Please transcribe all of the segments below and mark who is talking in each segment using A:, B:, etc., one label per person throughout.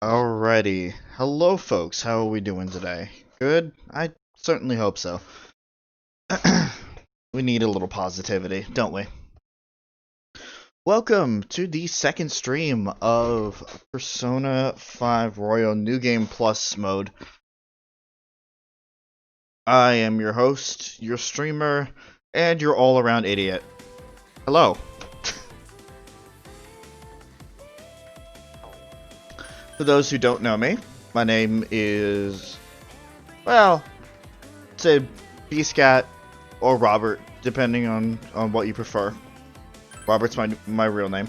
A: Alrighty. Hello, folks. How are we doing today? Good? I certainly hope so. We need a little positivity, don't we? Welcome to the second stream of Persona 5 Royal New Game Plus mode. I am your host, your streamer, and your all-around idiot. Hello. For those who don't know me, my name is, well, say B-Scat or Robert, depending on what you prefer. Robert's my real name.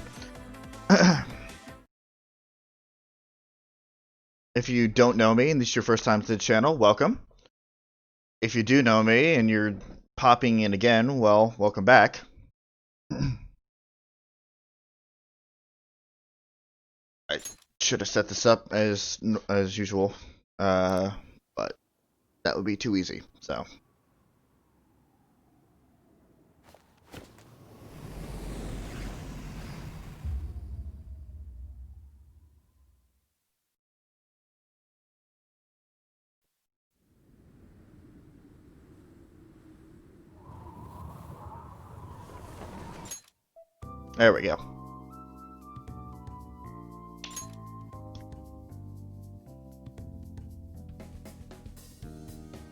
A: If you don't know me and this is your first time to the channel, welcome. If you do know me and you're popping in again, well, welcome back. I should have set this up as usual, but that would be too easy, so. There we go.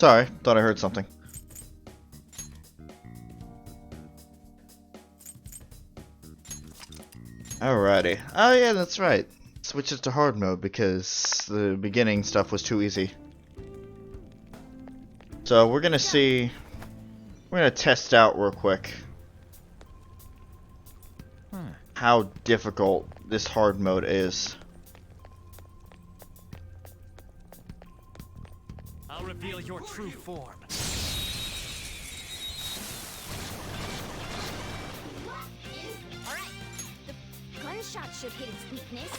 A: Sorry, thought I heard something. Alrighty. Oh yeah, that's right. Switch it to hard mode because the beginning stuff was too easy. So we're gonna see. We're gonna test out real quick how difficult this hard mode is.
B: I'll reveal your true form.
C: Alright, the gunshot should hit its weakness.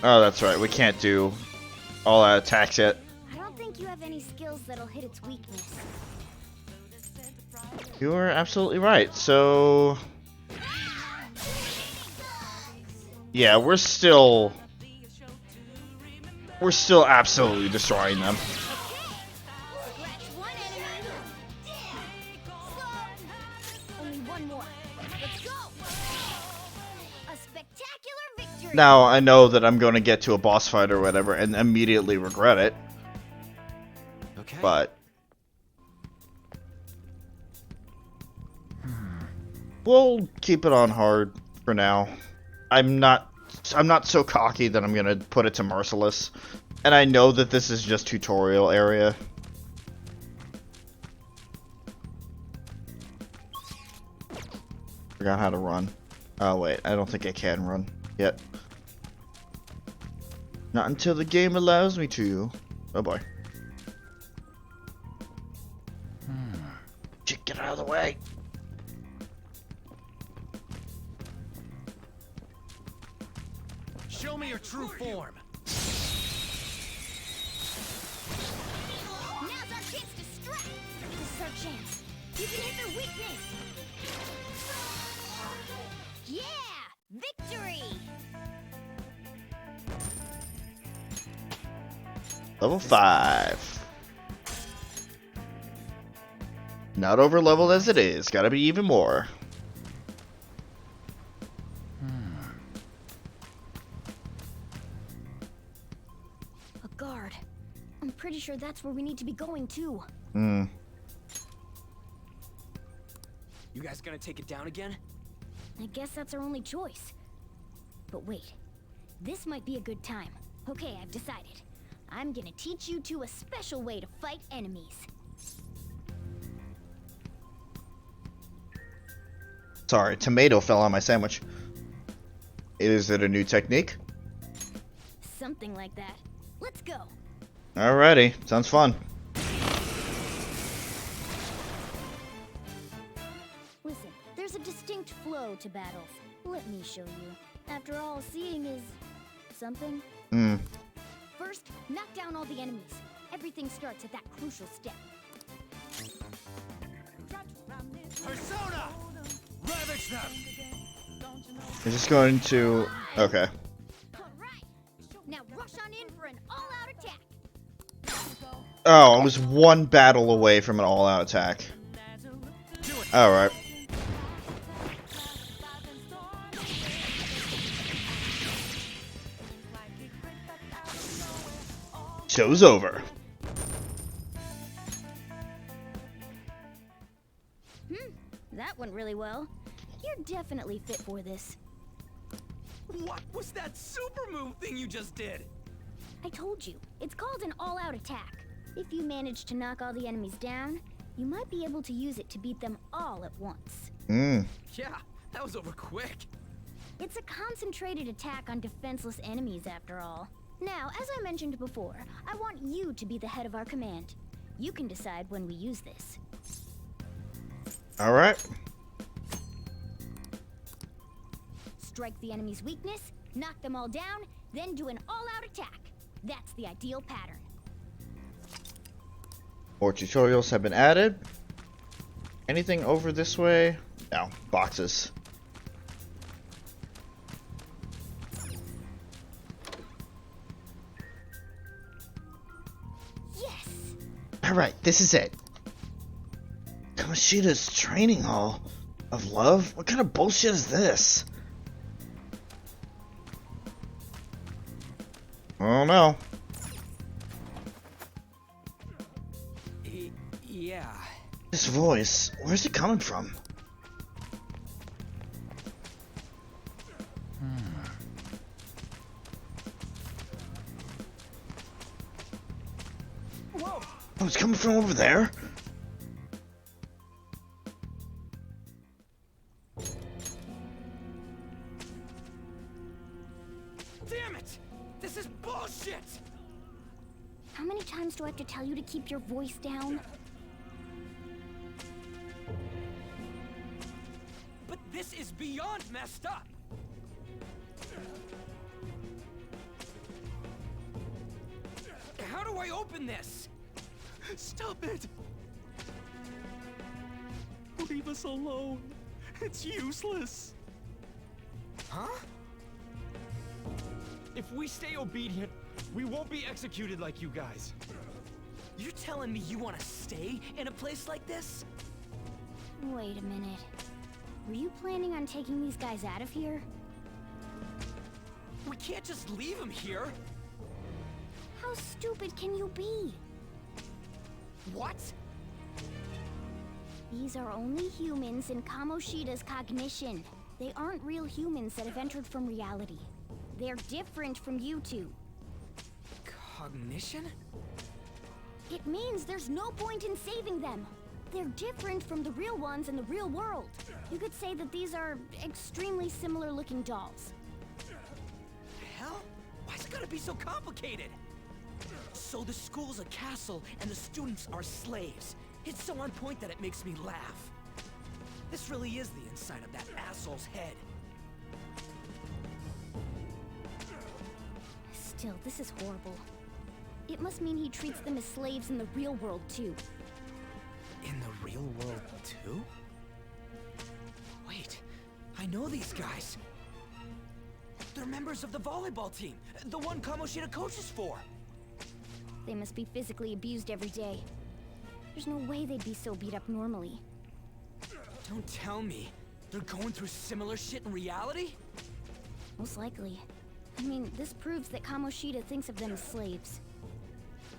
A: Oh, that's right. We can't do all our attacks yet.
C: I don't think you have any skills that'll hit its weakness.
A: You are absolutely right. So, yeah, we're still absolutely destroying them.
C: Only one more. Let's go! A spectacular victory!
A: Now I know that I'm going to get to a boss fight or whatever and immediately regret it.
B: Okay.
A: But we'll keep it on hard for now. I'm not so cocky that I'm gonna put it to merciless. And I know that this is just tutorial area. Forgot how to run. Oh wait, I don't think I can run yet. Not until the game allows me to. Oh boy. Get out of the way.
B: Show me your true form.
C: Now's our chance to strike! This is our chance. You can hit their weakness! Yeah! Victory!
A: Level 5. Not over leveled as it is. Gotta be even more.
C: A guard. I'm pretty sure that's where we need to be going too.
A: Hmm.
B: You guys gonna take it down again?
C: I guess that's our only choice. But wait, this might be a good time. Okay, I've decided. I'm gonna teach you two a special way to fight enemies.
A: Sorry, tomato fell on my sandwich. Is it a new technique?
C: Something like that. Let's go.
A: Alrighty, sounds fun.
C: Listen, there's a distinct flow to battles. Let me show you. After all, seeing is something. First, knock down all the enemies. Everything starts at that crucial step.
B: Persona!
A: Is this going to... Okay.
C: Alright! Now rush on in for an all-out attack!
A: Oh, I was one battle away from an all-out attack. Alright. Show's over.
C: That went really well. You're definitely fit for this.
B: What was that super move thing you just did?
C: I told you, it's called an all-out attack. If you manage to knock all the enemies down, you might be able to use it to beat them all at once.
B: Yeah, that was over quick.
C: It's a concentrated attack on defenseless enemies, after all. Now, as I mentioned before, I want you to be the head of our command. You can decide when we use this.
A: Alright.
C: Strike the enemy's weakness, knock them all down, then do an all-out attack. That's the ideal pattern.
A: More tutorials have been added. Anything over this way? No. Boxes.
C: Yes!
A: Alright, this is it. Kamoshida's training hall of love? What kind of bullshit is this? Oh no.
B: Yeah.
A: This voice, where's it coming from?
B: Whoa!
A: Oh, it's coming from over there?
B: Damn it! This is bullshit!
C: How many times do I have to tell you to keep your voice down?
B: But this is beyond messed up! How do I open this? Stop it! Leave us alone. It's useless. Huh? If we stay obedient, we won't be executed like you guys. You're telling me you want to stay in a place like this?
C: Wait a minute. Were you planning on taking these guys out of here?
B: We can't just leave them here.
C: How stupid can you be?
B: What?
C: These are only humans in Kamoshida's cognition. They aren't real humans that have entered from reality. They're different from you two.
B: Cognition?
C: It means there's no point in saving them. They're different from the real ones in the real world. You could say that these are extremely similar looking dolls.
B: Hell? Why's it gotta be so complicated? So the school's a castle and the students are slaves. It's so on point that it makes me laugh. This really is the inside of that asshole's head.
C: Still, this is horrible. It must mean he treats them as slaves in the real world too.
B: In the real world too? Wait, I know these guys. They're members of the volleyball team, the one Kamoshida coaches for.
C: They must be physically abused every day. There's no way they'd be so beat up normally.
B: Don't tell me. They're going through similar shit in reality?
C: Most likely. I mean, this proves that Kamoshida thinks of them as slaves.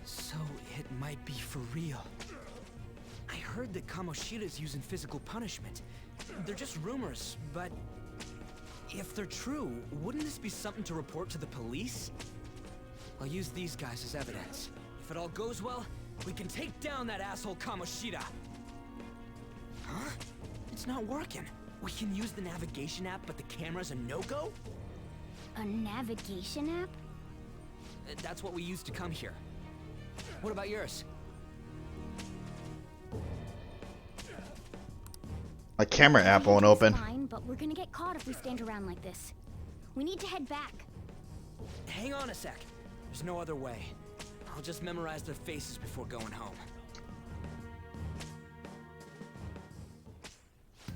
B: So it might be for real. I heard that Kamoshida's using physical punishment. They're just rumors, but if they're true, wouldn't this be something to report to the police? I'll use these guys as evidence. If it all goes well, we can take down that asshole Kamoshida. Huh? It's not working. We can use the navigation app, but the camera's a no-go?
C: A navigation app?
B: That's what we used to come here. What about yours?
A: My camera app won't open.
C: Fine, but we're gonna get caught if we stand around like this. We need to head back.
B: Hang on a sec. There's no other way. I'll just memorize their faces before going home.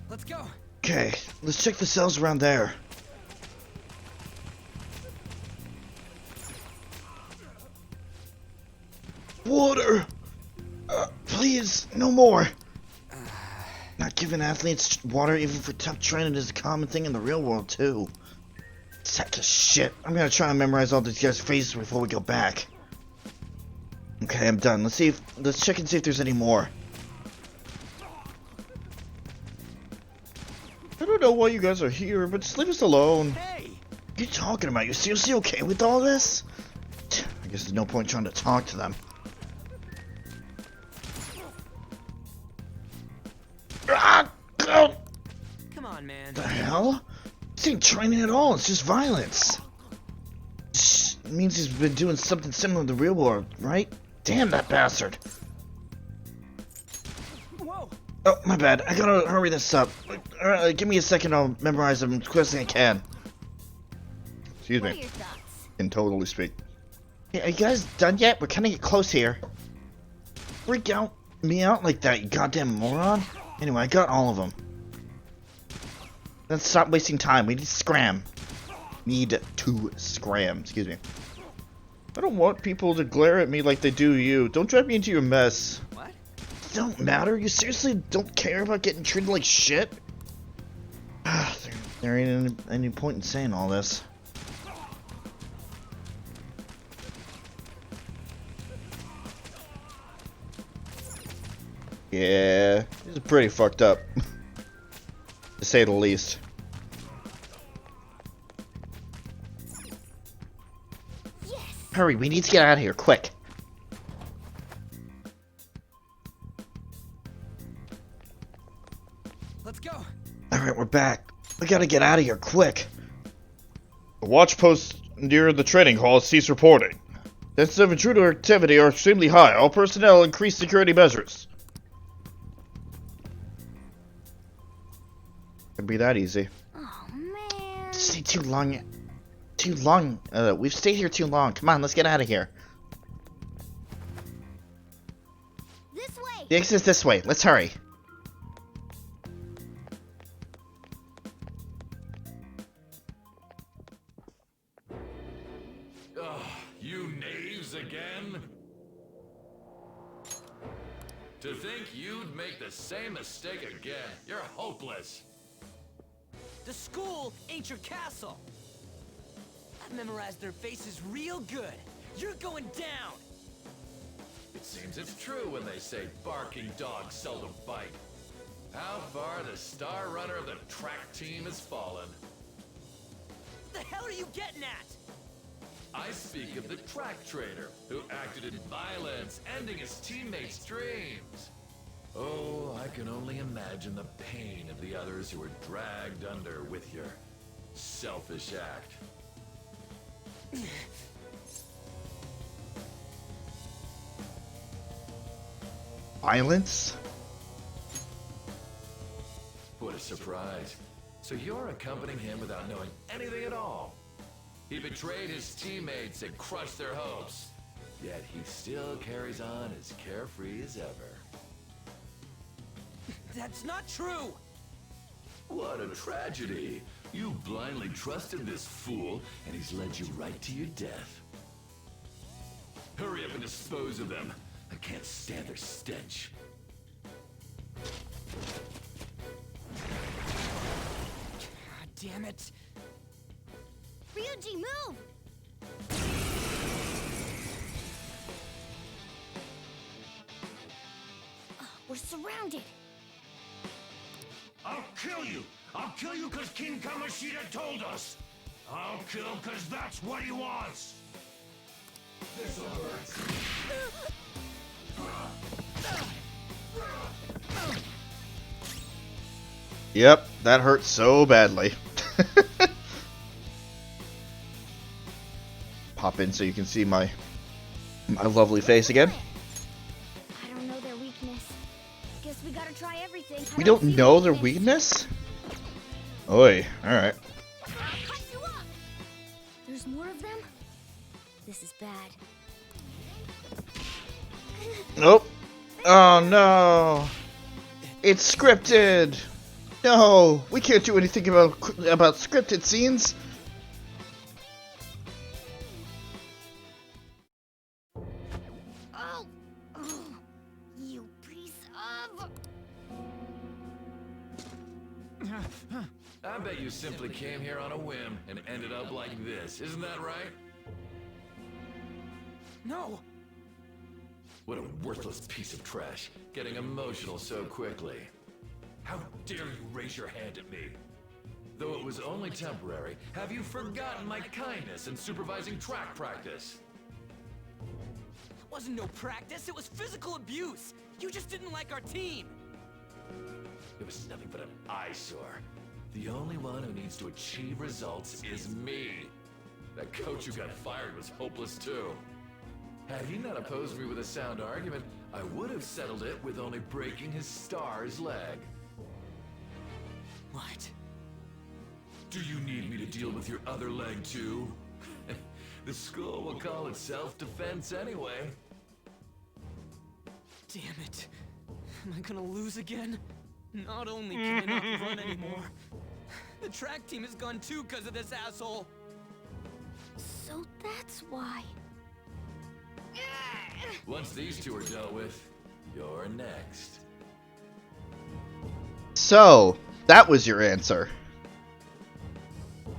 B: Let's go.
A: Okay, let's check the cells around there. Water! Please, no more! Not giving athletes water even for tough training is a common thing in the real world, too. Sack of shit. I'm gonna try and memorize all these guys' faces before we go back. Okay, I'm done. Let's check and see if there's any more. I don't know why you guys are here, but just leave us alone.
B: Hey!
A: What are you talking about? You seriously okay with all this? I guess there's no point trying to talk to them.
B: Come on, man.
A: The hell? This ain't training at all, it's just violence. It means he's been doing something similar in the real world, right? Damn that bastard.
B: Whoa!
A: Oh, my bad. I gotta hurry this up. Give me a second, I'll memorize them as quick as I can. Excuse
C: What are
A: me.
C: your thoughts?
A: Can totally speak. Hey, are you guys done yet? We're kinda getting close here. Freak me out like that, you goddamn moron. Anyway, I got all of them. Let's stop wasting time. We need to scram. Excuse me. I don't want people to glare at me like they do you. Don't drag me into your mess.
B: What?
A: It don't matter. You seriously don't care about getting treated like shit? There ain't any point in saying all this. Yeah, this is pretty fucked up. To say the least.
C: Yes!
A: Hurry, we need to get out of here, quick.
B: Let's go.
A: Alright, we're back. We gotta get out of here, quick. The watch post near the training hall has ceased reporting. Chances of intruder activity are extremely high. All personnel increase security measures. Could be that easy.
C: Oh, man.
A: Stay too long. We've stayed here too long. Come on, let's get out of here.
C: This way!
A: The exit's this way. Let's hurry.
D: Ugh, you knaves again? To think you'd make the same mistake again. You're hopeless.
B: The school ain't your castle. I've memorized their faces real good. You're going down.
D: It seems it's true when they say barking dogs seldom bite. How far the star runner of the track team has fallen.
B: What the hell are you getting at?
D: I speak of the track trainer, who acted in violence, ending his teammates' dreams. Oh, I can only imagine the pain of the others who were dragged under with your selfish act.
A: Violence?
D: What a surprise. So you're accompanying him without knowing anything at all. He betrayed his teammates and crushed their hopes. Yet he still carries on as carefree as ever.
B: That's not true.
D: What a tragedy. You blindly trusted this fool, and he's led you right to your death. Hurry up and dispose of them. I can't stand their stench.
B: God damn it.
C: Ryuji, move! We're surrounded.
E: I'll kill you! I'll kill you because King Kamoshida told us! I'll kill because that's what he wants! This'll hurt.
A: Yep, that hurt so badly. Pop in so you can see my lovely face again.
C: I don't know their weakness. Guess we gotta try everything.
A: We don't know their weakness? Oi, alright.
C: Cut you up! There's more of them? This is bad.
A: Nope. Oh no. It's scripted. No, we can't do anything about scripted scenes.
C: Oh, oh, you piece of.
D: I bet you simply came here on a whim and ended up like this, isn't that right?
B: No!
D: What a worthless piece of trash, getting emotional so quickly. How dare you raise your hand at me? Though it was only temporary, have you forgotten my kindness in supervising track practice?
B: It wasn't no practice, it was physical abuse! You just didn't like our team!
D: It was nothing but an eyesore. The only one who needs to achieve results is me. That coach who got fired was hopeless too. Had he not opposed me with a sound argument, I would have settled it with only breaking his star's leg.
B: What?
D: Do you need me to deal with your other leg too? The school will call it self-defense anyway.
B: Damn it. Am I gonna lose again? Not only can I not run anymore, the track team is gone too because of this asshole.
C: So that's why.
D: Once these two are dealt with, you're next.
A: So, that was your answer.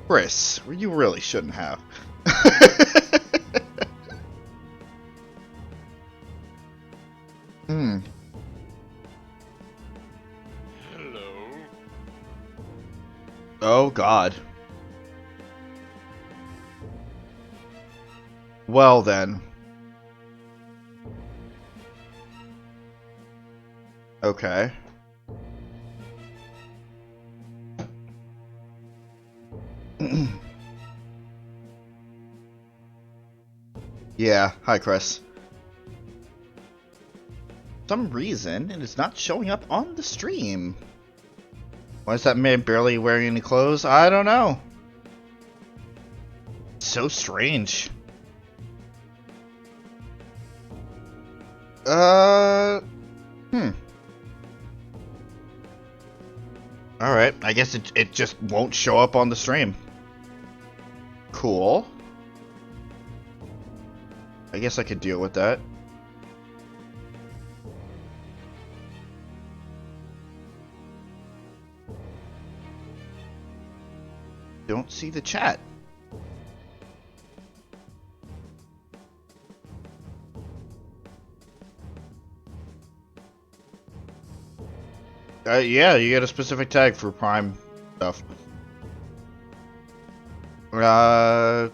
A: Chris, you really shouldn't have.
E: Hello.
A: Oh, God. Well, then. Okay. Yeah, hi Chris. For some reason, it is not showing up on the stream. Why is that man barely wearing any clothes? I don't know. So strange. Alright, I guess it just won't show up on the stream. Cool. I guess I could deal with that. Don't see the chat. Yeah, you get a specific tag for Prime stuff. Yeah,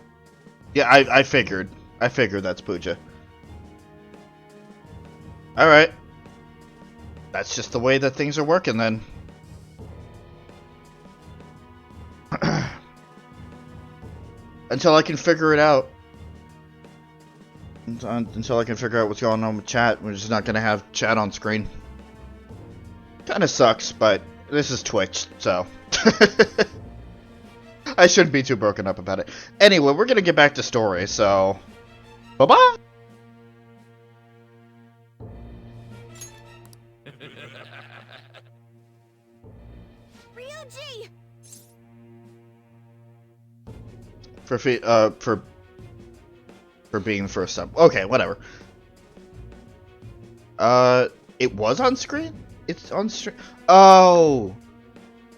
A: I figured. I figured that's Pooja. Alright. That's just the way that things are working then. Until I can figure it out. Until I can figure out what's going on with chat, we're just not gonna have chat on screen. Kinda sucks, but this is Twitch, so... I shouldn't be too broken up about it. Anyway, we're gonna get back to story, so... Bye-bye!
C: Ryuji!
A: For being the first time. Okay, whatever. It was on screen? It's on stream. Oh!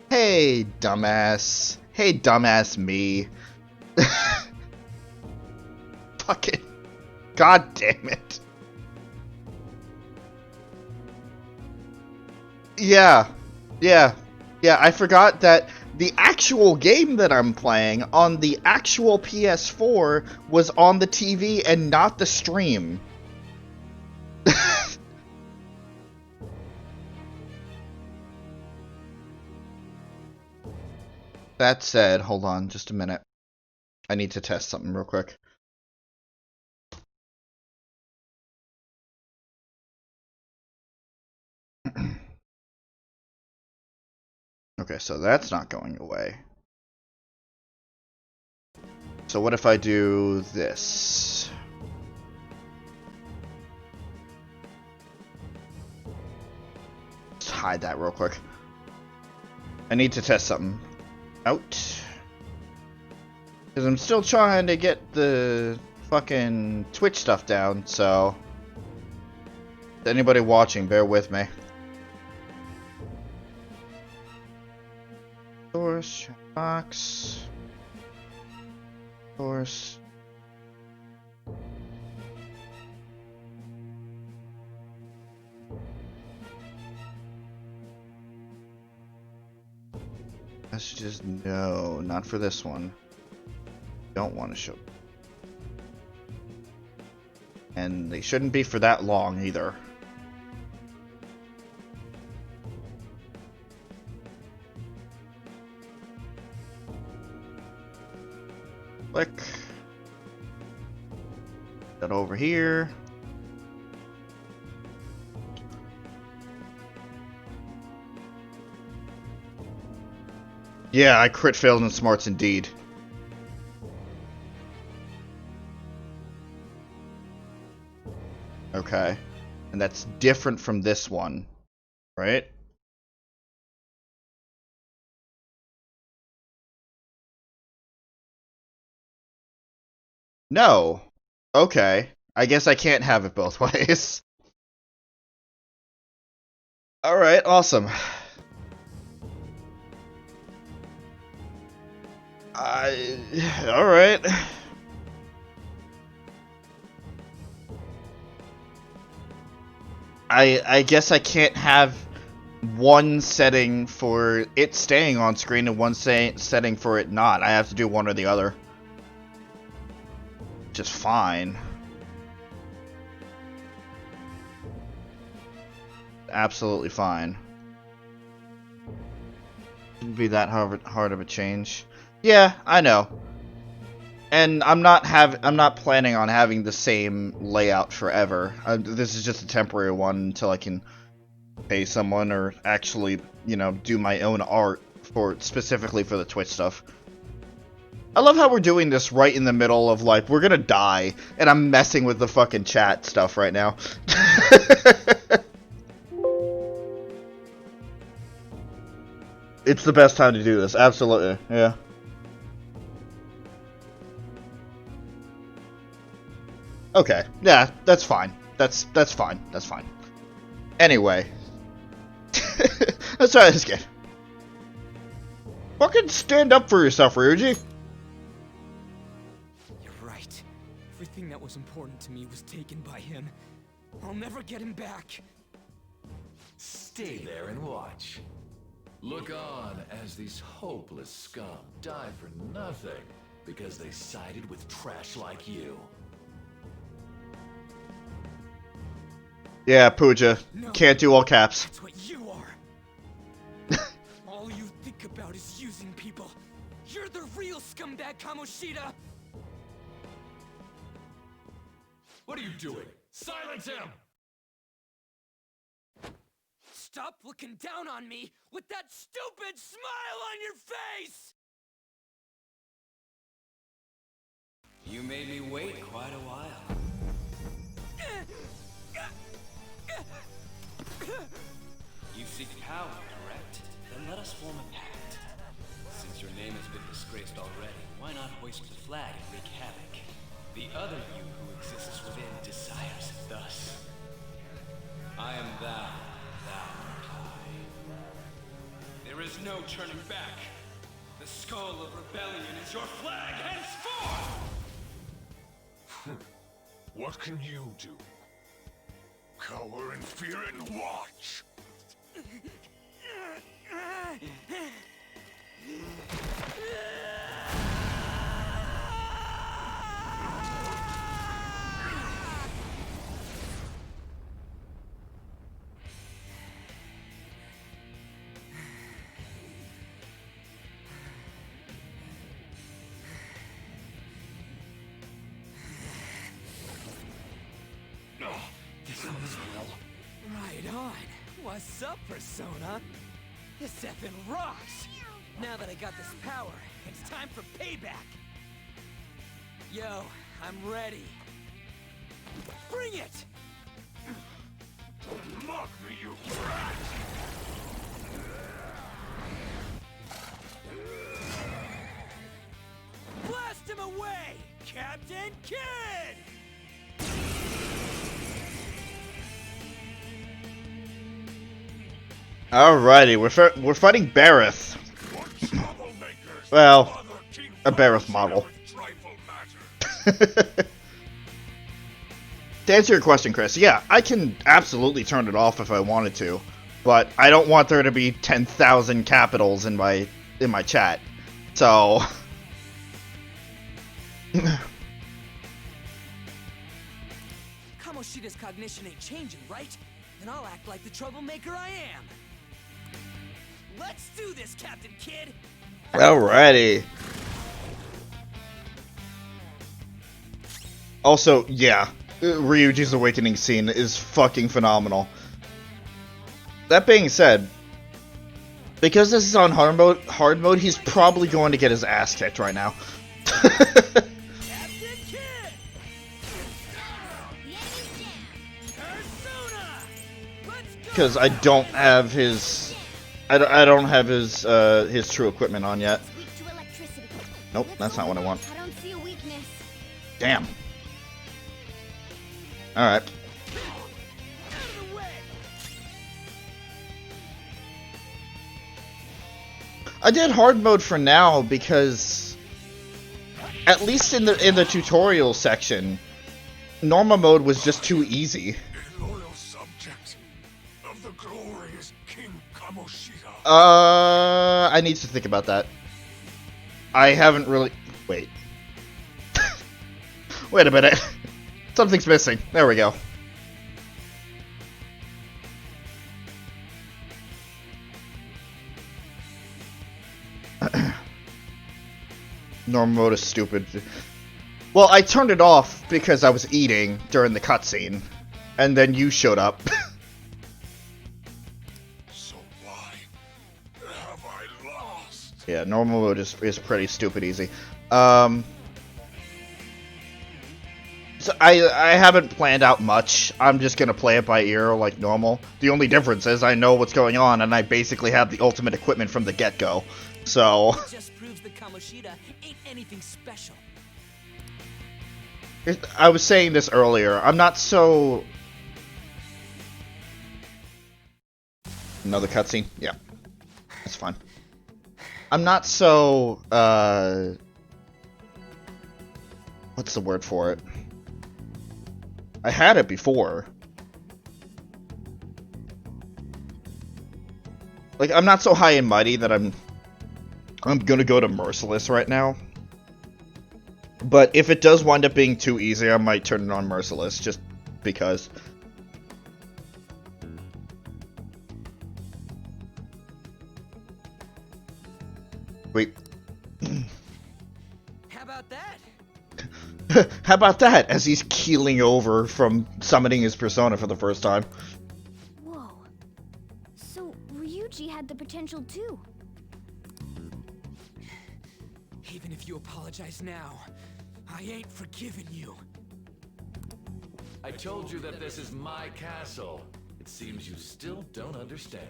A: Hey, dumbass. Hey, dumbass me. Fucking... God damn it. Yeah, I forgot that the actual game that I'm playing on the actual PS4 was on the TV and not the stream. That said, hold on just a minute. I need to test something real quick. Okay, so that's not going away. So what if I do this? Let's hide that real quick. I need to test something out. Because I'm still trying to get the fucking Twitch stuff down, so... Anybody watching, bear with me. Source, box... Source... Messages, no, not for this one. Don't want to show. And they shouldn't be for that long either. Click. That over here. Yeah, I crit failed in smarts indeed. Okay. And that's different from this one, right? No. Okay. I guess I can't have it both ways. Alright, awesome. Alright. I guess I can't have one setting for it staying on screen and one setting for it not. I have to do one or the other. Just fine. Absolutely fine. Shouldn't be that hard of a change. Yeah, I know. And I'm not planning on having the same layout forever. This is just a temporary one until I can pay someone or actually, you know, do my own art specifically for the Twitch stuff. I love how we're doing this right in the middle of, like, we're gonna die, and I'm messing with the fucking chat stuff right now. It's the best time to do this, absolutely, yeah. Okay, yeah, that's fine. That's fine, that's fine. Anyway. Let's try this again. Fucking stand up for yourself, Ryuji.
B: You're right. Everything that was important to me was taken by him. I'll never get him back.
D: Stay there and watch. Look on as these hopeless scum die for nothing because they sided with trash like you.
A: Yeah, Pooja.
B: No,
A: can't do all caps.
B: That's what you are. All you think about is using people. You're the real scumbag, Kamoshida.
D: What are you doing? Silence him!
B: Stop looking down on me with that stupid smile on your face!
F: You made me wait quite a while. You seek power, correct? Then let us form a pact. Since your name has been disgraced already, why not hoist the flag and wreak havoc? The other you who exists within desires thus. I am thou, thou art I. There is no turning back. The skull of rebellion is your flag henceforth!
E: What can you do? Cower in fear and watch!
B: This goes well. Right on. What's up, Persona? This effing rocks! Now that I got this power, it's time for payback! Yo, I'm ready. Bring it!
E: Mock me, you brat!
B: Captain Kidd!
A: Alrighty, we're fighting Bareth. Well, a Bareth model. To answer your question, Chris, yeah, I can absolutely turn it off if I wanted to, but I don't want there to be 10,000 capitals in my chat. So
B: Kamoshida's cognition ain't changing, right? Then I'll act like the troublemaker I am. Let's do this, Captain Kidd!
A: alrighty. Also, yeah, Ryuji's awakening scene is fucking phenomenal. That being said, because this is on hard mode, he's probably going to get his ass kicked right now.
B: Captain Kidd! Persona! Let's go!
A: Because I don't have his, I don't have his true equipment on yet.
C: Weak to electricity.
A: Nope, that's not what I want.
C: I don't see a weakness.
A: Damn. Alright.
B: Out of the way!
A: I did hard mode for now because, at least in the tutorial section, normal mode was just too easy.
E: A loyal subject of the glorious King Kamoshida.
A: I need to think about that. I haven't really... Wait. Wait a minute. Something's missing. There we go. Normal mode is stupid. Well, I turned it off because I was eating during the cutscene, and then you showed up.
E: So why have I lost?
A: Yeah, normal mode is pretty stupid easy. So I haven't planned out much. I'm just gonna play it by ear like normal. The only difference is I know what's going on, and I basically have the ultimate equipment from the get-go. So
B: It just proves that Kamoshida ain't anything special.
A: I was saying this earlier. I'm not so... Another cutscene? Yeah. That's fine. I'm not so, what's the word for it? I had it before. Like, I'm not so high and mighty that I'm gonna go to Merciless right now. But if it does wind up being too easy, I might turn it on Merciless, just because. Wait.
B: How about that?
A: How about that, as he's keeling over from summoning his persona for the first time.
C: Whoa. So Ryuji had the potential too.
B: Even if you apologize now, I ain't forgiving you.
D: I told you that this is my castle. It seems you still don't understand.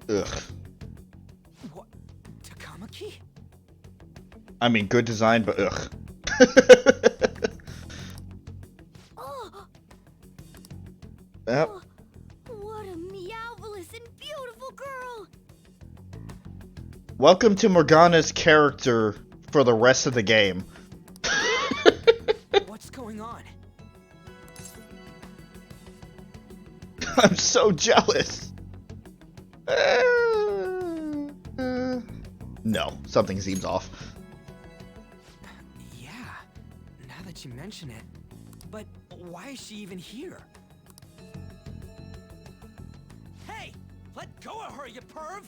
A: Ugh.
B: What? Takamaki?
A: I mean, good design, but ugh.
C: Oh,
A: Yep.
C: what a meowvelous and beautiful girl!
A: Welcome to Morgana's character for the rest of the game.
B: What's going on?
A: I'm so jealous. No, something seems off.
B: Yeah, now that you mention it. But why is she even here? Hey! Let go of her, you perv!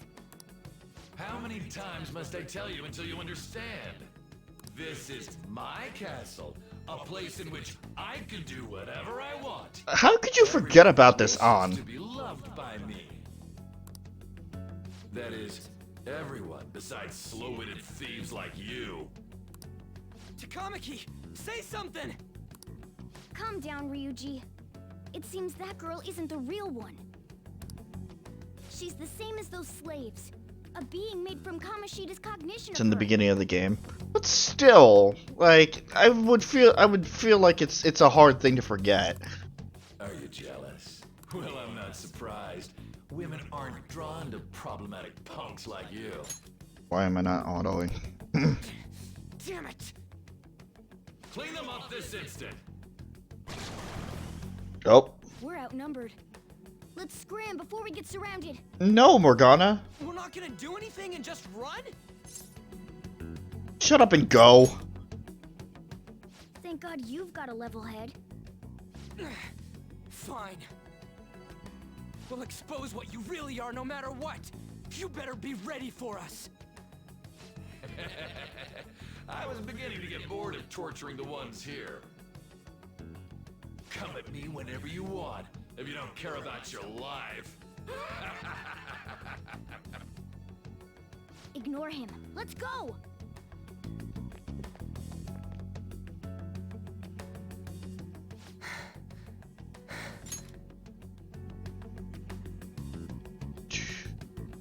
D: How many times must I tell you until you understand? This is my castle, a place in which I can do whatever I want.
A: How could you forget about this
D: Everyone
A: on?
D: wishes to be loved by me. That is, everyone besides slow-witted thieves like you.
B: Takamaki, say something!
C: Calm down, Ryuji. It seems that girl isn't the real one. She's the same as those slaves. A being made from Kamoshida's cognition.
A: It's in the beginning of the game. But still, like, I would feel like it's a hard thing to forget.
D: Are you jealous? Well, I'm not surprised. Women aren't drawn to problematic punks like you.
A: Why am I not autoing?
B: Damn it!
D: Clean them up this instant.
A: Oh.
C: We're outnumbered. Let's scram before we get surrounded.
A: No, Morgana.
B: We're not gonna do anything and just run?
A: Shut up and go.
C: Thank God you've got a level head.
B: Fine. We'll expose what you really are no matter what. You better be ready for us.
D: I was beginning to get bored of torturing the ones here. Come at me whenever you want, if you don't care about your life.
C: Ignore him. Let's go.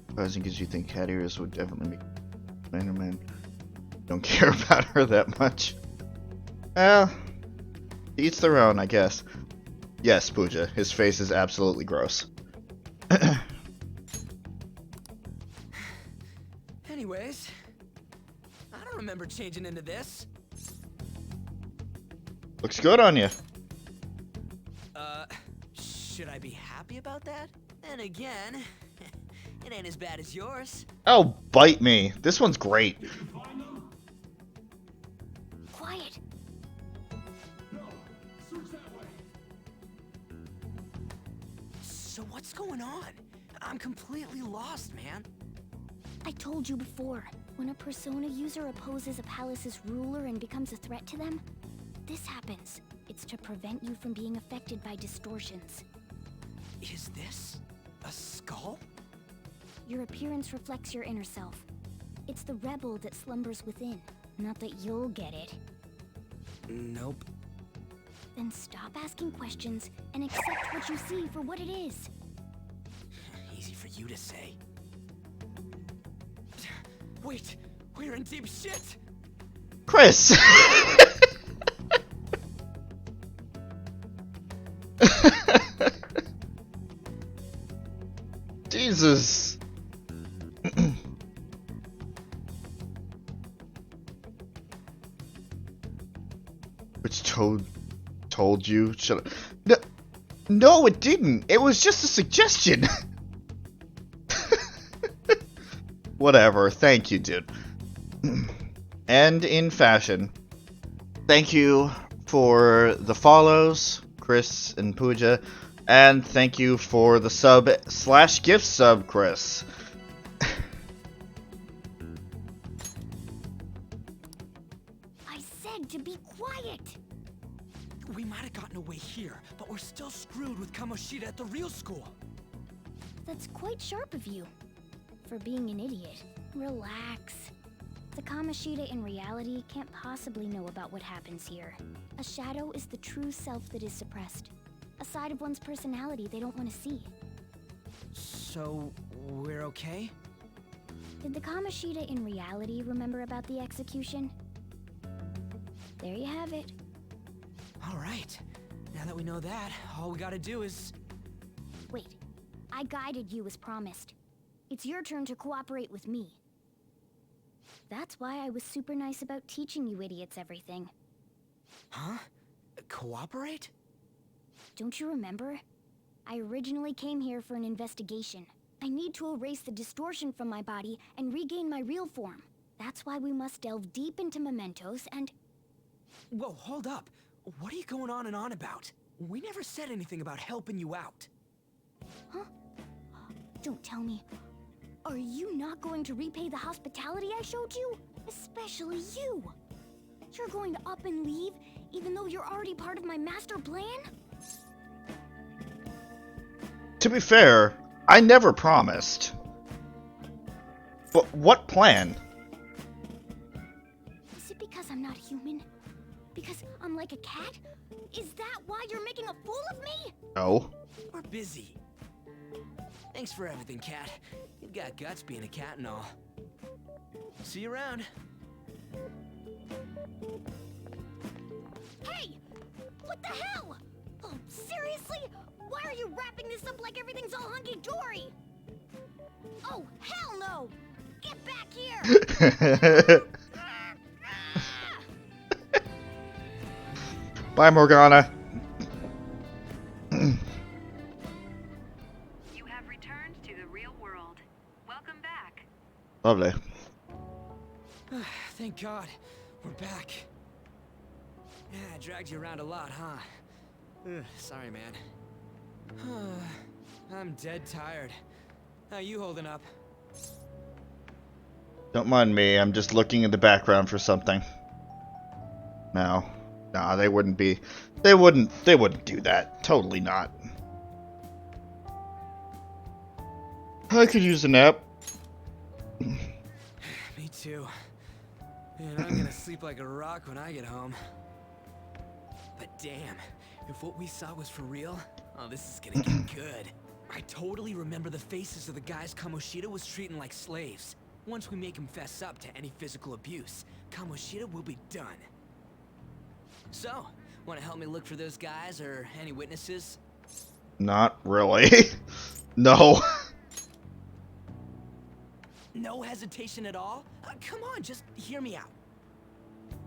A: Surprising because you think cat ears would definitely make Spider-Man. Don't care about her that much. Well, each their own, I guess. Yes, Pooja, his face is absolutely gross.
B: Anyways, I don't remember changing into this.
A: Looks good on you.
B: Should I be happy about that? And again, it ain't as bad as yours.
A: Oh, bite me. This one's great.
C: Quiet.
B: So what's going on? I'm completely lost, man.
C: I told you before, when a Persona user opposes a palace's ruler and becomes a threat to them, this happens. It's to prevent you from being affected by distortions.
B: Is this a skull?
C: Your appearance reflects your inner self. It's the rebel that slumbers within. Not that you'll get it.
B: Nope.
C: Then stop asking questions and accept what you see for what it is.
B: Easy for you to say. Wait, we're in deep shit!
A: Chris! Jesus. Which told you? Shut up. No, it didn't. It was just a suggestion. Whatever. Thank you, dude. And in fashion, thank you for the follows, Chris and Pooja, and thank you for the sub/gift sub, Chris.
C: I said to be quiet!
B: We might have gotten away here, but we're still screwed with Kamoshida at the real school.
C: That's quite sharp of you. For being an idiot. Relax. The Kamoshida in reality can't possibly know about what happens here. A shadow is the true self that is suppressed. A side of one's personality they don't want to see.
B: So, we're okay?
C: Did the Kamoshida in reality remember about the execution? There you have it.
B: Alright. Now that we know that, all we gotta do is...
C: Wait. I guided you as promised. It's your turn to cooperate with me. That's why I was super nice about teaching you idiots everything.
B: Huh? Cooperate?
C: Don't you remember? I originally came here for an investigation. I need to erase the distortion from my body and regain my real form. That's why we must delve deep into mementos and...
B: Whoa, hold up. What are you going on and on about? We never said anything about helping you out.
C: Huh? Don't tell me. Are you not going to repay the hospitality I showed you? Especially you! You're going to up and leave, even though you're already part of my master plan?
A: To be fair, I never promised. But what plan?
C: Is it because I'm not human? Because I'm like a cat? Is that why you're making a fool of me?
A: No.
B: We're busy. Thanks for everything, cat. You've got guts being a cat and all. See you around.
C: Hey! What the hell? Oh, seriously? Why are you wrapping this up like everything's all hunky-dory? Oh, hell no! Get back here!
A: Bye, Morgana.
G: You have returned to the real world. Welcome back.
A: Lovely.
B: Thank God. We're back. Yeah, I dragged you around a lot, huh? Sorry, man. I'm dead tired. How you holding up?
A: Don't mind me, I'm just looking in the background for something. No. Nah, they wouldn't be. They wouldn't do that. Totally not. I could use a nap.
B: Me too. Man, I'm gonna sleep like a rock when I get home. But damn, if what we saw was for real, oh, this is gonna get good. I totally remember the faces of the guys Kamoshida was treating like slaves. Once we make him fess up to any physical abuse, Kamoshida will be done. So, wanna help me look for those guys or any witnesses?
A: Not really. No.
B: No hesitation at all? Come on, just hear me out.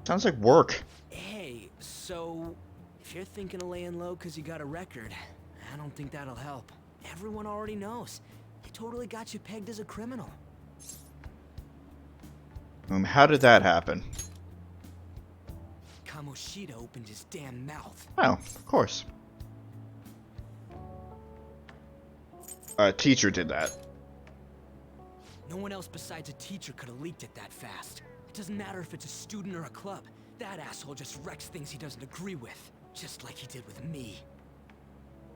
A: Sounds like work.
B: Hey, so if you're thinking of laying low because you got a record, I don't think that'll help. Everyone already knows. They totally got you pegged as a criminal.
A: How did that happen?
B: Kamoshida opened his damn mouth.
A: Oh, of course. Teacher did that.
B: No one else besides a teacher could have leaked it that fast. It doesn't matter if it's a student or a club. That asshole just wrecks things he doesn't agree with. Just like he did with me.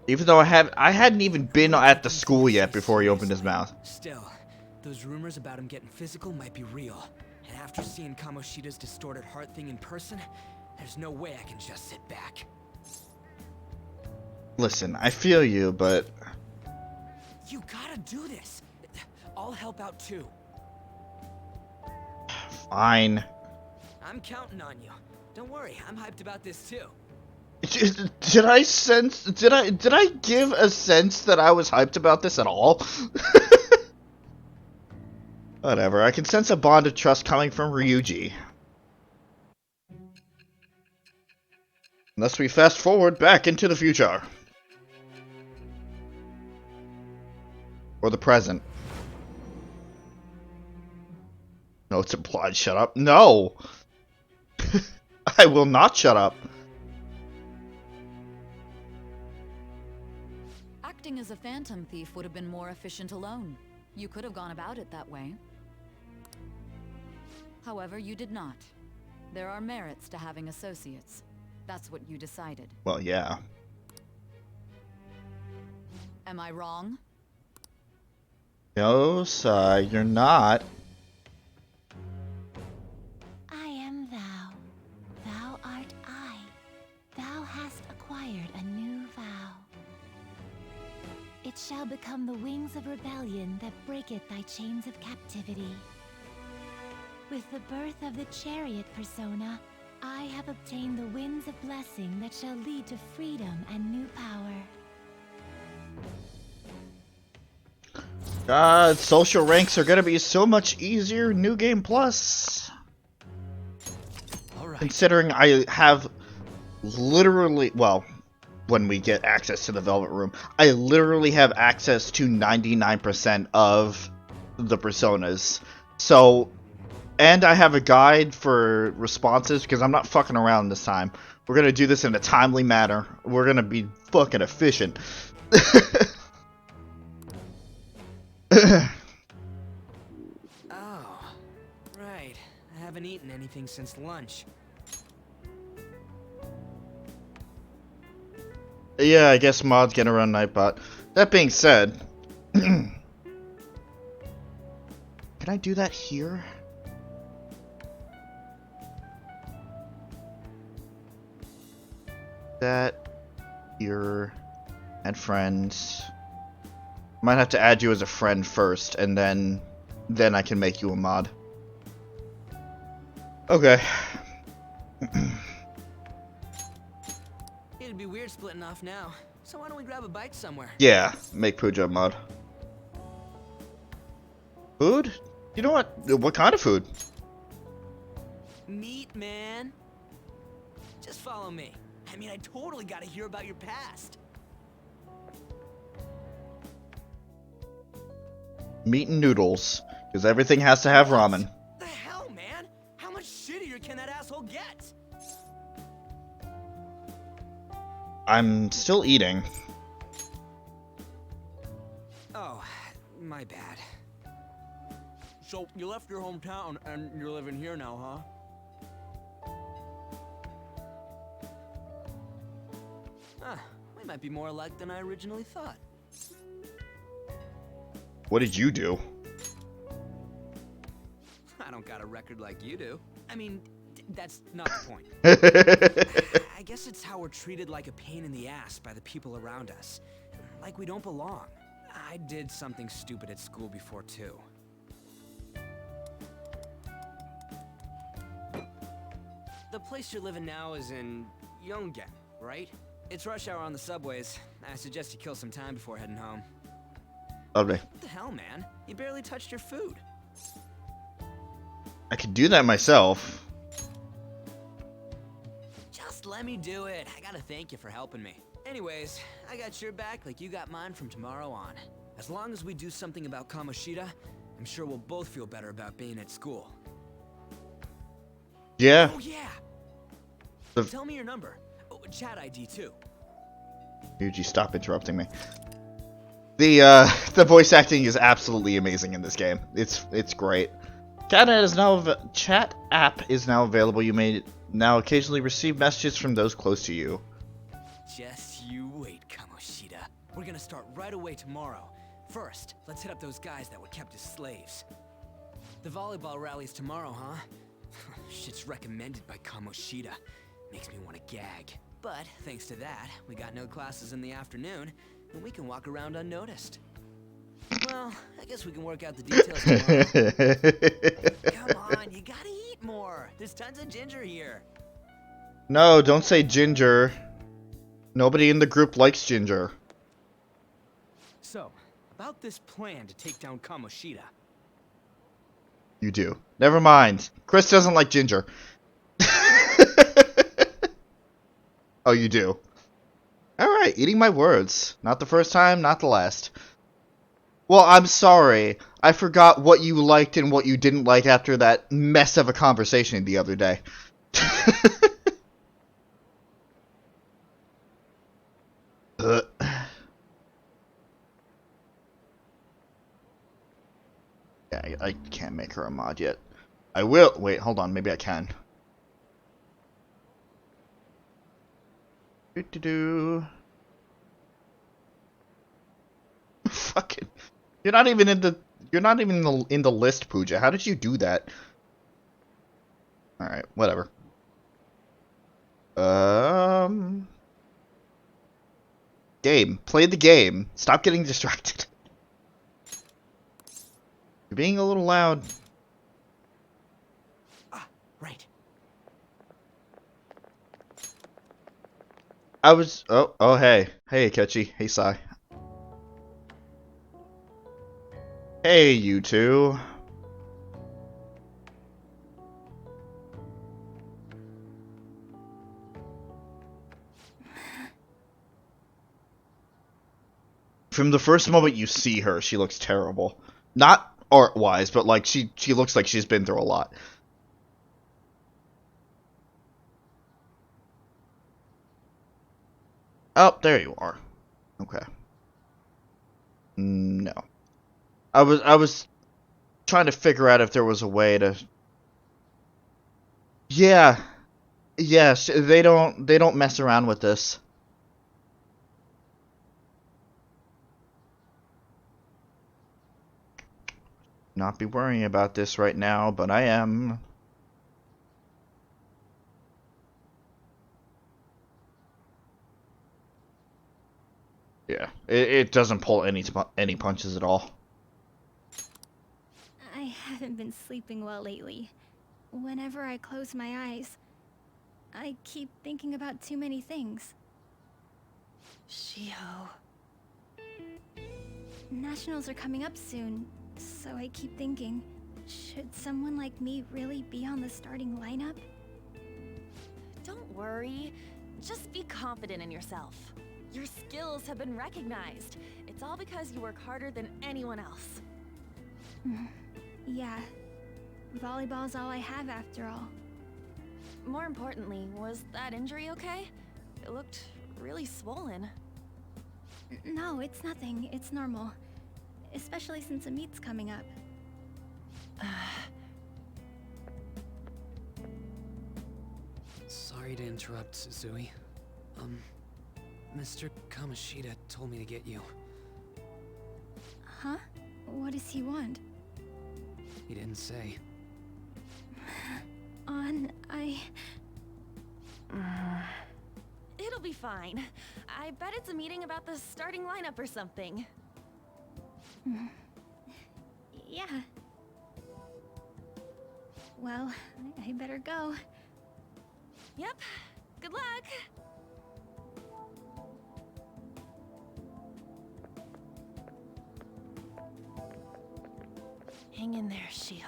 A: Even though I hadn't even been at the school yet before he opened his mouth.
B: Still, those rumors about him getting physical might be real. And after seeing Kamoshida's distorted heart thing in person, there's no way I can just sit back.
A: Listen, I feel you, but...
B: You gotta do this. I'll help out too.
A: Fine.
B: I'm counting on you. Don't worry, I'm hyped about this too.
A: Did I sense... Did I give a sense that I was hyped about this at all? Whatever, I can sense a bond of trust coming from Ryuji. Unless we fast forward back into the future. Or the present. No, it's implied. Shut up. No! I will not shut up.
H: Acting as a phantom thief would have been more efficient alone. You could have gone about it that way. However, you did not. There are merits to having associates. That's what you decided.
A: Well, yeah.
H: Am I wrong?
A: No, Sai, you're not.
C: I am thou. Thou art I. Thou hast acquired a new vow. It shall become the wings of rebellion that breaketh thy chains of captivity. With the birth of the chariot persona, I have obtained the winds of blessing that shall lead to freedom and new power.
A: God, social ranks are gonna be so much easier. New Game Plus.
B: All right.
A: Considering I have literally, well, when we get access to the Velvet Room, I literally have access to 99% of the personas. So, and I have a guide for responses because I'm not fucking around this time. We're gonna do this in a timely manner. We're gonna be fucking efficient.
B: Oh, right. I haven't eaten anything since lunch.
A: Yeah, I guess mods get around Nightbot. That being said, can I do that here? That here and friends. Might have to add you as a friend first, and then I can make you a mod. Okay.
B: It'd be weird splitting off now. So why don't we grab a bite somewhere?
A: Yeah, make Pooja a mod. Food? You know what? What kind of food?
B: Meat, man. Just follow me. I mean, I totally gotta hear about your past.
A: Meat and noodles, because everything has to have ramen.
B: The hell, man? How much shittier can that asshole get?
A: I'm still eating.
B: Oh, my bad. So, you left your hometown and you're living here now, huh? Ah, we might be more alike than I originally thought.
A: What did you do?
B: I don't got a record like you do. I mean, that's not the point. I guess it's how we're treated like a pain in the ass by the people around us. Like we don't belong. I did something stupid at school before, too. The place you're living now is in Yongen, right? It's rush hour on the subways. I suggest you kill some time before heading home.
A: Lovely.
B: What the hell, man? You barely touched your food.
A: I could do that myself.
B: Just let me do it. I gotta thank you for helping me. Anyways, I got your back like you got mine from tomorrow on. As long as we do something about Kamoshida, I'm sure we'll both feel better about being at school.
A: Yeah.
B: Oh yeah! Tell me your number. Oh, chat ID too.
A: Yuji, stop interrupting me. The voice acting is absolutely amazing in this game. It's great. Chat app is now available. You may now occasionally receive messages from those close to you.
B: Just you wait, Kamoshida. We're gonna start right away tomorrow. First, let's hit up those guys that were kept as slaves. The volleyball rally's tomorrow, huh? Shit's recommended by Kamoshida. Makes me want to gag. But thanks to that, we got no classes in the afternoon, and we can walk around unnoticed. Well, I guess we can work out the details tomorrow. Come on, you gotta eat more. There's tons of ginger here.
A: No, don't say ginger. Nobody in the group likes ginger.
B: So, about this plan to take down Kamoshida.
A: You do. Never mind. Chris doesn't like ginger. Oh, you do. Alright, eating my words. Not the first time, not the last. Well, I'm sorry. I forgot what you liked and what you didn't like after that mess of a conversation the other day. Yeah, I can't make her a mod yet. I will. Wait, hold on. Maybe I can. Do. Fucking. You're not even in the. You're not even in the list, Pooja. How did you do that? All right, whatever. Game. Play the game. Stop getting distracted. You're being a little loud.
B: Ah, right.
A: I was. Oh, hey. Hey, Akechi. Hey, Sai. Hey, you two. From the first moment you see her, she looks terrible. Not art-wise, but like she looks like she's been through a lot. Oh, there you are. Okay. No. I was trying to figure out if there was a way to. Yeah. Yes, they don't mess around with this. Not be worrying about this right now, but I am. Yeah, It doesn't pull any punches at all.
I: I haven't been sleeping well lately. Whenever I close my eyes, I keep thinking about too many things.
H: Shiho.
I: Nationals are coming up soon, so I keep thinking, should someone like me really be on the starting lineup?
J: Don't worry. Just be confident in yourself. Your skills have been recognized. It's all because you work harder than anyone else.
I: Yeah. Volleyball's all I have after all.
J: More importantly, was that injury okay? It looked really swollen.
I: No, it's nothing. It's normal. Especially since a meet's coming up.
B: Sorry to interrupt, Suzie. Mr. Kamoshida told me to get you.
I: Huh? What does he want?
B: He didn't say.
J: It'll be fine. I bet it's a meeting about the starting lineup or something.
I: Yeah. Well, I better go.
J: Yep. Good luck! Hang in there, Shiho.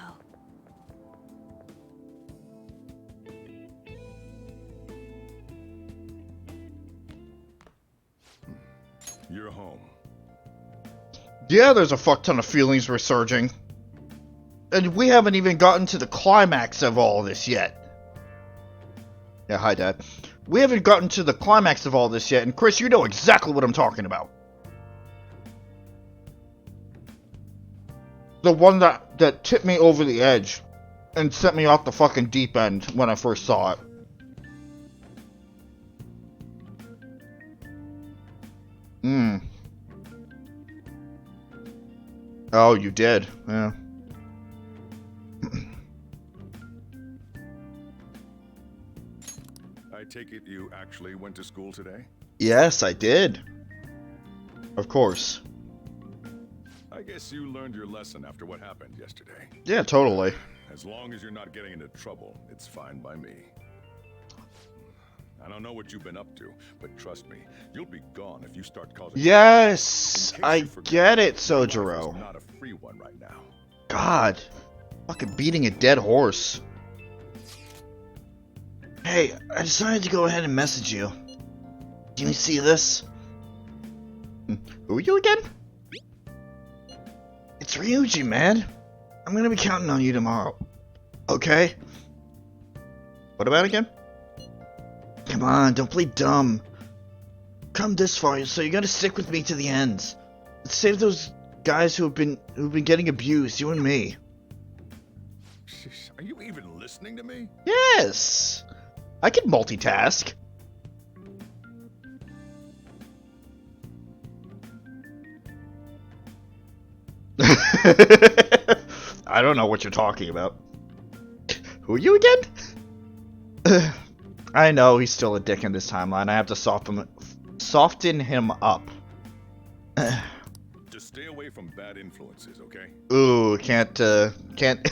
E: You're home.
A: Yeah, there's a fuck ton of feelings resurging. And we haven't even gotten to the climax of all this yet. Yeah, hi, Dad. We haven't gotten to the climax of all this yet, and Chris, you know exactly what I'm talking about. The one that tipped me over the edge and sent me off the fucking deep end when I first saw it. Oh, you did. Yeah.
E: I take it you actually went to school today?
A: Yes, I did. Of course.
E: I guess you learned your lesson after what happened yesterday.
A: Yeah, totally.
E: As long as you're not getting into trouble, it's fine by me. I don't know what you've been up to, but trust me, you'll be gone if you start causing...
A: Yes, I get it, Sojiro.
E: It's not a free one right now.
A: God, fucking beating a dead horse. Hey, I decided to go ahead and message you. Can you see this? Who are you again? It's Ryuji, man. I'm gonna be counting on you tomorrow. Okay? What about again? Come on, don't play dumb. Come this far, so you gotta stick with me to the end. Let's save those guys who've been getting abused, you and me.
E: Are you even listening to me?
A: Yes! I can multitask. I don't know what you're talking about. Who are you again? I know he's still a dick in this timeline. I have to soften him up.
E: Just stay away from bad influences, okay?
A: Ooh, can't can't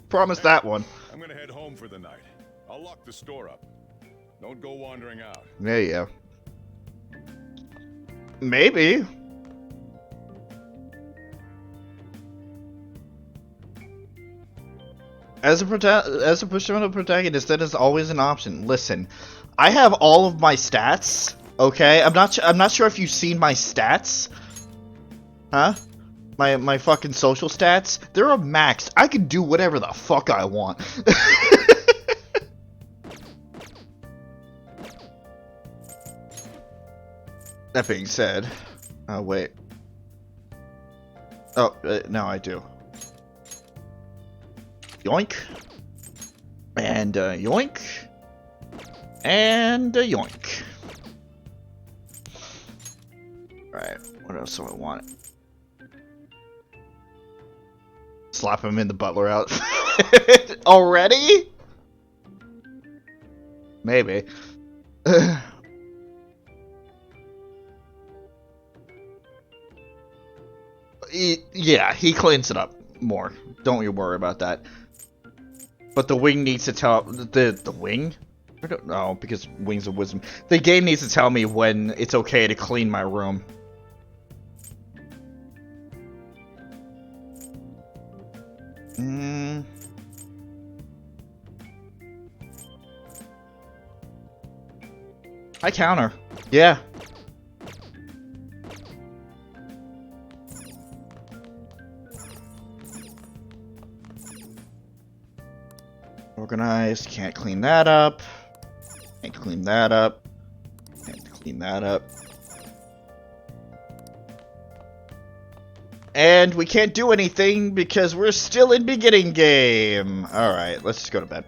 A: promise that one.
E: I'm gonna head home for the night. I'll lock the store up. Don't go wandering out.
A: There you go. Maybe. As a Pushimo protagonist, that is always an option. Listen, I have all of my stats. Okay, I'm not sure if you've seen my stats. Huh? My fucking social stats. They're maxed. I can do whatever the fuck I want. That being said, oh wait. Oh, no, I do. Yoink. And yoink. And yoink. Alright, what else do I want? Slap him in the butler outfit. Already? Maybe. Yeah, he cleans it up more. Don't you worry about that. But the wing needs to tell the wing? I don't know, because wings of wisdom. The game needs to tell me when it's okay to clean my room. I counter. Yeah. Organized. Can't clean that up. Can't clean that up. Can't clean that up. And we can't do anything because we're still in beginning game. Alright, let's just go to bed.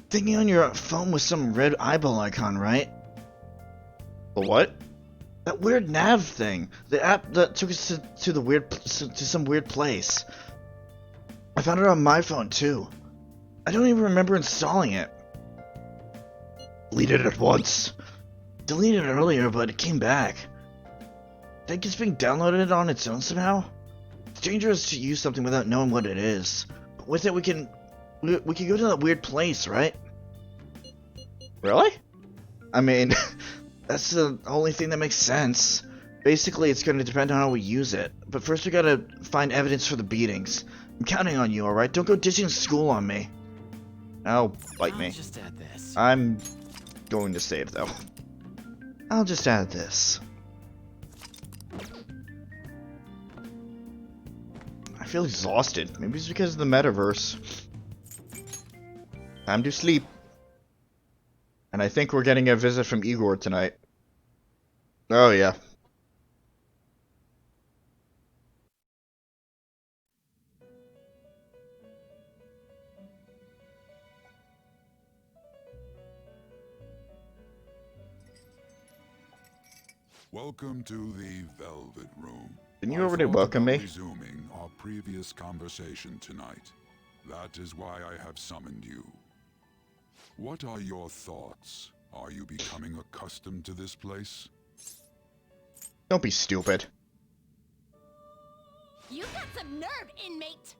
A: Thinking on your phone with some red eyeball icon, right? The what? That weird nav thing. The app that took us to the weird to some weird place. I found it on my phone too. I don't even remember installing it. Deleted it once. Deleted it earlier, but it came back. Think it's being downloaded on its own somehow? It's dangerous to use something without knowing what it is. But with it, we can go to that weird place, right? Really? I mean, that's the only thing that makes sense. Basically, it's going to depend on how we use it. But first, we gotta find evidence for the beatings. I'm counting on you, alright? Don't go ditching school on me. Oh, bite me.
B: Just add this.
A: I'm going to save, though. I'll just add this. I feel exhausted. Maybe it's because of the metaverse. Time to sleep. And I think we're getting a visit from Igor tonight. Oh, yeah.
K: Welcome to the Velvet Room.
A: Didn't you already welcome me?
K: Resuming our previous conversation tonight. That is why I have summoned you. What are your thoughts? Are you becoming accustomed to this place?
A: Don't be stupid.
J: You've got some nerve, inmate!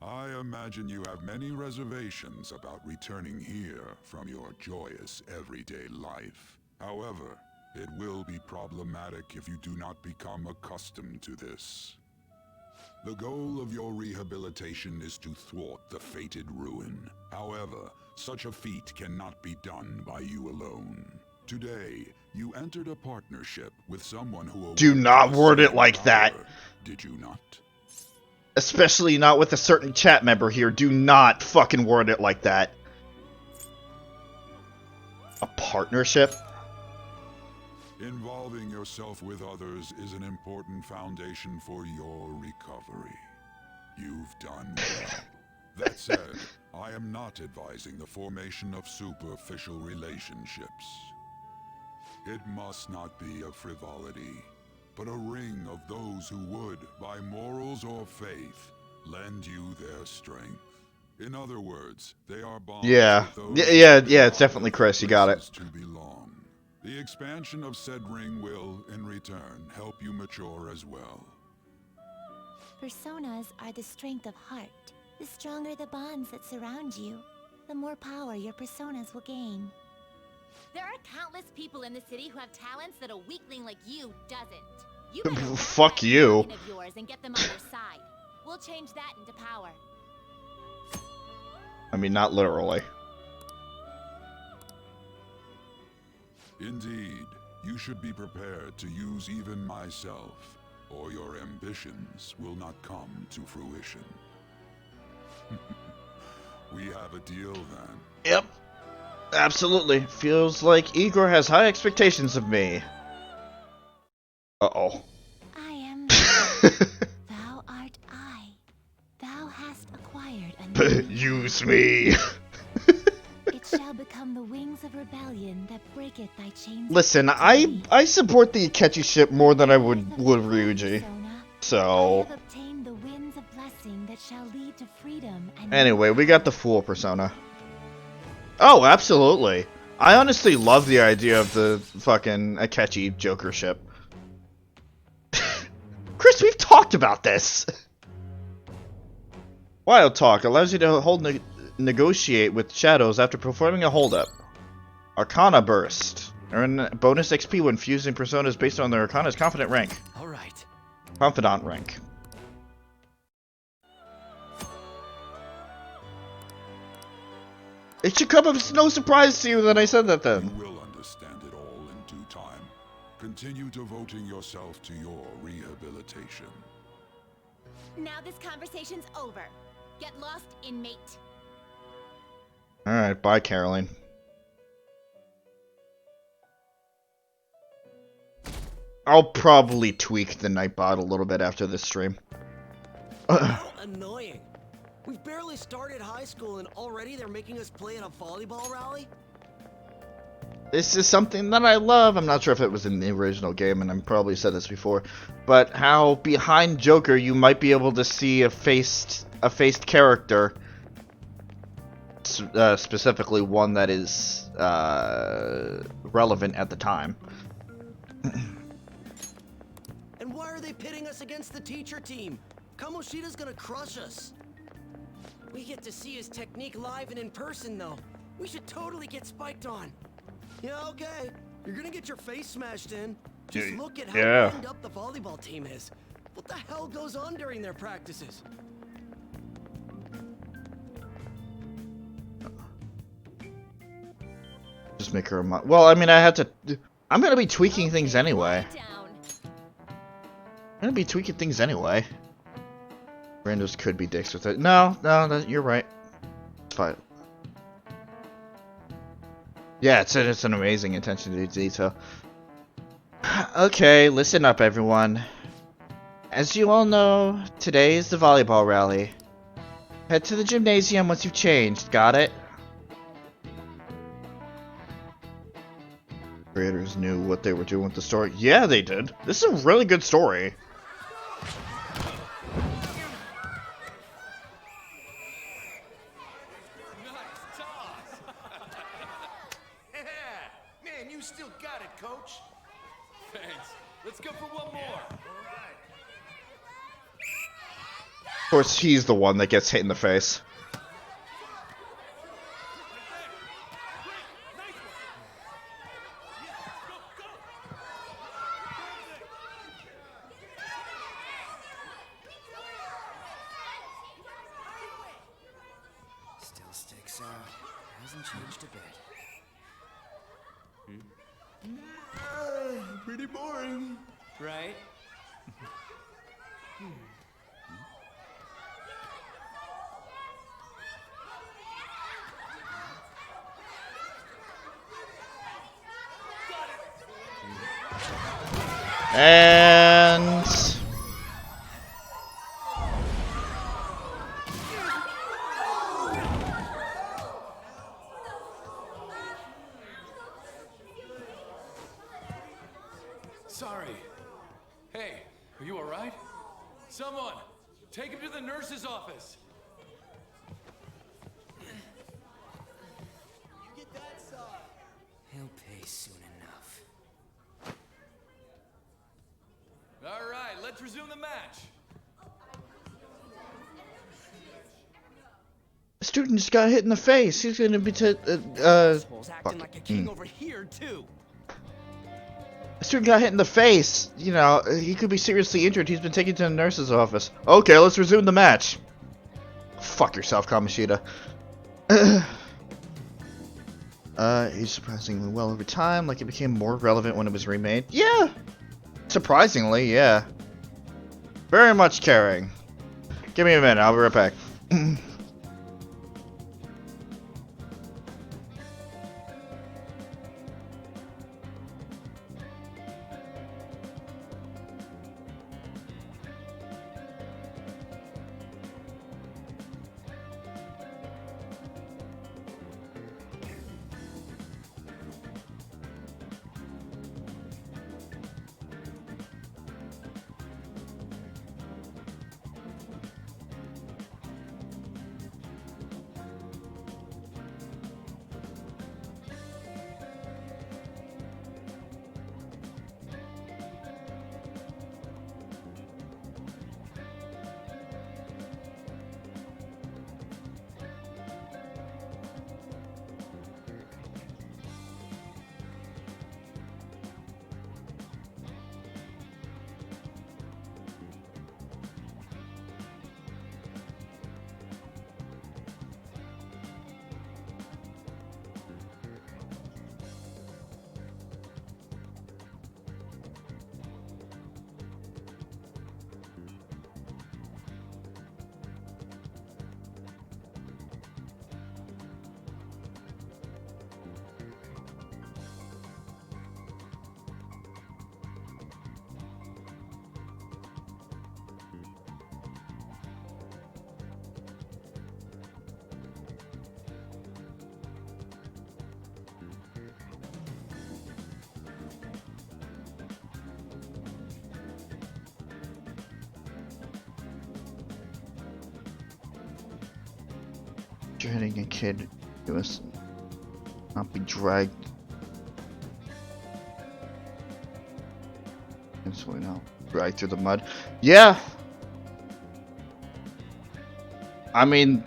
K: I imagine you have many reservations about returning here from your joyous everyday life. However, it will be problematic if you do not become accustomed to this. The goal of your rehabilitation is to thwart the fated ruin. However, such a feat cannot be done by you alone. Today, you entered a partnership with someone who...
A: Do not word it like that.
K: Did you not?
A: Especially not with a certain chat member here. Do not fucking word it like that. A partnership?
K: Involving yourself with others is an important foundation for your recovery. You've done well. That said, I am not advising the formation of superficial relationships. It must not be a frivolity, but a ring of those who would, by morals or faith, lend you their strength. In other words, they are bonds.
A: Yeah, it's definitely Chris. You got it.
K: To belong. The expansion of said ring will, in return, help you mature as well.
C: Personas are the strength of heart. The stronger the bonds that surround you, the more power your personas will gain.
J: There are countless people in the city who have talents that a weakling like you doesn't. You better
A: fuck you.
J: Of yours and get them on your side. We'll change that into power.
A: I mean, not literally.
K: Indeed, you should be prepared to use even myself, or your ambitions will not come to fruition. We have a deal then.
A: Yep. Absolutely. Feels like Igor has high expectations of me. Uh-oh.
C: I am Thou art I. Thou hast acquired a new
A: Use me.
C: It shall become the wings of rebellion that breaketh thy chains.
A: Listen, I support the Akechi ship more than I would Ryuji. So
C: I have obtained the winds of blessing that shall lead to freedom and
A: anyway, we got the Fool persona. Oh, absolutely. I honestly love the idea of the fucking Akechi Joker ship. course, we've talked about this. Wild Talk allows you to negotiate with shadows after performing a holdup. Arcana Burst. Earn bonus XP when fusing personas based on their Arcana's Confidant rank.
B: Alright.
A: Confidant rank. It should come as no surprise to you that I said that then.
K: You will understand it all in due time. Continue devoting yourself to your rehabilitation.
C: Now this conversation's over. Get lost, inmate.
A: Alright, bye, Caroline. I'll probably tweak the Nightbot a little bit after this stream.
L: How annoying. We've barely started high school and already they're making us play in a volleyball rally?
A: This is something that I love. I'm not sure if it was in the original game, and I've probably said this before, but how behind Joker you might be able to see a faced character, specifically one that is relevant at the time.
L: And why are they pitting us against the teacher team? Kamoshida's gonna crush us. We get to see his technique live and in person, though. We should totally get spiked on. Yeah, okay. You're gonna get your face smashed in. Just look at how banged up the volleyball team is. What the hell goes on during their practices?
A: Just make her a well, I mean, I'm gonna be tweaking things anyway. I'm gonna be tweaking things anyway. Randos could be dicks with it. No, you're right. It's fine. Yeah, it's an amazing attention to detail. Okay, listen up, everyone. As you all know, today is the volleyball rally. Head to the gymnasium once you've changed, got it? Creators knew what they were doing with the story. Yeah, they did. This is a really good story.
E: Still got it, coach.
D: Thanks. Let's go for one more.
A: Of course, he's the one that gets hit in the face.
B: Still sticks out. Hasn't changed a bit.
E: Pretty boring.
B: Right?
A: And
D: Sorry. Hey, are you alright? Someone, take him to the nurse's office.
B: He'll pay soon enough.
D: Alright, let's resume the match.
A: the student just got hit in the face. He's gonna be
L: acting like a king over here too.
A: The student got hit in the face. You know, he could be seriously injured. He's been taken to the nurse's office. Okay, let's resume the match. Fuck yourself, Kamoshida. Aged surprisingly well over time, like it became more relevant when it was remade. Yeah! Surprisingly, yeah. Very much caring. Give me a minute, I'll be right back. After hitting a kid, you must not be dragged. Instantly now. Dragged through the mud. Yeah! I mean,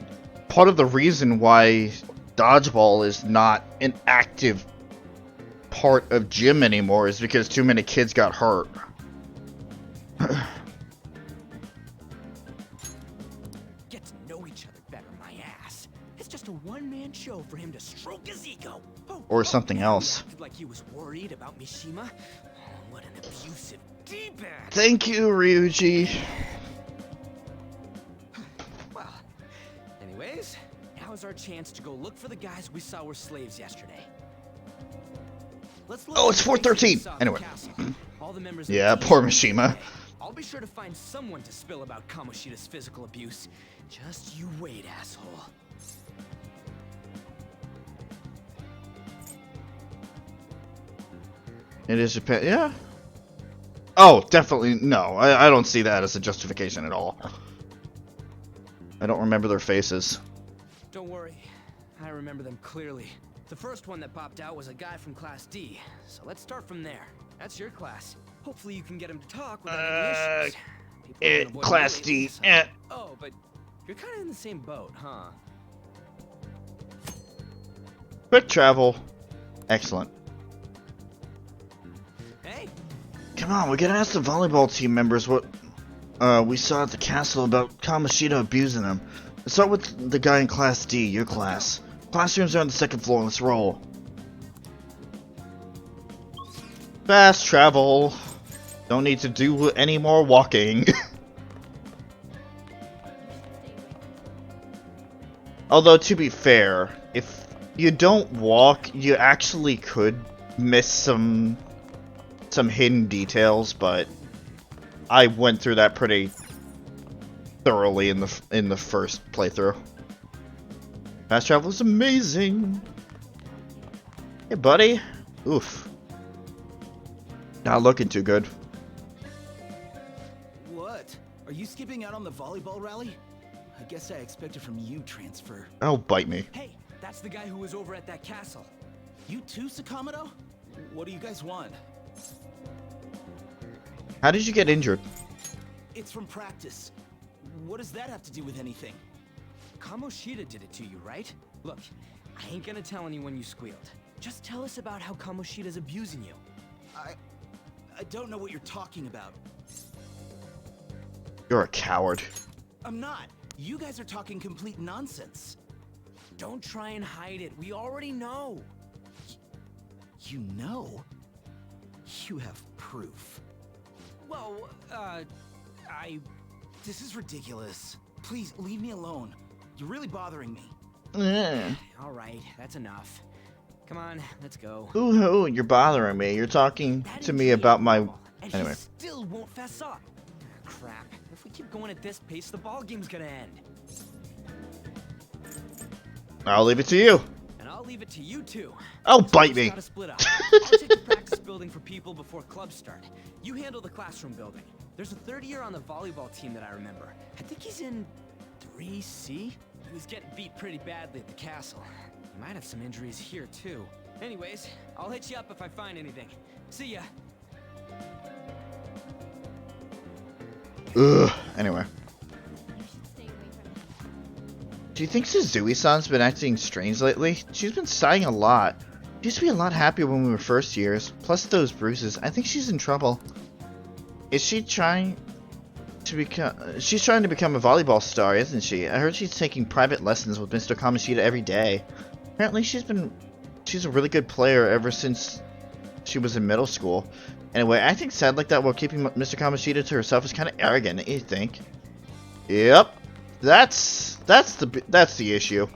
A: part of the reason why dodgeball is not an active part of gym anymore is because too many kids got hurt.
B: Get to know each other better, my ass. It's just a one-man show for him to stroke his ego.
A: Or something else.
B: He acted like he was worried about Mishima. Oh, what an abusive D-bag.
A: Thank you, Ryuji.
B: Well, anyways, now's our chance to go look for the guys we saw were slaves yesterday. Let's look.
A: Oh, it's 4:13. Anyway.
B: All the members
A: Yeah, poor Mishima.
B: I'll be sure to find someone to spill about Kamoshida's physical abuse. Just you wait, asshole.
A: It is Japan. Yeah. Oh, definitely no. I don't see that as a justification at all. I don't remember their faces.
B: Don't worry, I remember them clearly. The first one that popped out was a guy from Class D, so let's start from there. That's your class. Hopefully you can get him to talk without any issues. People can avoid
A: Class D.
B: bullies, Oh, but you're kind of in the same boat, huh?
A: Quick travel. Excellent.
B: Hey.
A: Come on, we gotta ask the volleyball team members what we saw at the castle about Kamoshida abusing them. Let's start with the guy in Class D, your class. Classrooms are on the second floor. Let's roll. Fast travel. Don't need to do any more walking. Although, to be fair, if you don't walk, you actually could miss some hidden details, but I went through that pretty thoroughly in the first playthrough. Fast travel is amazing. Hey, buddy. Oof. Not looking too good.
M: What? Are you skipping out on the volleyball rally? I guess I expected from you, transfer.
A: Oh, bite me.
B: Hey, that's the guy who was over at that castle.
M: You too, Sakamoto? What do you guys want?
A: How did you get injured?
M: It's from practice. What does that have to do with anything?
B: Kamoshida did it to you, right? Look, I ain't gonna tell anyone you squealed. Just tell us about how Kamoshida's abusing you.
M: I don't know what you're talking about.
A: You're a coward.
M: I'm not. You guys are talking complete nonsense.
B: Don't try and hide it. We already know.
M: You know? You have proof.
B: Well,
M: This is ridiculous. Please, leave me alone. You're really bothering me.
B: All right, that's enough. Come on, let's go.
A: Ooh, you're bothering me. You're talking to me about my... Anyway.
B: He still won't fess up. Crap. If we keep going at this pace, the ball game's gonna end.
A: I'll leave it to you.
B: And I'll leave it to you too.
A: Oh, bite me.
B: Gotta split up. I'll take the practice building for people before clubs start. You handle the classroom building. There's a third year on the volleyball team that I remember. I think he's in 3C? He was getting beat pretty badly at the castle. He might have some injuries here too. Anyways, I'll hit you up if I find anything. See ya.
A: Ugh. Anyway. Do you think Suzie-san's been acting strange lately? She's been sighing a lot. She used to be a lot happier when we were first years. Plus those bruises. I think she's in trouble. Is she trying to become... She's trying to become a volleyball star, isn't she? I heard she's taking private lessons with Mr. Kamoshida every day. Apparently she's a really good player ever since she was in middle school. Anyway, acting sad like that while keeping Mr. Kamoshida to herself is kind of arrogant, don't you think? Yep. That's the issue.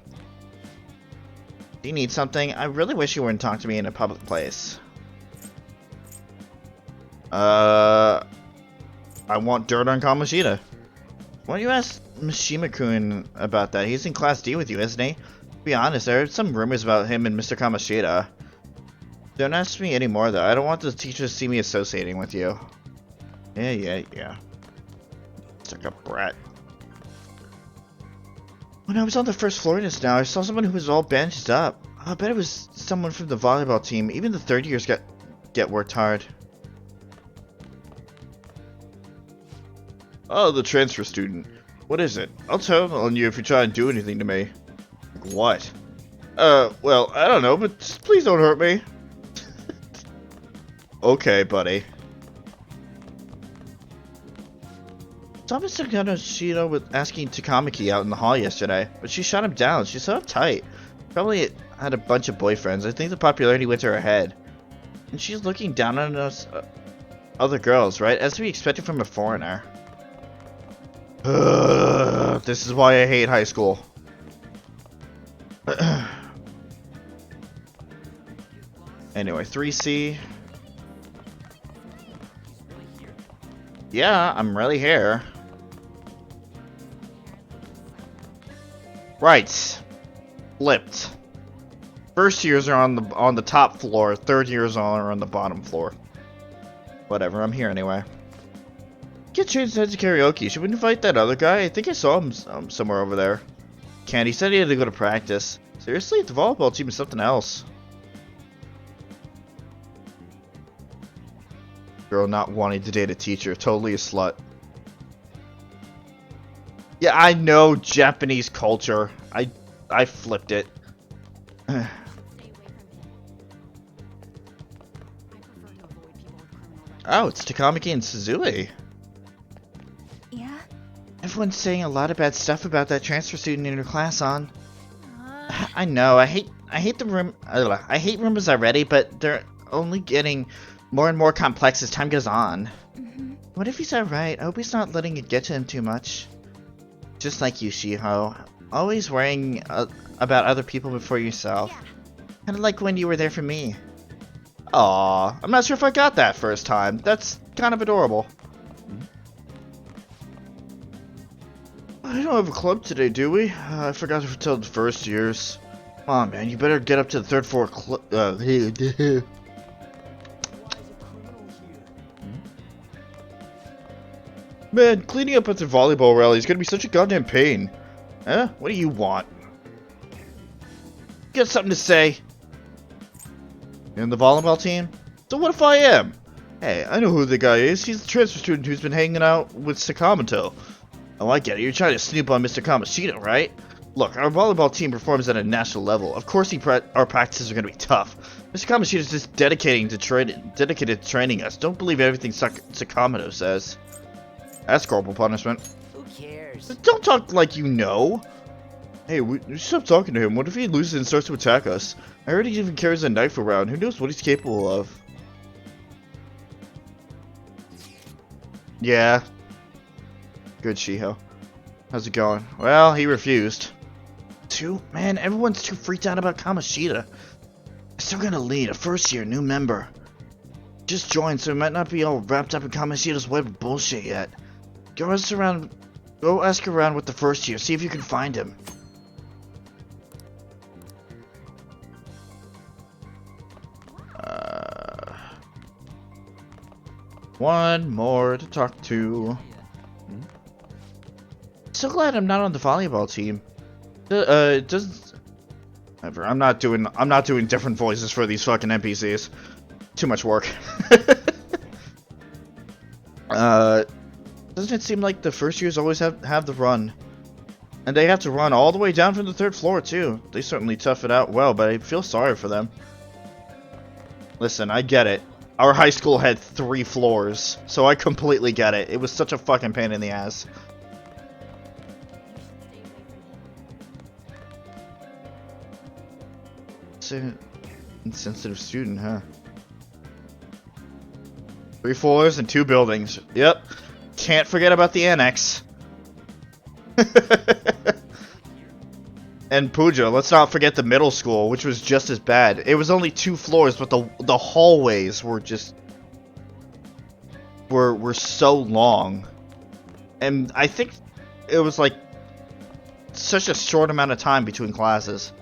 A: Do you need something? I really wish you wouldn't talk to me in a public place. I want dirt on Kamoshida. Why don't you ask Mishima-kun about that? He's in Class D with you, isn't he? To be honest, I heard some rumors about him and Mr. Kamoshida. Don't ask me anymore, though. I don't want the teachers to see me associating with you. Yeah. It's like a brat. When I was on the first floor just now, I saw someone who was all bandaged up. I bet it was someone from the volleyball team. Even the third years get worked hard. Oh, the transfer student. What is it? I'll tell on you if you try and do anything to me. Like what? Well, I don't know, but just please don't hurt me. Okay, buddy. Thomas Kamoshida was asking Takamaki out in the hall yesterday, but she shot him down. She's so uptight. Probably had a bunch of boyfriends. I think the popularity went to her head. And she's looking down on us other girls, right? As to be expected from a foreigner. This is why I hate high school. Anyway, 3C. Yeah, I'm really here. Right. Flipped. First years are on the top floor, third years are on the bottom floor. Whatever, I'm here anyway. Get changed heads to karaoke. Should we invite that other guy? I think I saw him somewhere over there. Candy said he had to go to practice. Seriously, the volleyball team is something else. Girl not wanting to date a teacher, totally a slut. Yeah, I know Japanese culture. I flipped it. Oh, it's Takamaki and Suzie.
I: Yeah?
A: Everyone's saying a lot of bad stuff about that transfer student in your class, on. I know. I hate I hate rumors already, but they're only getting more and more complex as time goes on. What if he's alright? I hope he's not letting it get to him too much. Just like you, Shiho. Always worrying about other people before yourself. Kinda like when you were there for me. Aww, I'm not sure if I got that first time. That's kind of adorable. I don't have a club today, do we? I forgot to tell the first years. Come on, man, you better get up to the third floor Man, cleaning up after volleyball rally is gonna be such a goddamn pain. Huh? What do you want? Got something to say? In the volleyball team? So what if I am? Hey, I know who the guy is. He's the transfer student who's been hanging out with Sakamoto. Oh, I get it. You're trying to snoop on Mr. Kamoshida, right? Look, our volleyball team performs at a national level. Of course, our practices are going to be tough. Mr. Kamoshida is just dedicated to training us. Don't believe everything Sakamoto says. That's corporal punishment.
L: Who cares?
A: Don't talk like you know. Hey, we stop talking to him. What if he loses and starts to attack us? I heard he even carries a knife around. Who knows what he's capable of? Yeah. Good, Shiho. How's it going? Well, he refused. Man, everyone's too freaked out about Kamoshida. I'm still gonna lead a first-year new member. Just joined, so he might not be all wrapped up in Kamoshida's web of bullshit yet. Go ask around with the first year. See if you can find him. One more to talk to. So glad I'm not on the volleyball team. It doesn't. Whatever. I'm not doing different voices for these fucking NPCs. Too much work. Doesn't it seem like the first years always have the run? And they have to run all the way down from the third floor too. They certainly tough it out well, but I feel sorry for them. Listen, I get it. Our high school had 3 floors, so I completely get it. It was such a fucking pain in the ass. Insensitive student, huh? 3 floors and 2 buildings. Yep. Can't forget about the annex. And Puja, let's not forget the middle school, which was just as bad. It was only 2 floors, but the hallways were just were so long. And I think it was like such a short amount of time between classes.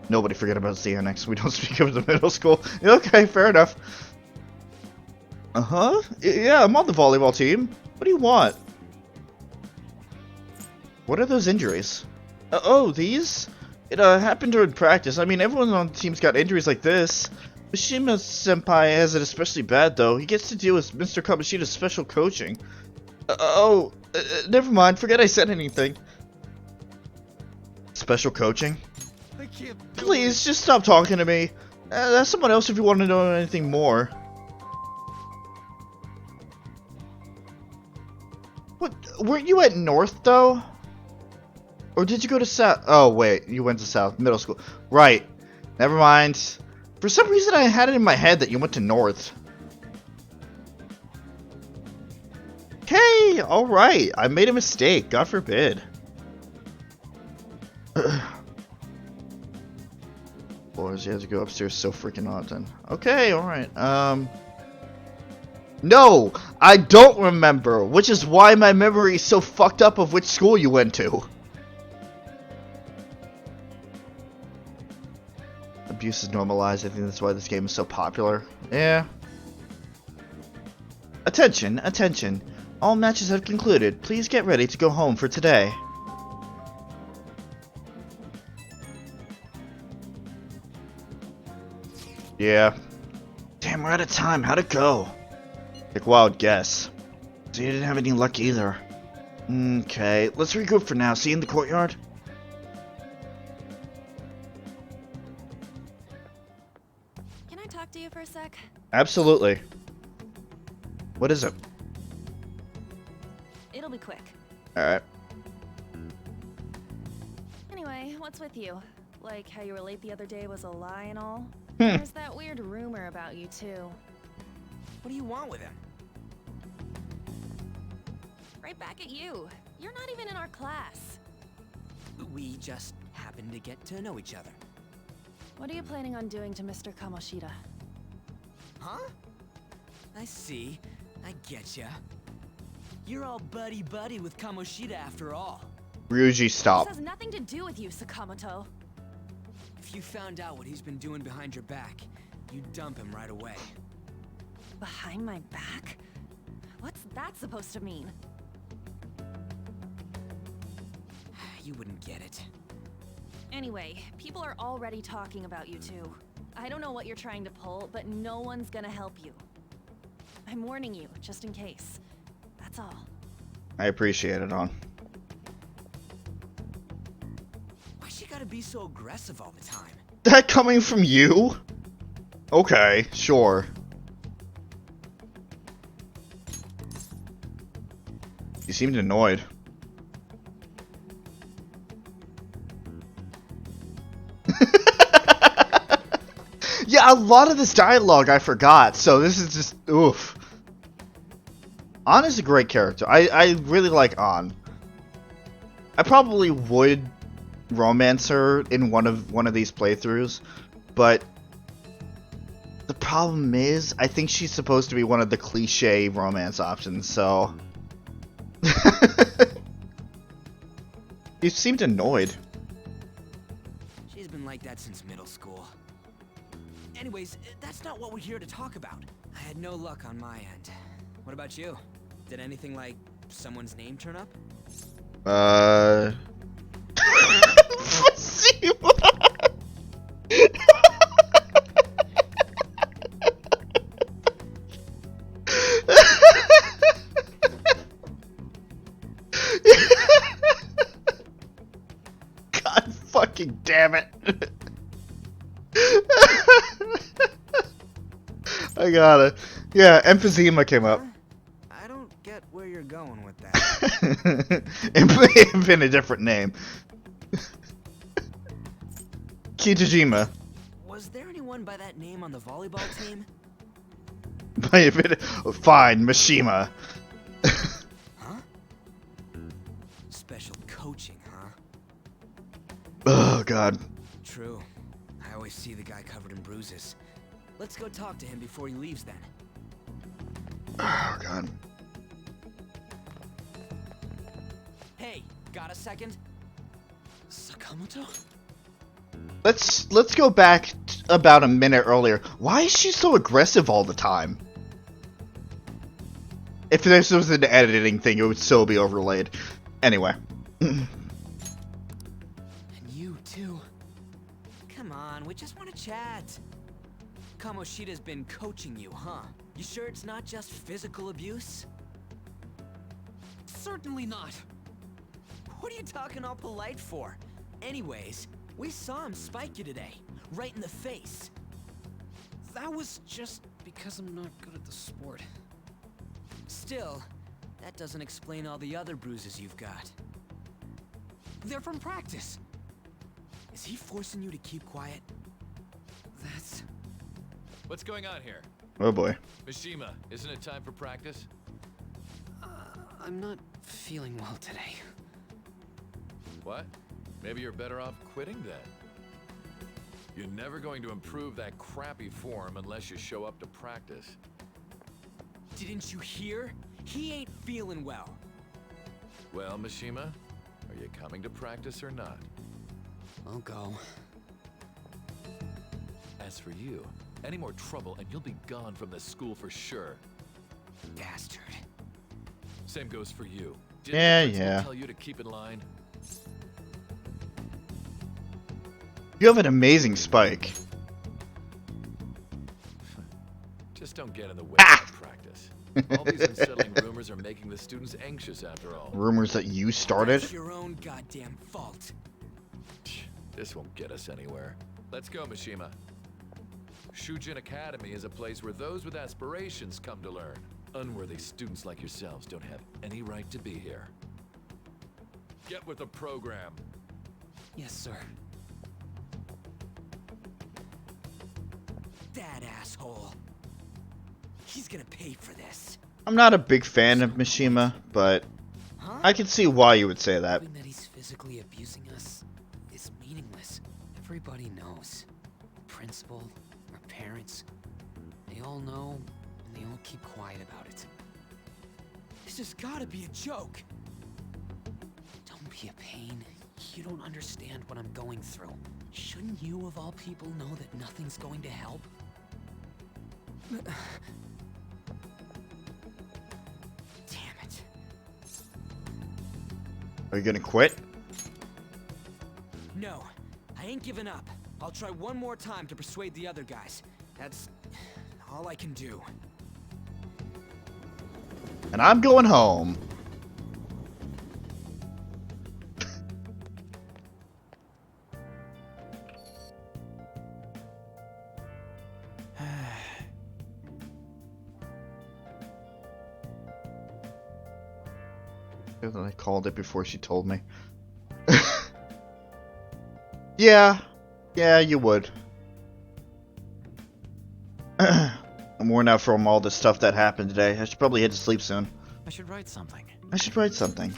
A: Nobody forget about the annex. We don't speak of the middle school. Okay, fair enough. Uh-huh. Yeah, I'm on the volleyball team. What do you want? What are those injuries? Oh, these? It happened during practice. I mean, everyone on the team's got injuries like this. Mishima-senpai has it especially bad, though. He gets to deal with Mr. Kamoshida's special coaching. Never mind. Forget I said anything. Special coaching? Please, just stop talking to me. Ask someone else if you want to know anything more. What? Weren't you at North, though? Or did you go to South? Oh, wait. You went to South. Middle school. Right. Never mind. For some reason, I had it in my head that you went to North. Okay, alright. I made a mistake. God forbid. Boys, you have to go upstairs so freaking often. Okay, alright. No! I don't remember, which is why my memory is so fucked up of which school you went to. Abuse is normalized. I think that's why this game is so popular. Yeah. Attention, attention. All matches have concluded. Please get ready to go home for today. Yeah. Damn, we're out of time. How'd it go? Like, wild guess. So you didn't have any luck either. Okay, let's regroup for now. See you in the courtyard?
J: Can I talk to you for a sec?
A: Absolutely. What is it?
J: It'll be quick.
A: Alright.
J: Anyway, what's with you? Like how you were late the other day was a lie and all?
A: Hmm.
J: There's that weird rumor about you too.
B: What do you want with him?
J: Right back at you. You're not even in our class.
B: We just happened to get to know each other.
J: What are you planning on doing to Mr. Kamoshida?
B: Huh? I see. I getcha. You're all buddy-buddy with Kamoshida after all.
A: Ryuji, stop.
J: This has nothing to do with you, Sakamoto.
B: If you found out what he's been doing behind your back, you'd dump him right away.
J: Behind my back? What's that supposed to mean?
B: You wouldn't get it.
J: Anyway, people are already talking about you two. I don't know what you're trying to pull, but no one's gonna help you. I'm warning you, just in case. That's all.
A: I appreciate it, On.
B: Why she gotta be so aggressive all the time?
A: That coming from you? Okay, sure. You seemed annoyed. Yeah, a lot of this dialogue I forgot, so this is just oof. An is a great character. I really like An. I probably would romance her in one of these playthroughs, but the problem is I think she's supposed to be one of the cliche romance options, so you seemed annoyed.
B: She's been like that since middle school. Anyways, that's not what we're here to talk about. I had no luck on my end. What about you? Did anything like someone's name turn up?
A: God fucking damn it. I got it. Yeah, emphysema came up.
B: I don't get where you're going with that.
A: In a different name. Kitajima.
B: Was there anyone by that name on the volleyball team?
A: Fine, Mishima.
B: Huh? Special coaching, huh?
A: Oh, God.
B: True. I always see the guy covered in bruises. Let's go talk to him before he leaves then.
A: Oh, God.
B: Hey, got a second? Sakamoto?
A: Let's go back about a minute earlier. Why is she so aggressive all the time? If this was an editing thing, it would still be overlaid. Anyway.
B: just want to chat. Kamoshida's been coaching you, huh? You sure it's not just physical abuse? Certainly not. What are you talking all polite for? Anyways, we saw him spike you today, right in the face.
N: That was just because I'm not good at the sport.
B: Still, that doesn't explain all the other bruises you've got. They're from practice. Is he forcing you to keep quiet?
N: That's...
D: What's going on here?
A: Oh boy.
D: Mishima, isn't it time for practice?
N: I'm not feeling well today.
D: What? Maybe you're better off quitting then. You're never going to improve that crappy form unless you show up to practice.
B: Didn't you hear? He ain't feeling well.
D: Well, Mishima, are you coming to practice or not?
N: I'll go.
D: As for you, any more trouble and you'll be gone from this school for sure.
B: Bastard.
D: Same goes for you.
A: Yeah,
D: Didn't the principal
A: yeah.
D: tell you to keep in line?
A: You have an amazing spike.
D: Just don't get in the way of practice. All these unsettling rumors are making the students anxious after all.
A: Rumors that you started?
B: That's your own goddamn fault.
D: This won't get us anywhere. Let's go, Mishima. Shujin Academy is a place where those with aspirations come to learn. Unworthy students like yourselves don't have any right to be here. Get with the program.
B: Yes, sir. That asshole. He's gonna pay for this.
A: I'm not a big fan of Mishima, but I can see why you would say that.
N: Knowing that he's physically abusing us is meaningless. Everybody knows. The principal, our parents, they all know, and they all keep quiet about it.
B: This has gotta be a joke.
N: Don't be a pain. You don't understand what I'm going through. Shouldn't you, of all people, know that nothing's going to help?
B: Damn it.
A: Are you gonna quit?
B: No, I ain't giving up. I'll try one more time to persuade the other guys. That's all I can do.
A: And I'm going home. I called it before she told me. Yeah, you would. I'm worn out from all the stuff that happened today. I should probably head to sleep soon.
N: I should write something.
A: I should write something.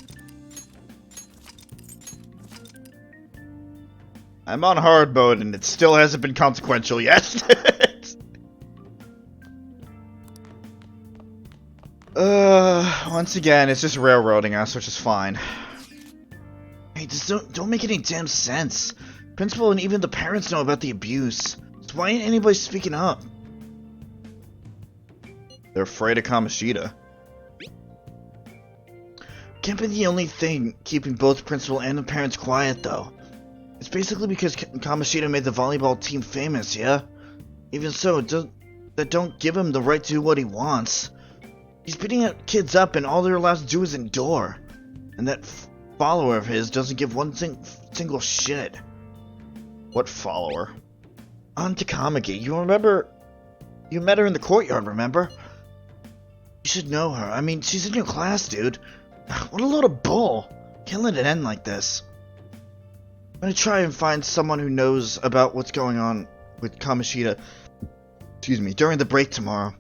A: I'm on hard mode and it still hasn't been consequential yet. Once again, it's just railroading us, which is fine. Hey, just don't make any damn sense. Principal and even the parents know about the abuse. So why ain't anybody speaking up? They're afraid of Kamoshida. Can't be the only thing keeping both the principal and the parents quiet, though. It's basically because Kamoshida made the volleyball team famous, yeah? Even so, that don't give him the right to do what he wants. He's beating kids up and all they're allowed to do is endure. And that follower of his doesn't give one single shit. What follower? Aunt Takamaki, you remember? You met her in the courtyard, remember? You should know her. I mean, she's in your class, dude. What a load of bull. Can't let it end like this. I'm gonna try and find someone who knows about what's going on with Kamoshida. Excuse me, during the break tomorrow.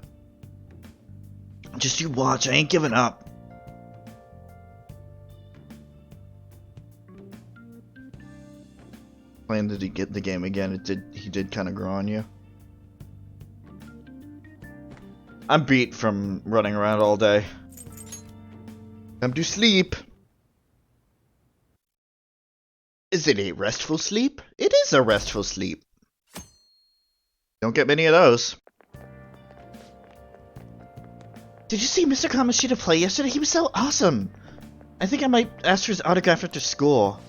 A: Just you watch, I ain't giving up. Playing the game again, he did kind of grow on you. I'm beat from running around all day. Time to sleep. Is it a restful sleep? It is a restful sleep. Don't get many of those. Did you see Mr. Kamoshida play yesterday? He was so awesome. I think I might ask for his autograph after school.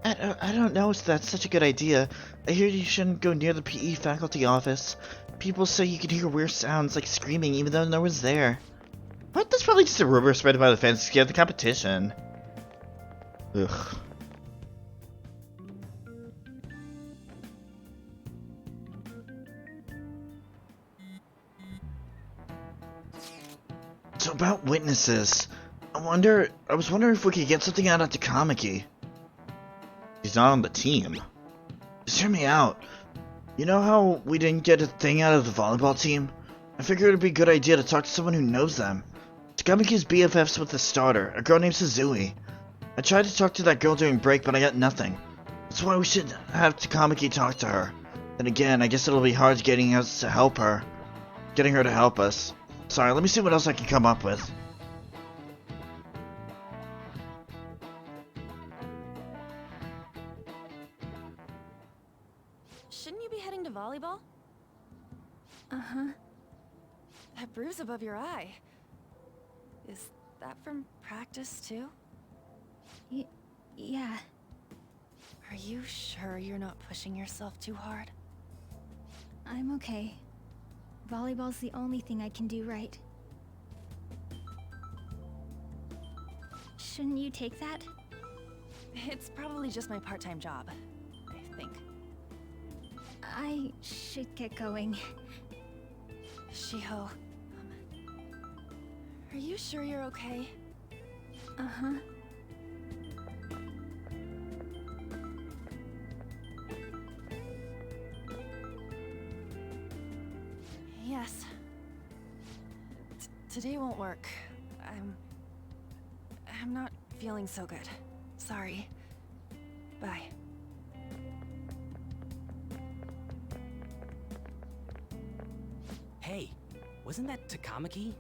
A: I don't know if that's such a good idea. I hear you shouldn't go near the PE faculty office. People say you can hear weird sounds like screaming even though no one's there. What? That's probably just a rumor spread by the fans to scare the competition. Ugh. So about witnesses, I was wondering if we could get something out of Takamaki. He's not on the team. Just hear me out. You know how we didn't get a thing out of the volleyball team? I figured it'd be a good idea to talk to someone who knows them. Takamiki's BFFs with the starter, a girl named Suzie. I tried to talk to that girl during break, but I got nothing. That's why we should have Takamaki talk to her. Then again, I guess it'll be hard getting her to help us. Sorry, let me see what else I can come up with.
J: Shouldn't you be heading to volleyball?
I: Uh-huh.
J: That bruise above your eye. Is that from practice too?
I: Yeah.
J: Are you sure you're not pushing yourself too hard?
I: I'm okay. Volleyball's the only thing I can do right. Shouldn't you take that?
J: It's probably just my part-time job, I think.
I: I should get going.
J: Shiho, are you sure you're okay?
I: Uh-huh.
J: Yes. Today won't work. I'm not feeling so good. Sorry. Bye.
M: Hey, wasn't that Takamaki?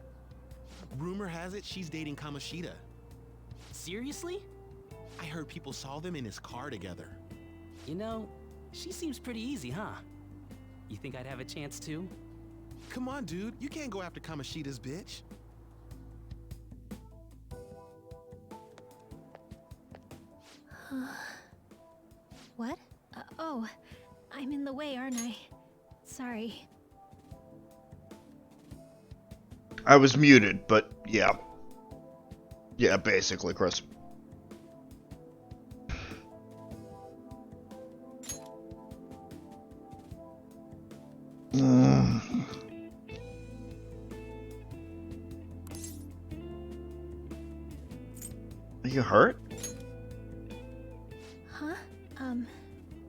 O: Rumor has it she's dating Kamoshida.
M: Seriously?
O: I heard people saw them in his car together.
M: You know, she seems pretty easy, huh? You think I'd have a chance too?
O: Come on, dude. You can't go after Kamoshida's bitch.
I: What? Oh, I'm in the way, aren't I? Sorry.
A: I was muted, but yeah. Yeah, basically, Chris. Are you hurt?
I: Huh?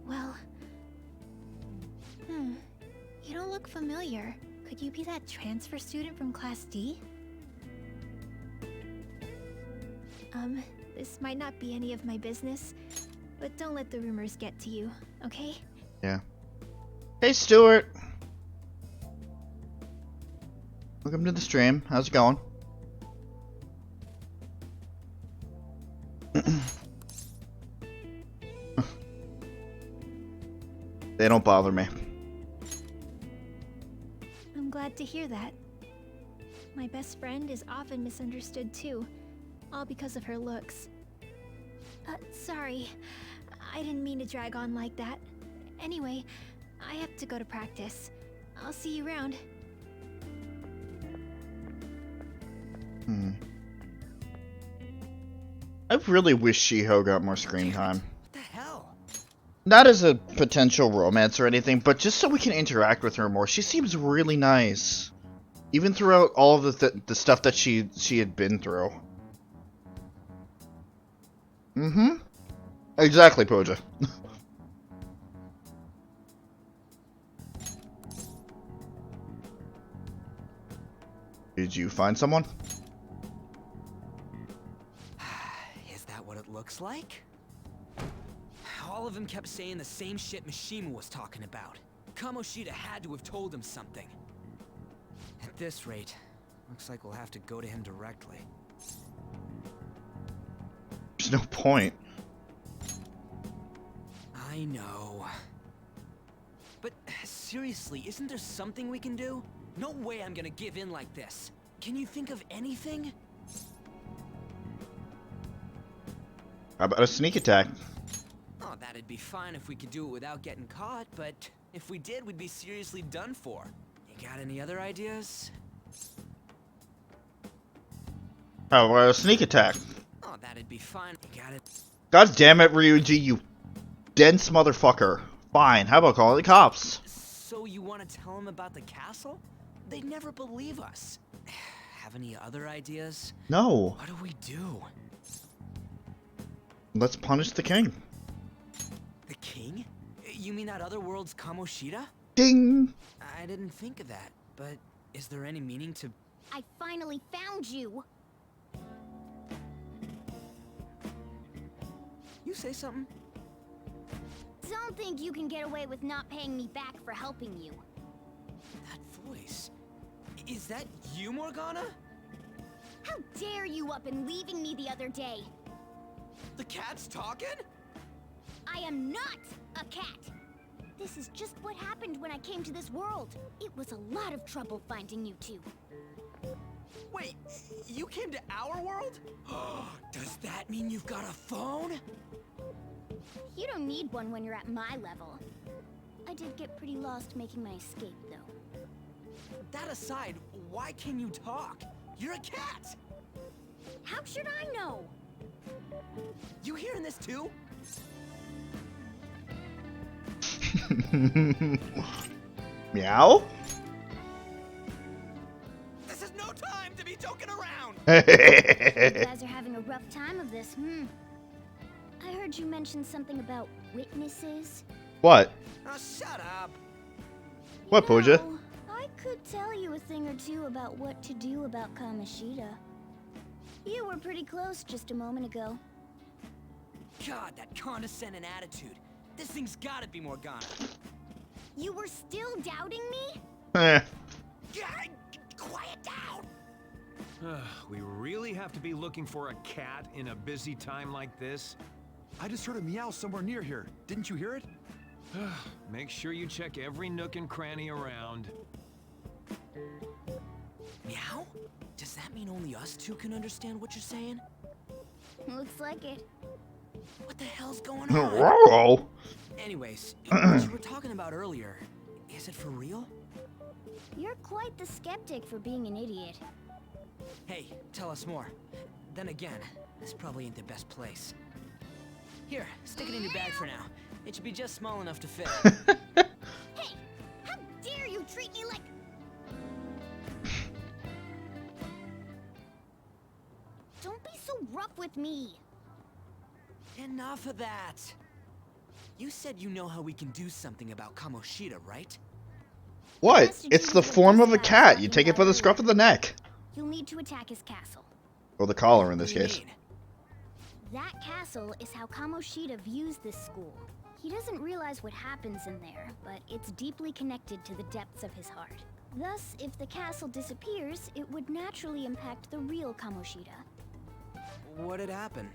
I: Well... You don't look familiar. Could you be that transfer student from Class D? This might not be any of my business, but don't let the rumors get to you, okay?
A: Yeah. Hey, Stuart. Welcome to the stream. How's it going? They don't bother me.
I: I'm glad to hear that. My best friend is often misunderstood too, all because of her looks. Sorry. I didn't mean to drag on like that. Anyway, I have to go to practice. I'll see you around.
A: I really wish Shiho got more screen time.
L: What the hell?
A: Not as a potential romance or anything, but just so we can interact with her more. She seems really nice. Even throughout all of the stuff that she had been through. Exactly, Poja. Did you find someone?
B: Is that what it looks like? All of them kept saying the same shit Mishima was talking about. Kamoshida had to have told him something. At this rate, looks like we'll have to go to him directly.
A: There's no point.
B: I know. But seriously, isn't there something we can do? No way I'm gonna give in like this. Can you think of anything?
A: How about a sneak attack?
B: Oh, fine if we could do it without getting caught, but if we did, we'd be seriously done for. You got any other ideas?
A: Oh, sneak attack.
B: Oh, that'd be fine. You got it.
A: God damn it, Ryuji, you dense motherfucker. Fine, how about calling the cops?
B: So you want to tell them about the castle? They'd never believe us. Have any other ideas?
A: No.
B: What do we do?
A: Let's punish the king.
B: The king? You mean that other world's Kamoshida?
A: Ding!
B: I didn't think of that, but is there any meaning to...
C: I finally found you!
B: You say something?
C: Don't think you can get away with not paying me back for helping you.
B: That voice... Is that you, Morgana?
C: How dare you up and leaving me the other day?
B: The cat's talking?
C: I am not a cat! This is just what happened when I came to this world. It was a lot of trouble finding you two.
B: Wait, you came to our world? Does that mean you've got a phone?
C: You don't need one when you're at my level. I did get pretty lost making my escape, though.
B: That aside, why can you talk? You're a cat!
C: How should I know?
B: You hearing this too?
A: Meow?
B: This is no time to be joking around!
C: You guys are having a rough time of this, I heard you mention something about witnesses.
A: What?
B: Oh, shut up!
A: What, Pooja?
C: I could tell you a thing or two about what to do about Kamoshida. You were pretty close just a moment ago.
B: God, that condescending attitude. This thing's gotta be Morgana.
C: You were still doubting me?
A: Eh.
B: Quiet down!
E: We really have to be looking for a cat in a busy time like this? I just heard a meow somewhere near here. Didn't you hear it? Make sure you check every nook and cranny around.
B: Meow? Does that mean only us two can understand what you're saying?
C: Looks like it.
B: What the hell's going on?
A: Whoa!
B: Anyways, what you were talking about earlier, is it for real?
C: You're quite the skeptic for being an idiot.
B: Hey, tell us more. Then again, this probably ain't the best place. Here, stick it in your bag for now. It should be just small enough to fit.
C: Hey! How dare you treat me like... Don't be so rough with me!
B: Enough of that! You said you know how we can do something about Kamoshida, right?
A: What? It's the form of a cat. You take it by the scruff of the neck.
C: You'll need to attack his castle.
A: Or the collar in this case.
C: That castle is how Kamoshida views this school. He doesn't realize what happens in there, but it's deeply connected to the depths of his heart. Thus, if the castle disappears, it would naturally impact the real Kamoshida.
B: What'd happen?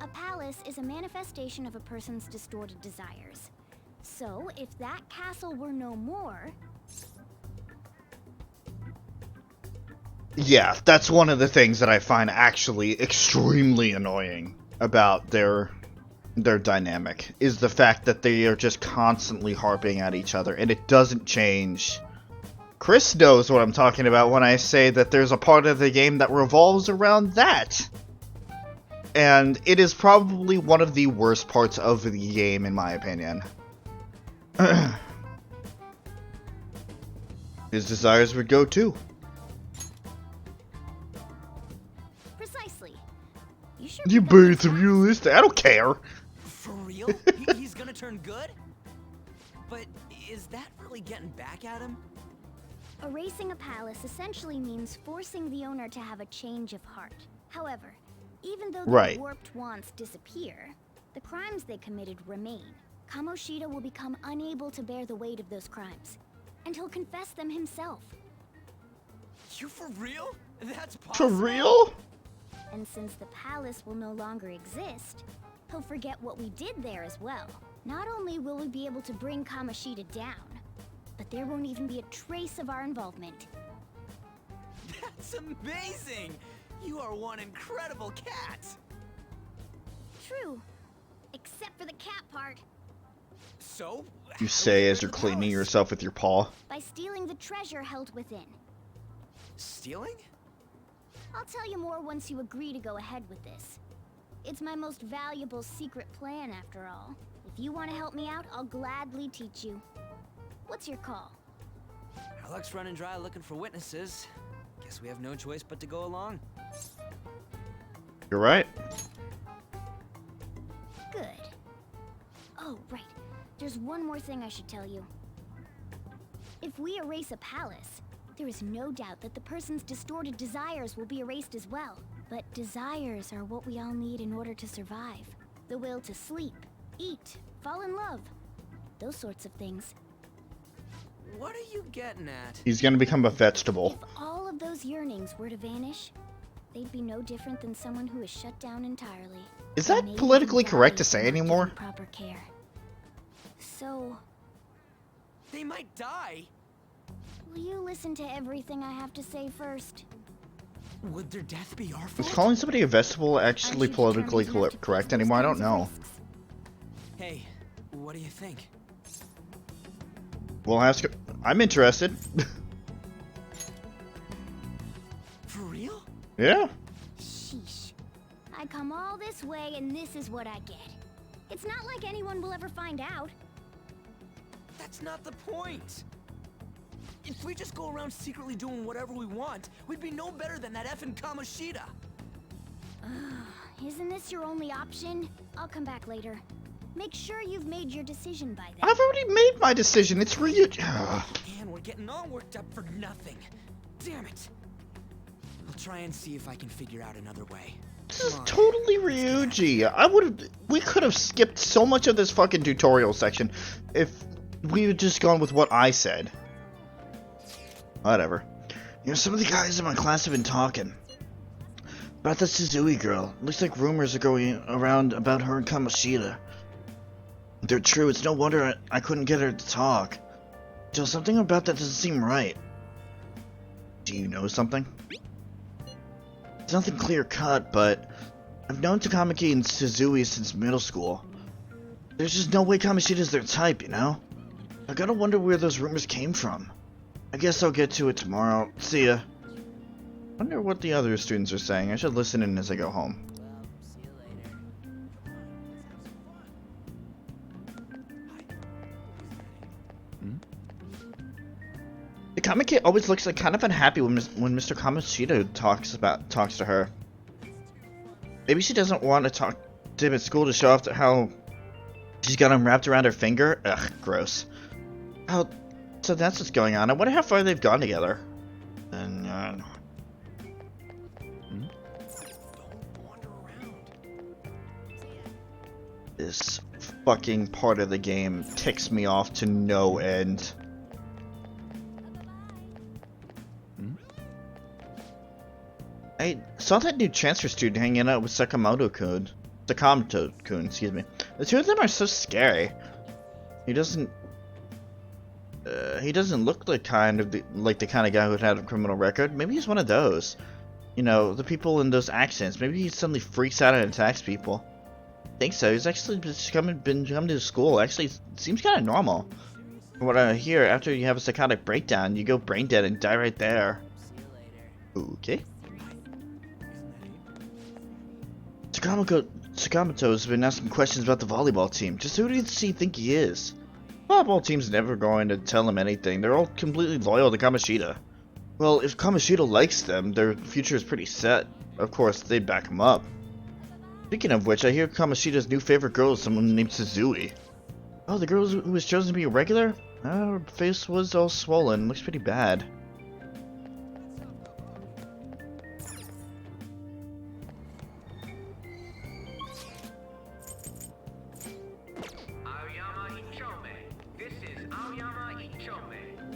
C: A palace is a manifestation of a person's distorted desires. So, if that castle were no more...
A: Yeah, that's one of the things that I find actually extremely annoying about their dynamic, is the fact that they are just constantly harping at each other, and it doesn't change. Chris knows what I'm talking about when I say that there's a part of the game that revolves around that. And it is probably one of the worst parts of the game, in my opinion. His desires would go too.
C: Precisely.
A: You better it's realistic. I don't care.
B: For real? He's gonna turn good? But is that really getting back at him?
C: Erasing a palace essentially means forcing the owner to have a change of heart. However, even though their warped wants disappear, the crimes they committed remain. Kamoshida will become unable to bear the weight of those crimes, and he'll confess them himself.
B: You for real? That's possible?
A: For real?
C: And since the palace will no longer exist, he'll forget what we did there as well. Not only will we be able to bring Kamoshida down, but there won't even be a trace of our involvement.
B: That's amazing! You are one incredible cat!
C: True. except for the cat part.
L: So?
A: You say as you're cleaning yourself with your paw.
C: By stealing the treasure held within.
L: Stealing?
C: I'll tell you more once you agree to go ahead with this. It's my most valuable secret plan, after all. If you want to help me out, I'll gladly teach you. What's your call?
B: Our luck's running dry looking for witnesses. Guess we have no choice but to go along.
A: You're right.
C: Good. Oh, right. There's one more thing I should tell you. If we erase a palace, there is no doubt that the person's distorted desires will be erased as well. But desires are what we all need in order to survive. The will to sleep, eat, fall in love. Those sorts of things.
B: What are you getting at?
A: He's gonna become a vegetable.
C: If all of those yearnings were to vanish, they'd be no different than someone who is shut down entirely.
A: Is that
C: Maybe
A: politically
C: even
A: correct to
C: die
A: say
C: for not
A: anymore?
C: getting proper care. So,
B: They might die.
C: will you listen to everything I have to say first?
B: Would their death be our
A: Is
B: fault?
A: calling somebody a vegetable actually politically correct anymore? I don't know.
B: Hey, what do you think?
A: We'll ask. I'm interested.
B: For real?
A: Yeah.
C: Sheesh. I come all this way and this is what I get. It's not like anyone will ever find out.
B: That's not the point. If we just go around secretly doing whatever we want, we'd be no better than that effing Kamoshida.
C: Isn't this your only option? I'll come back later. Make sure you've made your decision by then.
A: I've already made my decision. It's Ryuji.
B: Man, we're getting all worked up for nothing. Damn it. I'll try and see if I can figure out another way.
A: This is totally Ryuji. We could have skipped so much of this fucking tutorial section if we had just gone with what I said. Whatever. You know, some of the guys in my class have been talking about the Suzie girl. Looks like rumors are going around about her and Kamoshida. If they're true, it's no wonder I couldn't get her to talk. So something about that doesn't seem right. Do you know something? It's nothing clear-cut, but I've known Takamaki and Suzie since middle school. There's just no way Kamoshida's their type, you know? I gotta wonder where those rumors came from. I guess I'll get to it tomorrow. See ya. Wonder what the other students are saying. I should listen in as I go home. The comic kid always looks like kind of unhappy when Mr. Kamoshida talks to her. Maybe she doesn't want to talk to him at school to show off how she's got him wrapped around her finger. Ugh, gross. Oh, so that's what's going on. I wonder how far they've gone together. And this fucking part of the game ticks me off to no end. I saw that new transfer student hanging out with Sakamoto-kun. Sakamoto-kun, excuse me. The two of them are so scary. He doesn't look like the kind of guy who'd had a criminal record. Maybe he's one of those. You know, the people in those accents. Maybe he suddenly freaks out and attacks people. I think so. He's actually been coming to school. Actually, it seems kind of normal. From what I hear, after you have a psychotic breakdown, you go brain dead and die right there. Okay. Sakamoto's been asking questions about the volleyball team. Just who does he think he is? Volleyball team's never going to tell him anything. They're all completely loyal to Kamoshida. Well, if Kamoshida likes them, their future is pretty set. Of course, they'd back him up. Speaking of which, I hear Kamoshida's new favorite girl is someone named Suzie. Oh, the girl who was chosen to be a regular? Her face was all swollen. Looks pretty bad.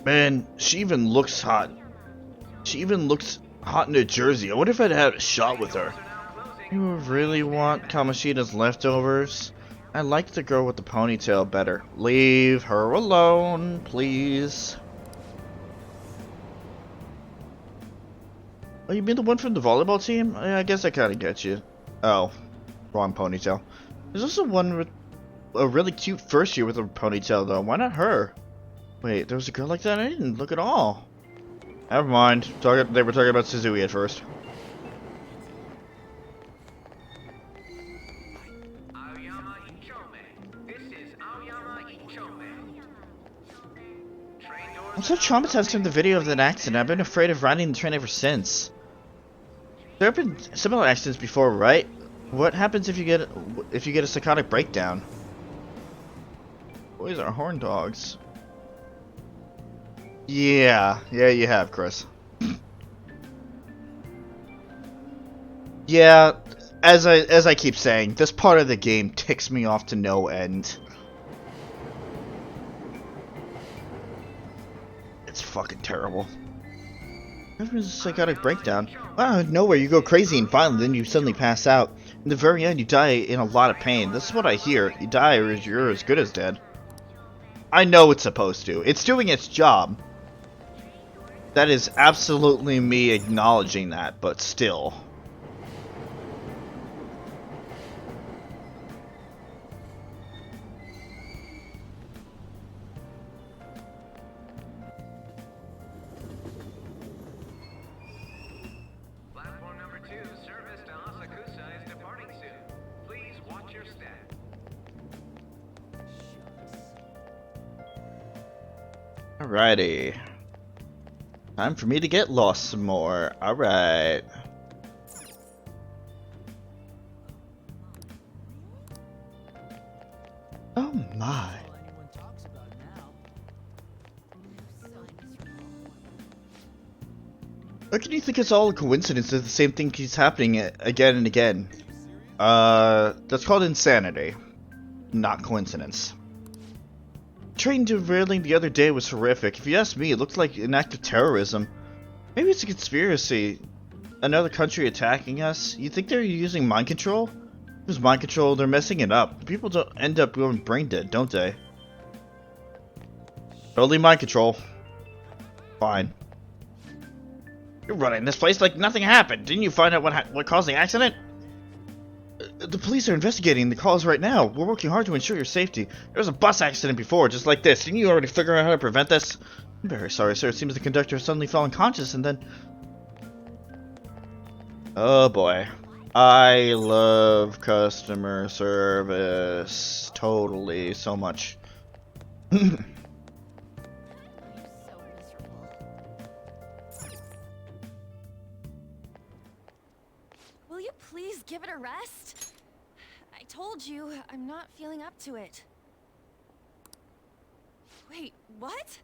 A: Man, she even looks hot. She even looks hot in a jersey. I wonder if I'd had a shot with her. You really want Kamoshida's leftovers? I like the girl with the ponytail better. Leave her alone, please. Oh, you mean the one from the volleyball team? I guess I kinda get you. Oh, wrong ponytail. There's also one with a really cute first year with a ponytail, though. Why not her? Wait, there was a girl like that? I didn't look at all. Never mind. They were talking about Suzie at first. I'm so traumatized from the video of that accident. I've been afraid of riding the train ever since. There have been similar accidents before, right? What happens if you get a psychotic breakdown? Boys are horn dogs. Yeah, you have, Chris. Yeah, as I keep saying, this part of the game ticks me off to no end. It's fucking terrible. There's a psychotic breakdown. Out of nowhere, you go crazy and violent, then you suddenly pass out. In the very end, you die in a lot of pain. This is what I hear. You die or you're as good as dead. I know it's supposed to. It's doing its job. That is absolutely me acknowledging that, but still.
P: Platform number 2, service to Asakusa is departing soon. Please watch your step.
A: Alrighty. Time for me to get lost some more. Alright. Oh my. How can you think it's all a coincidence that the same thing keeps happening again and again? That's called insanity, not coincidence. Train derailing the other day was horrific. If you ask me, it looked like an act of terrorism. Maybe it's a conspiracy. Another country attacking us? You think they're using mind control? If it was mind control, they're messing it up. People don't end up going brain dead, don't they? Totally mind control. Fine. You're running this place like nothing happened. Didn't you find out what caused the accident? The police are investigating the cause right now. We're working hard to ensure your safety. There was a bus accident before, just like this. Didn't you already figure out how to prevent this? I'm very sorry, sir. It seems the conductor suddenly fell unconscious and then... Oh boy. I love customer service. Totally. So much.
J: Will you please give it a rest? I told you, I'm not feeling up to it. Wait, what?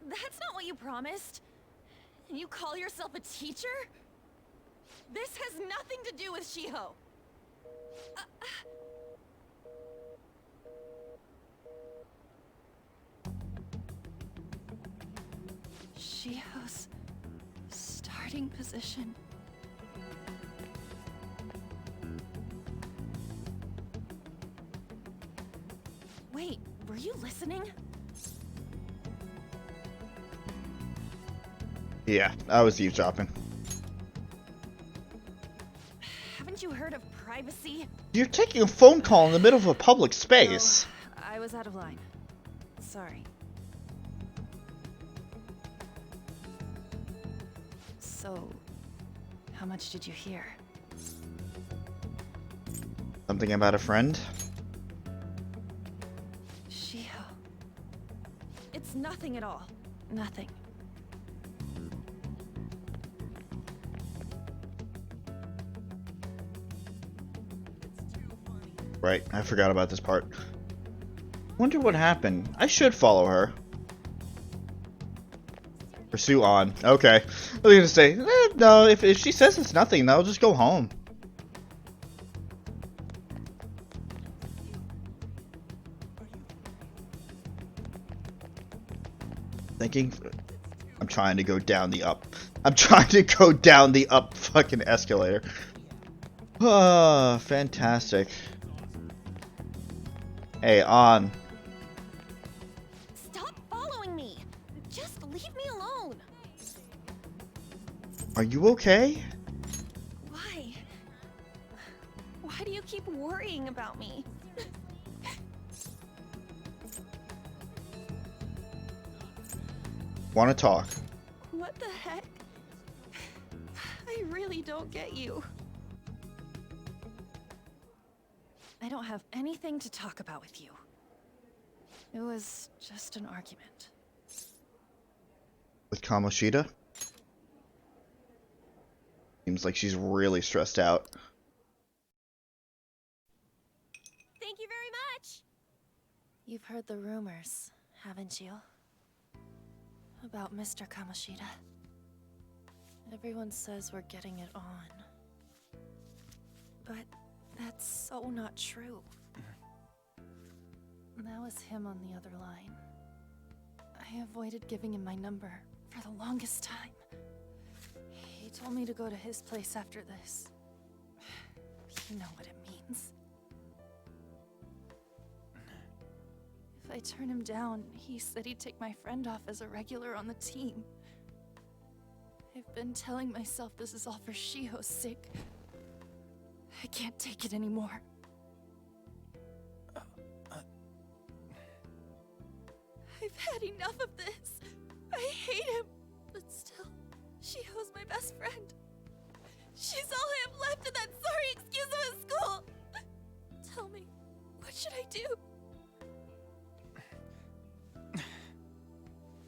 J: That's not what you promised. And you call yourself a teacher? This has nothing to do with Shiho. Shiho's starting position. Wait, were you listening?
A: Yeah, I was eavesdropping.
J: Haven't you heard of privacy?
A: You're taking a phone call in the middle of a public space.
J: No, I was out of line. Sorry. So, how much did you hear?
A: Something about a friend?
J: Shiho. It's nothing at all. Nothing.
A: Right, I forgot about this part. Wonder what happened. I should follow her. Pursue on. Okay. I was gonna say, no, if she says it's nothing, then I'll just go home. Thinking... I'm trying to go down the up. I'm trying to go down the up fucking escalator. Ah, fantastic. Hey, on.
J: Stop following me! Just leave me alone!
A: Are you okay?
J: Why? Why Why do you keep worrying about me?
A: Want to talk?
J: What the heck? I really don't get you. I don't have anything to talk about with you. It was just an argument.
A: With Kamoshida? Seems like she's really stressed out.
J: Thank you very much! You've heard the rumors, haven't you? About Mr. Kamoshida. Everyone says we're getting it on. But that's so not true. That was him on the other line. I avoided giving him my number for the longest time. He told me to go to his place after this. You know what it means. If I turn him down, he said he'd take my friend off as a regular on the team. I've been telling myself this is all for Shiho's sake. I can't take it anymore. I've had enough of this. I hate him. But still, Shiho's my best friend. She's all I have left in that sorry excuse of a school. Tell me, what should I do?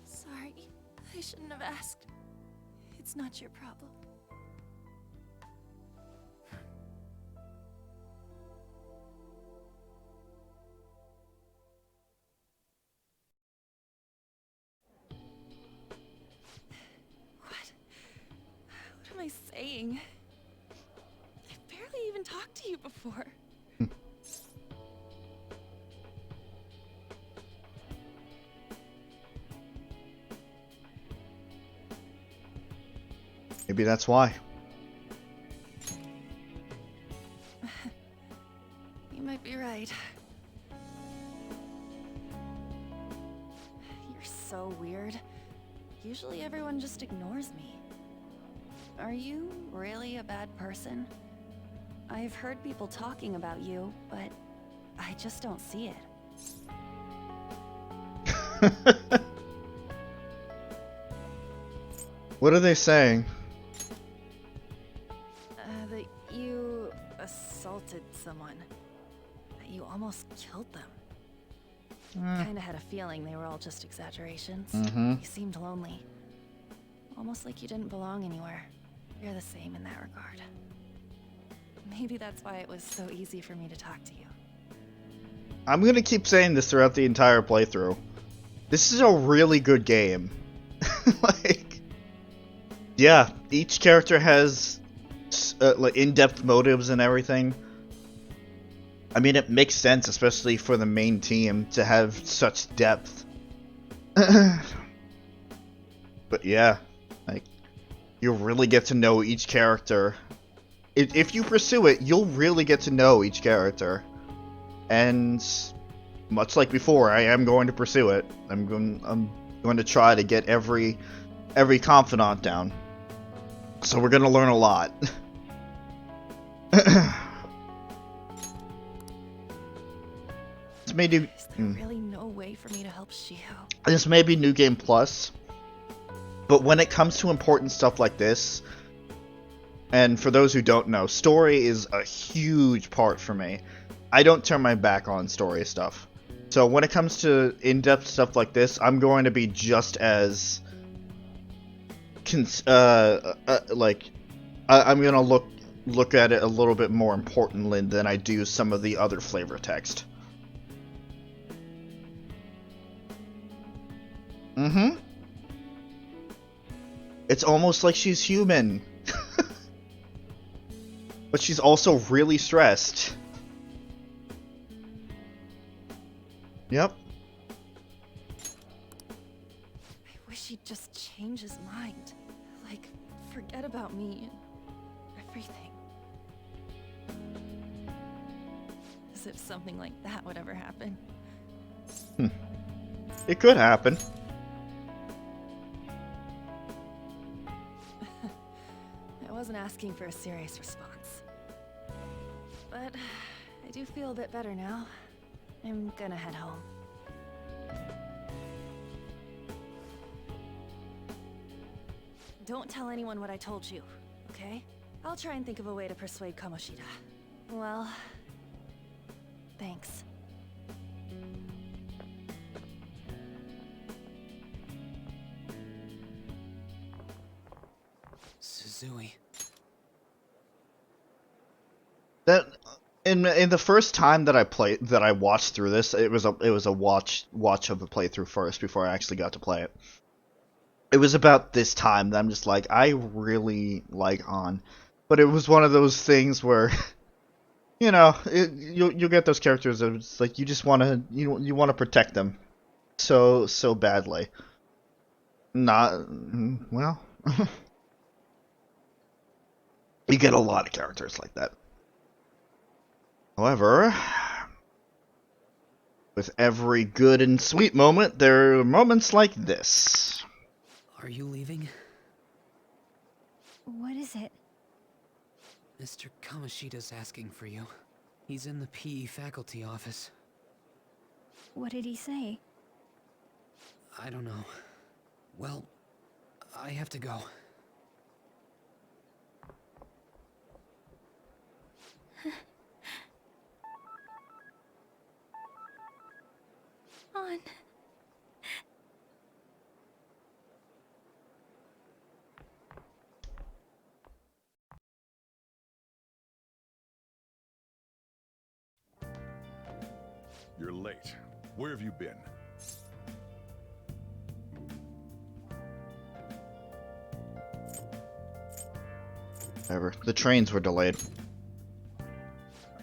J: Sorry, I shouldn't have asked. It's not your problem. What am I saying? I've barely even talked to you before.
A: Maybe that's why.
J: You might be right. You're so weird. Usually everyone just ignores me. Are you really a bad person? I've heard people talking about you, but I just don't see it.
A: What are they saying?
J: That you assaulted someone. That you almost killed them. Kinda had a feeling they were all just exaggerations. You seemed lonely. Almost like you didn't belong anywhere. You're the same in that regard. Maybe that's why it was so easy for me to talk to you.
A: I'm gonna keep saying this throughout the entire playthrough. This is a really good game. Like, yeah, each character has like in-depth motives and everything. I mean, it makes sense, especially for the main team, to have such depth. But yeah, like, you really get to know each character. If you pursue it, you'll really get to know each character. And much like before, I am going to pursue it. I'm going to try to get every confidant down. So we're going to learn a lot. This may do.
J: Is there really no way for me to help Shiho?
A: This may be New Game Plus, but when it comes to important stuff like this, and for those who don't know, story is a huge part for me. I don't turn my back on story stuff. So when it comes to in-depth stuff like this, I'm going to be just as I'm gonna look at it a little bit more importantly than I do some of the other flavor text. It's almost like she's human. But she's also really stressed. Yep.
J: I wish he'd just change his mind. Like, forget about me and everything. As if something like that would ever happen.
A: It could happen.
J: I wasn't asking for a serious response. but I do feel a bit better now. I'm gonna head home. Don't tell anyone what I told you, okay? I'll try and think of a way to persuade Kamoshida. Well, thanks.
N: Suzie.
A: That in the first time that I watched through this, it was a watch of the playthrough first before I actually got to play it. It was about this time that I'm just like, I really like Han, but it was one of those things where, you know, you get those characters that it's like you just want to protect them so badly. Not well. You get a lot of characters like that. However, with every good and sweet moment, there are moments like this.
N: Are you leaving?
I: What is it?
N: Mr. Kamoshida's asking for you. He's in the PE faculty office.
I: What did he say?
N: I don't know. Well, I have to go.
I: Han.
K: You're late. Where have you been?
A: Whatever. The trains were delayed.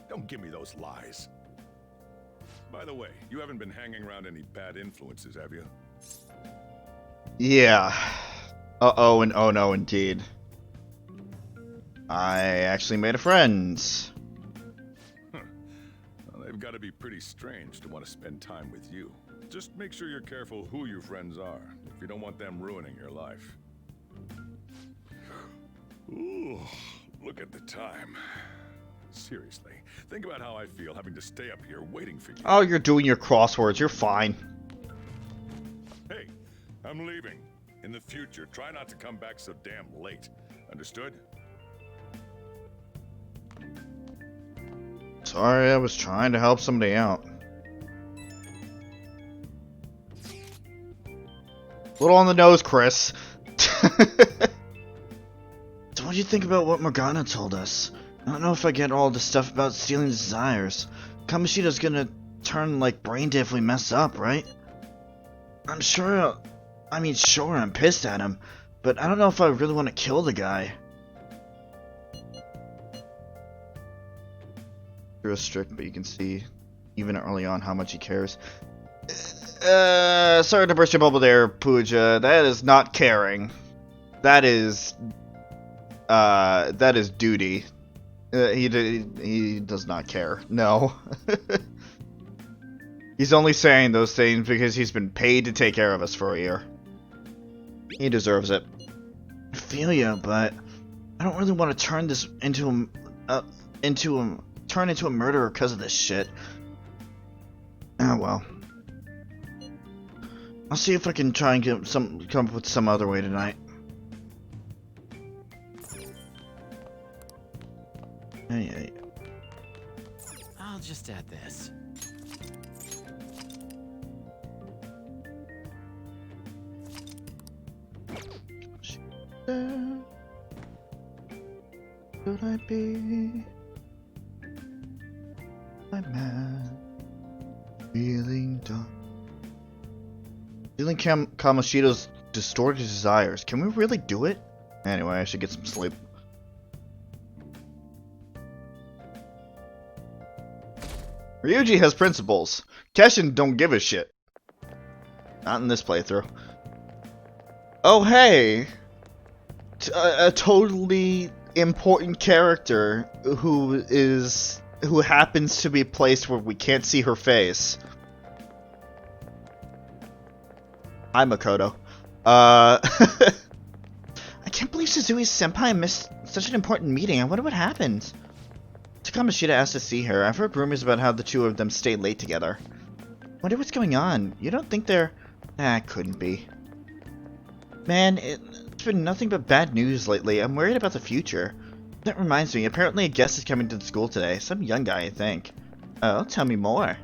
K: Don't give me those lies. By the way, you haven't been hanging around any bad influences, have you?
A: Yeah. Uh-oh and oh no indeed. I actually made a friend.
K: Well, they've got to be pretty strange to want to spend time with you. Just make sure you're careful who your friends are, if you don't want them ruining your life. Ooh, look at the time. Seriously, think about how I feel having to stay up here waiting for you.
A: Oh, you're doing your crosswords. You're fine.
K: Hey, I'm leaving. In the future, try not to come back so damn late. Understood?
A: Sorry, I was trying to help somebody out. Little on the nose, Chris. So what do you think about what Morgana told us? I don't know if I get all the stuff about stealing desires. Kamoshida's gonna turn like brain dead if we mess up, right? I'm sure. I mean, sure, I'm pissed at him, but I don't know if I really want to kill the guy. Real strict, but you can see, even early on, how much he cares. Sorry to burst your bubble there, Pooja. That is not caring. That is duty. He does not care. No. He's only saying those things because he's been paid to take care of us for a year. He deserves it. I feel ya, but I don't really want to turn this into a murderer because of this shit. Oh well. I'll see if I can try and come up with some other way tonight. Hey.
Q: I'll just add this.
A: Could I be my man? Feeling done. Feeling Kamoshida's distorted desires. Can we really do it? Anyway, I should get some sleep. Ryuji has principles. Keshin don't give a shit. Not in this playthrough. Oh hey! A totally important character who happens to be a place where we can't see her face. Hi, Makoto. I can't believe Suzui's senpai missed such an important meeting. I wonder what happened. To Kamoshida asked to see her. I've heard rumors about how the two of them stay late together. Wonder what's going on. You don't think they're... couldn't be. Man, it's been nothing but bad news lately. I'm worried about the future. That reminds me, apparently a guest is coming to the school today. Some young guy, I think. Oh, tell me more.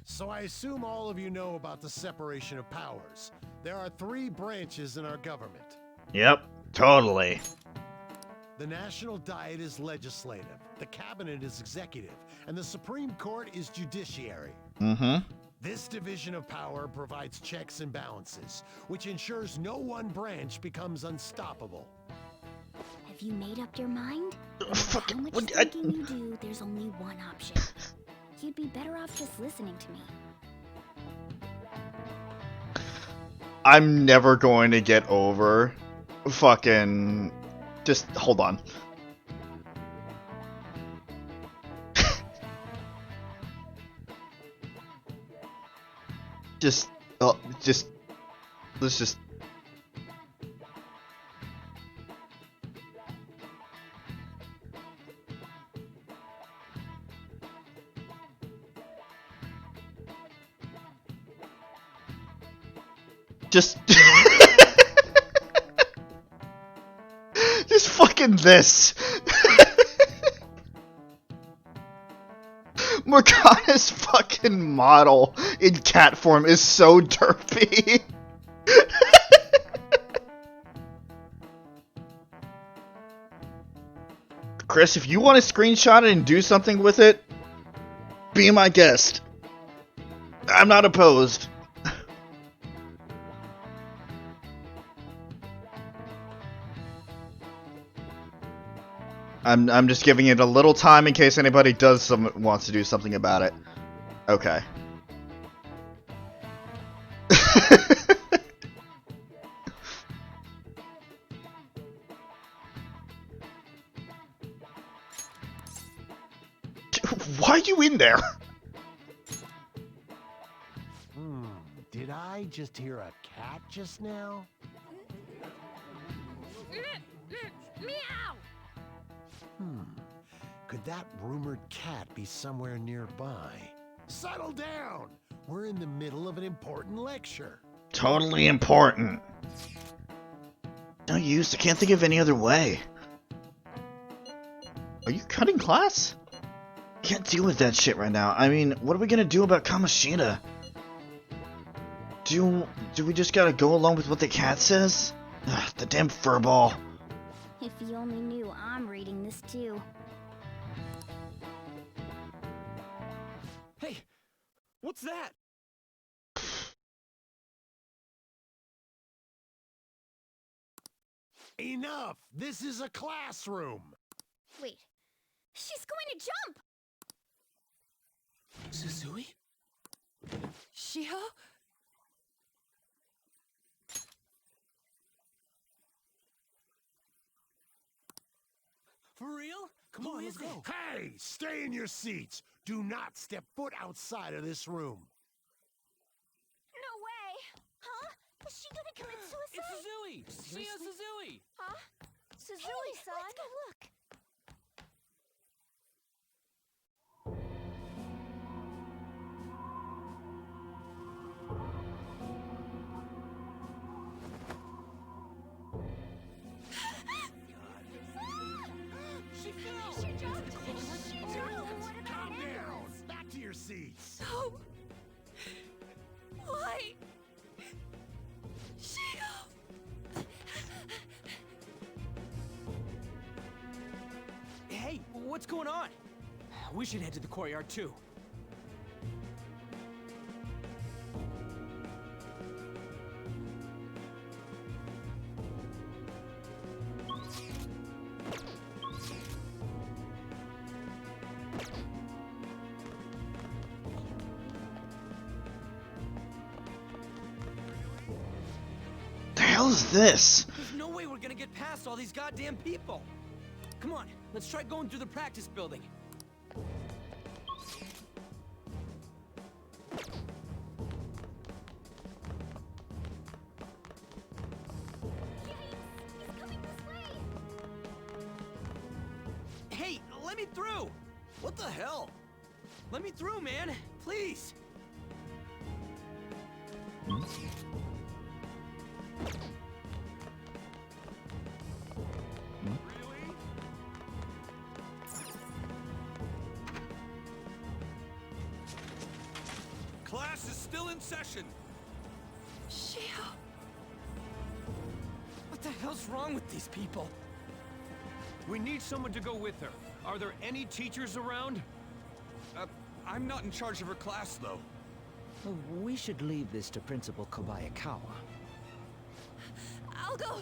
R: So I assume all of you know about the separation of powers. There are 3 branches in our government.
A: Yep, totally.
R: The National Diet is legislative, the Cabinet is executive, and the Supreme Court is judiciary.
A: Mm-hmm.
R: This division of power provides checks and balances, which ensures no one branch becomes unstoppable.
C: Have you made up your mind? No matter how much thinking you do, there's only one option. You'd be better off just listening to me.
A: I'm never going to get over fucking... Just hold on. Let's just... Just fucking this. Morgana's fucking model in cat form is so derpy. Chris, if you want to screenshot it and do something with it, be my guest. I'm not opposed. I'm just giving it a little time in case anybody wants to do something about it. Okay. Why are you in there?
R: Did I just hear a cat just now?
C: Meow!
R: Could that rumored cat be somewhere nearby? Settle down! We're in the middle of an important lecture.
A: Totally important. No use, I can't think of any other way. Are you cutting class? Can't deal with that shit right now. I mean, what are we gonna do about Kamoshida? Do we just gotta go along with what the cat says? Ugh, the damn furball.
C: If you only knew I'm reading this too.
L: Hey, what's that?
R: Enough! This is a classroom!
C: Wait, she's going to jump!
N: Suzie?
J: Shiho?
L: For real?
R: Come on, let's go. Hey, stay in your seats. Do not step foot outside of this room.
C: No way! Huh? Is she gonna commit suicide?
L: It's Suzie! Shia Suzie!
C: Huh? Suzie-san? Let's go look.
L: She fell!
C: She jumped!
R: Calm down! Back to your seats!
J: No! Why? Shiho!
B: Hey, what's going on? We should head to the courtyard too.
A: The hell is this?
B: There's no way we're gonna get past all these goddamn people. Come on, let's try going through the practice building. let me through!
L: What the hell?
B: Let me through, man! Please!
E: Class is still in session.
B: Shio! What the hell's wrong with these people?
E: We need someone to go with her. Are there any teachers around? I'm not in charge of her class, though.
B: We should leave this to Principal Kobayakawa.
J: I'll go.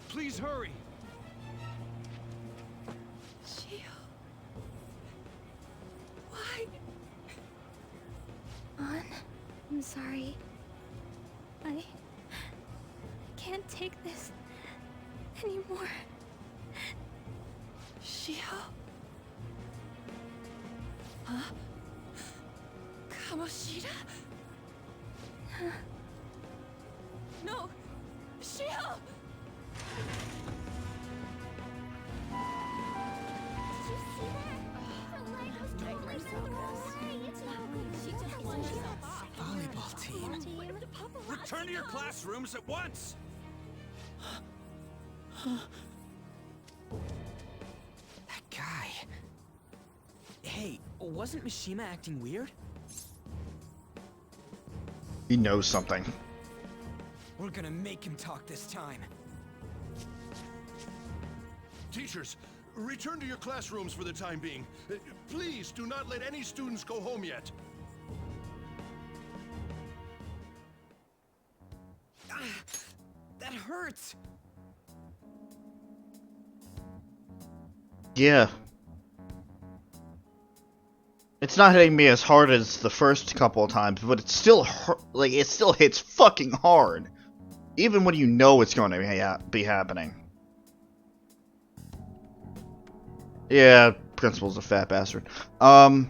E: Please hurry.
J: Shio. Why?
I: I'm sorry. I can't take this anymore.
J: Shio? Huh? Kamoshida? No! Shio!
B: Volleyball team.
E: Return to your classrooms at once!
B: That guy. Hey, wasn't Mishima acting weird?
A: He knows something.
B: We're gonna make him talk this time.
O: Teachers, return to your classrooms for the time being. Please do not let any students go home yet.
B: That hurts.
A: Yeah. It's not hitting me as hard as the first couple of times, but it's still like it still hits fucking hard, even when you know it's going to be happening. Yeah, Principal's a fat bastard. Yeah,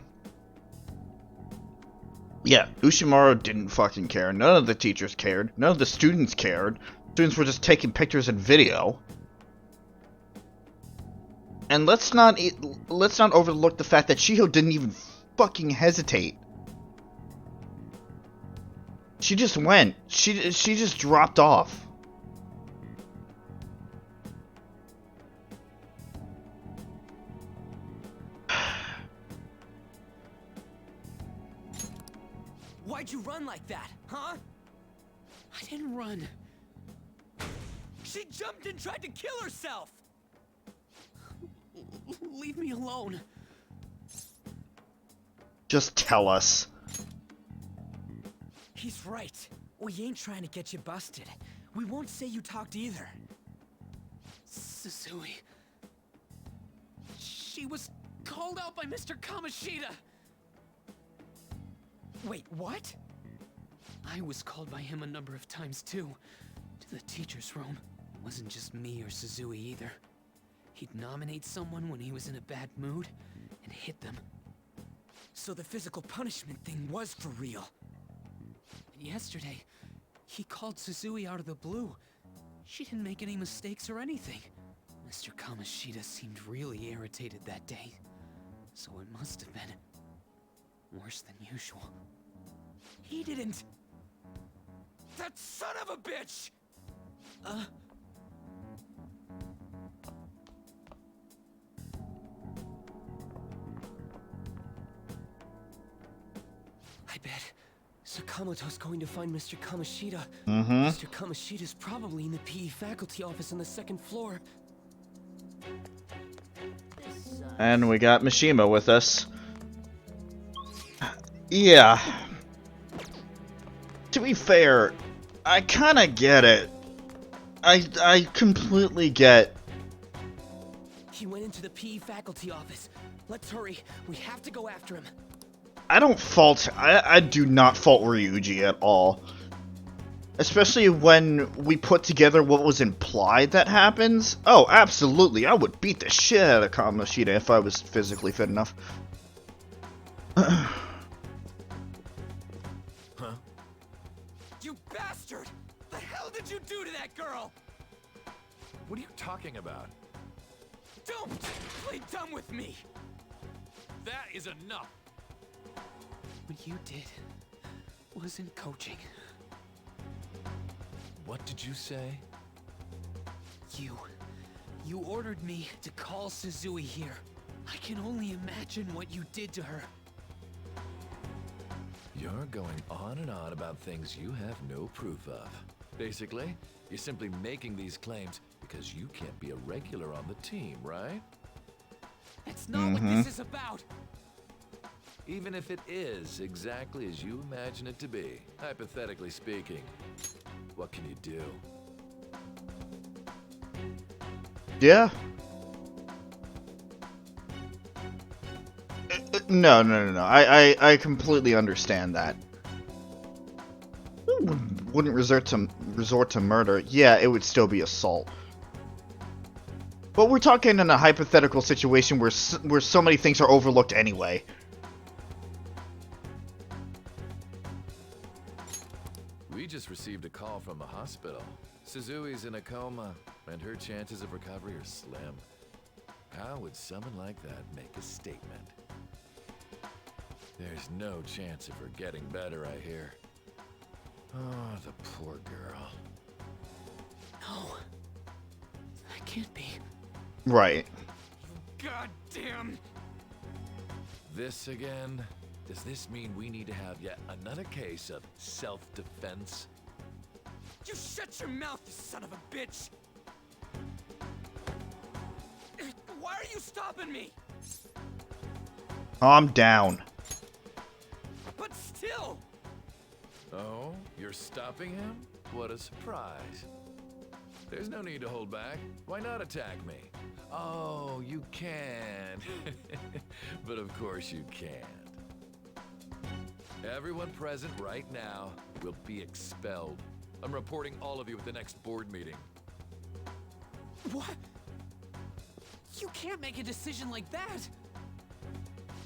A: Ushimaru didn't fucking care. None of the teachers cared. None of the students cared. Students were just taking pictures and video. And let's not overlook the fact that Shiho didn't even fucking hesitate. She just went. She just dropped off.
B: Why'd you run like that, huh? I didn't run. She jumped and tried to kill herself! Leave me alone.
A: Just tell us.
B: He's right. We ain't trying to get you busted. We won't say you talked either. Suzie. She was called out by Mr. Kamoshida. Wait, what? I was called by him a number of times too. To the teacher's room. It wasn't just me or Suzie either. He'd nominate someone when he was in a bad mood and hit them. So the physical punishment thing was for real. And yesterday, he called Suzie out of the blue. She didn't make any mistakes or anything. Mr. Kamoshida seemed really irritated that day. So it must have been worse than usual. He didn't... That son of a bitch! I bet Sakamoto's going to find Mr. Kamoshida. Mr. Kamoshida's probably in the PE faculty office on the second floor.
A: And we got Mishima with us. Yeah. To be fair, I kinda get it. I completely get.
B: He went into the PE faculty office. Let's hurry. We have to go after him.
A: I do not fault Ryuji at all. Especially when we put together what was implied that happens. Oh, absolutely. I would beat the shit out of Kamoshida if I was physically fit enough.
B: Huh? You bastard! The hell did you do to that girl?
D: What are you talking about?
B: Don't play dumb with me!
D: That is enough!
N: What you did wasn't coaching.
D: What did you say?
N: You ordered me to call Suzie here. I can only imagine what you did to her.
D: You're going on and on about things you have no proof of. Basically, you're simply making these claims because you can't be a regular on the team, right?
N: That's not what this is about!
D: Even if it is exactly as you imagine it to be, hypothetically speaking, what can you do?
A: Yeah. No. I completely understand that. Wouldn't resort to murder. Yeah, it would still be assault. But we're talking in a hypothetical situation where so many things are overlooked anyway.
D: We just received a call from the hospital. Suzui's in a coma, and her chances of recovery are slim. How would someone like that make a statement? There's no chance of her getting better, I hear. Oh, the poor girl.
N: No. That can't be.
A: Right.
B: Goddamn!
D: This again? Does this mean we need to have yet another case of self-defense?
B: You shut your mouth, you son of a bitch! Why are you stopping me?
A: I'm down.
B: But still!
D: Oh, you're stopping him? What a surprise. There's no need to hold back. Why not attack me? Oh, you can. But of course you can't. Everyone present right now will be expelled. I'm reporting all of you at the next board meeting.
N: What? You can't make a decision like that!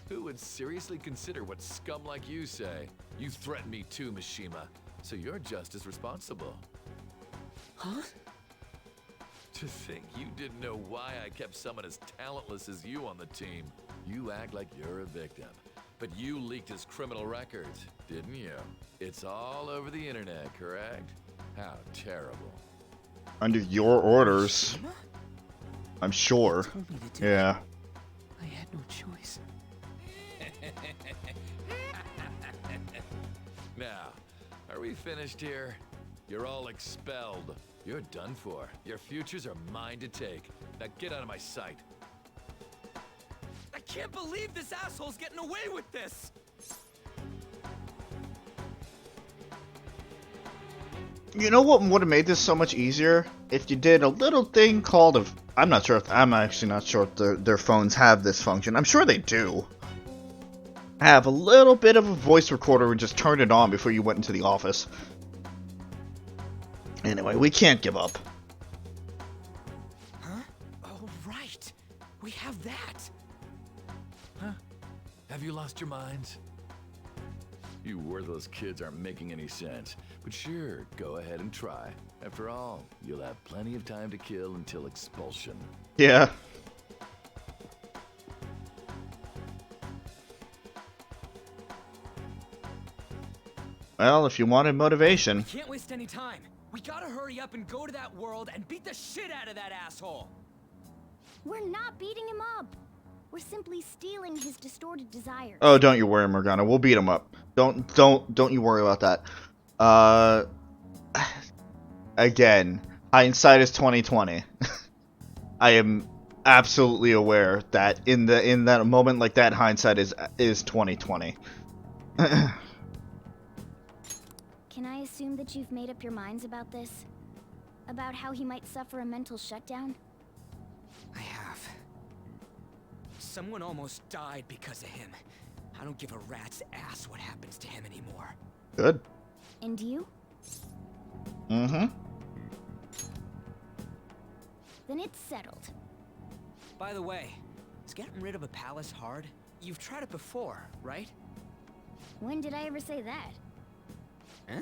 D: Who would seriously consider what scum like you say? You threatened me too, Mishima, so you're just as responsible.
N: Huh?
D: To think you didn't know why I kept someone as talentless as you on the team. You act like you're a victim. But you leaked his criminal records, didn't you? It's all over the internet, correct? How terrible.
A: Under your orders. I'm sure. Yeah.
N: I had no choice.
D: Now, are we finished here? You're all expelled. You're done for. Your futures are mine to take. Now get out of my sight.
B: I can't believe this asshole's getting away with this!
A: You know what would have made this so much easier? If you did a little thing called a... I'm actually not sure if their phones have this function. I'm sure they do. Have a little bit of a voice recorder and just turn it on before you went into the office. Anyway, we can't give up.
N: Huh? Oh, right. We have that.
D: Huh? Have you lost your minds? You worthless kids aren't making any sense. But sure, go ahead and try. After all, you'll have plenty of time to kill until expulsion.
A: Yeah. Well, if you wanted motivation.
B: Can't waste any time. We gotta hurry up and go to that world and beat the shit out of that asshole.
C: We're not beating him up. We're simply stealing his distorted desires.
A: Oh, don't you worry, Morgana. We'll beat him up. Don't you worry about that. Again, hindsight is 20/20. I am absolutely aware that in that moment like that, hindsight is 20/20.
C: Can I assume that you've made up your minds about this? About how he might suffer a mental shutdown?
B: I have. Someone almost died because of him. I don't give a rat's ass what happens to him anymore.
A: Good.
C: And you?
A: Mm-hmm.
C: Then it's settled.
B: By the way, is getting rid of a palace hard? You've tried it before, right?
C: When did I ever say that?
B: Huh?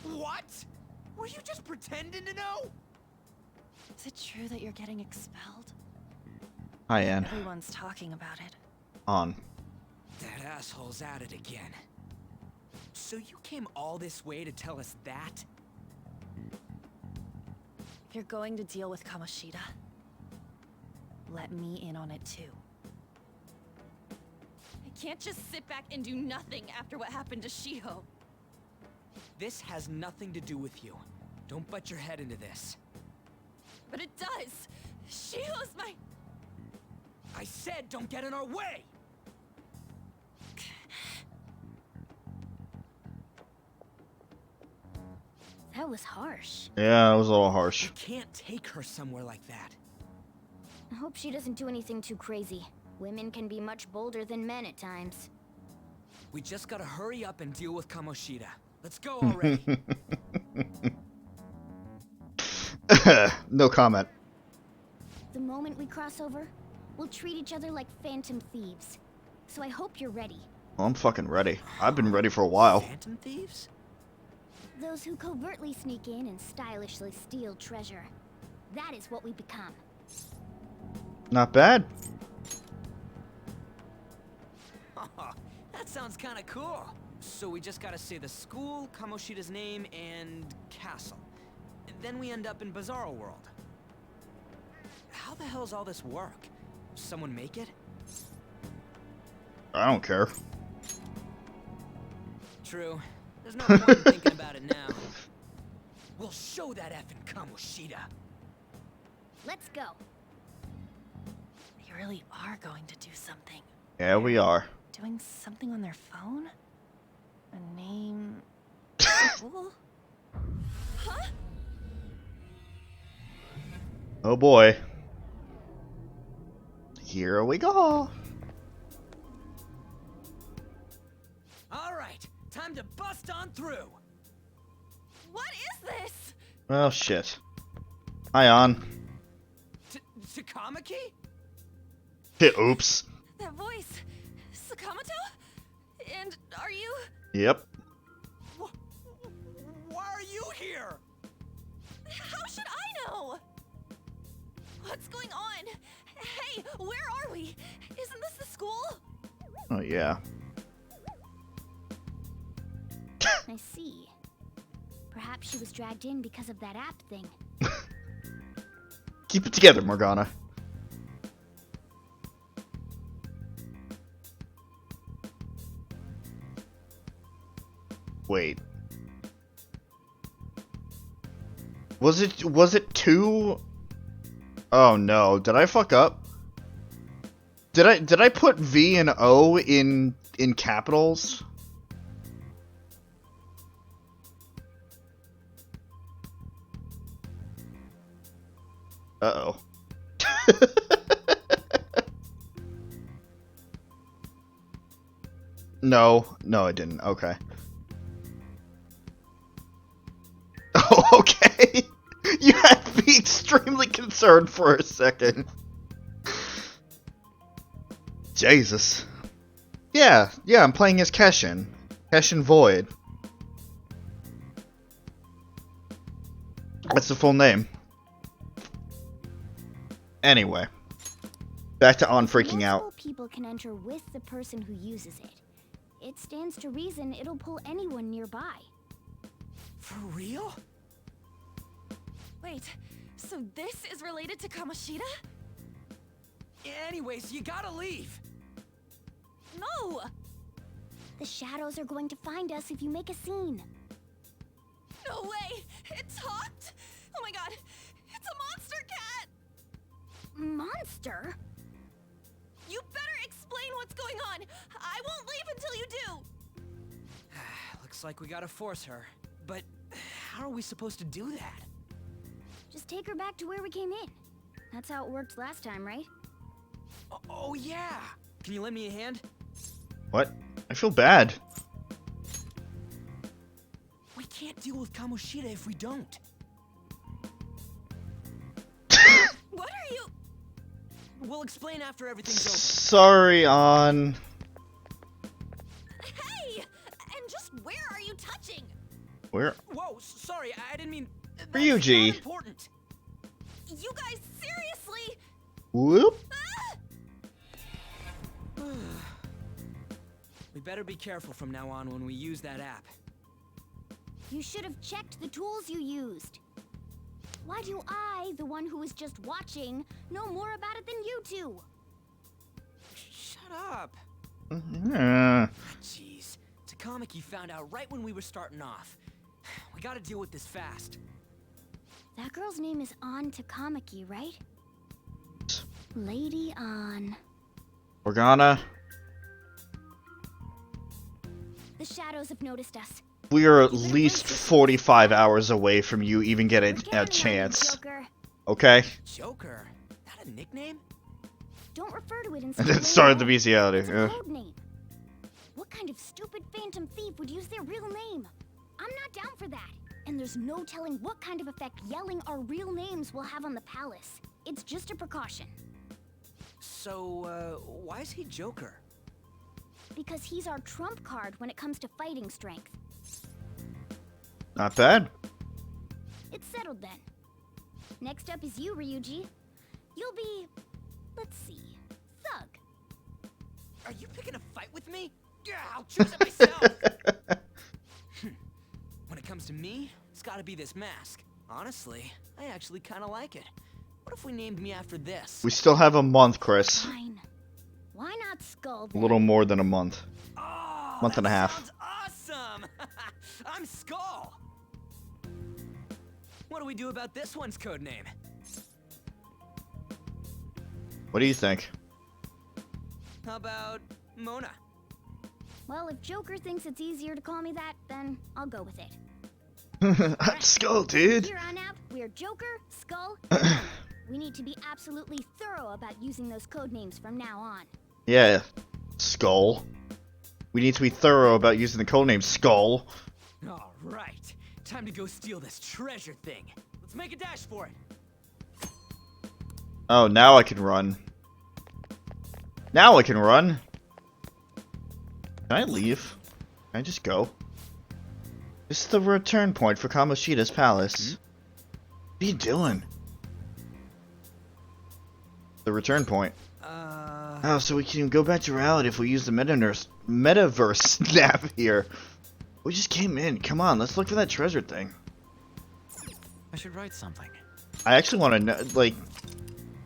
B: What? Were you just pretending to know?
J: Is it true that you're getting expelled?
A: Hi, Ann.
J: Everyone's talking about it.
A: On.
B: That asshole's at it again. So you came all this way to tell us that?
J: If you're going to deal with Kamoshida, let me in on it too.
S: I can't just sit back and do nothing after what happened to Shiho.
B: This has nothing to do with you. Don't butt your head into this.
S: But it does. Shiho's my...
B: I said don't get in our way!
C: That was harsh.
A: Yeah, it was a little harsh.
B: You can't take her somewhere like that.
C: I hope she doesn't do anything too crazy. Women can be much bolder than men at times.
B: We just gotta hurry up and deal with Kamoshida. Let's go already.
A: No comment.
C: The moment we cross over, we'll treat each other like phantom thieves. So I hope you're ready.
A: Well, I'm fucking ready. I've been ready for a while.
B: Phantom thieves?
C: Those who covertly sneak in and stylishly steal treasure. That is what we become.
A: Not bad.
B: That sounds kinda cool. So we just gotta say the school, Kamoshida's name, and castle. And then we end up in Bizarro World. How the hell's all this work? Someone make it?
A: I don't care.
B: True. There's no point in thinking about it now. We'll show that effing Kamoshida.
C: Let's go.
J: They really are going to do something.
A: Yeah, we are.
J: Doing something on their phone? A name... School?
S: Huh?
A: Oh boy. Here we go.
B: Alright, time to bust on through.
S: What is this?
A: Well, shit. Hi, on.
B: Takamaki?
A: Oops.
S: That voice. Sakamoto? And are you...
A: Yep.
B: Why are you here?
S: How should I know? What's going on? Hey, where are we? Isn't this the school?
A: Oh, yeah.
C: I see. Perhaps she was dragged in because of that app thing.
A: Keep it together, Morgana. Wait. Was it two? Oh no, did I fuck up? Did I put V and O in capitals? Uh-oh. No, I didn't. Okay. Oh, okay. You had me extremely concerned for a second. Jesus. Yeah, I'm playing as Keshin. Keshin Void. That's the full name. Anyway. Back to on freaking out.
C: Multiple people can enter with the person who uses it. It stands to reason it'll pull anyone nearby.
B: For real?
S: Wait, so this is related to Kamoshida?
B: Anyways, you gotta leave.
S: No!
C: The shadows are going to find us if you make a scene.
S: No way! It talked? Oh my god! It's a monster cat!
C: Monster?
S: You better explain what's going on! I won't leave until you do!
B: Looks like we gotta force her. But how are we supposed to do that?
C: Just take her back to where we came in. That's how it worked last time, right?
B: Oh yeah! Can you lend me a hand?
A: What? I feel bad.
B: We can't deal with Kamoshida if we don't.
S: What are you...
B: We'll explain after everything's over.
A: Sorry, On.
S: Hey! And just where are you touching?
A: Where?
B: Whoa, sorry, I didn't mean...
A: Ryuji.
B: Not important.
S: You
A: Whoop.
B: We better be careful from now on when we use that app.
C: You should have checked the tools you used. Why do I, the one who was just watching, know more about it than you two?
B: Shut up. Jeez. Takamaki found out right when we were starting off. We gotta deal with this fast.
C: That girl's name is An Takamaki, right? Lady An.
A: Organa.
C: The shadows have noticed us.
A: We are at least 45 hours away from you even getting a chance. Okay?
B: Joker? That a nickname?
C: Don't refer to it in
A: And then started the bestiality.
C: It's a code name. What kind of stupid phantom thief would use their real name? I'm not down for that. And there's no telling what kind of effect yelling our real names will have on the palace. It's just a precaution.
B: So, why is he Joker?
C: Because he's our trump card when it comes to fighting strength.
A: Not bad.
C: It's settled then. Next up is you, Ryuji. You'll be, let's see, Thug.
B: Are you picking a fight with me? Yeah, I'll choose it myself. When it comes to me, it's gotta be this mask. Honestly, I actually kinda like it. What if we named me after this?
A: We still have a month, Chris.
C: Fine. Why not Skull
A: A
C: then?
A: little more than a month.
B: Oh,
A: Month and a half.
B: Sounds awesome! I'm Skull! What do we do about this one's code name?
A: What do you think?
B: How about Mona?
C: Well, if Joker thinks it's easier to call me that, then I'll go with it.
A: I'm Skull, dude.
C: Here on out, we're Joker, Skull, and Mona. We need to be absolutely thorough about using those code names from now on.
A: Yeah, Skull. We need to be thorough about using the codename Skull.
B: All right, time to go steal this treasure thing. Let's make a dash for it.
A: Oh, now I can run. Now I can run. Can I leave? Can I just go? This is the return point for Kamoshida's palace. What are you doing? The return point. Oh, so we can go back to reality if we use the Metaverse snap here. We just came in. Come on, let's look for that treasure thing.
Q: I should write something.
A: I actually want to know, like,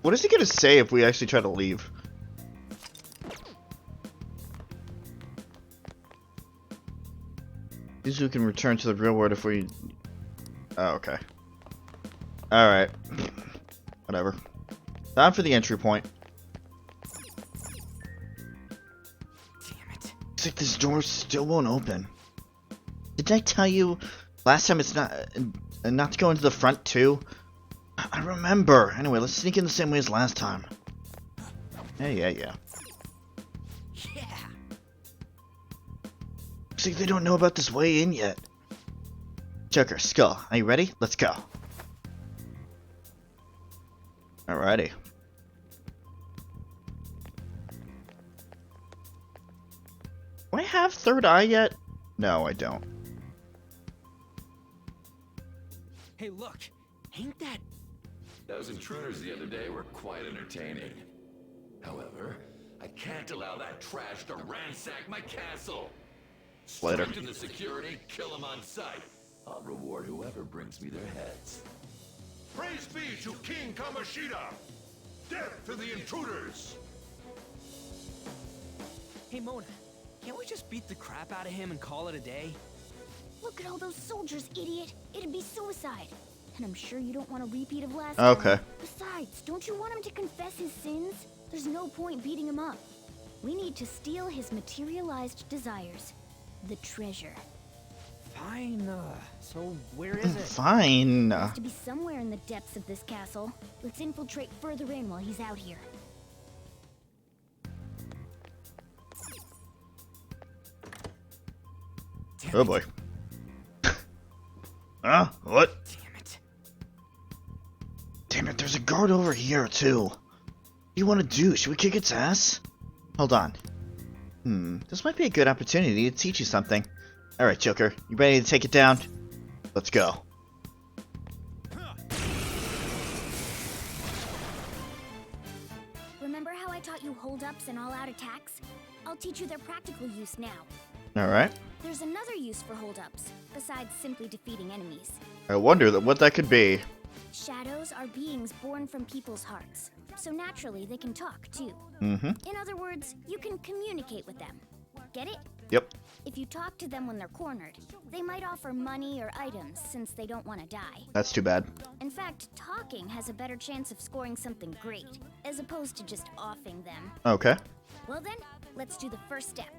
A: what is he gonna say if we actually try to leave? Suzie can return to the real world if we... Oh, okay. Alright. Whatever. Time for the entry point.
B: Damn it.
A: Looks like this door still won't open. Didn't I tell you last time it's not to go into the front too? I remember. Anyway, let's sneak in the same way as last time. Yeah.
B: Yeah.
A: Looks like they don't know about this way in yet. Joker, Skull, are you ready? Let's go. Alrighty. Do I have third eye yet? No, I don't.
B: Hey, look. Ain't that...
D: Those intruders the other day were quite entertaining. However, I can't allow that trash to ransack my castle.
A: Later.
D: Strengthen the security, kill them on sight. I'll reward whoever brings me their heads.
O: Praise be to King Kamoshida! Death to the intruders!
B: Hey, Mona. Can't we just beat the crap out of him and call it a day?
C: Look at all those soldiers, idiot. It'd be suicide. And I'm sure you don't want a repeat of last time.
A: Okay.
C: Besides, don't you want him to confess his sins? There's no point beating him up. We need to steal his materialized desires. The treasure.
B: Fine, so where is it?
A: Fine.
C: It has to be somewhere in the depths of this castle. Let's infiltrate further in while he's out here.
A: Oh boy. Huh? What?
B: Damn it.
A: Damn it, there's a guard over here too. What do you want to do? Should we kick its ass? Hold on. This might be a good opportunity to teach you something. Alright, Joker, you ready to take it down? Let's go.
C: you hold-ups and all-out attacks, I'll teach you their practical use now.
A: Alright.
C: There's another use for hold-ups, besides simply defeating enemies.
A: I wonder what that could be.
C: Shadows are beings born from people's hearts, so naturally they can talk, too.
A: Mm-hmm.
C: In other words, you can communicate with them. Get it?
A: Yep.
C: If you talk to them when they're cornered, they might offer money or items since they don't want to die.
A: That's too bad.
C: In fact, talking has a better chance of scoring something great, as opposed to just offing them.
A: Okay.
C: Well then, let's do the first step.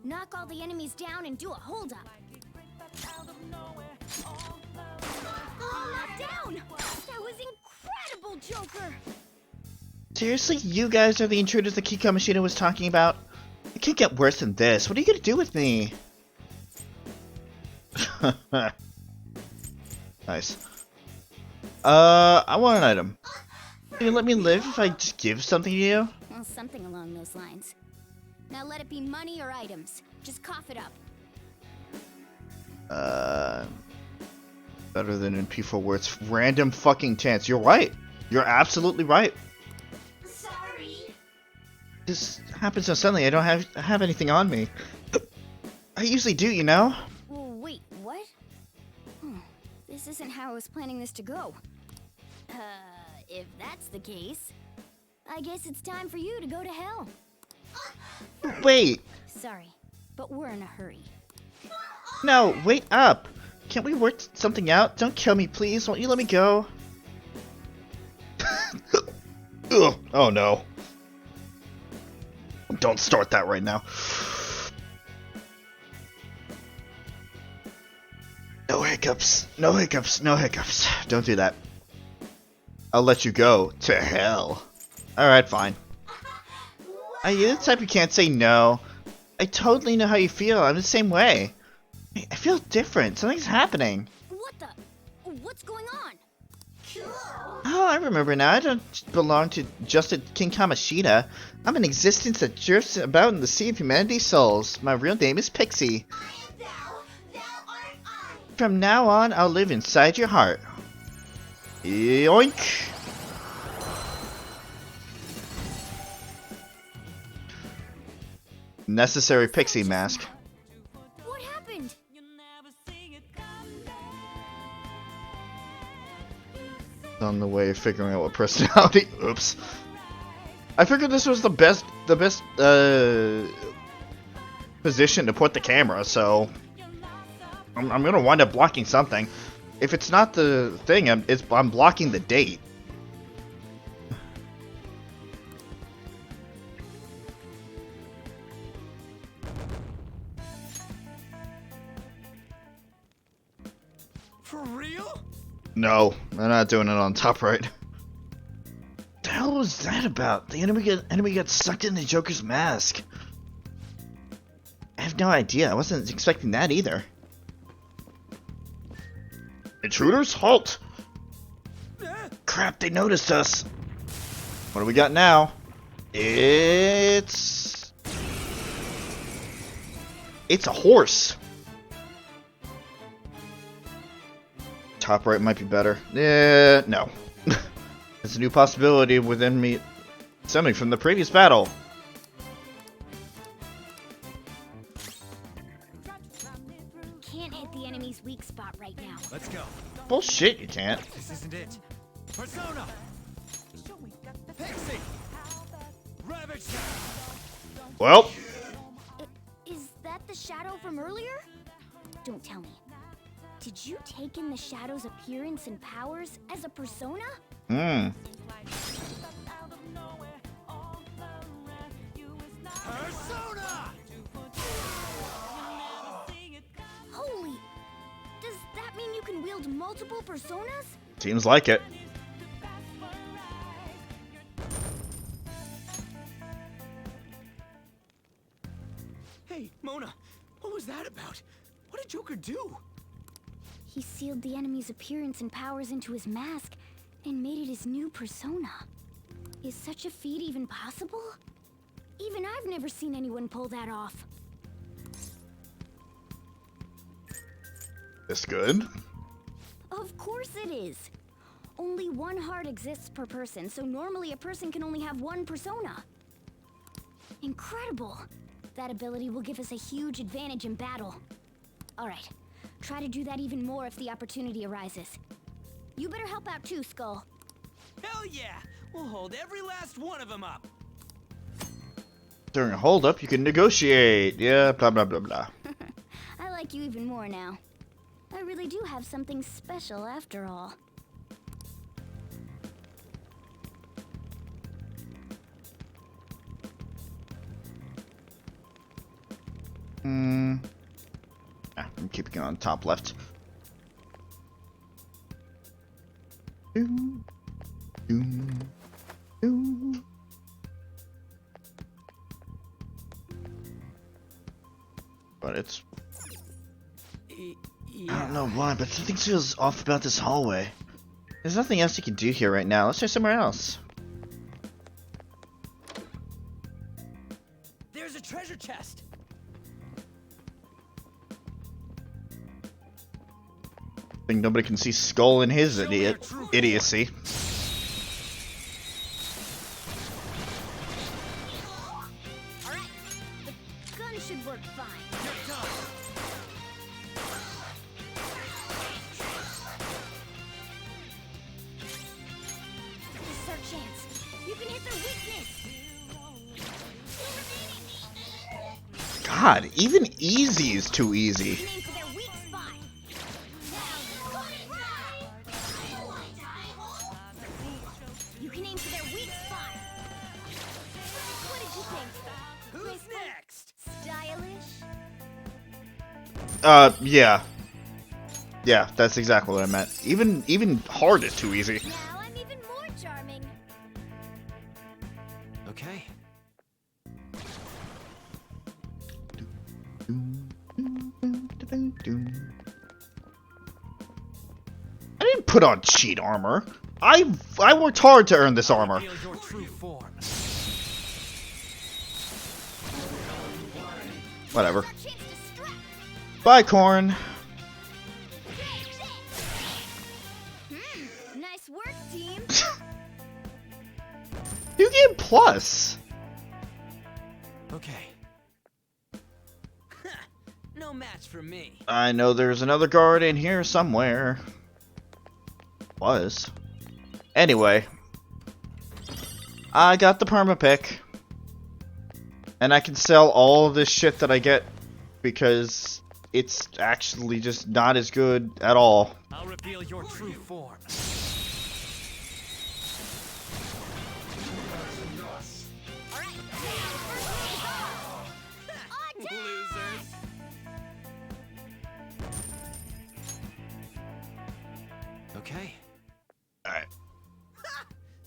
C: Knock all the enemies down and do a hold-up. All knocked down! That was incredible, Joker!
A: Seriously, you guys are the intruders that Kamoshida was talking about? It can't get worse than this. What are you gonna do with me? Nice. I want an item. Can you let me live if I just give something to you?
C: Well, something along those lines. Now let it be money or items. Just cough it up.
A: Better than in P4 where it's random fucking chance. You're right. You're absolutely right.
C: Sorry.
A: This happens so suddenly. I don't have anything on me. I usually do, you know?
C: Well, wait, what? This isn't how I was planning this to go. If that's the case, I guess it's time for you to go to hell.
A: Wait.
C: Sorry, but we're in a hurry.
A: No, wait up. Can't we work something out? Don't kill me, please. Won't you let me go? Ugh. Oh no. Don't start that right now. No hiccups. No hiccups. No hiccups. Don't do that. I'll let you go to hell. Alright, fine. You're the type who can't say no. I totally know how you feel. I'm the same way. I feel different. Something's happening.
C: What the? What's going on?
A: Oh, I remember now. I don't belong to just a King Kamoshida. I'm an existence that drifts about in the sea of humanity's souls. My real name is Pixie. From now on, I'll live inside your heart. Yoink! Necessary Pixie mask.
C: What happened?
A: On the way of figuring out what personality. Oops. I figured this was the best position to put the camera, so I'm gonna wind up blocking something. If it's not the thing, I'm blocking the date.
E: For real?
A: No, I'm not doing it on top right. What the hell was that about? The enemy got sucked into Joker's mask. I have no idea. I wasn't expecting that either. Intruders, halt! Crap, they noticed us. What do we got now? It's a horse. Top right might be better. No. It's a new possibility within me stemming from the previous battle.
C: Can't hit the enemy's weak spot right now.
E: Let's go.
A: Bullshit, you can't.
E: This isn't it. Persona! Pixie! Ravage!
A: Well.
C: Is that the shadow from earlier? Don't tell me. Did you take in the shadow's appearance and powers as a persona?
A: Hmm.
E: Persona!
C: Holy! Does that mean you can wield multiple personas?
A: Seems like it.
L: Hey, Mona, what was that about? What did Joker do?
C: He sealed the enemy's appearance and powers into his mask and made it his new persona. Is such a feat even possible? Even I've never seen anyone pull that off.
A: This good?
C: Of course it is. Only one heart exists per person, so normally a person can only have one persona. Incredible! That ability will give us a huge advantage in battle. Alright, try to do that even more if the opportunity arises. You better help out too, Skull.
B: Hell yeah! We'll hold every last one of them up!
A: During a hold-up, you can negotiate. Yeah, blah, blah, blah, blah.
C: I like you even more now. I really do have something special after all.
A: I'm keeping it on top left. But it's... I don't know why, but something feels off about this hallway. There's nothing else you can do here right now. Let's try somewhere else.
B: There's a treasure chest!
A: I think nobody can see Skull in his idiocy.
C: Alright, the gun should work fine. This is our chance. You can hit their weakness.
A: God, even easy is too easy.
C: Aim for their weak spot. You can aim for their weak spot. What did you think?
B: Who's next?
C: Stylish?
A: Yeah. Yeah, that's exactly what I meant. Even hard is too easy.
C: Now I'm even more charming.
Q: Okay.
A: I didn't put on cheat armor. I worked hard to earn this armor.
B: Reveal your true form.
A: Whatever. Bye, Corn.
C: Nice work, team.
A: You get plus.
B: Okay. No match for me.
A: I know there's another guard in here somewhere. Was. Anyway. I got the perma pick. And I can sell all of this shit that I get because it's actually just not as good at all.
B: I'll reveal your true form. Losers.
Q: Okay.
A: Alright.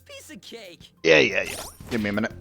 B: Piece of cake.
A: Yeah. Give me a minute.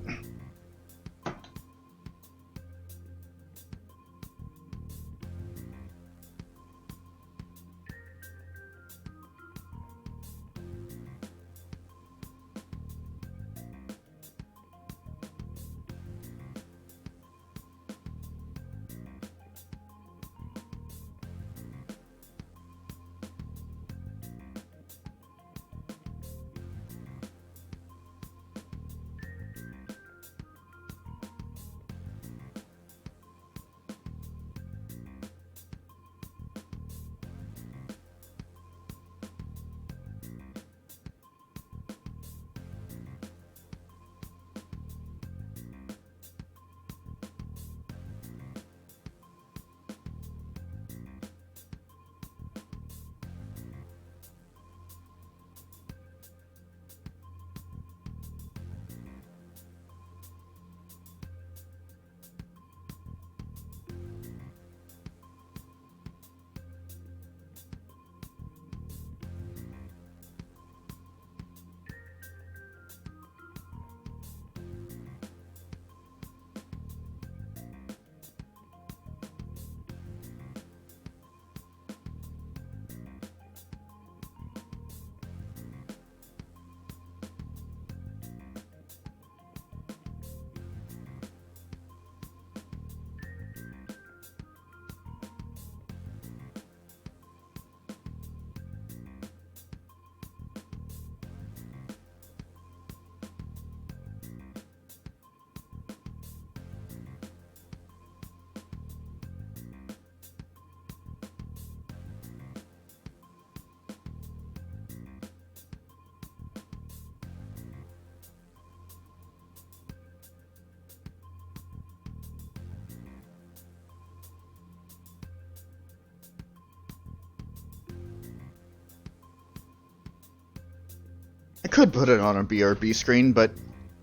A: I could put it on a BRB screen, but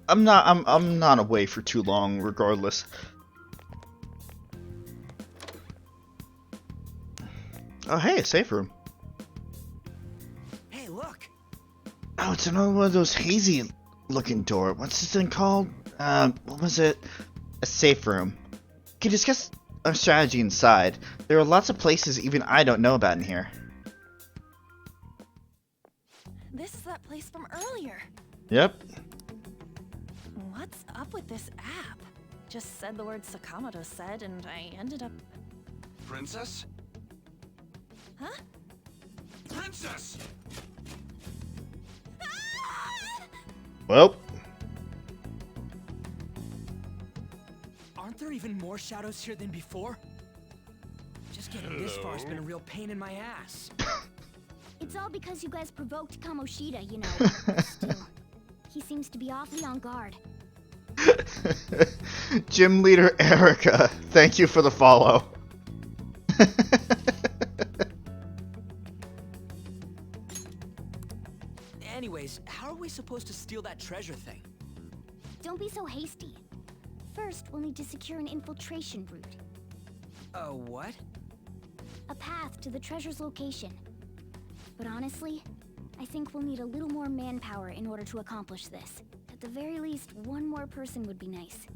A: I'm not away for too long regardless. Oh hey, a safe room.
B: Hey, look.
A: Oh, it's another one of those hazy looking door. What's this thing called? What was it? A safe room. You can discuss our strategy inside. There are lots of places even I don't know about in here.
J: This is that place from earlier.
A: Yep.
J: What's up with this app? Just said the word Sakamoto said, and I ended up...
E: Princess?
J: Huh?
E: Princess!
A: Well.
B: Aren't there even more shadows here than before? Just getting this far has been a real pain in my ass.
C: It's all because you guys provoked Kamoshida, you know. Still, he seems to be awfully on guard.
A: Gym leader Erica, thank you for the follow.
B: Anyways, how are we supposed to steal that treasure thing?
C: Don't be so hasty. First, we'll need to secure an infiltration route.
B: What?
C: A path to the treasure's location. But honestly, I think we'll need a little more manpower in order to accomplish this. At the very least, one more person would be nice.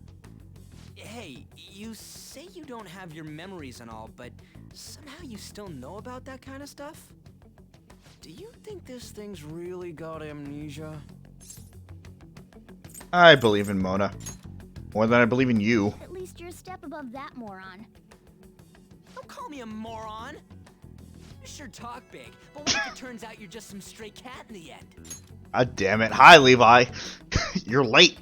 B: Hey, you say you don't have your memories and all, but somehow you still know about that kind of stuff? Do you think this thing's really got amnesia?
A: I believe in Mona. More than I believe in you.
C: At least you're a step above that moron.
B: Don't call me a moron! You sure talk big, but what if it turns out you're just some stray cat in the end?
A: God damn it. Hi, Levi. You're late.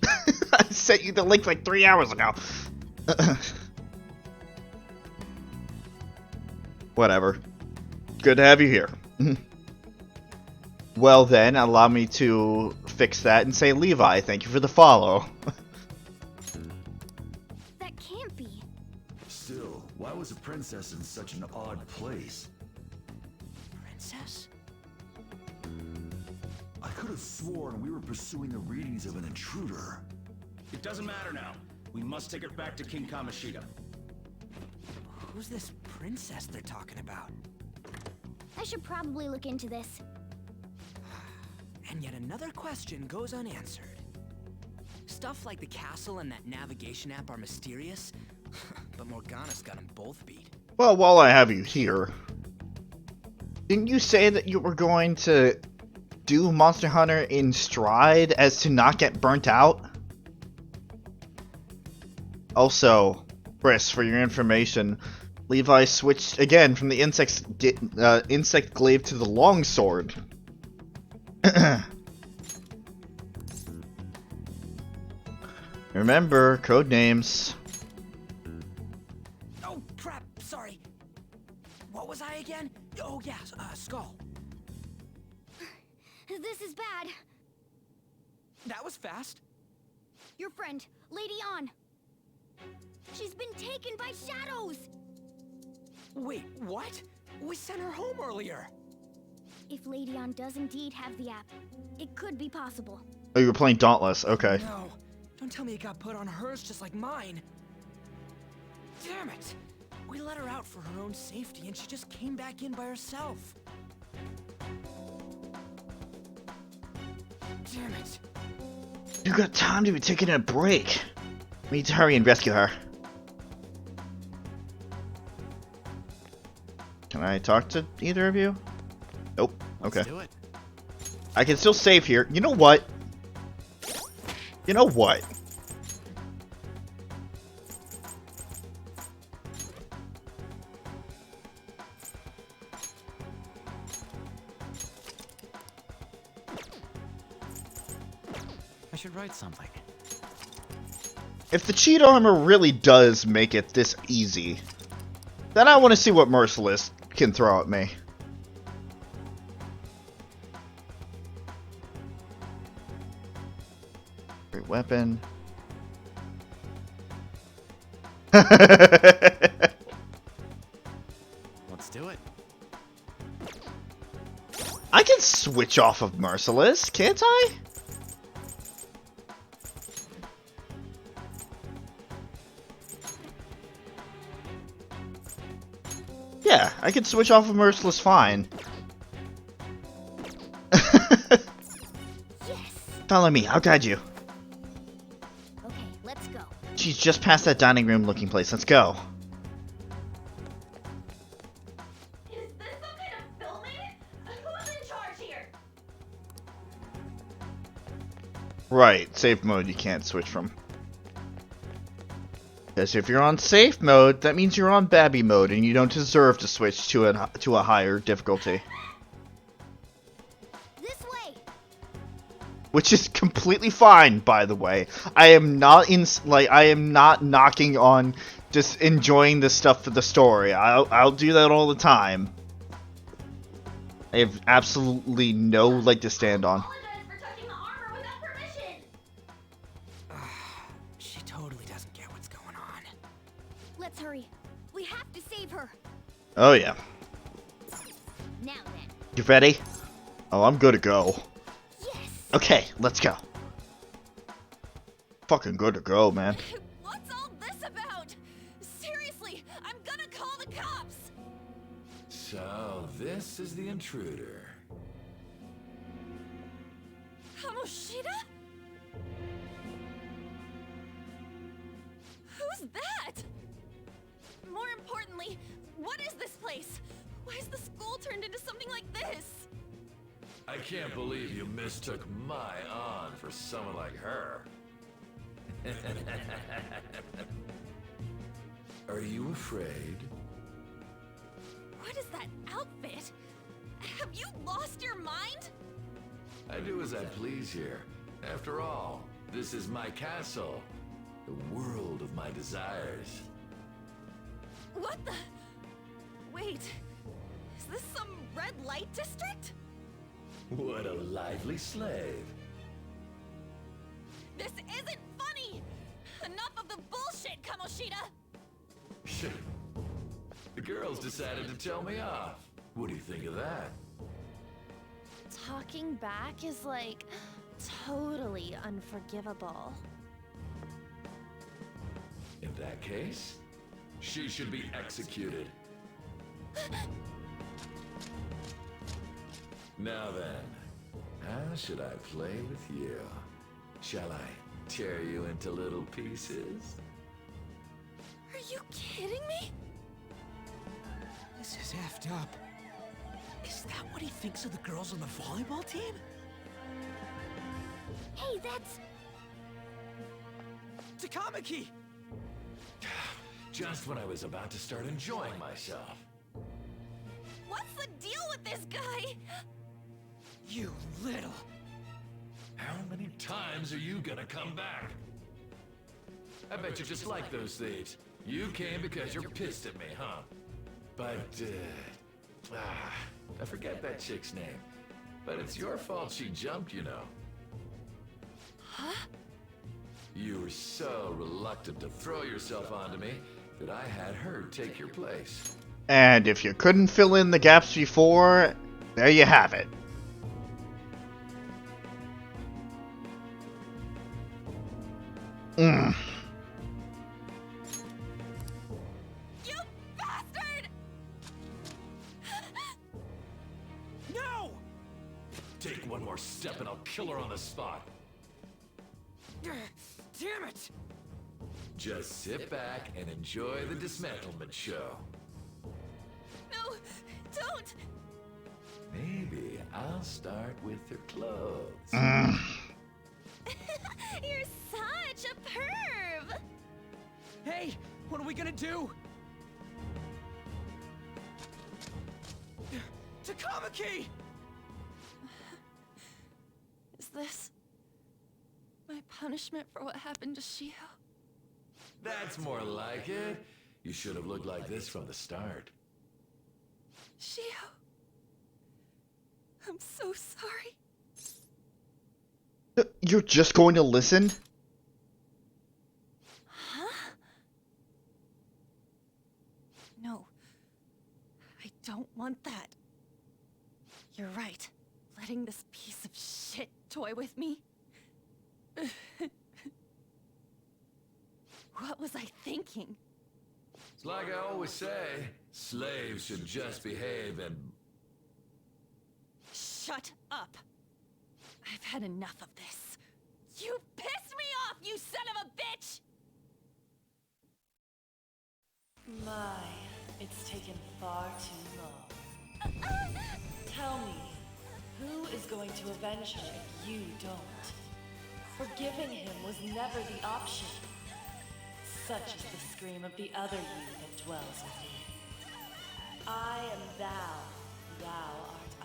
A: I sent you the link like 3 hours ago. Whatever. Good to have you here. Well then, allow me to fix that and say, Levi, thank you for the follow.
C: That can't be.
T: Still, why was a princess in such an odd place?
B: Princess?
T: I could have sworn we were pursuing the readings of an intruder.
M: It doesn't matter now. We must take it back to King Kamoshida.
B: Who's this princess they're talking about?
C: I should probably look into this.
B: And yet another question goes unanswered. Stuff like the castle and that navigation app are mysterious, but Morgana's got them both beat.
A: Well, while I have you here, didn't you say that you were going to do Monster Hunter in stride as to not get burnt out? Also, Chris, for your information, Levi switched again from the insect glaive to the longsword. Remember, code names.
B: Oh, crap, sorry. What was I again? Oh, yeah, Skull.
C: This is bad.
B: That was fast.
C: Your friend, Lady On. She's been taken by shadows!
B: Wait, what? We sent her home earlier.
C: If Lady On does indeed have the app, it could be possible.
A: Oh, you were playing Dauntless, okay.
B: No, don't tell me it got put on hers just like mine. Damn it! We let her out for her own safety and she just came back in by herself. Damn it.
A: You got time to be taking a break. We need to hurry and rescue her. Can I talk to either of you? Nope. Okay.
Q: Let's do it.
A: I can still save here. You know what? You know what?
Q: I should write something.
A: If the cheat armor really does make it this easy, then I want to see what Merciless can throw at me. Great weapon.
Q: Let's do it.
A: I can switch off of Merciless, can't I? Yeah, I can switch off of Merciless fine. Follow me, I'll guide you.
C: Okay, let's go.
A: She's just past that dining room looking place. Let's go.
S: Is this some kind of filming? Who's in charge here?
A: Right, safe mode you can't switch from. Because if you're on safe mode, that means you're on Babby mode, and you don't deserve to switch to a higher difficulty.
C: This way.
A: Which is completely fine, by the way. I am not knocking on just enjoying this stuff for the story. I'll do that all the time. I have absolutely no leg to stand on.
B: She totally doesn't get what's going on.
C: Let's hurry. We have to save her.
A: Oh yeah.
C: Now then.
A: You ready? Oh, I'm good to go. Okay, let's go. Fucking good to go, man.
S: What's all this about? Seriously, I'm gonna call the cops.
D: So, this is the intruder.
S: Kamoshida? Who's that? More importantly, what is this place? Why is the school turned into something like this?
D: I can't believe you mistook my An for someone like her. Are you afraid?
S: What is that outfit? Have you lost your mind?
D: I do as I please here. After all, this is my castle. The world of my desires.
S: What the? Wait, is this some red light district?
D: What a lively slave.
S: This isn't funny! Enough of the bullshit, Kamoshida!
D: The girls decided to tell me off. What do you think of that?
J: Talking back is like totally unforgivable.
D: In that case, she should be executed. Now then, how should I play with you? Shall I tear you into little pieces?
S: Are you kidding me?
B: This is effed up. Is that what he thinks of the girls on the volleyball team?
C: Hey, that's...
B: Takamaki!
D: Just when I was about to start enjoying myself.
S: What's the deal with this guy?
B: You little...
D: How many times are you gonna come back? I bet you just like those thieves. You came because you're pissed at me, huh? But, I forget that chick's name. But it's your fault she jumped, you know.
S: Huh?
D: You were so reluctant to throw yourself onto me that I had her take your place.
A: And if you couldn't fill in the gaps before, there you have it.
S: You bastard!
B: No!
D: Take one more step and I'll kill her on the spot.
B: Damn it!
D: Just sit back and enjoy the dismantlement show.
S: No, don't!
D: Maybe I'll start with her clothes.
S: You're such a perv!
B: Hey, what are we gonna do? Takamaki!
J: Is this my punishment for what happened to Shio?
D: That's more like it. You should have looked like this from the start.
J: Shio, I'm so sorry.
A: You're just going to listen?
J: Huh? No. I don't want that. You're right.
S: letting this piece of shit toy with me? What was I thinking?
D: It's like I always say, slaves should just behave and...
S: Shut up! I've had enough of this. You pissed me off, you son of a bitch!
U: My, it's taken far too long. Tell me, who is going to avenge her if you don't? Forgiving him was never the option. Such is the scream of the other you that dwells within. I am thou, thou art I.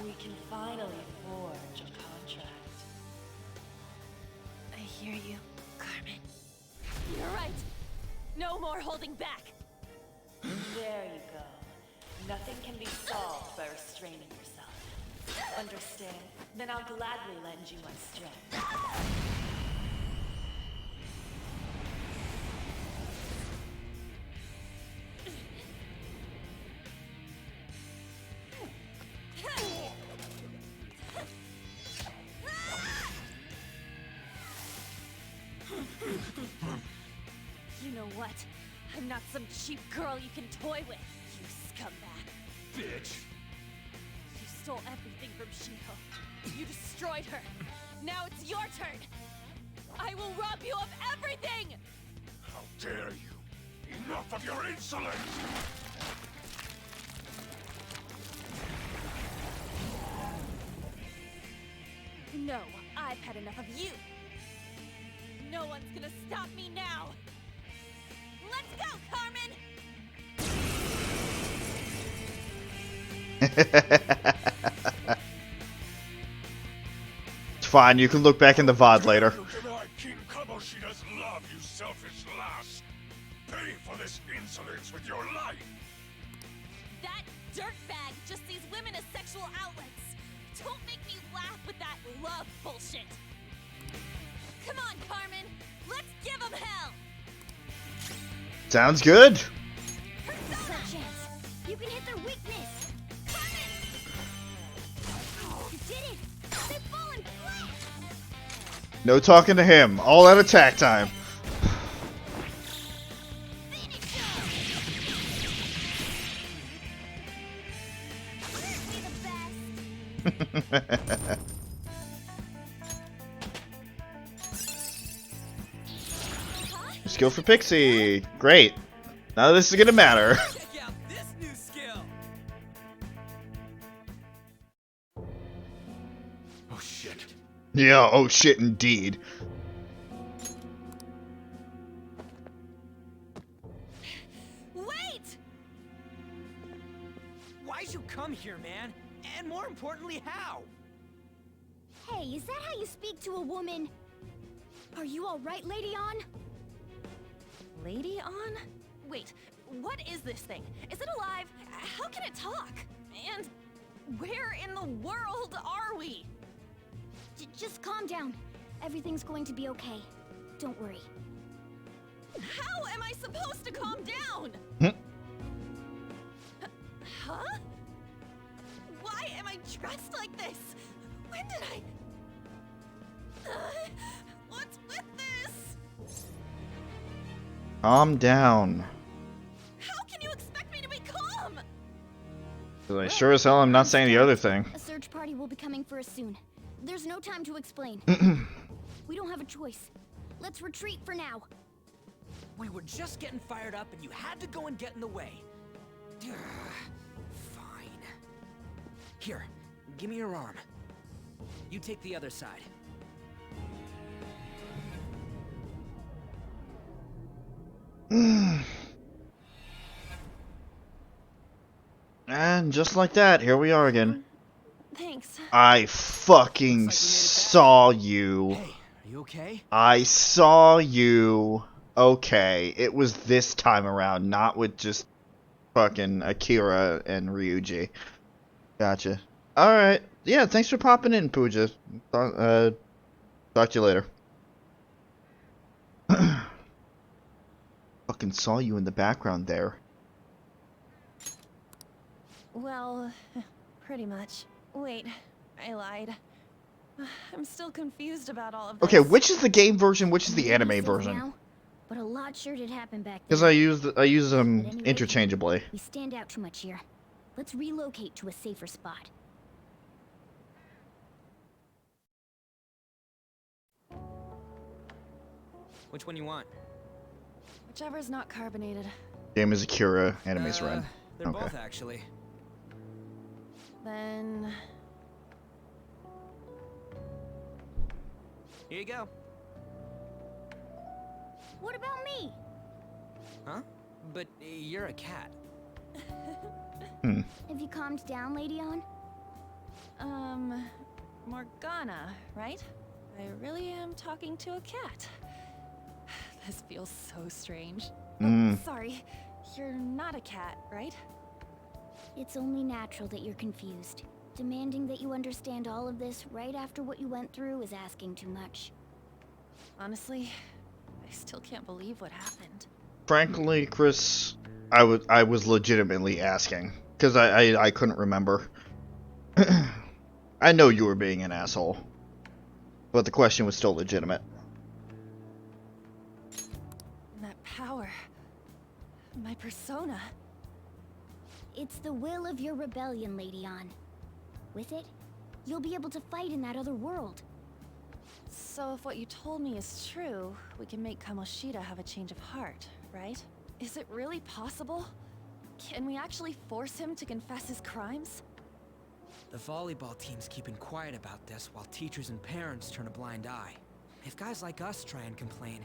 U: We can finally forge a contract.
S: I hear you, Carmen. You're right. No more holding back.
U: There you go. Nothing can be solved by restraining yourself. Understand? Then I'll gladly lend you my strength.
S: You know what? I'm not some cheap girl you can toy with, you scumbag.
E: Bitch!
S: You stole everything from Shiho. You destroyed her. Now it's your turn. I will rob you of everything!
O: How dare you! Enough of your insolence!
S: No, I've had enough of you. No one's gonna stop me now. Let's go, Carmen!
A: It's fine, you can look back in the VOD later.
O: You deny King Kamoshida's love, you selfish lass! Pay for this insolence with your life!
S: That dirtbag just sees women as sexual outlets. Don't make me laugh with that love bullshit. Come on, Carmen. Let's give him hell.
A: Sounds good.
C: Persona chance. You can hit their weakness. Carmen! You did it. They've fallen flat.
A: No talking to him. All out attack time. Skill for Pixie. Great. Now this is gonna matter.
B: Check out this new skill.
O: Oh shit.
A: Yeah, oh shit indeed.
S: Wait!
B: Why'd you come here, man? And more importantly, how?
C: Hey, is that how you speak to a woman? Are you alright, Lady On?
S: Lady On? Wait, what is this thing? Is it alive? How can it talk? And where in the world are we?
C: Just calm down. Everything's going to be okay. Don't worry.
S: How am I supposed to calm down? Huh? Why am I dressed like this? When did I... what's with this?
A: Calm down.
S: How can you expect me to be calm?
A: 'Cause I sure as hell am not saying the other thing.
C: A search party will be coming for us soon. There's no time to explain. We don't have a choice. Let's retreat for now.
B: We were just getting fired up and you had to go and get in the way. Fine. Here, give me your arm. You take the other side.
A: And just like that, here we are again.
S: Thanks.
A: I fucking saw you.
B: Hey, are you okay?
A: I saw you. Okay, it was this time around, not with just fucking Akira and Ryuji. Gotcha. Alright. Yeah, thanks for popping in, Pooja. Talk to you later. Fucking saw you in the background there.
J: Well, pretty much. Wait, I lied. I'm still confused about all of this.
A: Okay, which is the game version? Which is the
C: Maybe
A: anime
C: safe
A: version?
C: now, but a lot sure did happen back then.
A: Because I use them
C: At any rate,
A: interchangeably.
C: We stand out too much here. Let's relocate to a safer spot.
B: Which one you want?
J: Whichever's not carbonated.
A: Game is Akira, anime's red.
B: They're
A: Okay.
B: both actually.
J: Then...
B: Here you go.
C: What about me?
B: Huh? But you're a cat.
C: Have you calmed down, Lady On?
J: Morgana, right? I really am talking to a cat. This feels so strange. Oh, sorry, you're not a cat, right?
C: It's only natural that you're confused. Demanding that you understand all of this right after what you went through is asking too much.
J: Honestly, I still can't believe what happened.
A: Frankly, Chris, I was legitimately asking because I couldn't remember. I know you were being an asshole, but the question was still legitimate.
J: That power, my persona.
C: It's the will of your rebellion, Lady On. With it, you'll be able to fight in that other world.
J: So if what you told me is true, we can make Kamoshida have a change of heart, right? Is it really possible? Can we actually force him to confess his crimes?
B: The volleyball team's keeping quiet about this while teachers and parents turn a blind eye. If guys like us try and complain,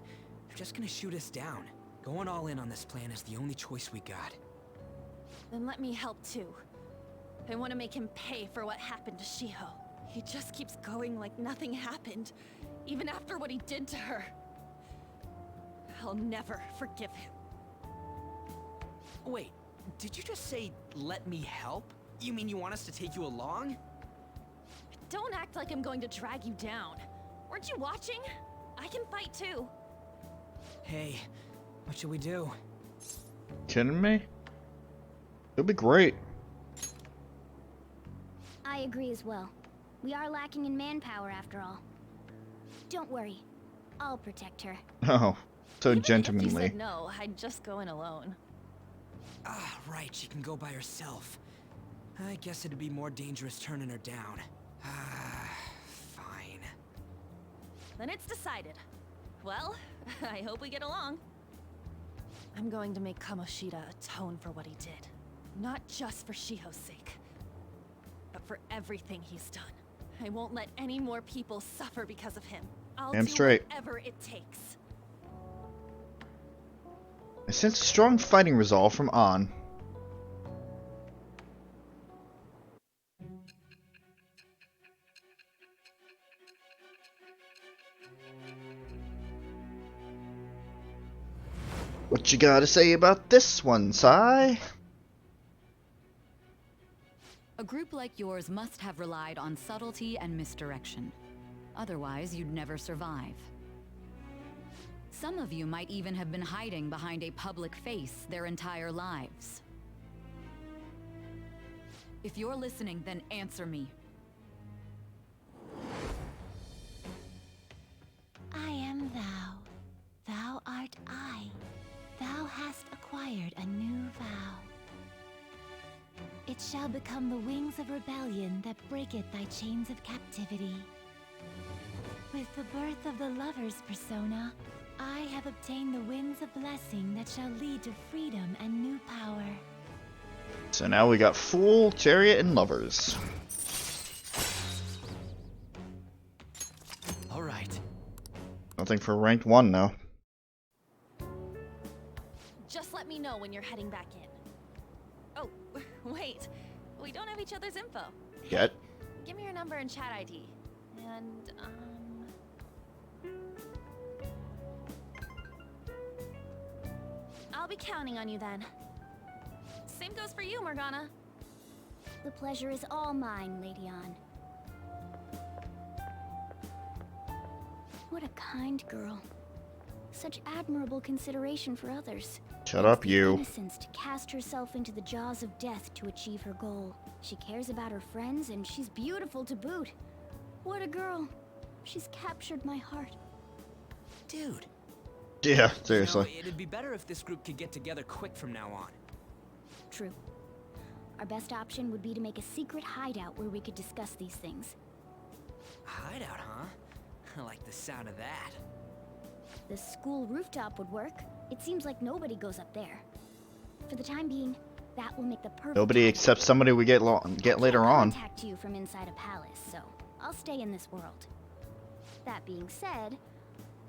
B: they're just gonna shoot us down. Going all in on this plan is the only choice we got.
J: Then let me help too. I want to make him pay for what happened to Shiho. He just keeps going like nothing happened, even after what he did to her. I'll never forgive him.
B: Wait, did you just say, let me help? You mean you want us to take you along?
J: Don't act like I'm going to drag you down. Weren't you watching? I can fight too.
B: Hey, what should we do?
A: Kidding me? It'll be great.
C: I agree as well. We are lacking in manpower after all. Don't worry. I'll protect her.
A: Oh, so
J: Even if you
A: gentlemanly.
J: said no, I'd just go in alone.
B: Ah, right, she can go by herself. I guess it'd be more dangerous turning her down. Ah, fine.
J: Then it's decided. Well, I hope we get along. I'm going to make Kamoshida atone for what he did. Not just for Shiho's sake, but for everything he's done. I won't let any more people suffer because of him. I'll
A: Damn
J: do
A: straight.
J: whatever it takes.
A: I sense strong fighting resolve from On. What you gotta say about this one, Sai?
H: A group like yours must have relied on subtlety and misdirection. Otherwise, you'd never survive. Some of you might even have been hiding behind a public face their entire lives. If you're listening, then answer me.
F: I am thou. Thou art I. Thou hast acquired a new vow. It shall become the wings of rebellion that breaketh thy chains of captivity. With the birth of the lover's persona, I have obtained the winds of blessing that shall lead to freedom and new power.
A: So now we got Fool, Chariot, and Lovers.
B: Alright.
A: Nothing for ranked 1 now.
J: Just let me know when you're heading back in. Oh, wait. We don't have each other's info.
A: Yet.
J: Give me your number and chat ID. And, I'll be counting on you then. Same goes for you, Morgana.
C: The pleasure is all mine, Lady On. What a kind girl. Such admirable consideration for others.
A: Shut up, you.
C: Innocence to cast herself into the jaws of death to achieve her goal. She cares about her friends, and she's beautiful to boot. What a girl. She's captured my heart.
B: Dude.
A: Yeah, seriously.
B: You know, it'd be better if this group could get together quick from now on.
C: True. Our best option would be to make a secret hideout where we could discuss these things.
B: Hideout, huh? I like the sound of that.
C: The school rooftop would work. It seems like nobody goes up there. For the time being, that will make the perfect.
A: Nobody except somebody we get later on.
C: Contact you from inside a palace, so I'll stay in this world. That being said,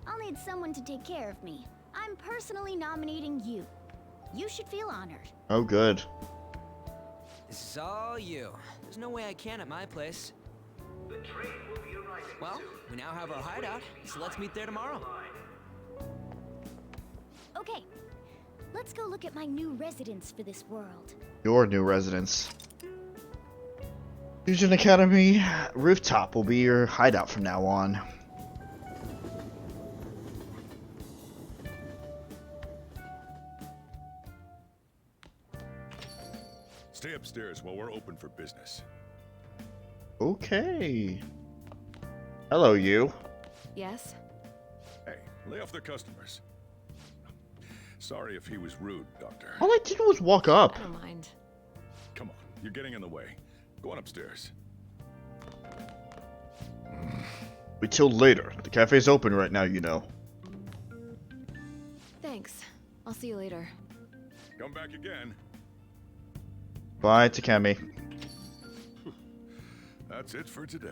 C: I'll need someone to take care of me. I'm personally nominating you. You should feel honored.
A: Oh, good.
B: This is all you. There's no way I can at my place.
P: The train will be arriving
B: well,
P: soon.
B: we now have our hideout, so let's meet there tomorrow.
C: Okay, let's go look at my new residence for this world.
A: Your new residence. Fusion Academy rooftop will be your hideout from now on.
K: Stay upstairs while we're open for business.
A: Okay. Hello, you.
J: Yes?
K: Hey, lay off the customers. Sorry if he was rude, Doctor.
A: All I did was walk up.
J: I don't mind.
K: Come on, you're getting in the way. Go on upstairs.
A: Wait till later. The cafe's open right now, you know.
J: Thanks. I'll see you later.
K: Come back again.
A: Bye, Takemi.
K: That's it for today.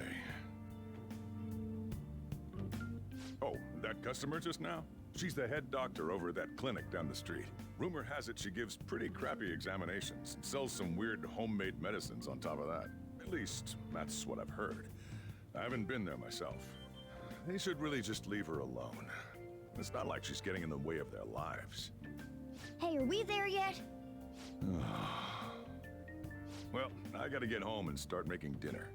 K: Oh, that customer just now? She's the head doctor over at that clinic down the street. Rumor has it she gives pretty crappy examinations and sells some weird homemade medicines on top of that. At least, that's what I've heard. I haven't been there myself. They should really just leave her alone. It's not like she's getting in the way of their lives.
C: Hey, are we there yet?
K: Well, I gotta get home and start making dinner.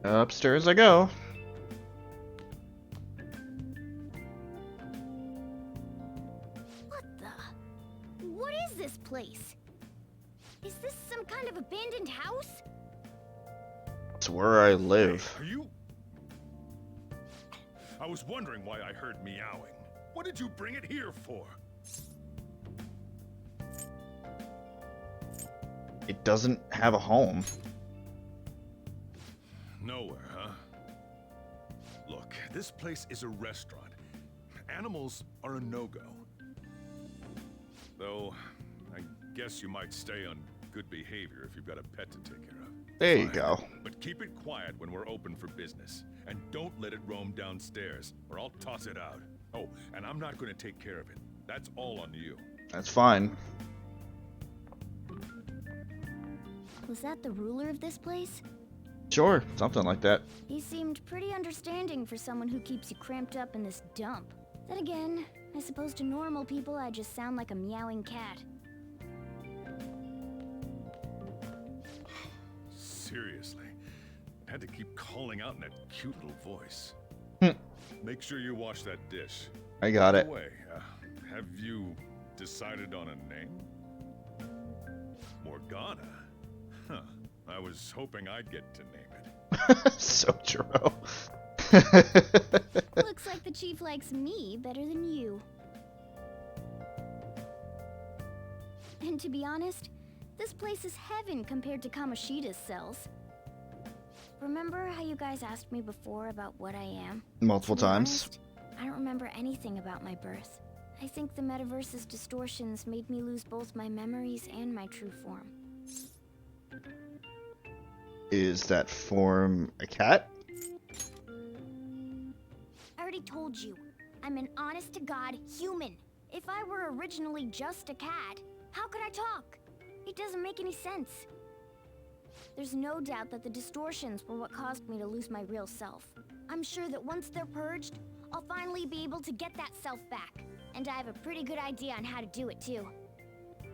A: Upstairs I go.
C: What is this place? Is this some kind of abandoned house?
A: It's where I live.
K: Hey, are you? I was wondering why I heard meowing. What did you bring it here for?
A: It doesn't have a home.
K: Nowhere, huh? Look, this place is a restaurant. Animals are a no-go. Though, I guess you might stay on good behavior if you've got a pet to take care of.
A: There you go.
K: But keep it quiet when we're open for business. And don't let it roam downstairs, or I'll toss it out. Oh, and I'm not going to take care of it. That's all on you.
A: That's fine.
C: Was that the ruler of this place?
A: Sure, something like that.
C: He seemed pretty understanding for someone who keeps you cramped up in this dump. Then again, I suppose to normal people I just sound like a meowing cat.
K: Seriously, I had to keep calling out in that cute little voice. Make sure you wash that dish.
A: I got
K: By
A: it.
K: the way, have you decided on a name? Morgana? Huh. I was hoping I'd get to name it.
A: So true.
C: Looks like the chief likes me better than you. And to be honest, this place is heaven compared to Kamoshida's cells. Remember how you guys asked me before about what I am?
A: Multiple
C: To be
A: times.
C: honest, I don't remember anything about my birth. I think the Metaverse's distortions made me lose both my memories and my true form.
A: Is that form a cat?
C: I already told you, I'm an honest-to-God human. If I were originally just a cat, how could I talk? It doesn't make any sense. There's no doubt that the distortions were what caused me to lose my real self. I'm sure that once they're purged, I'll finally be able to get that self back. And I have a pretty good idea on how to do it too.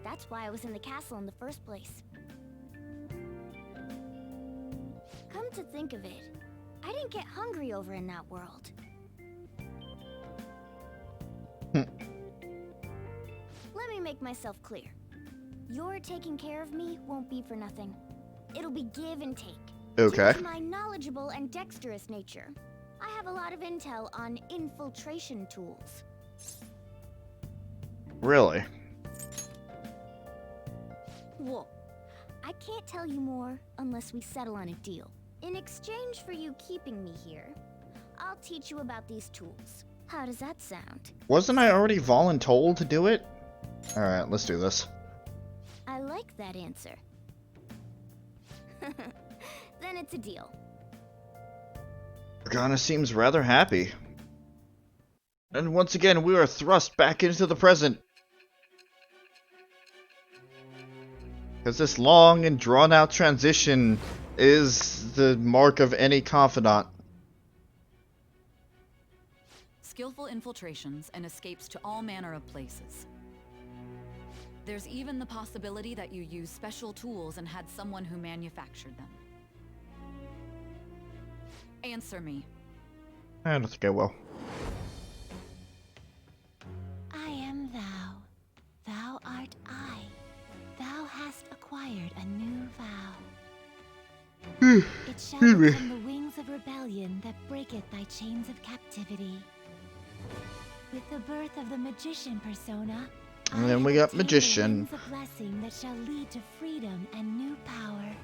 C: That's why I was in the castle in the first place. Come to think of it, I didn't get hungry over in that world. me make myself clear. Your taking care of me won't be for nothing. It'll be give and take.
A: Okay.
C: Due to my knowledgeable and dexterous nature, I have a lot of intel on infiltration tools.
A: Really?
C: Whoa. I can't tell you more unless we settle on a deal. In exchange for you keeping me here, I'll teach you about these tools. How does that sound?
A: Wasn't I already voluntold to do it? Alright, let's do this.
C: I like that answer. Then it's a deal.
A: Morgana seems rather happy. And once again, we are thrust back into the present. Because this long and drawn-out transition is the mark of any confidant.
H: Skillful infiltrations and escapes to all manner of places. There's even the possibility that you use special tools and had someone who manufactured them. Answer me.
A: I don't think I will.
F: I am thou. Thou art I. Thou hast acquired a new vow. It shall become the wings of rebellion that breaketh thy chains of captivity. With the birth of the magician persona,
A: And then we got magician.
F: a blessing that shall lead to freedom and new power.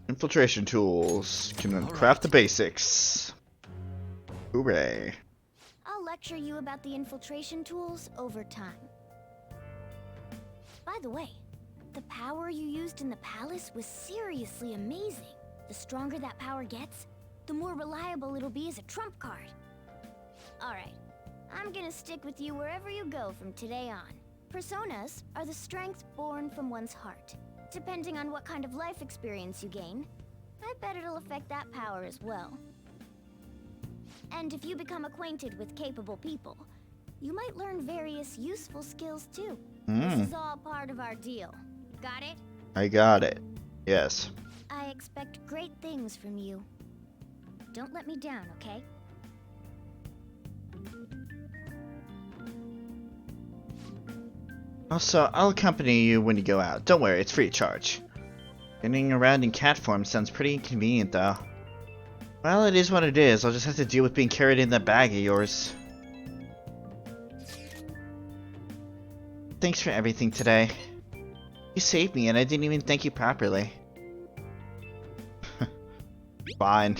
A: Infiltration tools. Can craft the basics. Hooray.
C: I'll lecture you about the infiltration tools over time. By the way, the power you used in the palace was seriously amazing. The stronger that power gets, the more reliable it'll be as a trump card. Alright, I'm gonna stick with you wherever you go from today on. Personas are the strength born from one's heart. Depending on what kind of life experience you gain, I bet it'll affect that power as well. And if you become acquainted with capable people, you might learn various useful skills too. This is all part of our deal. Got it?
A: I got it. Yes.
C: I expect great things from you. Don't let me down, okay?
A: Also, I'll accompany you when you go out. Don't worry, it's free of charge. Getting around in cat form sounds pretty inconvenient, though. Well, it is what it is. I'll just have to deal with being carried in that bag of yours. Thanks for everything today. You saved me, and I didn't even thank you properly. Fine.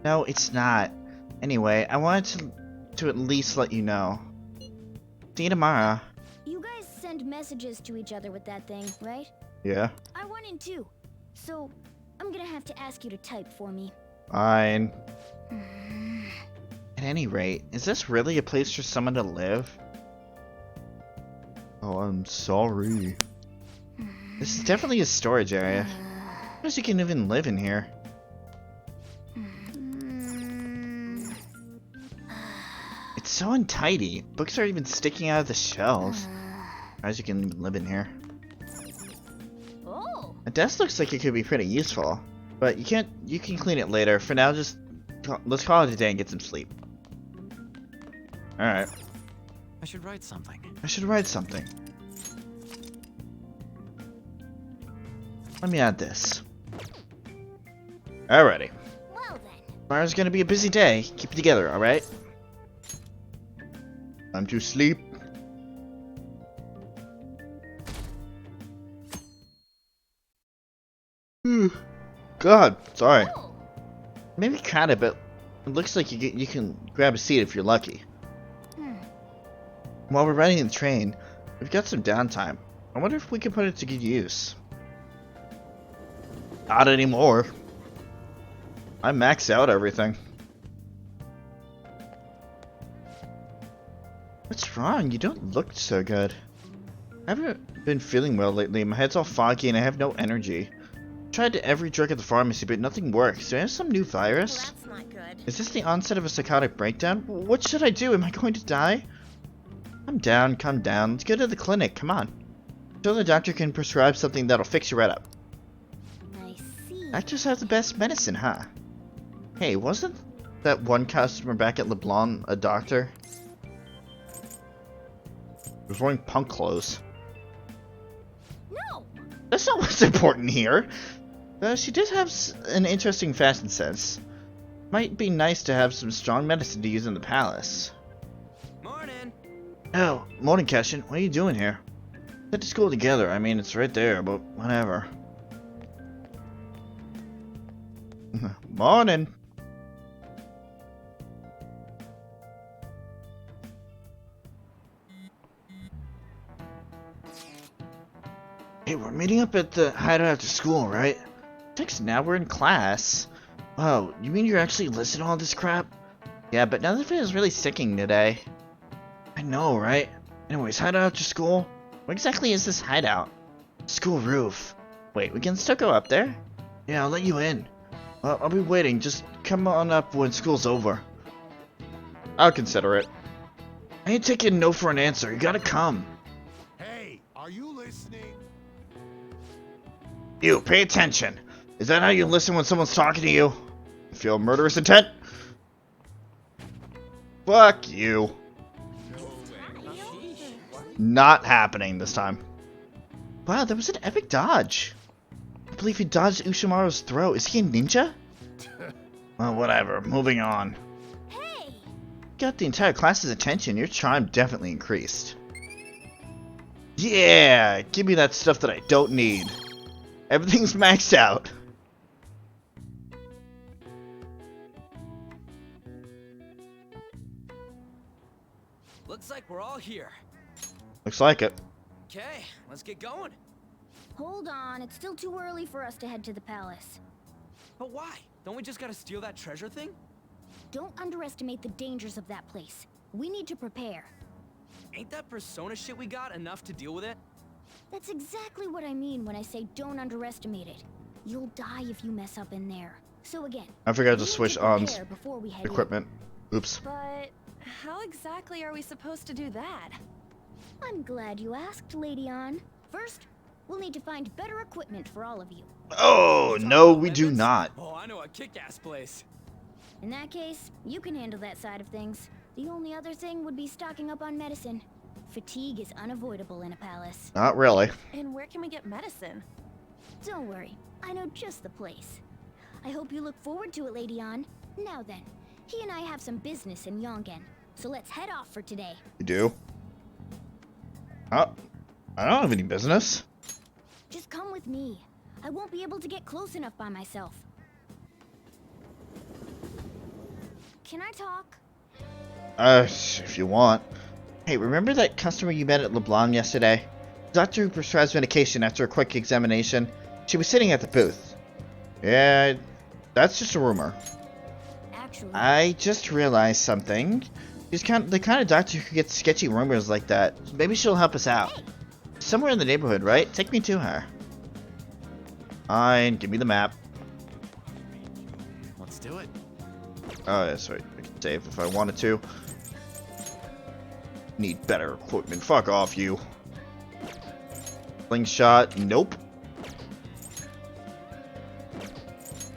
A: No, it's not. Anyway, I wanted to at least let you know. See you tomorrow.
C: You guys send messages to each other with that thing, right?
A: Yeah.
C: I want in too. So, I'm gonna have to ask you to type for me.
A: Fine. At any rate, is this really a place for someone to live? Oh, I'm sorry. This is definitely a storage area. How does you can even live in here? It's so untidy. Books are even sticking out of the shelves. How does you can even live in here?
C: Oh.
A: A desk looks like it could be pretty useful, but you can't. You can clean it later. For now, just let's call it a day and get some sleep. All right.
Q: I should write something.
A: I should write something. Let me add this. Alrighty.
C: Well then.
A: Tomorrow's gonna be a busy day. Keep it together, alright? Time to sleep. God, sorry. Maybe kinda, but it looks like you can grab a seat if you're lucky. While we're riding the train, we've got some downtime. I wonder if we can put it to good use. Not anymore. I maxed out everything. What's wrong? You don't look so good. I haven't been feeling well lately. My head's all foggy and I have no energy. Tried every drug at the pharmacy, but nothing works. Do I have some new virus?
C: Well, that's not good.
A: Is this the onset of a psychotic breakdown? What should I do? Am I going to die? Calm down, calm down. Let's go to the clinic. Come on. So the doctor can prescribe something that'll fix you right up.
C: I see.
A: Doctors have the best medicine, huh? Hey, wasn't that one customer back at LeBlanc a doctor? He was wearing punk clothes.
C: No!
A: That's not what's important here. She did have an interesting fashion sense. Might be nice to have some strong medicine to use in the palace.
B: Morning!
A: Oh, morning, Keshin. What are you doing here? Went to school together. I mean, it's right there, but whatever. Morning! Hey, we're meeting up at the hideout after school, right? Thanks, now we're in class. Oh, you mean you're actually listening to all this crap? Yeah, but none of it is really sticking today. I know, right? Anyways, hideout after school? What exactly is this hideout? School roof. Wait, we can still go up there? Yeah, I'll let you in. Well, I'll be waiting. Just come on up when school's over. I'll consider it. I ain't taking no for an answer. You gotta come.
R: Hey, are you listening?
A: You, pay attention. Is that how you listen when someone's talking to you? Feel murderous intent? Fuck you. Not happening this time. Wow, that was an epic dodge. I believe he dodged Ushimaru's throw. Is he a ninja? Well, whatever. Moving on.
C: Hey!
A: Got the entire class's attention. Your charm definitely increased. Yeah! Give me that stuff that I don't need. Everything's maxed out.
B: Looks like we're all here.
A: Looks like it.
B: Okay, let's get going.
C: Hold on, it's still too early for us to head to the palace.
B: But why? Don't we just gotta steal that treasure thing?
C: Don't underestimate the dangers of that place. We need to prepare.
B: Ain't that persona shit we got enough to deal with it?
C: That's exactly what I mean when I say don't underestimate it. You'll die if you mess up in there. So again,
A: I forgot to switch on
C: before we head
A: equipment. Oops.
J: But how exactly are we supposed to do that?
C: I'm glad you asked, Lady Ann. First, we'll need to find better equipment for all of you.
A: Oh, no, we do not.
B: Oh, I know a kick-ass place.
C: In that case, you can handle that side of things. The only other thing would be stocking up on medicine. Fatigue is unavoidable in a palace.
A: Not really.
J: And where can we get medicine?
C: Don't worry, I know just the place. I hope you look forward to it, Lady Ann. Now then, he and I have some business in Yongen, so let's head off for today.
A: You do? Oh, I don't have any business.
C: Just come with me. I won't be able to get close enough by myself. Can I talk?
A: If you want. Hey, remember that customer you met at LeBlanc yesterday? The doctor who prescribes medication after a quick examination? She was sitting at the booth. Yeah, that's just a rumor.
C: Actually,
A: I just realized something. She's the kind of doctor who gets sketchy rumors like that. Maybe she'll help us out.
C: Hey.
A: Somewhere in the neighborhood, right? Take me to her. Fine, give me the map.
Q: Let's do it.
A: Oh, that's right. I can save if I wanted to. Need better equipment. Fuck off, you. Slingshot. Nope.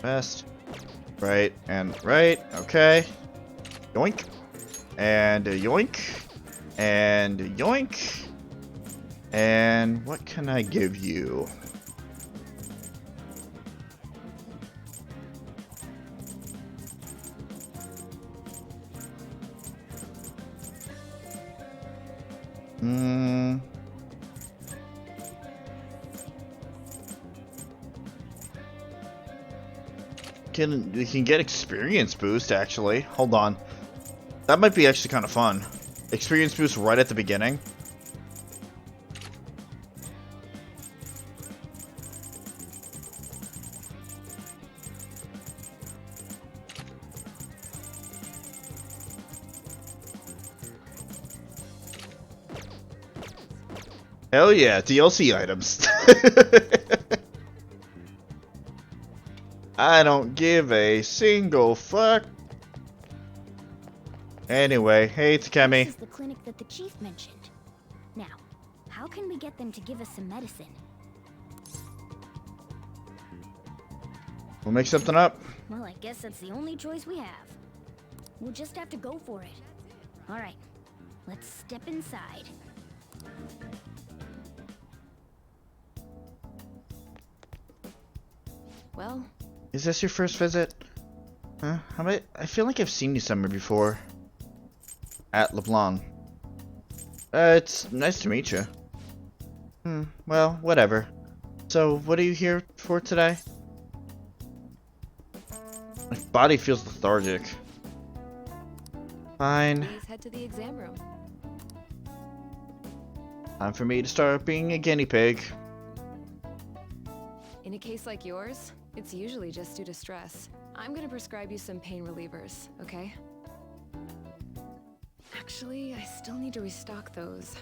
A: Best. Right and right. Okay. Yoink. And a yoink. And a yoink. And what can I give you? We can get experience boost, actually. Hold on. That might be actually kind of fun. Experience boost right at the beginning. Hell yeah, DLC items. I don't give a single fuck. Anyway, hey Takemi.
C: This is the clinic that the chief mentioned. Now, how can we get them to give us some medicine?
A: We'll make something up.
C: Well, I guess that's the only choice we have. We'll just have to go for it. Alright, let's step inside.
J: Well,
A: Is this your first visit? Huh? I feel like I've seen you somewhere before. At LeBlanc. It's nice to meet you. Well, whatever. So, what are you here for today? My body feels lethargic. Fine.
J: please head to the exam room.
A: Time for me to start being a guinea pig.
J: In a case like yours, it's usually just due to stress. I'm gonna prescribe you some pain relievers, okay? Actually, I still need to restock those.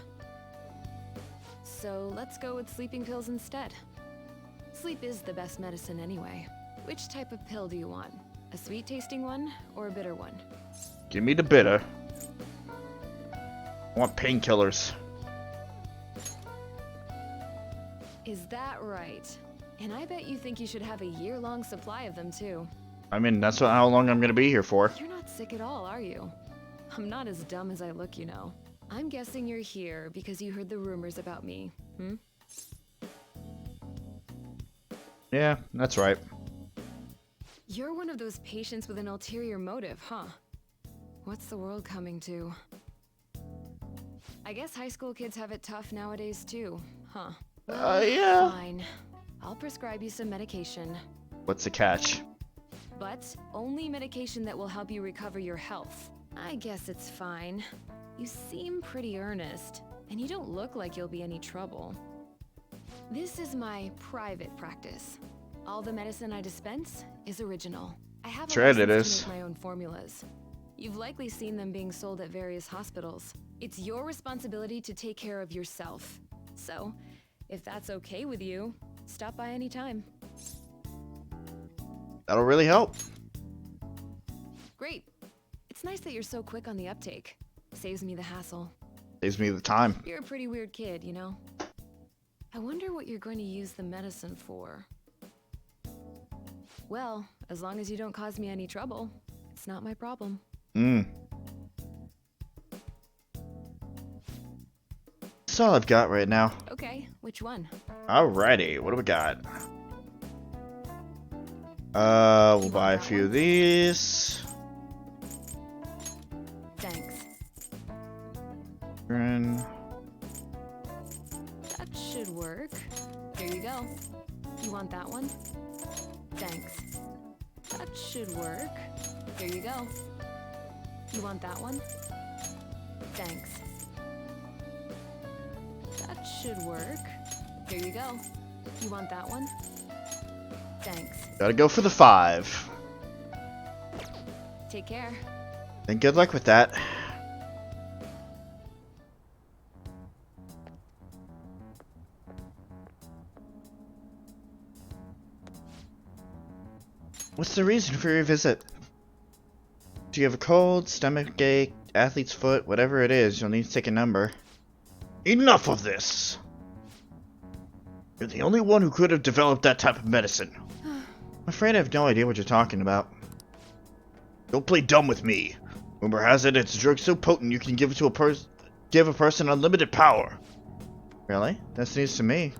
J: So let's go with sleeping pills instead. Sleep is the best medicine anyway. Which type of pill do you want? A sweet-tasting one or a bitter one?
A: Give me the bitter. I want painkillers.
J: Is that right? And I bet you think you should have a year-long supply of them too.
A: I mean, that's how long I'm gonna be here for.
J: You're not sick at all, are you? I'm not as dumb as I look, you know. I'm guessing you're here because you heard the rumors about me, hmm?
A: Yeah, that's right.
J: You're one of those patients with an ulterior motive, huh? What's the world coming to? I guess high school kids have it tough nowadays too, huh?
A: Yeah.
J: Fine. I'll prescribe you some medication.
A: What's the catch?
J: But only medication that will help you recover your health. I guess it's fine. You seem pretty earnest, and you don't look like you'll be any trouble. This is my private practice. All the medicine I dispense is original. I have a
A: Sure it
J: license
A: is.
J: to make my own formulas. You've likely seen them being sold at various hospitals. It's your responsibility to take care of yourself. So, if that's okay with you, stop by anytime.
A: That'll really help.
J: Great. It's nice that you're so quick on the uptake. Saves me the hassle.
A: Saves me the time.
J: You're a pretty weird kid, you know? I wonder what you're going to use the medicine for. Well, as long as you don't cause me any trouble, it's not my problem.
A: That's all I've got right now.
J: Okay, which one?
A: Alrighty, what do we got? We'll buy a few of these.
J: Thanks.
A: And
J: That should work. Here you go. You want that one? Thanks. That should work. Here you go. You want that one? Thanks. That should work. Here you go. You want that one? Thanks.
A: gotta go for the 5.
J: Take care.
A: And good luck with that. What's the reason for your visit? Do you have a cold, stomach ache, athlete's foot, whatever it is, you'll need to take a number. Enough of this! You're the only one who could have developed that type of medicine. I'm afraid I have no idea what you're talking about. Don't play dumb with me. Rumor has it it's a drug so potent you can give it to give a person unlimited power. Really? That's news to me.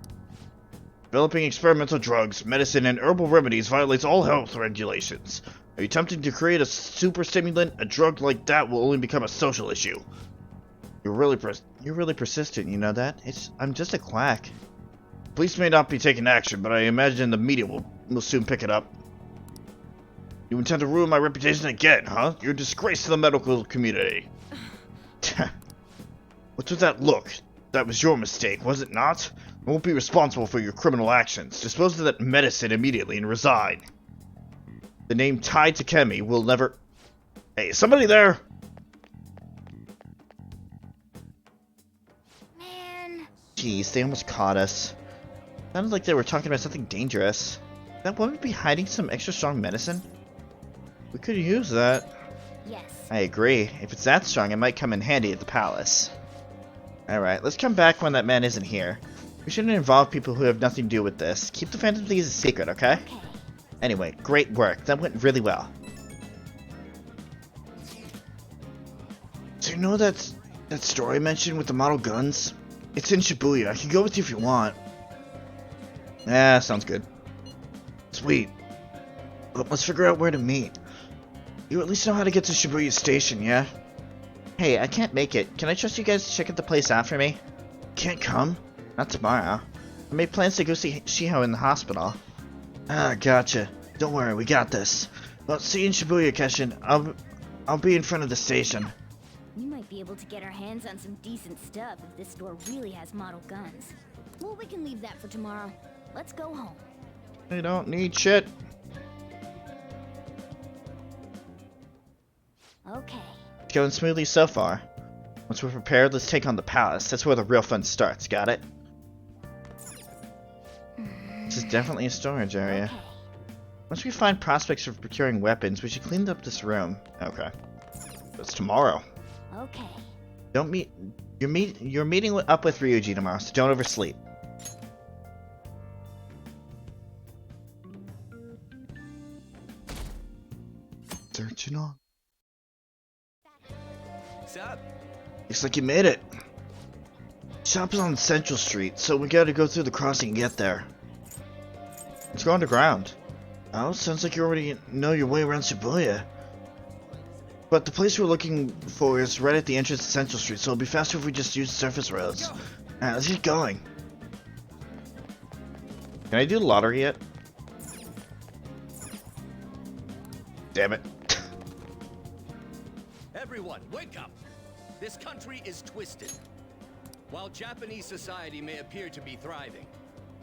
A: Developing experimental drugs, medicine, and herbal remedies violates all health regulations. Are you attempting to create a super stimulant? A drug like that will only become a social issue. You're really persistent, you know that? I'm just a quack. Police may not be taking action, but I imagine the media will soon pick it up. You intend to ruin my reputation again, huh? You're a disgrace to the medical community. What's with that look? That was your mistake, was it not? I won't be responsible for your criminal actions. Dispose of that medicine immediately and resign. The name Tai Takemi will never... Hey, is somebody there?
C: Man.
A: Jeez, they almost caught us. Sounded like they were talking about something dangerous. That woman be hiding some extra strong medicine? We could use that.
C: Yes.
A: I agree. If it's that strong, it might come in handy at the palace. Alright, let's come back when that man isn't here. We shouldn't involve people who have nothing to do with this. Keep the Phantom Thieves a secret, okay? Anyway, great work. That went really well. So you know that store I mentioned with the model guns? It's in Shibuya. I can go with you if you want. Yeah, sounds good. Sweet. But let's figure out where to meet. You at least know how to get to Shibuya Station, yeah? Hey, I can't make it. Can I trust you guys to check out the place after me? Can't come? Not tomorrow. I made plans to go see Shiho in the hospital. Ah, gotcha. Don't worry, we got this. Well, see you in Shibuya, Keshin. I'll be in front of the station.
C: We might be able to get our hands on some decent stuff if this store really has model guns. Well, we can leave that for tomorrow. Let's go home.
A: I don't need shit.
C: Okay.
A: It's going smoothly so far. Once we're prepared, let's take on the palace. That's where the real fun starts, got it? This is definitely a storage area.
C: Okay.
A: Once we find prospects for procuring weapons, we should clean up this room. Okay. It's tomorrow.
C: Okay.
A: You're meeting up with Ryuji tomorrow, so don't oversleep. Searching on.
B: Sup?
A: Looks like you made it. Shop is on Central Street, so we gotta go through the crossing and get there. Let's go underground. Oh, sounds like you already know your way around Shibuya. But the place we're looking for is right at the entrance to Central Street, so it'll be faster if we just use surface roads. Alright, let's get going. Can I do the lottery yet? Damn it.
L: Everyone, wake up! This country is twisted. While Japanese society may appear to be thriving,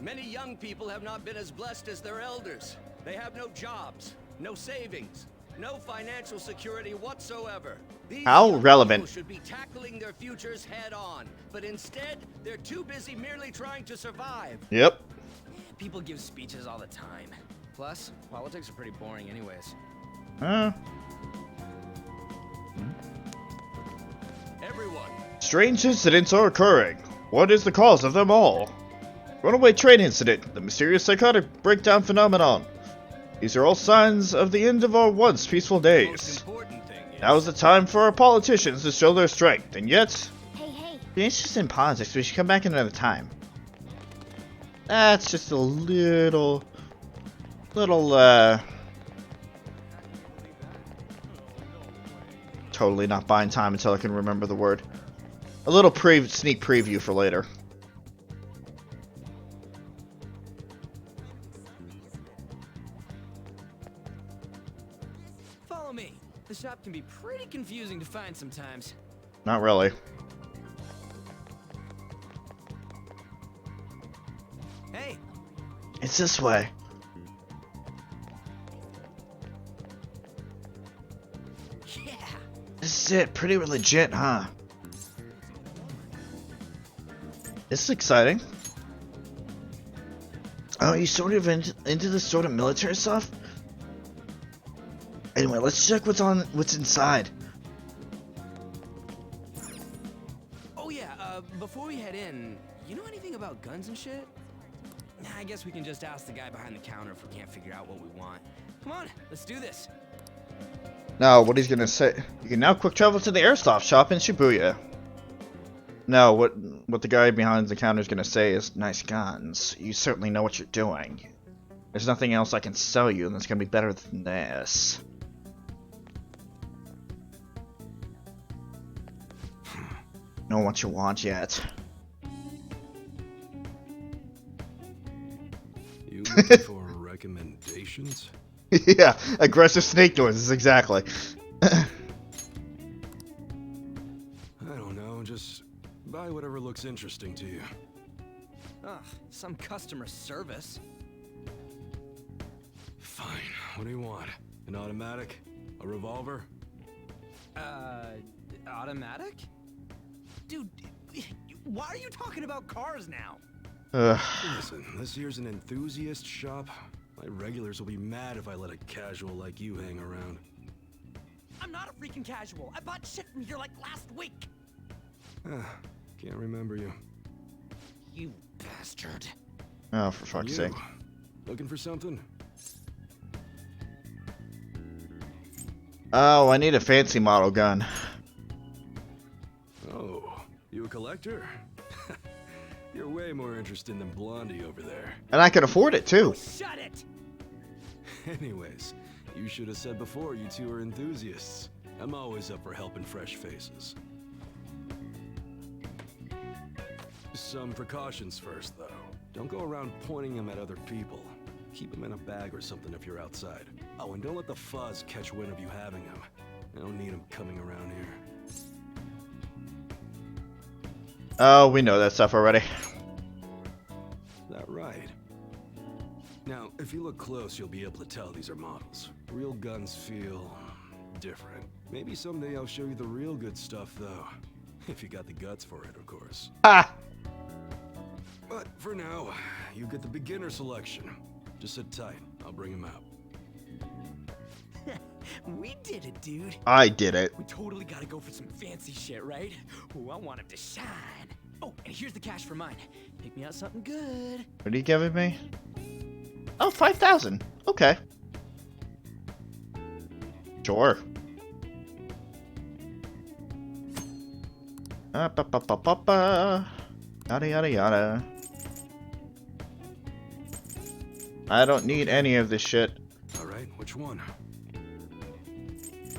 L: many young people have not been as blessed as their elders. They have no jobs, no savings, no financial security whatsoever. These
A: How relevant?
L: people should be tackling their futures head on, but instead, they're too busy merely trying to survive.
A: Yep.
B: People give speeches all the time. Plus, politics are pretty boring anyways.
L: Everyone.
A: Strange incidents are occurring. What is the cause of them all? Runaway train incident, the mysterious psychotic breakdown phenomenon. These are all signs of the end of our once peaceful days. Now is the time for our politicians to show their strength, and yet...
C: Hey.
A: The interest in politics, we should come back another time. That's just a little... Totally not buying time until I can remember the word. A little sneak preview for later.
B: Follow me. The shop can be pretty confusing to find sometimes.
A: Not really.
B: Hey.
A: It's this way.
B: Yeah.
A: This is it. Pretty legit, huh? This is exciting. Oh, you sort of into this sort of military stuff? Anyway, let's check what's inside.
B: Oh yeah, before we head in, you know anything about guns and shit? Nah, I guess we can just ask the guy behind the counter if we can't figure out what we want. Come on, let's do this.
A: Now, what he's gonna say? You can now quick travel to the airsoft shop in Shibuya. No, what the guy behind the counter is gonna say is, nice guns. You certainly know what you're doing. There's nothing else I can sell you that's gonna be better than this. Know what you want yet.
O: You looking for recommendations?
A: Yeah, aggressive snake noises, exactly.
O: I don't know, just buy whatever looks interesting to you.
B: Ugh, some customer service.
O: Fine, what do you want? An automatic? A revolver?
B: Automatic? Dude, why are you talking about cars now?
O: Listen, this here's an enthusiast shop. My regulars will be mad if I let a casual like you hang around.
B: I'm not a freaking casual. I bought shit from here like last week.
O: Can't remember you.
B: You bastard.
A: Oh, for fuck's sake.
O: Looking for something?
A: Oh, I need a fancy model gun.
O: Oh, you a collector? You're way more interesting than Blondie over there.
A: And I can afford it too.
L: Shut it!
O: Anyways, you should have said before you two are enthusiasts. I'm always up for helping fresh faces. Some precautions first, though. Don't go around pointing them at other people. Keep them in a bag or something if you're outside. Oh, and don't let the fuzz catch wind of you having them. I don't need them coming around here.
A: Oh, we know that stuff already.
O: Is that right? Now, if you look close, you'll be able to tell these are models. Real guns feel different. Maybe someday I'll show you the real good stuff, though. If you got the guts for it, of course.
A: Ah!
O: But for now, you get the beginner selection. Just sit tight. I'll bring him out.
B: We did it, dude.
A: I did it.
B: We totally gotta go for some fancy shit, right? Ooh, I want him to shine. Oh, and here's the cash for mine. Pick me out something good.
A: What are you giving me? Oh, 5,000. Okay. Sure. Yada yada yada. I don't need any of this shit.
O: Alright, which one?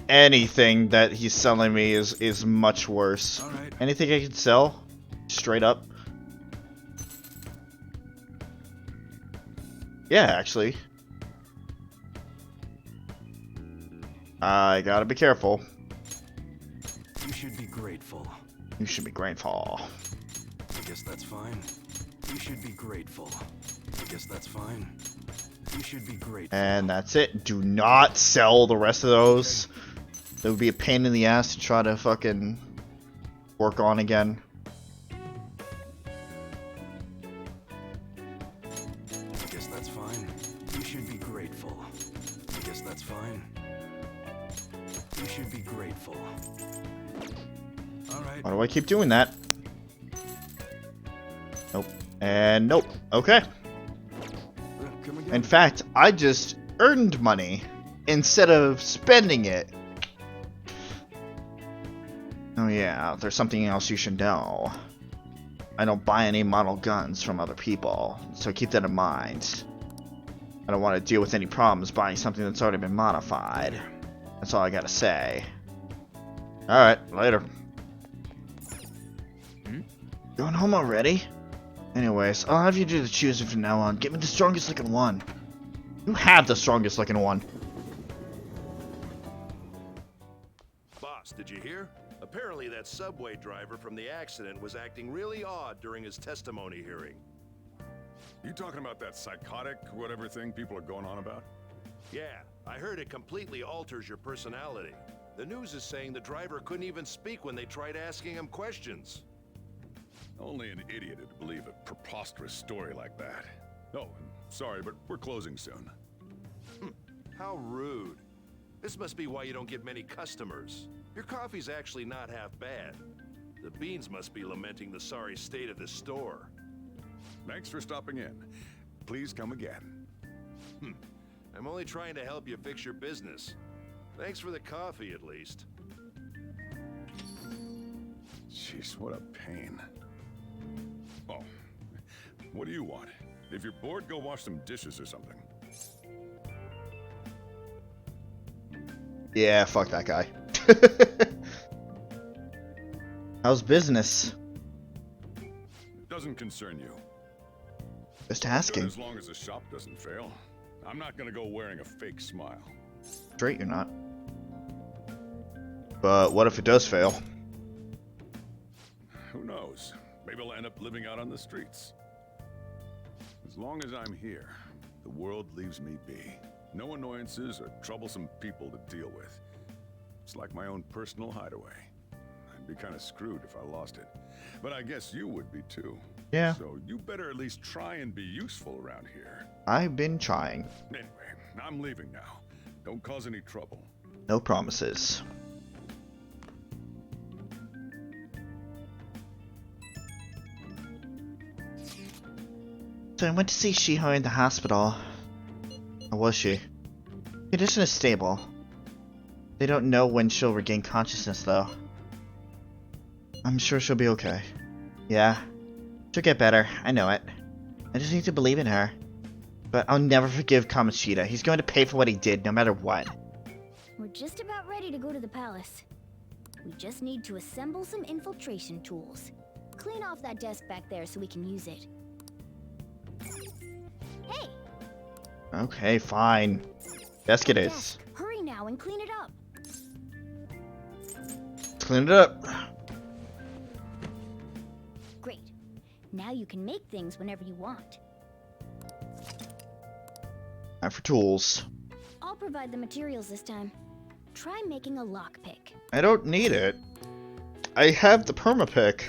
A: Anything that he's selling me is much worse.
O: Right.
A: Anything I can sell? Straight up. Yeah, actually. I gotta be careful.
O: You should be grateful.
A: You should be grateful.
O: I guess that's fine. You should be grateful. I guess that's fine. You should be grateful.
A: And that's it. Do not sell the rest of those. It would be a pain in the ass to try to fucking work on again.
O: I guess that's fine. You should be grateful. I guess that's fine. You should be grateful. Alright.
A: Why do I keep doing that? Nope. And nope. Okay. In fact, I just earned money instead of spending it. Oh yeah, there's something else you should know. I don't buy any model guns from other people, so keep that in mind. I don't want to deal with any problems buying something that's already been modified. That's all I gotta say. Alright, later. Going home already? Anyways, I'll have you do the choosing from now on. Get me the strongest looking one. You have the strongest looking one.
G: Boss, did you hear? Apparently that subway driver from the accident was acting really odd during his testimony hearing.
K: You talking about that psychotic whatever thing people are going on about?
G: Yeah, I heard it completely alters your personality. The news is saying the driver couldn't even speak when they tried asking him questions.
K: Only an idiot would believe a preposterous story like that. Oh, sorry, but we're closing soon.
G: How rude. This must be why you don't get many customers. Your coffee's actually not half bad. The beans must be lamenting the sorry state of this store.
K: Thanks for stopping in. Please come again.
G: I'm only trying to help you fix your business. Thanks for the coffee, at least.
K: Jeez, what a pain. Oh, what do you want? If you're bored, go wash some dishes or something.
A: Yeah, fuck that guy. How's business?
K: Doesn't concern you.
A: Just asking.
K: Good as long as the shop doesn't fail. I'm not gonna go wearing a fake smile.
A: Straight, you're not. But what if it does fail?
K: Who knows? Maybe I'll end up living out on the streets. As long as I'm here, the world leaves me be. No annoyances or troublesome people to deal with. It's like my own personal hideaway. I'd be kind of screwed if I lost it. But I guess you would be too.
A: Yeah.
K: So you better at least try and be useful around here.
A: I've been trying.
K: Anyway, I'm leaving now. Don't cause any trouble.
A: No promises. So I went to see Shiho in the hospital. How was she? Condition is stable. They don't know when she'll regain consciousness, though. I'm sure she'll be okay. Yeah. She'll get better. I know it. I just need to believe in her. But I'll never forgive Kamoshida. He's going to pay for what he did, no matter what.
C: We're just about ready to go to the palace. We just need to assemble some infiltration tools. Clean off that desk back there so we can use it. Hey!
A: Okay, fine. Desk it is.
C: Desk, hurry now and clean it up.
A: Let's clean it up.
C: Great. Now you can make things whenever you want.
A: Time for tools.
C: I'll provide the materials this time. Try making a lockpick.
A: I don't need it. I have the permapick.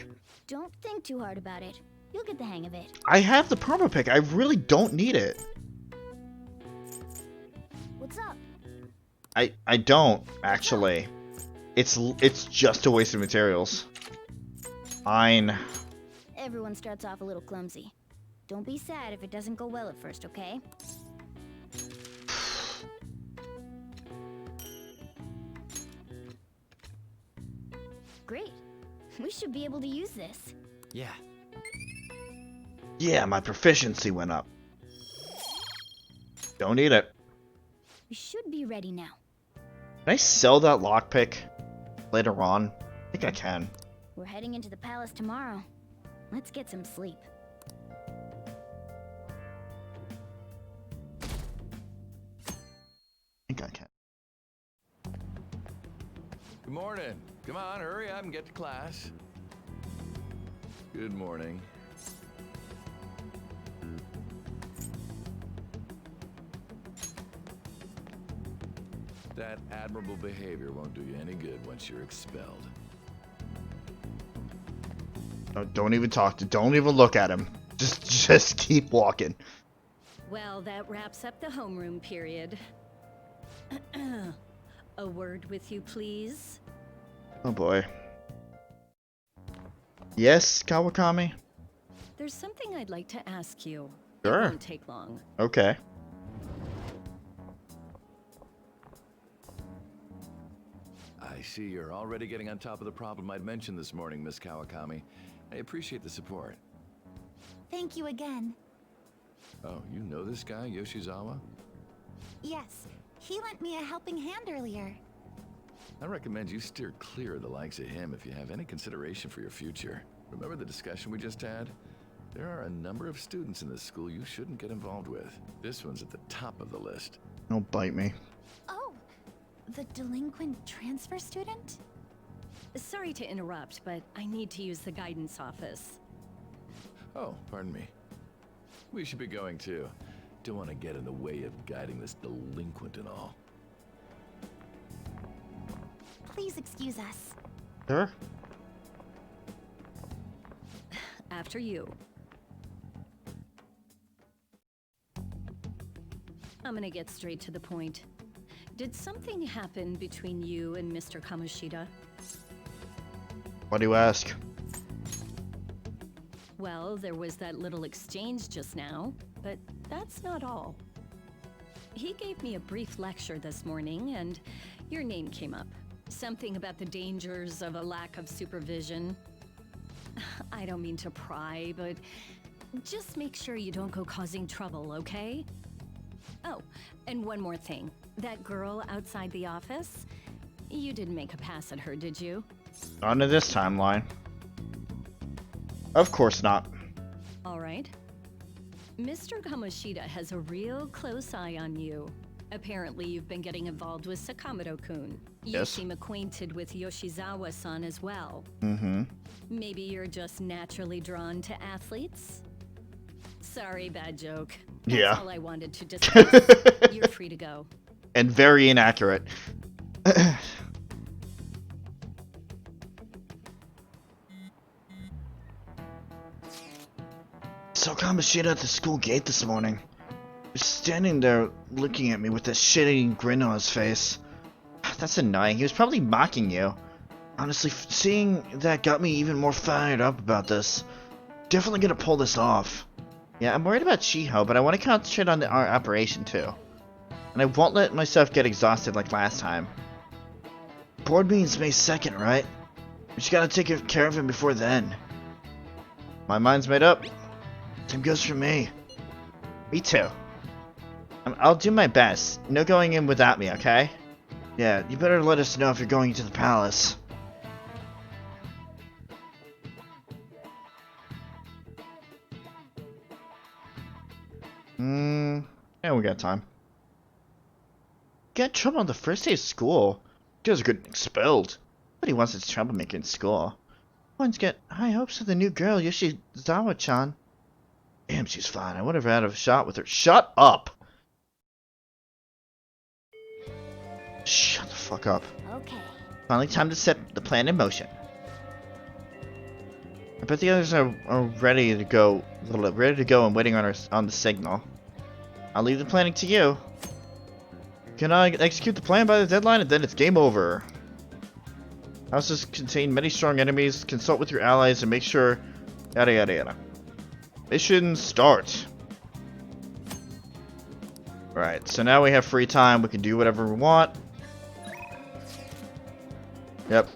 C: Don't think too hard about it. You'll get the hang of it.
A: I have the permapick. I really don't need it.
C: What's up?
A: I don't, actually. It's just a waste of materials. Fine.
C: Everyone starts off a little clumsy. Don't be sad if it doesn't go well at first, okay? Great. We should be able to use this.
Q: Yeah.
A: Yeah, my proficiency went up. Don't need it.
C: We should be ready now.
A: Can I sell that lockpick later on? I think I can.
C: We're heading into the palace tomorrow. Let's get some sleep.
A: I think I can.
D: Good morning. Come on, hurry up and get to class. Good morning. That admirable behavior won't do you any good once you're expelled.
A: No, don't even talk to. Don't even look at him. Just keep walking.
I: Well, that wraps up the homeroom period. A word with you, please.
A: Oh boy. Yes, Kawakami?
I: There's something I'd like to ask you.
A: Sure.
I: It won't take long.
A: Okay.
D: I see you're already getting on top of the problem I'd mentioned this morning, Miss Kawakami. I appreciate the support.
F: Thank you again.
D: Oh, you know this guy, Yoshizawa?
F: Yes, he lent me a helping hand earlier.
D: I recommend you steer clear of the likes of him if you have any consideration for your future. Remember the discussion we just had? There are a number of students in this school you shouldn't get involved with. This one's at the top of the list.
A: Don't bite me.
F: Oh, the delinquent transfer student?
I: Sorry to interrupt, but I need to use the guidance office.
D: Oh, pardon me. We should be going too. Don't want to get in the way of guiding this delinquent and all.
F: Please excuse us.
A: Sure.
I: After you. I'm gonna get straight to the point. Did something happen between you and Mr. Kamoshida?
A: Why do you ask?
I: Well, there was that little exchange just now, but that's not all. He gave me a brief lecture this morning, and your name came up. Something about the dangers of a lack of supervision. I don't mean to pry, but just make sure you don't go causing trouble, okay? Oh, and one more thing. That girl outside the office, you didn't make a pass at her, did you?
A: Not in this timeline. Of course not.
I: All right. Mr. Kamoshida has a real close eye on you. Apparently, you've been getting involved with Sakamoto-kun. You
A: Yes.
I: seem acquainted with Yoshizawa-san as well.
A: Mm-hmm.
I: Maybe you're just naturally drawn to athletes? Sorry, bad joke. That's
A: Yeah.
I: all I wanted to discuss. You're free to go.
A: And very inaccurate. So Kamoshida at the school gate this morning. He was standing there looking at me with that shitty grin on his face. That's annoying. He was probably mocking you. Honestly, seeing that got me even more fired up about this. Definitely gonna pull this off. Yeah, I'm worried about Shiho, but I want to concentrate on our operation too. And I won't let myself get exhausted like last time. Board meeting's May 2nd, right? We just gotta take care of him before then. My mind's made up. Same goes for me. Me too. I'll do my best. No going in without me, okay? Yeah, you better let us know if you're going to the palace. Yeah, we got time. Get in trouble on the first day of school. Girls are getting expelled. Nobody wants this troublemaker in school. One's got high hopes for the new girl, Yoshizawa-chan. Damn, she's fine. I would have had a shot with her. Shut up! Shut the fuck up.
C: Okay.
A: Finally time to set the plan in motion. I bet the others are ready to go and waiting on the signal. I'll leave the planning to you. Can I execute the plan by the deadline and then it's game over? Houses contain many strong enemies. Consult with your allies and make sure yada yada yada. Mission start. Right, so now we have free time. We can do whatever we want. Yep.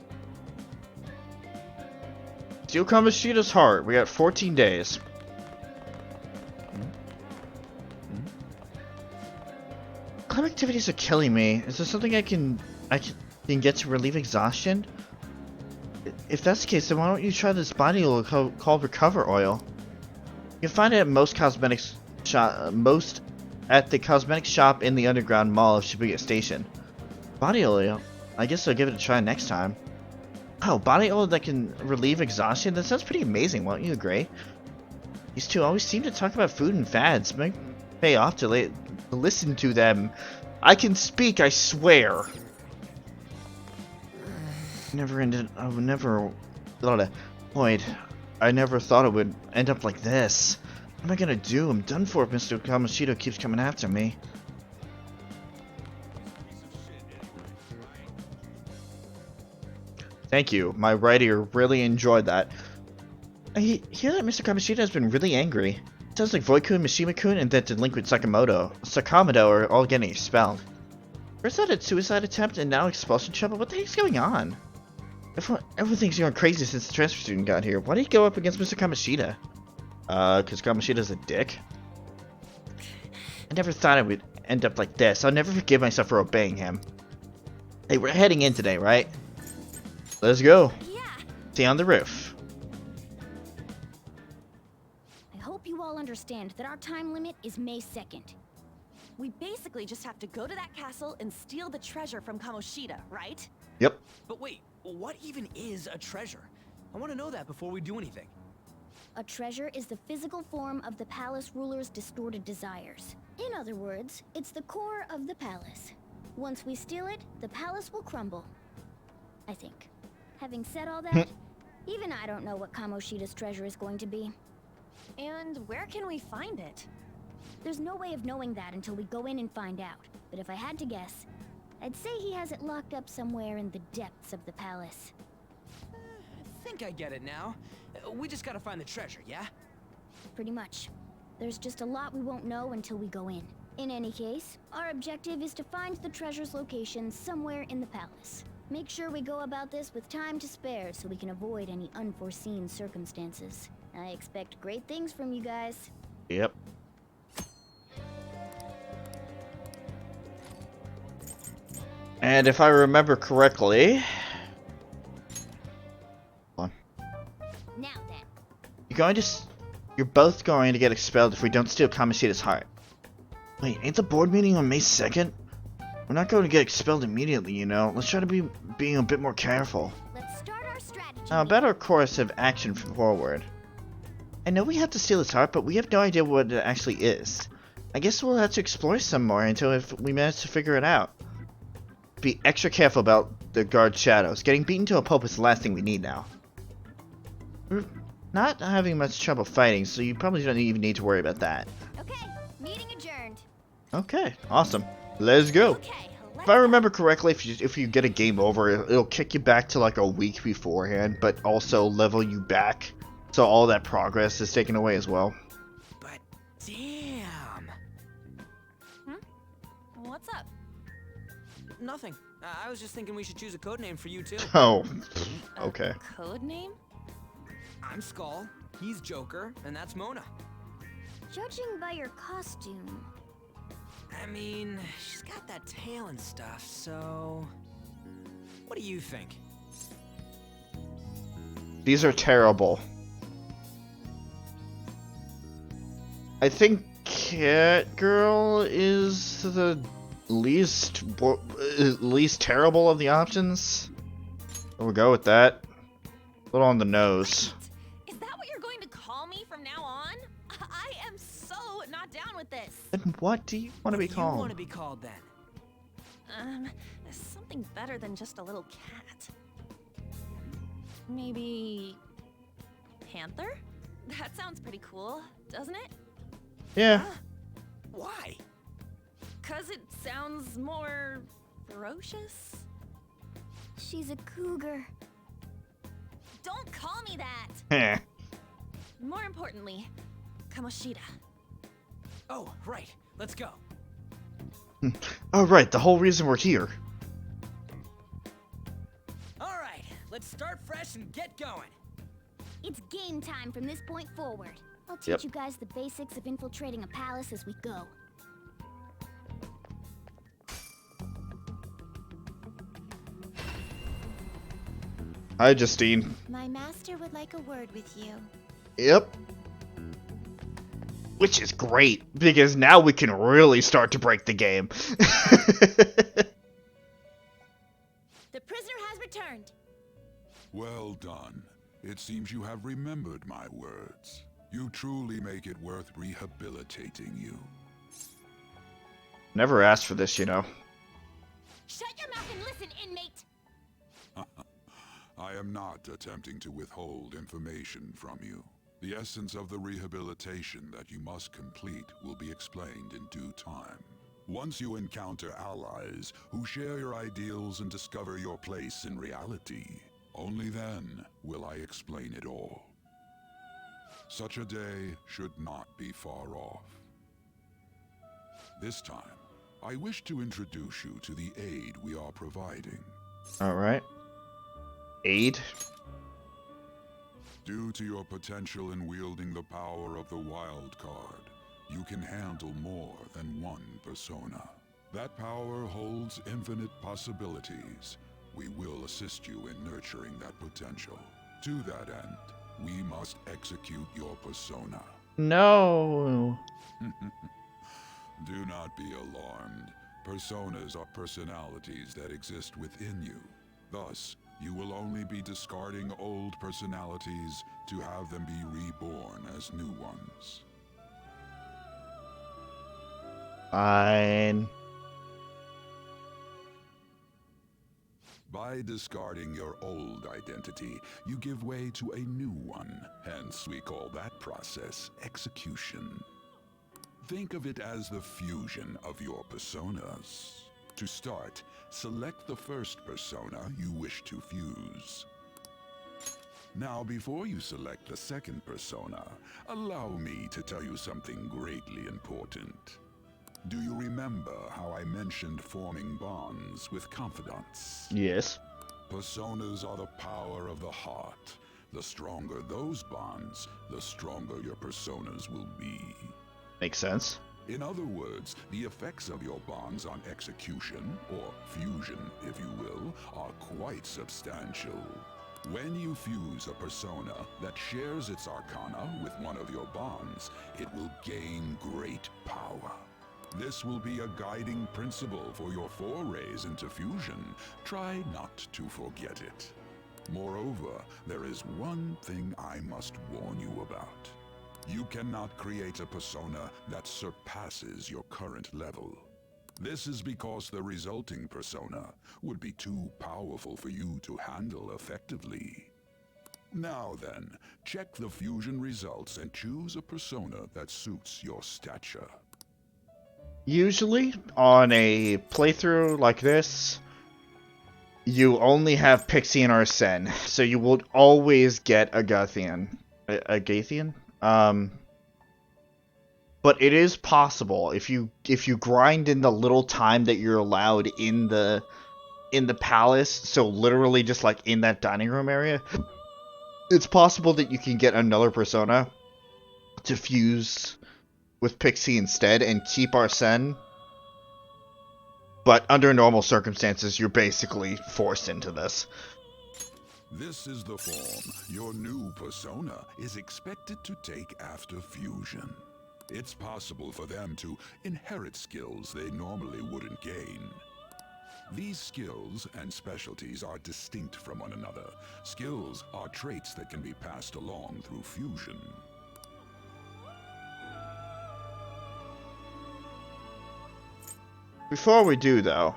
A: Steal Kamoshida's heart. We got 14 days. Club activities are killing me. Is there something I can get to relieve exhaustion? If that's the case, then why don't you try this body oil called Recover Oil? You can find it at most at the cosmetic shop in the underground mall of Shibuya Station. Body oil? I guess I'll give it a try next time. Oh, body oil that can relieve exhaustion? That sounds pretty amazing, won't you agree? These two always seem to talk about food and fads. Might pay off to listen to them. I can speak, I swear. Lloyd, I never thought it would end up like this. What am I gonna do? I'm done for if Mr. Kamoshida keeps coming after me. Thank you. My writer really enjoyed that. I hear that Mr. Kamoshida has been really angry. It sounds like Void-kun, Mishima-kun, and that delinquent Sakamoto are all getting expelled. First out a suicide attempt and now expulsion trouble? What the heck's going on? Everything's going crazy since the transfer student got here. Why did he go up against Mr. Kamoshida? Because Kamoshida's a dick? I never thought it would end up like this. I'll never forgive myself for obeying him. Hey, we're heading in today, right? Let's go.
C: Yeah.
A: See you on the roof.
C: I hope you all understand that our time limit is May 2nd.
S: We basically just have to go to that castle and steal the treasure from Kamoshida, right?
A: Yep.
B: But wait, what even is a treasure? I want to know that before we do anything.
C: A treasure is the physical form of the palace ruler's distorted desires. In other words, it's the core of the palace. Once we steal it, the palace will crumble. I think. Having said all that, even I don't know what Kamoshida's treasure is going to be.
S: And where can we find it?
C: There's no way of knowing that until we go in and find out. But if I had to guess, I'd say he has it locked up somewhere in the depths of the palace.
B: I think I get it now. We just gotta find the treasure, yeah?
C: Pretty much. There's just a lot we won't know until we go in. In any case, our objective is to find the treasure's location somewhere in the palace. Make sure we go about this with time to spare so we can avoid any unforeseen circumstances. I expect great things from you guys.
A: Yep. And if I remember correctly... Hold on.
C: Now then.
A: You're both going to get expelled if we don't steal Kamoshida's heart. Wait, ain't the board meeting on May 2nd? We're not going to get expelled immediately, you know. Let's try to be a bit more careful.
C: Let's start our strategy.
A: Now, a better course of action forward. I know we have to steal his heart, but we have no idea what it actually is. I guess we'll have to explore some more until we manage to figure it out. Be extra careful about the guard shadows. Getting beaten to a pulp is the last thing we need now. We're not having much trouble fighting, so you probably don't even need to worry about that.
C: Okay, meeting adjourned.
A: Okay, awesome. Let's go.
C: Okay,
A: if I remember correctly, if you get a game over, it'll kick you back to like a week beforehand, but also level you back, so all that progress is taken away as well.
B: But damn.
S: What's up?
B: Nothing. I was just thinking we should choose a code name for you too.
A: Oh, okay.
J: Code name?
B: I'm Skull, he's Joker, and that's Mona.
C: Judging by your costume...
B: I mean, she's got that tail and stuff, so... What do you think?
A: These are terrible. I think Cat Girl is the least terrible of the options. We'll go with that. A little on the nose.
S: Is that what you're going to call me from now on? I am so not down with this.
A: Then what do you want to be called?
B: You want to be called then?
J: Something better than just a little cat. Maybe... Panther? That sounds pretty cool, doesn't it?
A: Yeah.
B: Why?
J: 'Cause it sounds more... ferocious?
C: She's a cougar.
S: Don't call me that!
A: Heh.
J: More importantly, Kamoshida.
B: Oh, right. Let's go.
A: Oh, right. The whole reason we're here.
B: All right. Let's start fresh and get going.
C: It's game time from this point forward. I'll teach
A: Yep.
C: you guys the basics of infiltrating a palace as we go.
A: Hi, Justine.
F: My master would like a word with you.
A: Yep. Which is great, because now we can really start to break the game.
C: The prisoner has returned.
K: Well done. It seems you have remembered my words. You truly make it worth rehabilitating you.
A: Never asked for this, you know.
S: Shut your mouth and listen, inmate!
K: I am not attempting to withhold information from you. The essence of the rehabilitation that you must complete will be explained in due time. Once you encounter allies who share your ideals and discover your place in reality, only then will I explain it all. Such a day should not be far off. This time, I wish to introduce you to the aid we are providing.
A: Alright. Aid?
K: Due to your potential in wielding the power of the wild card, you can handle more than one persona. That power holds infinite possibilities. We will assist you in nurturing that potential. To that end, we must execute your persona.
A: No.
K: Do not be alarmed. Personas are personalities that exist within you. Thus, you will only be discarding old personalities to have them be reborn as new ones.
A: Fine.
K: By discarding your old identity, you give way to a new one. Hence, we call that process execution. Think of it as the fusion of your personas. To start, select the first persona you wish to fuse. Now, before you select the second persona, allow me to tell you something greatly important. Do you remember how I mentioned forming bonds with confidants?
A: Yes.
K: Personas are the power of the heart. The stronger those bonds, the stronger your personas will be.
A: Makes sense.
K: In other words, the effects of your bonds on execution, or fusion, if you will, are quite substantial. When you fuse a persona that shares its arcana with one of your bonds, it will gain great power. This will be a guiding principle for your forays into fusion. Try not to forget it. Moreover, there is one thing I must warn you about. You cannot create a persona that surpasses your current level. This is because the resulting persona would be too powerful for you to handle effectively. Now then, check the fusion results and choose a persona that suits your stature.
A: Usually, on a playthrough like this, you only have Pixie and Arsene, so you will always get a Gathian. A Gathian? But it is possible if you grind in the little time that you're allowed in the in the palace, so literally just like in that dining room area, it's possible that you can get another persona to fuse with Pixie instead and keep Arsene. But under normal circumstances, you're basically forced into this.
K: This is the form your new persona is expected to take after fusion. It's possible for them to inherit skills they normally wouldn't gain. These skills and specialties are distinct from one another. Skills are traits that can be passed along through fusion.
A: Before we do, though,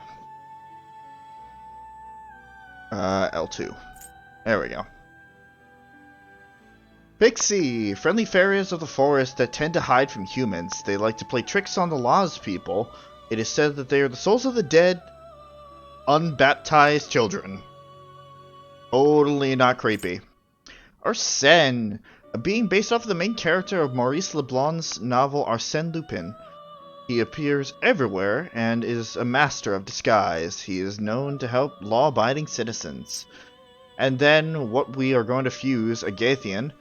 A: L2. There we go. Pixie! Friendly fairies of the forest that tend to hide from humans. They like to play tricks on the Laws people. It is said that they are the souls of the dead, unbaptized children. Totally not creepy. Arsène, a being based off of the main character of Maurice Leblanc's novel Arsène Lupin. He appears everywhere and is a master of disguise. He is known to help law-abiding citizens. And then, what we are going to fuse, Agathian,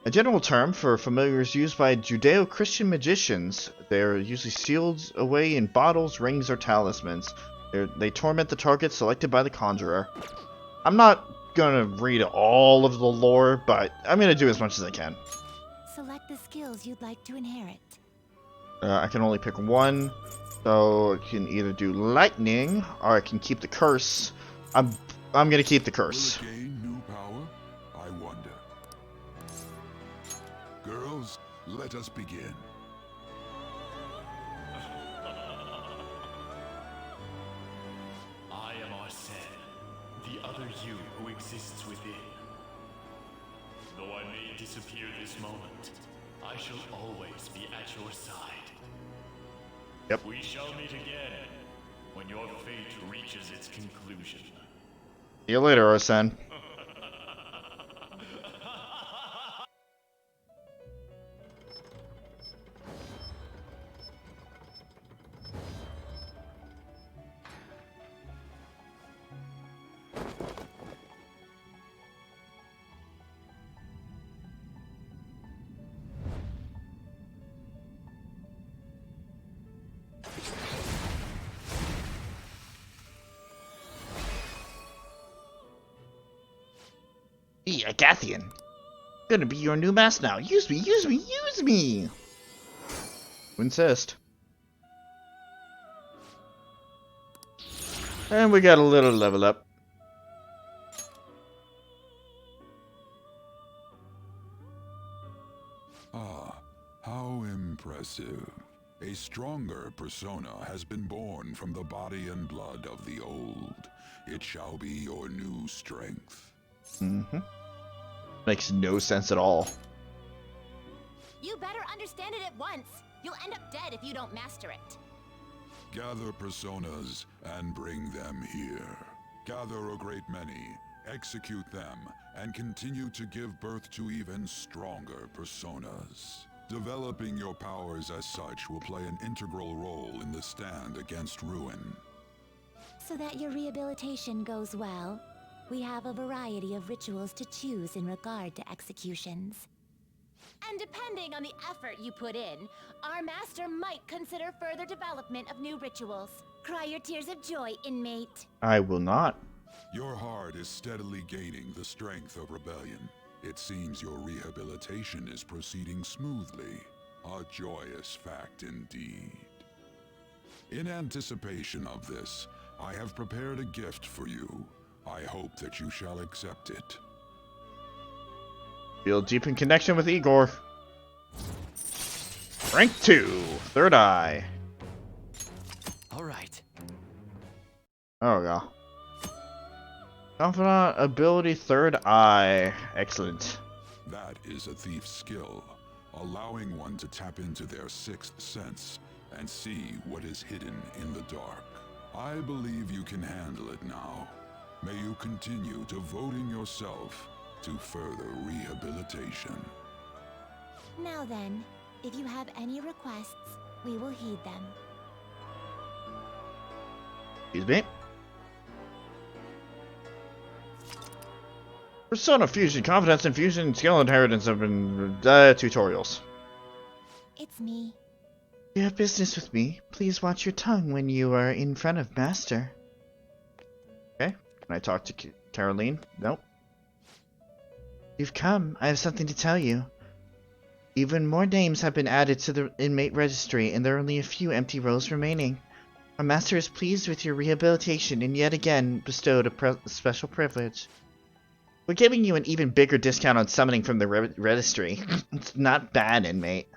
A: a general term for familiars used by Judeo-Christian magicians. They are usually sealed away in bottles, rings, or talismans. They torment the target selected by the conjurer. I'm not gonna read all of the lore, but I'm gonna do as much as I can.
F: Select the skills you'd like to inherit.
A: I can only pick one, so I can either do lightning or I can keep the curse. I'm gonna keep the curse.
K: Will it gain new power? I wonder. Girls, let us begin.
N: I am Arsène, the other you who exists within. Though I may disappear this moment, I shall always be at your side.
A: Yep.
N: We shall meet again when your fate reaches its conclusion.
A: See you later, Arsène. Hey, Agathian. Gonna be your new mask now. Use me, use me, use me! Who insist? And we got a little level up.
K: Ah, how impressive. A stronger persona has been born from the body and blood of the old. It shall be your new strength.
A: Mm-hmm. Makes no sense at all.
C: You better understand it at once. You'll end up dead if you don't master it.
K: Gather personas and bring them here. Gather a great many, execute them, and continue to give birth to even stronger personas. Developing your powers as such will play an integral role in the stand against ruin.
F: So that your rehabilitation goes well, we have a variety of rituals to choose in regard to executions.
C: And depending on the effort you put in, our master might consider further development of new rituals. Cry your tears of joy, inmate.
A: I will not.
K: Your heart is steadily gaining the strength of rebellion. It seems your rehabilitation is proceeding smoothly. A joyous fact indeed. In anticipation of this, I have prepared a gift for you. I hope that you shall accept it.
A: Feel deep in connection with Igor. Rank 2, third eye.
Q: Alright.
A: Oh god. Confidant ability, third eye. Excellent.
K: That is a thief's skill, allowing one to tap into their sixth sense and see what is hidden in the dark. I believe you can handle it now. May you continue devoting yourself to further rehabilitation.
F: Now then, if you have any requests, we will heed them.
A: Excuse me. Persona Fusion, Confidence and Fusion, Skill Inheritance have been tutorials.
F: It's me.
A: You have business with me. Please watch your tongue when you are in front of Master. Okay. Can I talk to Caroline? Nope. You've come. I have something to tell you. Even more names have been added to the inmate registry, and there are only a few empty rows remaining. Our master is pleased with your rehabilitation and yet again bestowed a special privilege. We're giving you an even bigger discount on summoning from the registry. It's not bad, inmate.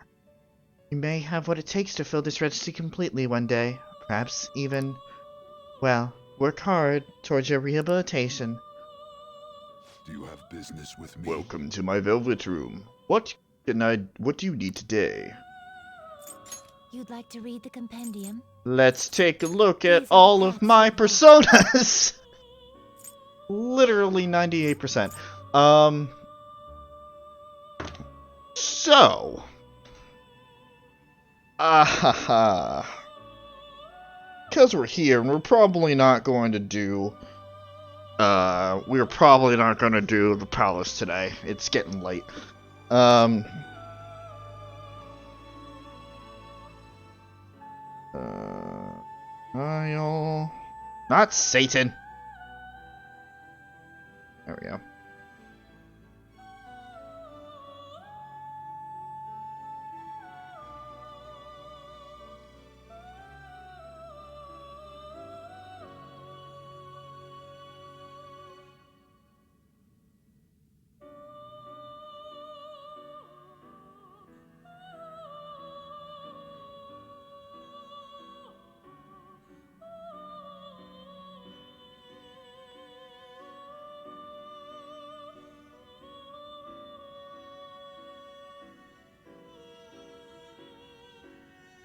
A: You may have what it takes to fill this registry completely one day. Perhaps even, well, work hard towards your rehabilitation.
K: Do you have business with me?
A: Welcome to my velvet room. What do you need today?
F: You'd like to read the compendium?
A: Let's take a look at all of my personas. Literally 98%. So. Because we're here, and we're probably not going to do. We're probably not going to do the palace today. It's getting late. I'll... Not Satan. There we go.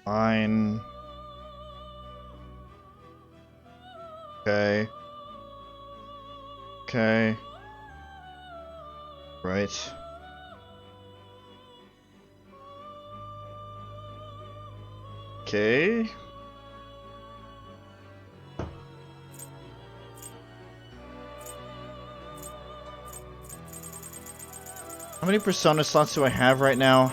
A: Fine. Okay. Okay. Right. Okay. How many persona slots do I have right now?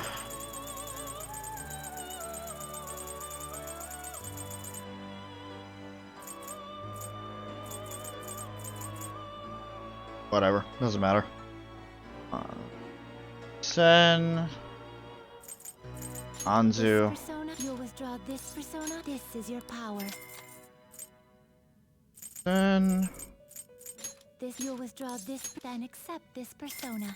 A: Whatever, doesn't matter. Sen, Anzu.
F: This persona, you'll withdraw this persona. This is your power.
A: Sen.
F: This you'll withdraw this, then accept this persona.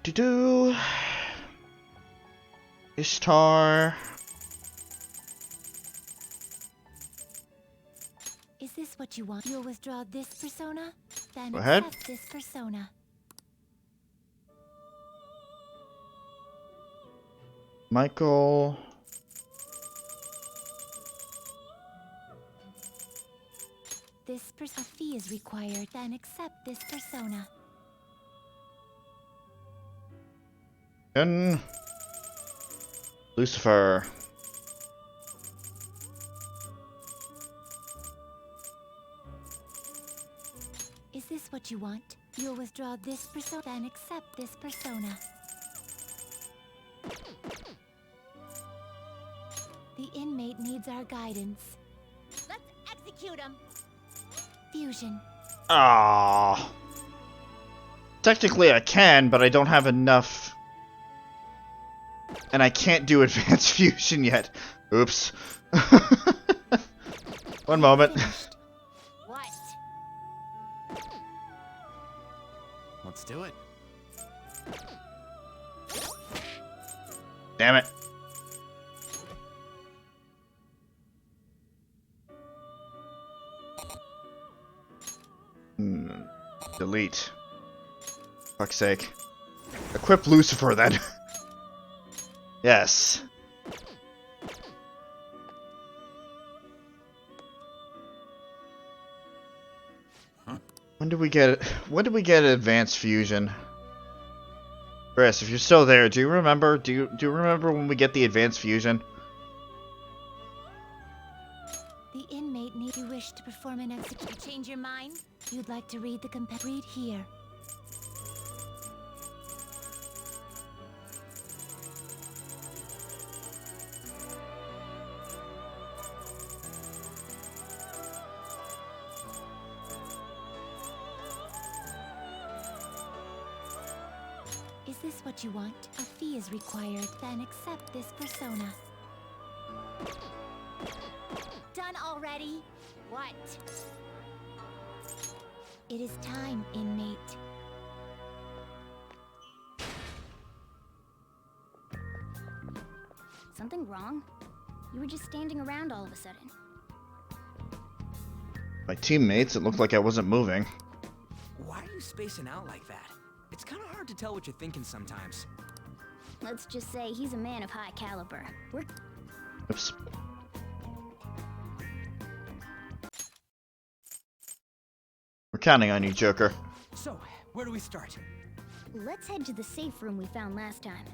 A: Do. Ishtar.
F: Is this what you want? You'll withdraw this persona, then
A: Go ahead.
F: accept this persona.
A: Michael.
F: This a fee is required, then accept this persona.
A: And Lucifer.
F: Is this what you want? You'll withdraw this persona, then accept this persona. The inmate needs our guidance.
C: Let's execute him.
F: Fusion.
A: Ah. Technically I can, but I don't have enough. And I can't do advanced fusion yet. Oops. One moment.
C: What?
Q: Let's do it.
A: Damn it. Delete. Fuck's sake. Equip Lucifer then. Yes. When do we get it? When do we get advanced fusion? Chris, if you're still there, do you remember? Do you remember when we get the advanced fusion?
F: If you wish to perform an execution, change your mind. You'd like to read the read here. Is this what you want? A fee is required. Then accept this persona. Done already? What? It is time, inmate.
C: Something wrong? You were just standing around all of a sudden.
A: My teammates, it looked like I wasn't moving.
B: Why are you spacing out like that? It's kind of hard to tell what you're thinking sometimes.
C: Let's just say he's a man of high caliber.
A: Oops. We're counting on you, Joker.
B: So, where do we start?
C: Let's head to the safe room we found last time.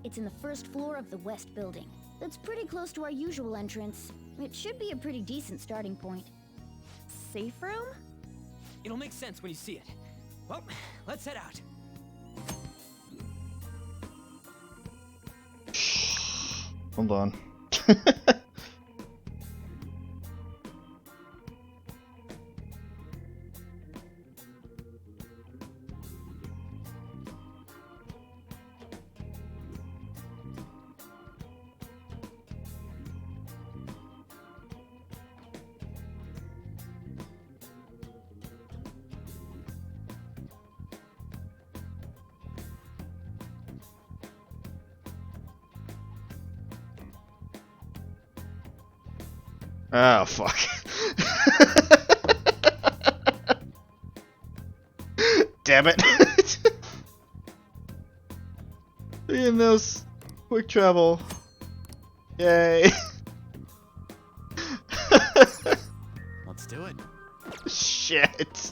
C: It's in the first floor of the west building. That's pretty close to our usual entrance. It should be a pretty decent starting point.
J: Safe room?
B: It'll make sense when you see it. Well, let's head out.
A: Hold on. Oh, fuck. Damn it. Seeing this. Quick travel. Yay.
Q: Let's do it.
A: Shit.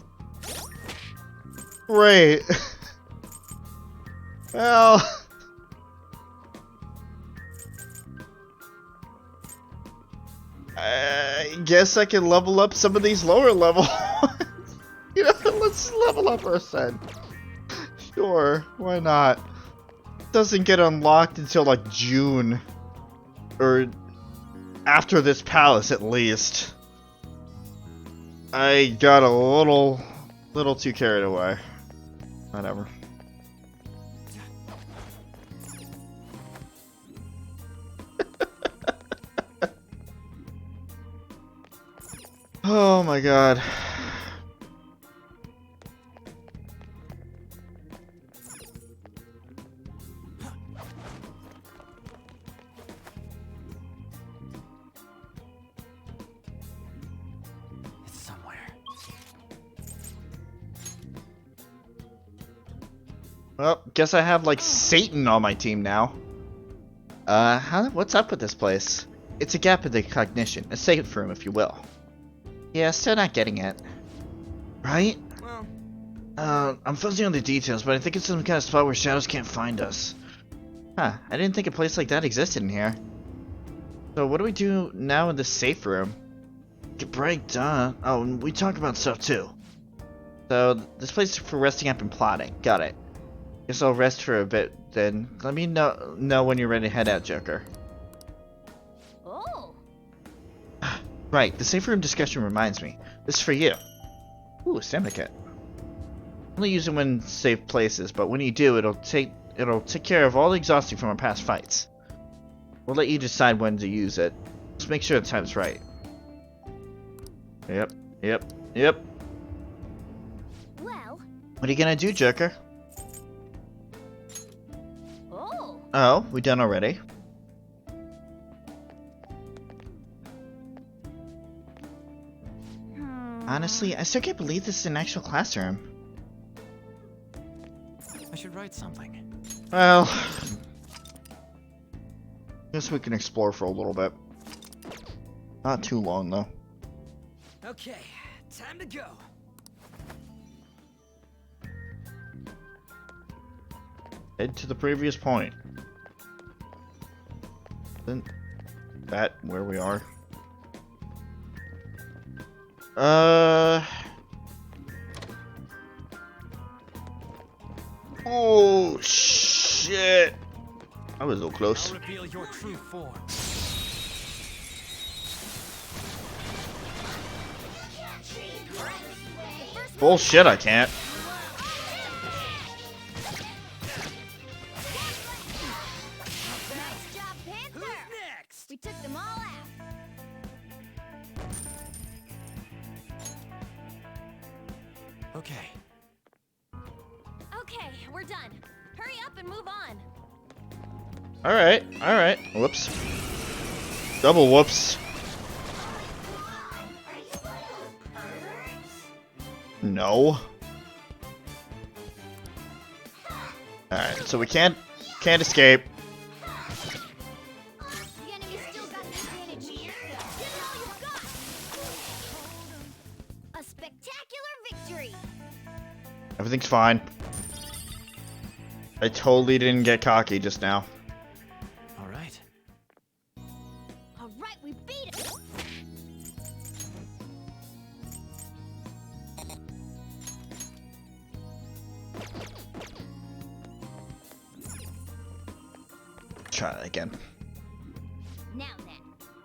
A: Great. Well. I guess I can level up some of these lower level. You know, let's level up Ursen. Sure, why not? Doesn't get unlocked until like June. Or after this palace at least. I got a little too carried away. Whatever. Oh my god.
B: It's somewhere.
A: Well, guess I have like Satan on my team now. What's up with this place? It's a gap in the cognition, a safe room if you will. Yeah, still not getting it. Right?
B: Well,
A: I'm fuzzy on the details, but I think it's some kind of spot where shadows can't find us. Huh, I didn't think a place like that existed in here. So what do we do now in the safe room? Get break, duh. Oh, and we talk about stuff too. So, this place is for resting up and plotting. Got it. Guess I'll rest for a bit, then. Let me know when you're ready to head out, Joker.
C: Oh!
A: Right, the safe room discussion reminds me. This is for you. Ooh, a stamina kit. Only use it when safe places, but when you do, it'll take care of all the exhausting from our past fights. We'll let you decide when to use it. Just make sure the time's right. Yep.
C: Well.
A: What are you gonna do, Joker?
C: Oh.
A: Oh, we done already? Honestly, I still can't believe this is an actual classroom.
Q: I should write something.
A: Well, guess we can explore for a little bit. Not too long, though.
B: Okay, time to go.
A: Head to the previous point. Isn't that where we are? Oh shit! I was a little close.
B: I'll reveal your true form.
A: Bullshit, I can't.
C: Nice job, Panther! Who's next? We took them all out.
B: Okay.
S: Okay, we're done. Hurry up and move on.
A: Alright, alright. Whoops. Double whoops. No. Alright, so we can't escape.
C: The enemy's still got the advantage. Give it all you've got. A spectacular victory.
A: Everything's fine. I totally didn't get cocky just now.
B: Alright.
C: Alright, we beat it.
A: Try that again.
C: Now then.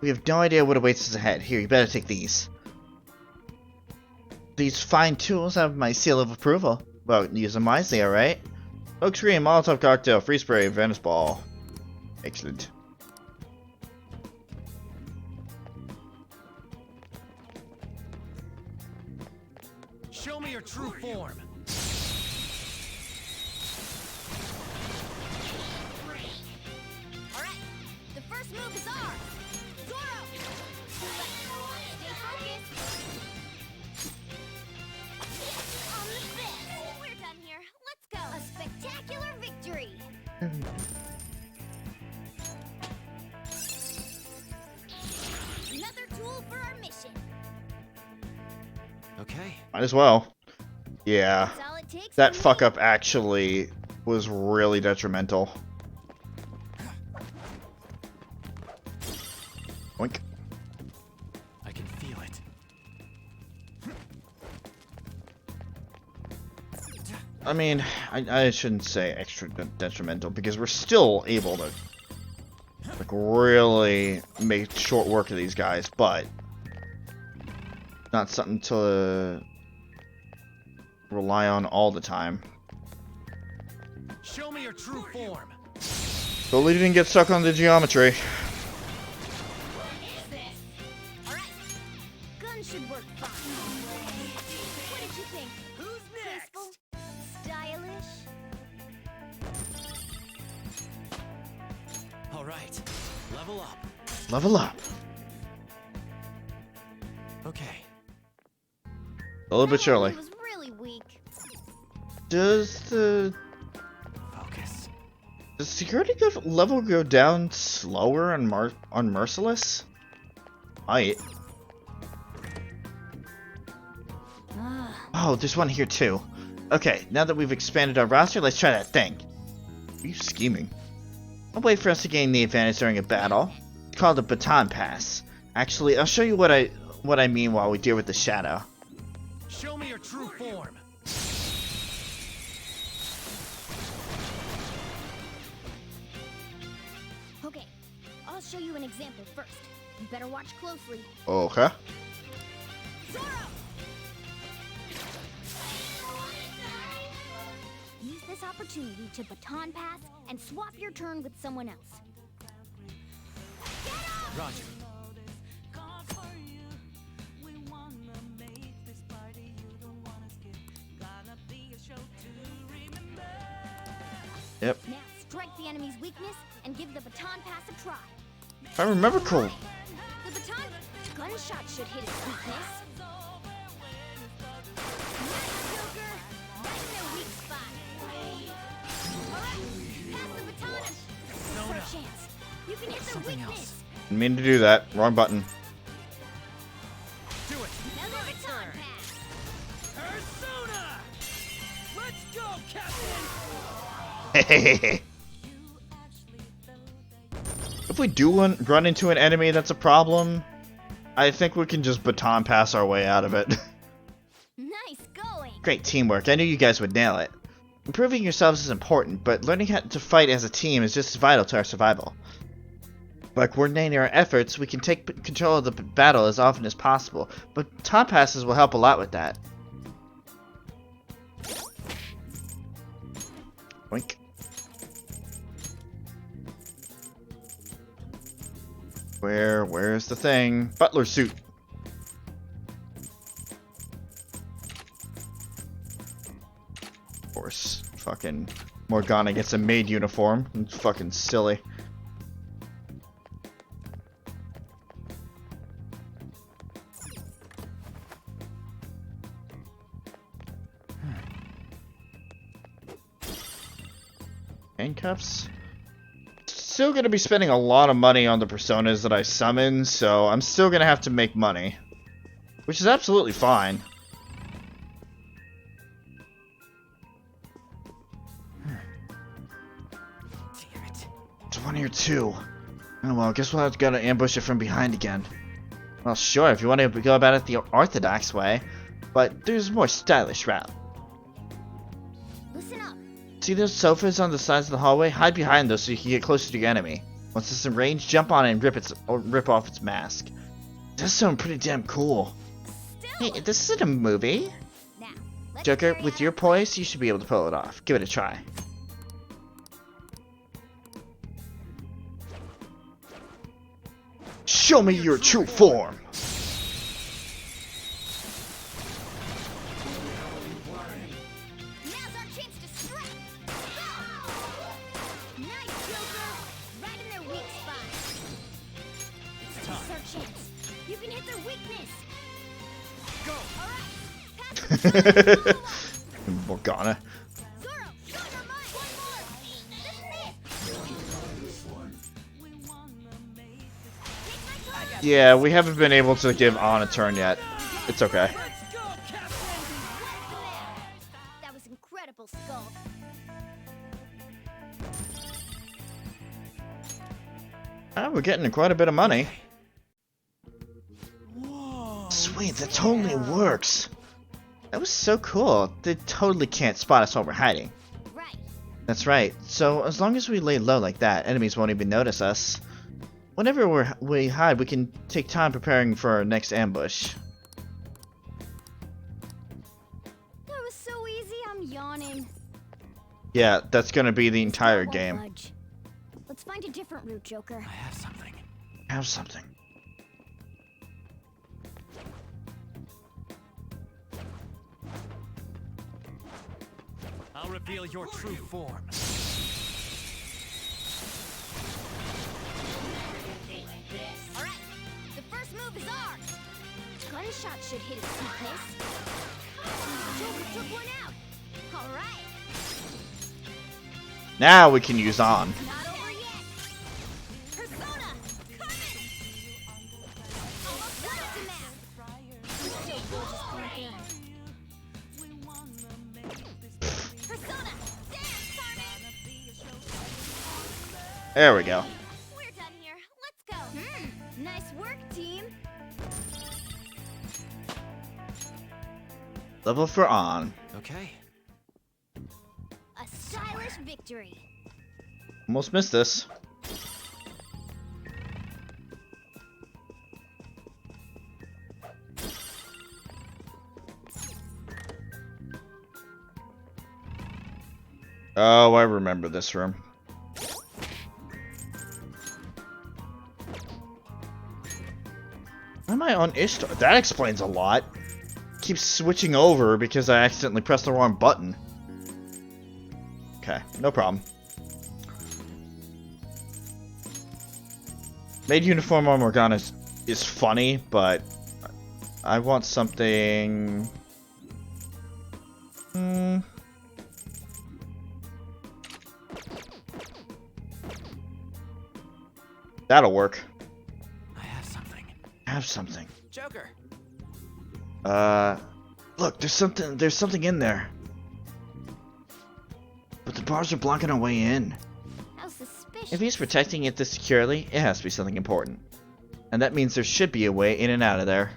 A: We have no idea what awaits us ahead. Here, you better take these. These fine tools have my seal of approval. Well, use them wisely, alright? Oak Screen, Molotov Cocktail, Free Spray, Venice Ball. Excellent.
B: Show me your true form.
C: Alright, the first move is ours. Zoro! Stay focused. On the fifth. We're done here. Let's go. A spectacular victory. Another tool for our mission.
B: Okay.
A: Might as well. Yeah.
C: That's all it takes
A: That
C: for
A: fuck up actually was really detrimental. Oink.
B: I can feel it.
A: I mean, I shouldn't say extra detrimental because we're still able to like really make short work of these guys, but not something to rely on all the time.
B: Show me your true form.
A: Totally didn't get stuck on the geometry.
C: Gun should work fine. What did you think? Who's next? Stylish?
B: Alright. Level up.
A: Level up.
B: Okay.
A: A little bit
C: He
A: early.
C: was really weak.
A: Does the security level go down slower on Merciless? Might. Oh, there's one here too. Okay, now that we've expanded our roster, let's try that thing. Are you scheming? A way for us to gain the advantage during a battle. It's called a baton pass. Actually, I'll show you what I mean while we deal with the Shadow.
B: Show me your true form.
C: Okay, I'll show you an example first. You better watch closely.
A: Okay.
C: Zoro! Use this opportunity to baton pass and swap your turn with someone else.
B: Roger.
A: Yep.
C: Now strike the enemy's weakness and give the baton pass a try.
A: If I remember cool.
C: The baton gunshot should hit its weakness. Nice, Joker! Right in their weak spot. Alright, pass the baton and for a chance. You can hit their weakness.
A: Didn't mean to do that. Wrong button.
B: Do it.
C: Another baton pass.
B: Persona! Let's go, Captain!
A: If we do run into an enemy that's a problem, I think we can just baton pass our way out of it.
C: Nice going.
A: Great teamwork. I knew you guys would nail it. Improving yourselves is important, but learning how to fight as a team is just as vital to our survival. By coordinating our efforts, we can take control of the battle as often as possible, but baton passes will help a lot with that. Boink. Where's the thing? Butler suit. Of course, fucking Morgana gets a maid uniform. It's fucking silly. Handcuffs. Still gonna be spending a lot of money on the personas that I summon, so I'm still gonna have to make money, which is absolutely fine. 20 or 2. Oh well, guess we'll have to go to ambush it from behind again. Well, sure, if you want to go about it the orthodox way, but there's a more stylish route.
C: Listen up.
A: See those sofas on the sides of the hallway? Hide behind those so you can get closer to your enemy. Once it's in range, jump on it and rip off its mask. It does sound pretty damn cool. Hey, this isn't a movie. Joker, with your poise, you should be able to pull it off. Give it a try. Show me your true form. Morgana. Yeah, we haven't been able to give On a turn yet. It's okay.
C: That was incredible, Skull.
A: We're getting quite a bit of money. Sweet, that totally works. That was so cool. They totally can't spot us while we're hiding.
C: Right.
A: That's right. So as long as we lay low like that, enemies won't even notice us. Whenever we hide, we can take time preparing for our next ambush.
C: That was so easy, I'm yawning.
A: Yeah, that's gonna be the entire game.
C: Budge. Let's find a different route, Joker.
Q: I have something.
A: Have something.
B: I'll reveal your true form.
C: Alright, the first move is ours. Gunshot should hit its weakness. Joker took one out. Alright.
A: Now we can use On.
C: Not over yet. Persona, coming. Almost done with the map. Persona, dance, Carmen.
A: There we go.
C: We're done here. Let's go. Nice work, team.
A: Level for On.
Q: Okay.
C: A stylish victory.
A: Almost missed this. Oh, I remember this room. Why am I on Ishtar? That explains a lot. Keeps switching over because I accidentally pressed the wrong button. Okay, no problem. Maid uniform on Morgana is funny, but I want something. That'll work.
Q: I have something.
A: Have something.
Q: Joker.
A: Look, there's something in there. But the bars are blocking our way in.
C: How suspicious.
A: If he's protecting it this securely, it has to be something important. And that means there should be a way in and out of there.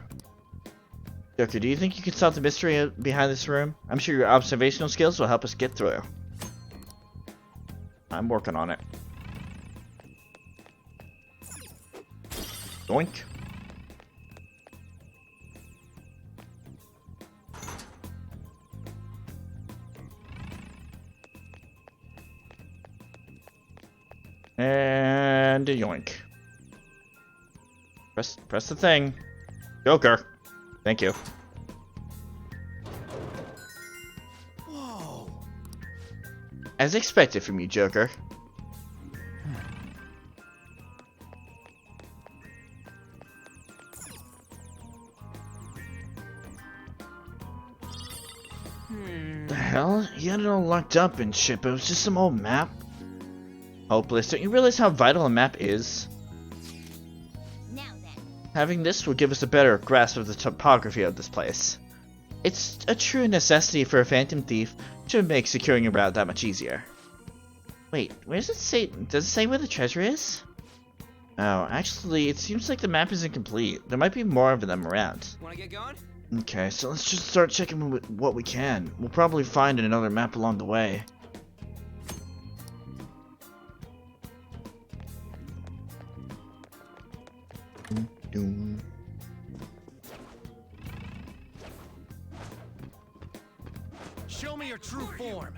A: Joker, do you think you can solve the mystery behind this room? I'm sure your observational skills will help us get through. I'm working on it. Doink. And a yoink. Press the thing. Joker. Thank you.
L: Whoa.
A: As expected from you, Joker. The hell? You had it all locked up and shit, but it was just some old map. Hopeless. Don't you realize how vital a map is?
C: Now then.
A: Having this will give us a better grasp of the topography of this place. It's a true necessity for a phantom thief to make securing a route that much easier. Wait, where does it say? Does it say where the treasure is? Oh, actually, it seems like the map is incomplete. There might be more of them around.
B: Wanna get going?
A: Okay, so let's just start checking what we can. We'll probably find another map along the way. Doom.
L: Show me your true form.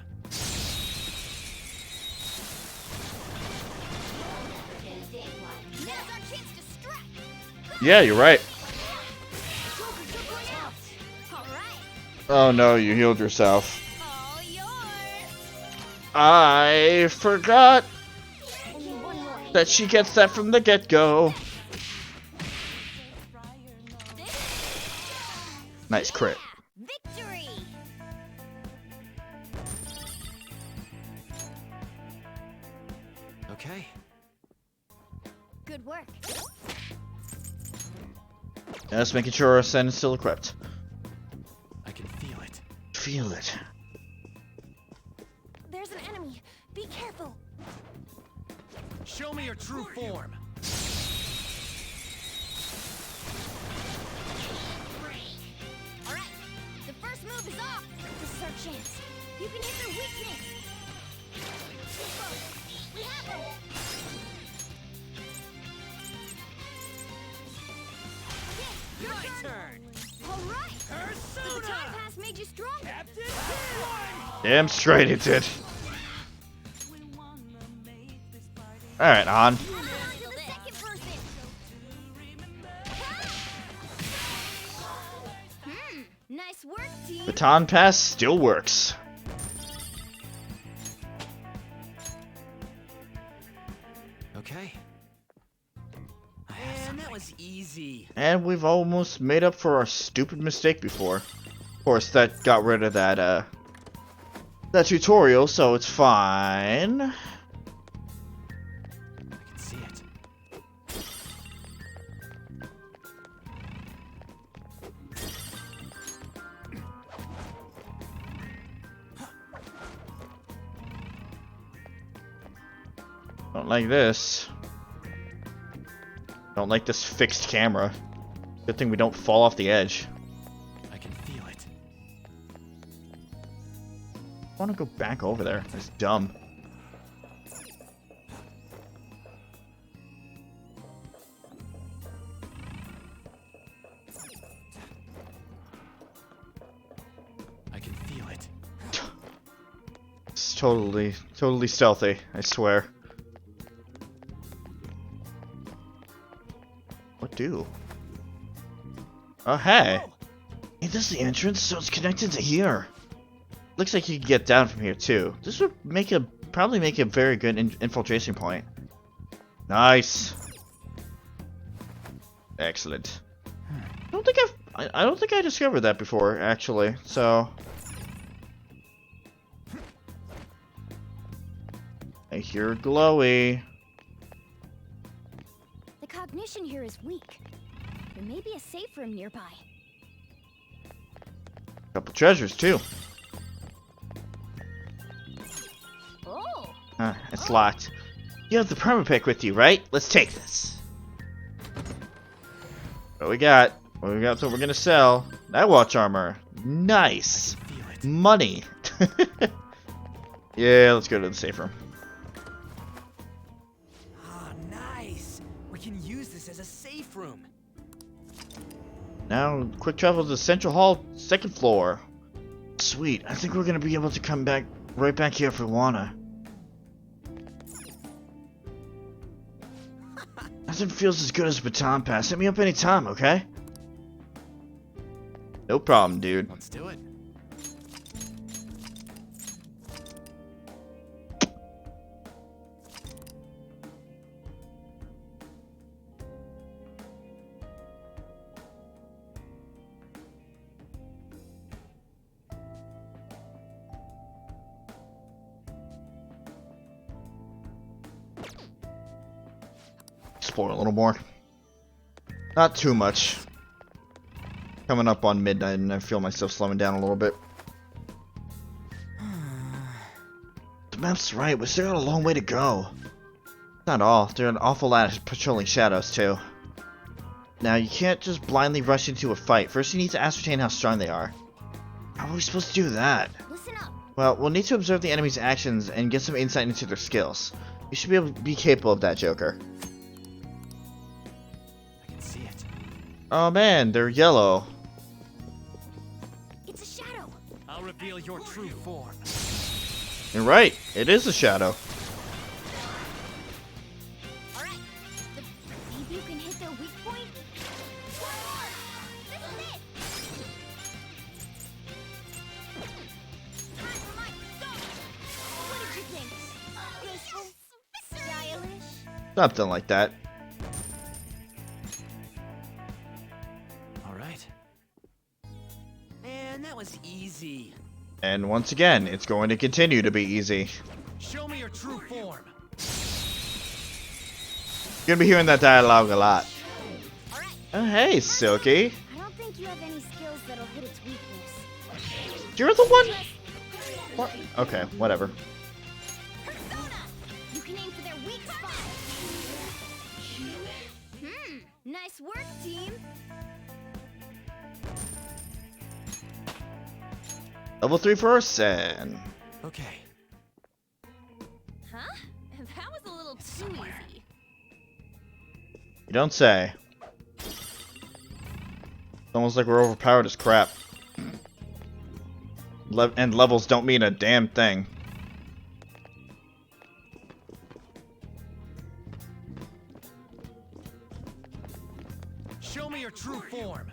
A: Yeah, you're right. Oh no, you healed yourself. I forgot that she gets that from the get-go. Nice crit.
C: Victory!
B: Okay.
C: Good work.
A: Just making sure our ascent is still equipped.
B: I can feel it.
A: Feel it.
C: There's an enemy. Be careful.
L: Show me your true form.
C: Alright, the first move is off. This is our chance. You can hit their weakness. We have them. Okay, your turn. Alright. The time pass made you stronger.
A: Damn straight it did. Alright, on.
C: Nice work, team.
A: Baton pass still works.
B: Okay.
L: Man, that was easy.
A: And we've almost made up for our stupid mistake before. Of course, that got rid of that tutorial, so it's fine.
B: I can see it.
A: Don't like this. Don't like this fixed camera. Good thing we don't fall off the edge.
B: I can feel it.
A: I want to go back over there. That's dumb.
B: I can feel it.
A: It's totally stealthy, I swear. What do? Oh, hey! Hey, this is the entrance, so it's connected to here. Looks like you can get down from here, too. This would probably make a very good infiltration point. Nice! Excellent. I don't think I discovered that before, actually, so... I hear glowy.
C: The cognition here is weak. There may be a safe room nearby.
A: Couple treasures, too.
C: Oh!
A: It's locked. You have the perma pick with you, right? Let's take this. we got? What we got? What we're gonna sell? Night watch armor. Nice. Money. Yeah, let's go to the safe room.
B: Ah, nice. We can use this as a safe room.
A: Now, quick travel to the Central Hall, second floor. Sweet. I think we're gonna be able to come back right back here if we wanna. Nothing feels as good as a baton pass. Hit me up anytime, okay? No problem, dude.
Q: Let's do it.
A: Explore a little more. Not too much. Coming up on midnight and I feel myself slowing down a little bit. The map's right, we still got a long way to go. Not all, there are an awful lot of patrolling shadows too. Now you can't just blindly rush into a fight. First you need to ascertain how strong they are. How are we supposed to do that?
C: Listen up.
A: Well, we'll need to observe the enemy's actions and get some insight into their skills. You should be able to be capable of that, Joker.
Q: I can see it.
A: Oh man, they're yellow.
C: It's a shadow.
B: I'll reveal your true form.
A: You're right, it is a shadow.
C: All right. See if you can hit their weak point. One more. This is it. Time for my go. What did you think? Graceful, stylish.
A: Something like that.
Q: All right.
B: Man, that was easy.
A: And once again, it's going to continue to be easy.
B: Show me your true form.
A: You're gonna be hearing that dialogue a lot. Oh hey, Silky.
C: I don't think you have any skills that'll hit its weakness.
A: You're the one? What? Okay, whatever.
C: You can aim for their weak spot. Nice work, team.
A: Level 3 for Ursan.
Q: Okay.
S: Huh? That was a little too easy.
A: You don't say. It's almost like we're overpowered as crap. And levels don't mean a damn thing.
B: Show me your true form.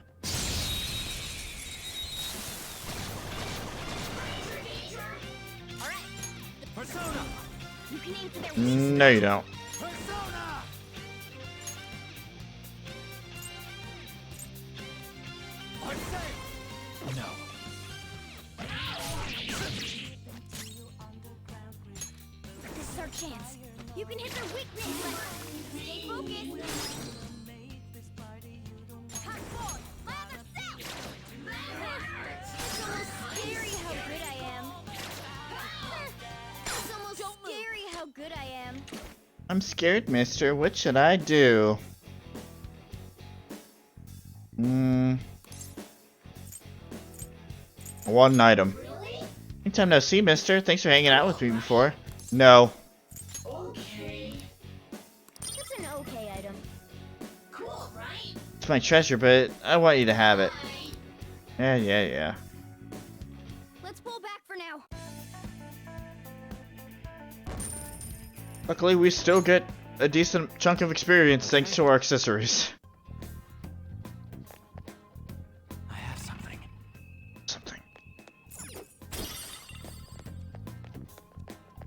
B: Persona.
C: You can aim for their
A: No, you don't.
B: Persona.
Q: No.
C: This is our chance. You can hit their weakness, but stay focused. Hot forward, lather south. It's almost scary how good I am. It's almost scary how good I am.
A: I'm scared, mister. What should I do? One item. Anytime no see, mister. Thanks for hanging out with me before. No.
C: Okay. It's an okay item. Cool, right?
A: It's my treasure, but I want you to have it. Yeah.
C: Let's pull back for now.
A: Luckily, we still get a decent chunk of experience thanks to our accessories.
Q: I have something.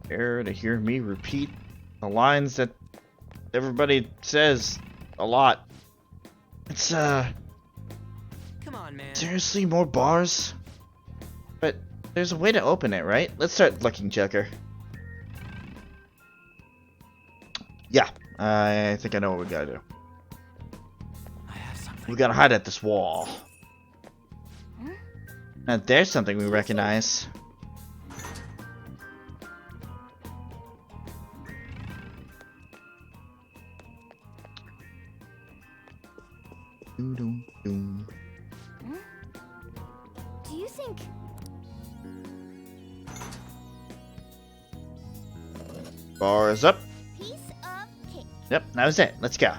A: Care to hear me repeat the lines that everybody says a lot? It's
B: Come on, man.
A: seriously more bars? But there's a way to open it, right? Let's start looking, Joker. Yeah, I think I know what we gotta do.
Q: I have something.
A: We gotta hide at this wall. Now there's something we recognize. Doo-doo.
C: sync.
A: Bars up.
C: Piece of cake.
A: Yep, that was it. Let's go.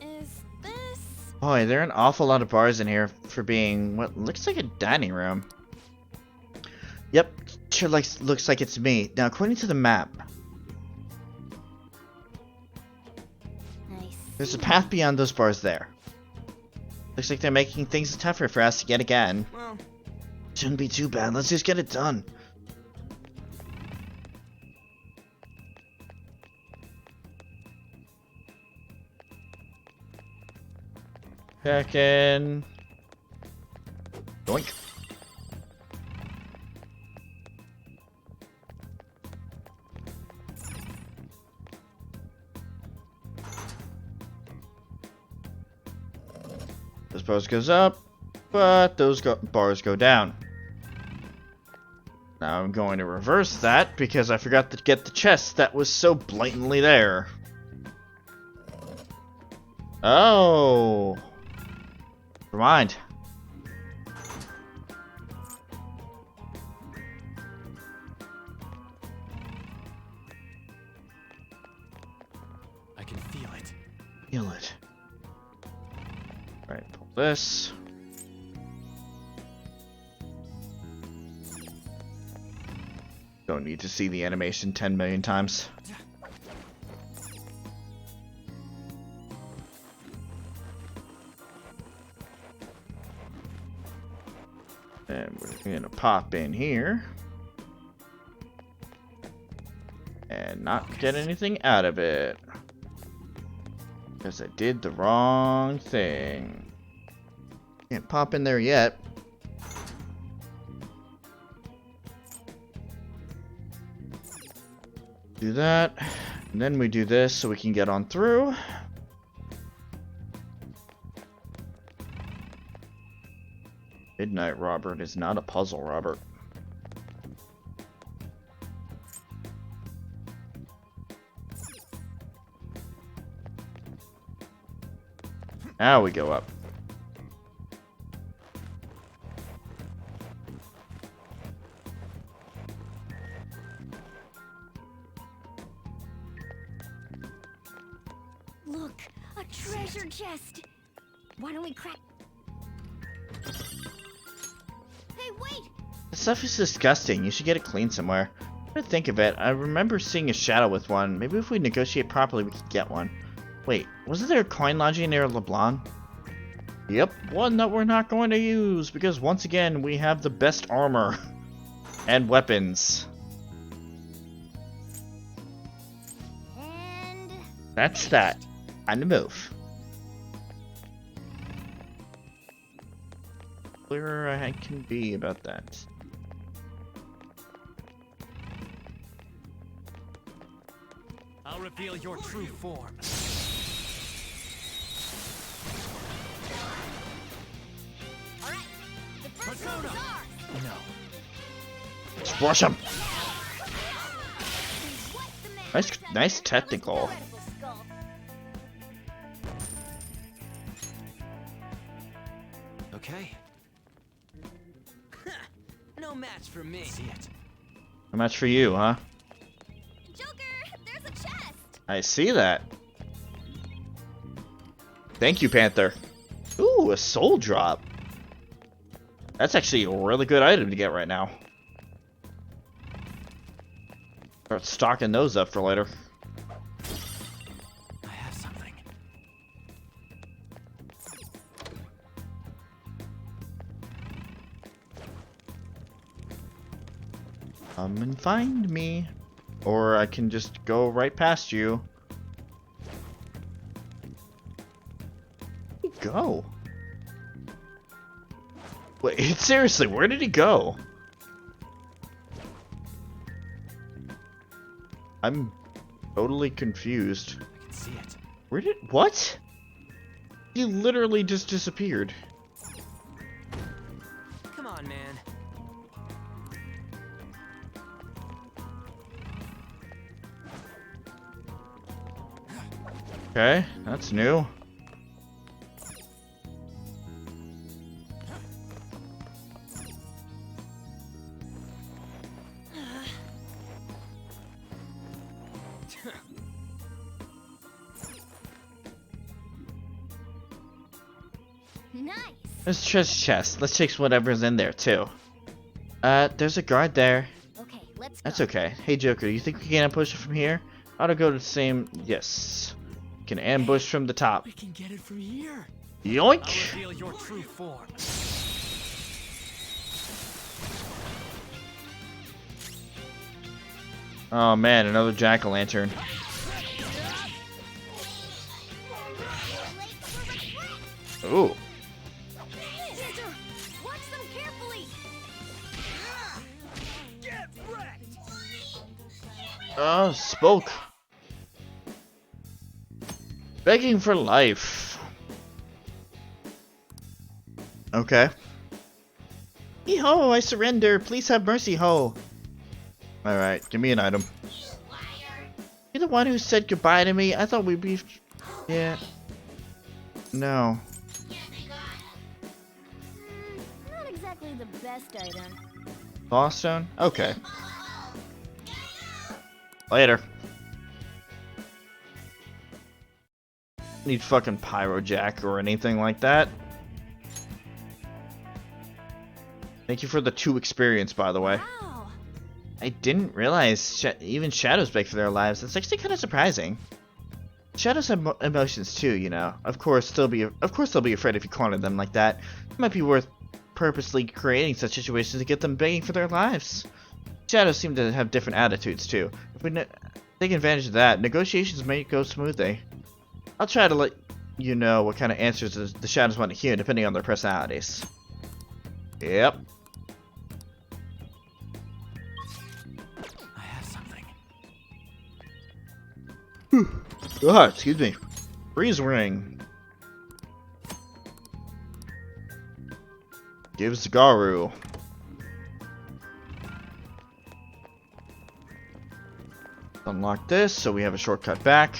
C: Is this?
A: Boy, there are an awful lot of bars in here for being what looks like a dining room. Yep, sure looks like it's me. Now, according to the map, there's a path beyond those bars there. Looks like they're making things tougher for us yet again.
B: Well,
A: shouldn't be too bad. Let's just get it done. Back in. Doink. This bars goes up, but those bars go down. Now I'm going to reverse that because I forgot to get the chest that was so blatantly there. Oh. Never mind.
Q: I can feel it.
A: Feel it. Alright, pull this. Don't need to see the animation 10 million times. And we're gonna pop in here. And not get anything out of it. Because I did the wrong thing. Can't pop in there yet. Do that. And then we do this so we can get on through. Midnight Robert is not a puzzle, Robert. Now we go up.
C: Look, a treasure chest. Why don't we crack? Hey, wait!
A: This stuff is disgusting. You should get it cleaned somewhere. To think of it, I remember seeing a shadow with one. Maybe if we negotiate properly, we could get one. Wait, wasn't there a coin lodging near LeBlanc? Yep, one that we're not going to use, because once again, we have the best armor and weapons.
C: And
A: That's that. On the move. Clearer I can be about that.
B: I'll reveal your true form.
C: all right, the first round is ours.
Q: No.
A: Squash him.
C: What's the matter?
A: Nice technical.
C: Incredible skull.
Q: Okay.
B: No match for me.
Q: See it.
A: A match for you, huh?
C: Joker, there's a chest.
A: I see that. Thank you, Panther. Ooh, a soul drop. That's actually a really good item to get right now. Start stocking those up for later.
Q: I have something.
A: Come and find me. Or I can just go right past you. Where'd he go? Wait, seriously, where did he go? I'm totally confused.
Q: I can see it.
A: Where did... What? He literally just disappeared.
B: Come on, man.
A: Okay, that's new.
C: Nice.
A: There's a treasure chest. Let's take whatever's in there too. There's a guard there.
C: Okay, let's go.
A: That's okay. Hey Joker, you think we can ambush it from here? Ought to go to the same. Yes. Can ambush from the top.
B: We can get it from here.
A: Yoink!
B: I'll reveal your true form.
A: Oh man, another jack-o'-lantern. Ooh.
C: Sister, watch them carefully.
B: Get wrecked.
A: Oh, spoke. Begging for life. Okay. Hee-ho, I surrender. Please have mercy, ho. Alright, give me an item. You're the one who said goodbye to me? I thought we'd be... Yeah. No.
C: Not exactly the best item.
A: Boss stone? Okay. Later. Need fucking pyro jack or anything like that. Thank you for the 2 experience, by the way.
C: Wow.
A: I didn't realize even shadows beg for their lives. That's actually kind of surprising. Shadows have emotions too, you know. Of course, they'll be afraid if you corner them like that. It might be worth purposely creating such situations to get them begging for their lives. Shadows seem to have different attitudes too. If we take advantage of that, negotiations may go smoothly. I'll try to let you know what kind of answers the shadows want to hear, depending on their personalities. Yep.
B: I have something.
A: God, excuse me. Freeze ring. Gives Garu. Unlock this, so we have a shortcut back.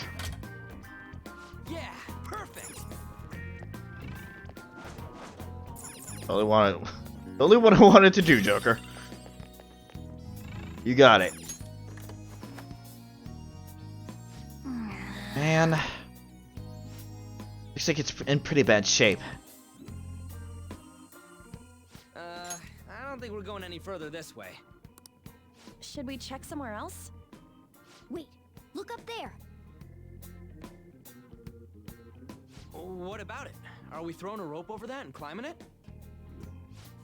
B: Yeah, perfect.
A: Only what I wanted to do, Joker. You got it. Man. Looks like it's in pretty bad shape.
B: I don't think we're going any further this way.
J: Should we check somewhere else?
C: Wait, look up there.
B: What about it? Are we throwing a rope over that and climbing it?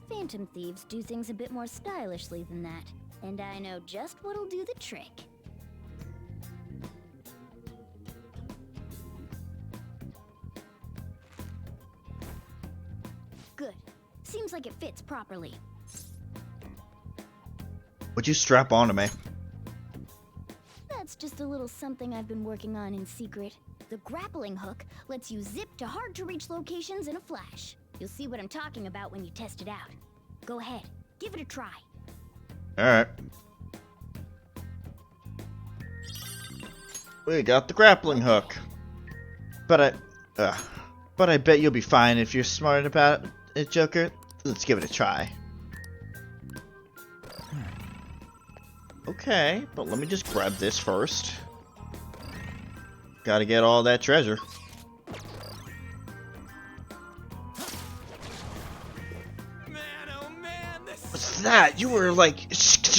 C: Phantom thieves do things a bit more stylishly than that, and I know just what'll do the trick. Good. Seems like it fits properly.
A: Would you strap onto me?
C: That's just a little something I've been working on in secret. The grappling hook lets you zip to hard-to-reach locations in a flash. You'll see what I'm talking about when you test it out. Go ahead, give it a try.
A: Alright. We got the grappling hook. But I bet you'll be fine if you're smart about it, Joker. Let's give it a try. Okay, but let me just grab this first. Gotta get all that treasure.
B: Man, oh man,
A: What's that? You were like,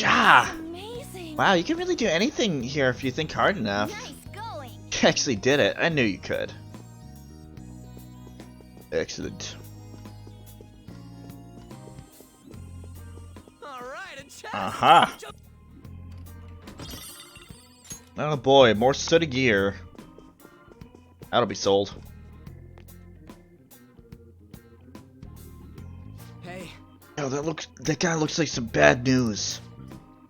C: amazing.
A: Wow, you can really do anything here if you think hard enough.
C: Nice going.
A: You actually did it. I knew you could. Excellent.
B: All right, a chest.
A: Aha. Oh boy, more sooty gear. That'll be sold.
B: Hey.
A: Oh, that guy looks like some bad news.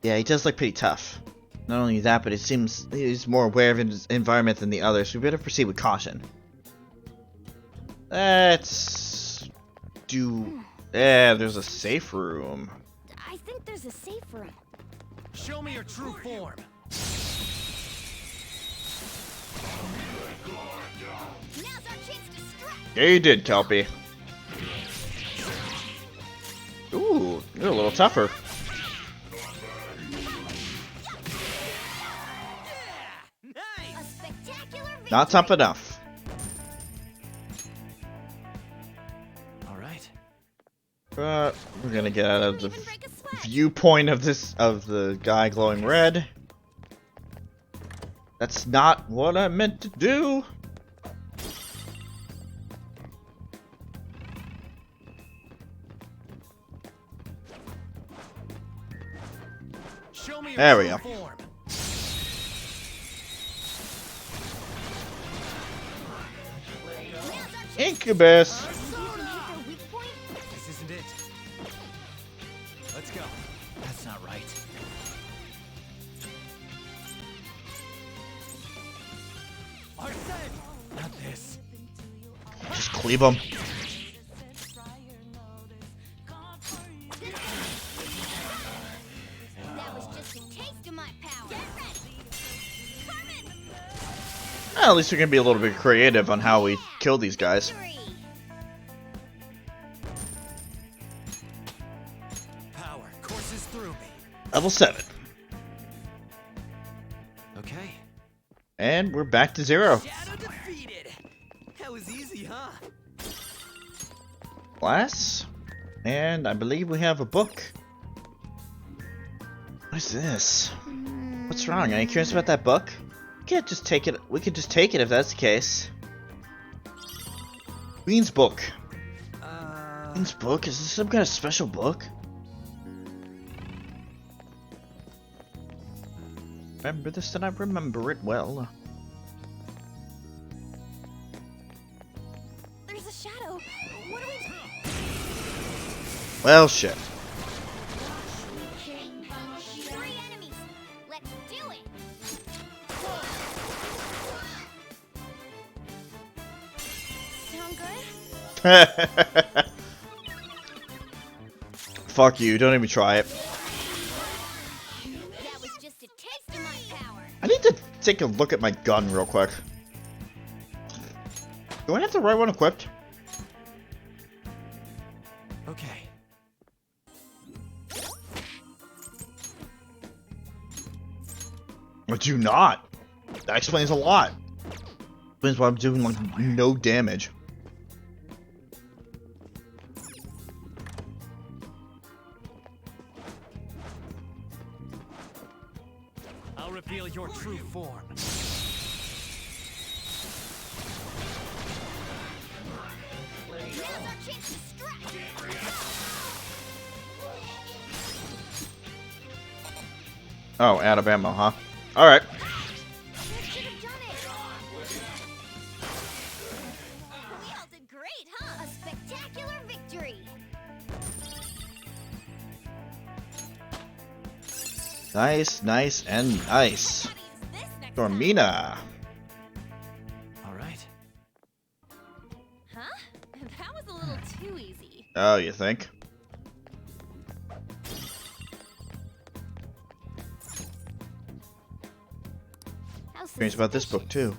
A: Yeah, he does look pretty tough. Not only that, but it seems he's more aware of his environment than the others, so we better proceed with caution. Let's do... Yeah, there's a safe room.
C: I think there's a safe room.
B: Show me your true form.
A: Yeah, you did, Kelpie. Ooh, you're a little tougher. Not tough enough.
Q: Alright.
A: But we're gonna get out of the viewpoint of the guy glowing red. That's not what I meant to do. There we go. Incubus.
Q: This isn't it. Let's go. That's not right. Not this.
A: Just cleave him.
C: That was just a taste of my power. Get ready.
A: Well, at least we can be a little bit creative on how we kill these guys.
Q: Power courses through me.
A: Level 7.
Q: Okay.
A: And we're back to 0.
L: Shadow defeated. That was easy, huh?
A: Class. And I believe we have a book. What is this? What's wrong? Are you curious about that book? We can't just take it. We could just take it if that's the case. Queen's book. Queen's book? Is this some kind of special book? Remember this and I remember it well.
C: There's a shadow. What do we...
A: Well, shit.
C: 3 enemies. Let's do it. Sound good?
A: Fuck you, don't even try it.
C: That was just a taste of my power.
A: I need to take a look at my gun real quick. Do I have the right one equipped?
Q: Okay.
A: I do not. That explains a lot. Explains why I'm doing like no damage.
Q: I'll reveal your true form.
C: Now's our chance to strike.
A: Oh, out of ammo, huh? Alright.
C: We all did great, huh? A spectacular victory.
A: Nice, nice, and nice. Dormina.
Q: Alright.
S: Huh? That was a little too easy.
A: Oh, you think? Curious about this book too.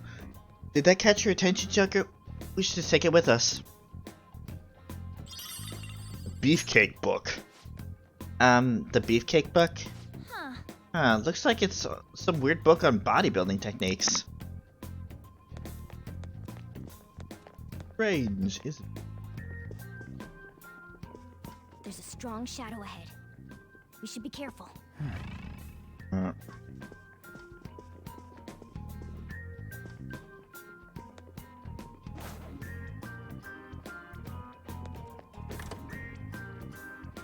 A: Did that catch your attention, Joker? We should just take it with us. Beefcake book. The beefcake book? Huh, looks like it's some weird book on bodybuilding techniques. Strange, isn't it?
C: There's a strong shadow ahead. We should be careful.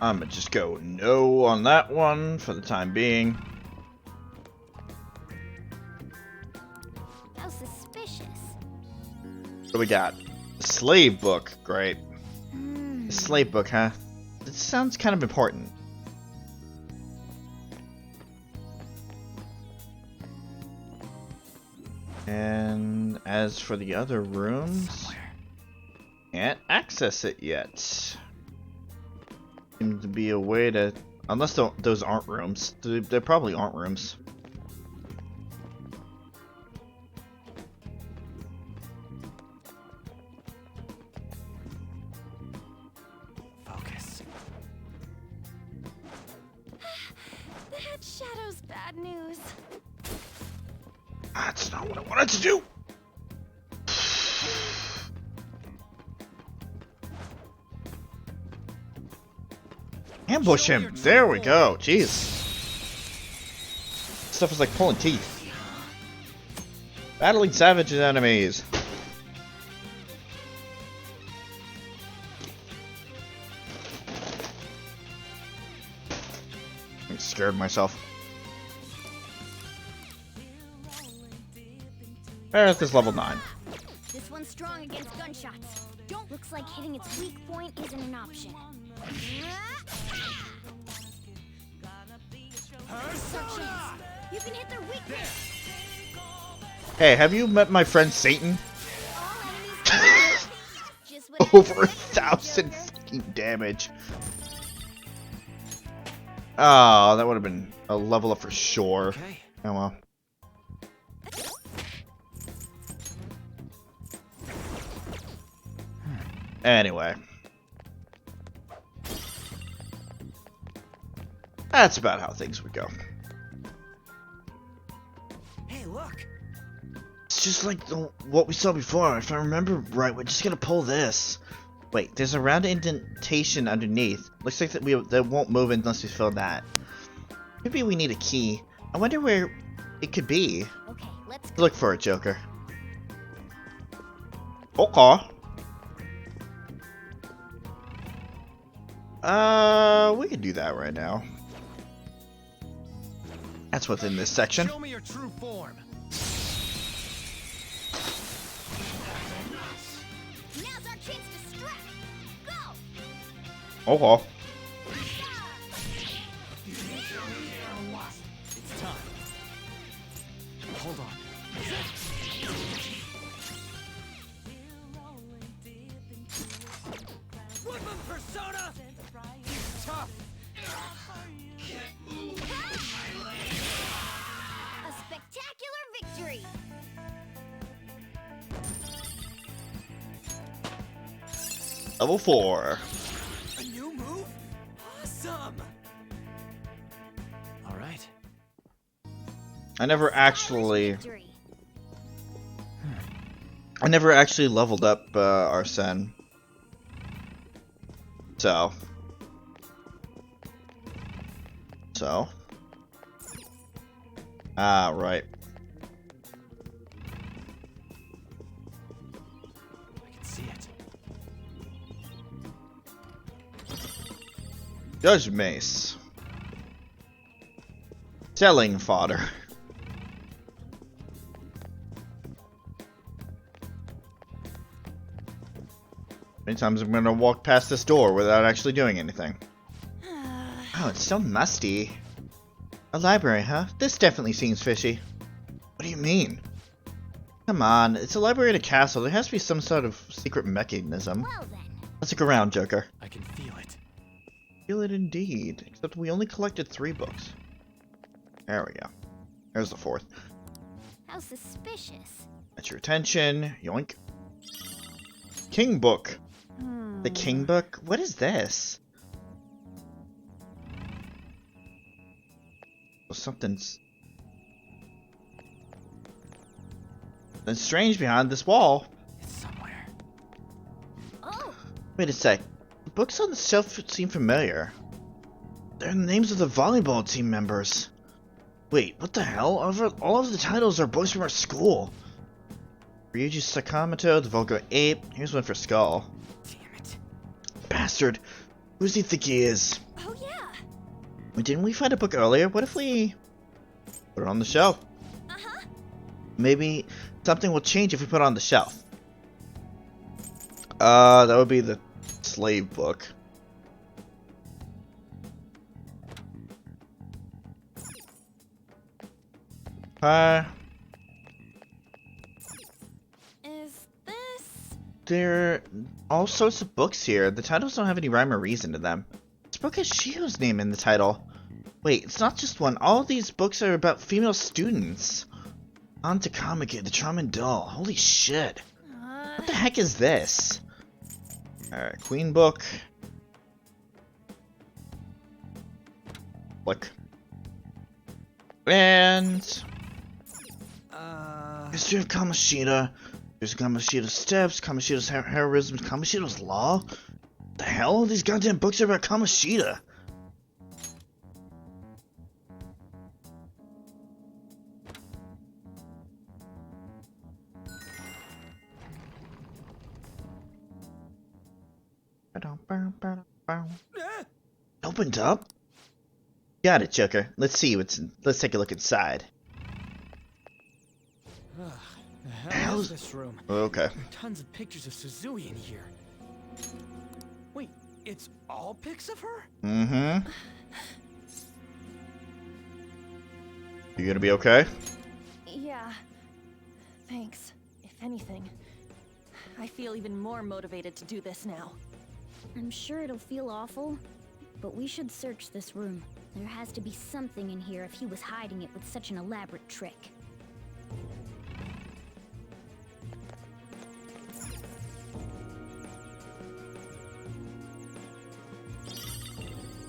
A: I'm gonna just go no on that one for the time being.
C: How suspicious.
A: What do we got? The slave book. Great. The slave book, huh? It sounds kind of important. And as for the other rooms, can't access it yet. Seems to be a way to, unless those aren't rooms. They probably aren't rooms. That's not what I wanted to do. Ambush him. There we go. Jeez. Stuff is like pulling teeth. Battling savage enemies. I scared myself. Earth is level 9.
C: This one's strong against gunshots. Looks like hitting its weak point isn't an option. You can hit their weakness.
A: Hey, have you met my friend Satan? Over 1,000 fucking damage. Oh, that would have been a level up for sure.
Q: Okay.
A: Oh well. Anyway. That's about how things would go.
B: Hey, look!
A: It's just like what we saw before. If I remember right, we're just gonna pull this. Wait, there's a round indentation underneath. Looks like that won't move unless we fill that. Maybe we need a key. I wonder where it could be.
C: Okay, let's
A: look for it, Joker. Okay. We can do that right now. That's what's in this section.
Q: Show me your true form.
C: Now's our chance to strike. Go!
A: Okay.
Q: It's time. Hold on.
B: Woodman persona! Tough!
C: A spectacular victory!
A: Level 4.
B: A new move? Awesome!
Q: Alright.
A: I never actually leveled up Arsene. So. Ah, right.
Q: I can see it.
A: Judge Mace. Selling fodder. Many times I'm gonna walk past this door without actually doing anything. Oh, it's so musty. A library, huh? This definitely seems fishy. What do you mean? Come on, it's a library at a castle. There has to be some sort of secret mechanism.
C: Well then.
A: Let's look around, Joker.
Q: I can feel it.
A: Feel it indeed. Except we only collected 3 books. There we go. There's the 4th.
C: How suspicious.
A: That's your attention. Yoink. King Book. The King Book? What is this? Well, something's strange behind this wall.
Q: It's somewhere.
C: Oh.
A: Wait a sec. The books on the shelf seem familiar. They're the names of the volleyball team members. Wait, what the hell? All of the titles are books from our school. Ryuji Sakamoto, the Vulgar Ape. Here's one for Skull.
Q: Damn it.
A: Bastard. Who does he think he is?
C: Oh yeah.
A: Wait, didn't we find a book earlier? What if we put it on the shelf?
C: Uh-huh.
A: Maybe something will change if we put it on the shelf. That would be the slave book.
C: Is this?
A: There are all sorts of books here. The titles don't have any rhyme or reason to them. This book has Shio's name in the title. Wait, it's not just one. All these books are about female students. On to Kamike, the Charm and Doll. Holy shit. What the heck is this? Alright, Queen book. Look. And... History of Kamoshida. There's Kamoshida's steps, Kamoshida's heroism, Kamoshida's law. The hell? These goddamn books are about Kamoshida. Opened up? Got it, Joker. Let's see what's. Let's take a look inside.
B: The hell is this room?
A: Okay.
B: There are tons of pictures of Suzie in here. Wait, it's all pics of her?
A: Mm-hmm. You gonna be okay?
J: Yeah. Thanks. If anything, I feel even more motivated to do this now.
C: I'm sure it'll feel awful, but we should search this room. There has to be something in here if he was hiding it with such an elaborate trick.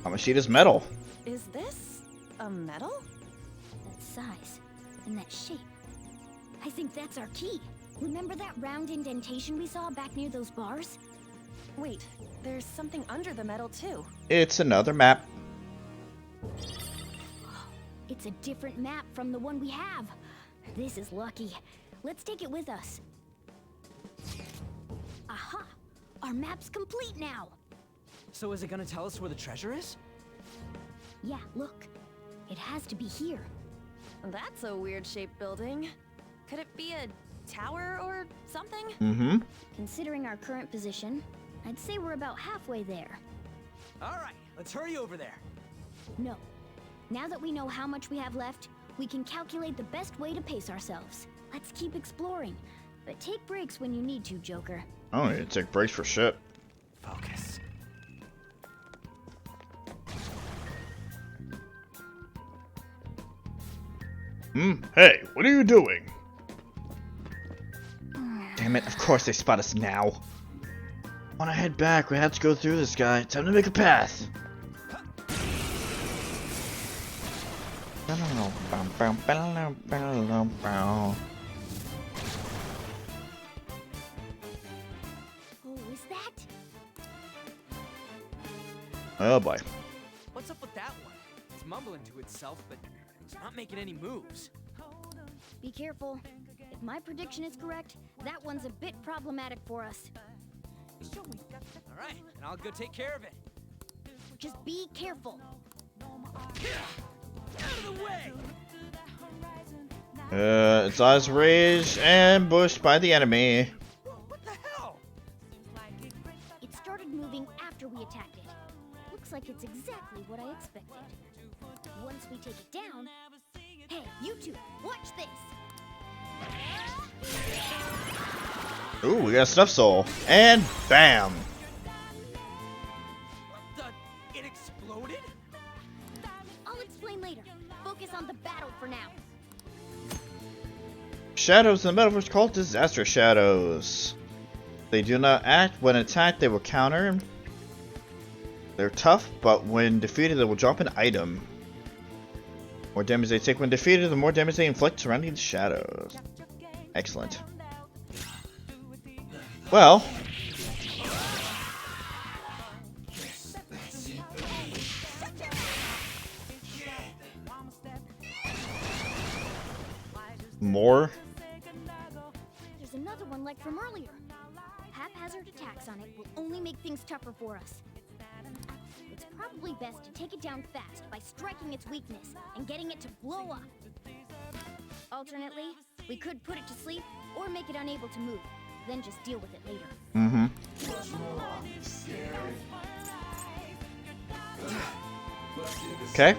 A: Kamoshida's medal.
J: Is this a medal?
C: That size and that shape. I think that's our key. Remember that round indentation we saw back near those bars?
J: Wait, there's something under the medal too.
A: It's another map.
C: It's a different map from the one we have. This is lucky. Let's take it with us. Aha! Our map's complete now!
B: So is it gonna tell us where the treasure is?
C: Yeah, look. It has to be here.
J: That's a weird shaped building. Could it be a tower or something?
A: Mm-hmm.
C: Considering our current position, I'd say we're about halfway there.
B: Alright, let's hurry over there.
C: No. Now that we know how much we have left, we can calculate the best way to pace ourselves. Let's keep exploring, but take breaks when you need to, Joker.
A: I don't need to take breaks for shit.
B: Focus.
A: Hey, what are you doing? Damn it, of course they spot us now. Wanna head back, we have to go through this guy. Time to make a path.
C: Oh, is that?
A: Oh boy.
B: What's up with that one? It's mumbling to itself, but it's not making any moves.
C: Be careful. If my prediction is correct, that one's a bit problematic for us.
B: Alright, and I'll go take care of it.
C: Just be careful.
B: Out of the way!
A: Its eyes raised, ambushed by the enemy.
B: What the hell?
C: It started moving after we attacked it. Looks like it's exactly what I expected. Once we take it down... Hey, you two, watch this!
A: Ooh, we got a stuffed soul. And bam!
B: It exploded?
C: I'll explain later. Focus on the battle for now.
A: Shadows in the Metaverse called Disaster Shadows. They do not act. When attacked, they will counter. They're tough, but when defeated, they will drop an item. The more damage they take when defeated, the more damage they inflict surrounding the shadows. Excellent. Well. More?
C: There's another one like from earlier. Haphazard attacks on it will only make things tougher for us. It's probably best to take it down fast by striking its weakness and getting it to blow up. Alternately, we could put it to sleep or make it unable to move, then just deal with it later.
A: Mm-hmm. Okay.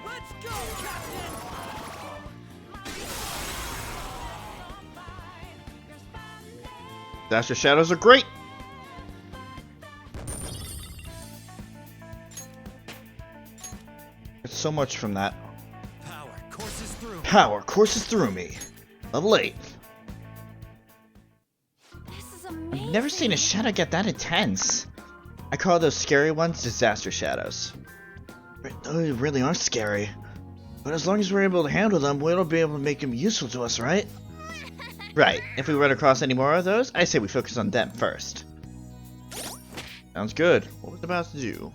B: Let's go, Captain!
A: Disaster Shadows are great! It's so much from that.
B: Power courses through.
A: Power courses through me. Level 8.
J: This is amazing.
A: I've never seen a shadow get that intense. I call those scary ones Disaster Shadows. They really are scary. But as long as we're able to handle them, we'll be able to make them useful to us, right? Right. If we run across any more of those, I say we focus on them first. Sounds good. What was I about to do?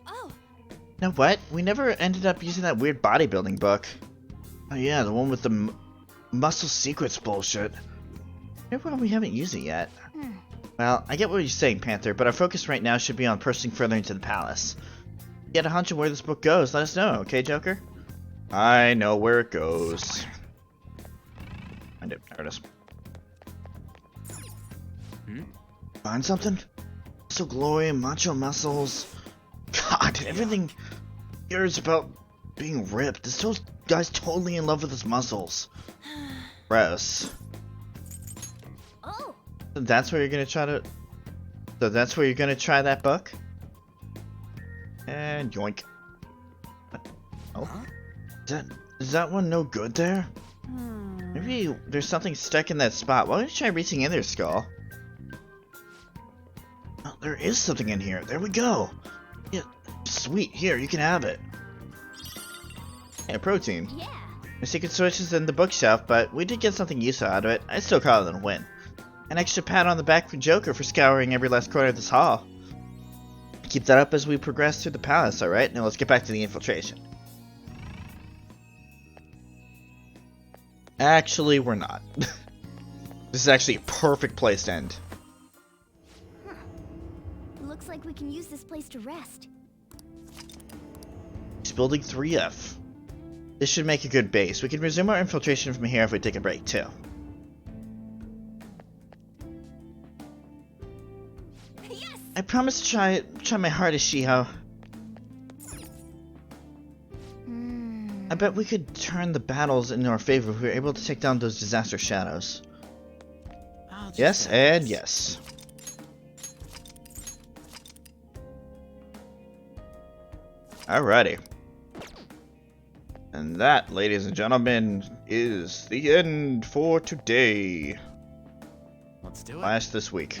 C: Oh.
A: You know what? We never ended up using that weird bodybuilding book. Oh yeah, the one with the muscle secrets bullshit. Maybe why we haven't used it yet. Well, I get what you're saying, Panther, but our focus right now should be on pushing further into the palace. If you had a hunch of where this book goes, let us know, okay, Joker? I know where it goes. Find it. There it is. Find something? So glory and macho muscles. God, everything here is about being ripped. This guy's totally in love with his muscles. Gross.
C: Oh.
A: So that's where you're gonna try to. So that's where you're gonna try that book. And yoink. Oh. Is that one no good there? Maybe there's something stuck in that spot. Why don't you try reaching in there, Skull? Oh, there is something in here. There we go. Yeah, sweet. Here, you can have it. And protein.
C: Yeah.
A: The secret source is in the bookshelf, but we did get something useful out of it. I still call it a win. An extra pat on the back for Joker for scouring every last corner of this hall. Keep that up as we progress through the palace, alright? Now let's get back to the infiltration. Actually, we're not. This is actually a perfect place to end.
C: Looks like we can use this place to rest.
A: It's building 3F. This should make a good base. We can resume our infiltration from here if we take a break, too.
C: Yes!
A: I promise to try my hardest, Shiho. I bet we could turn the battles in our favor if we were able to take down those disaster shadows. Yes, and yes. Alrighty. And that, ladies and gentlemen, is the end for today.
Q: Let's do it.
A: Last this week.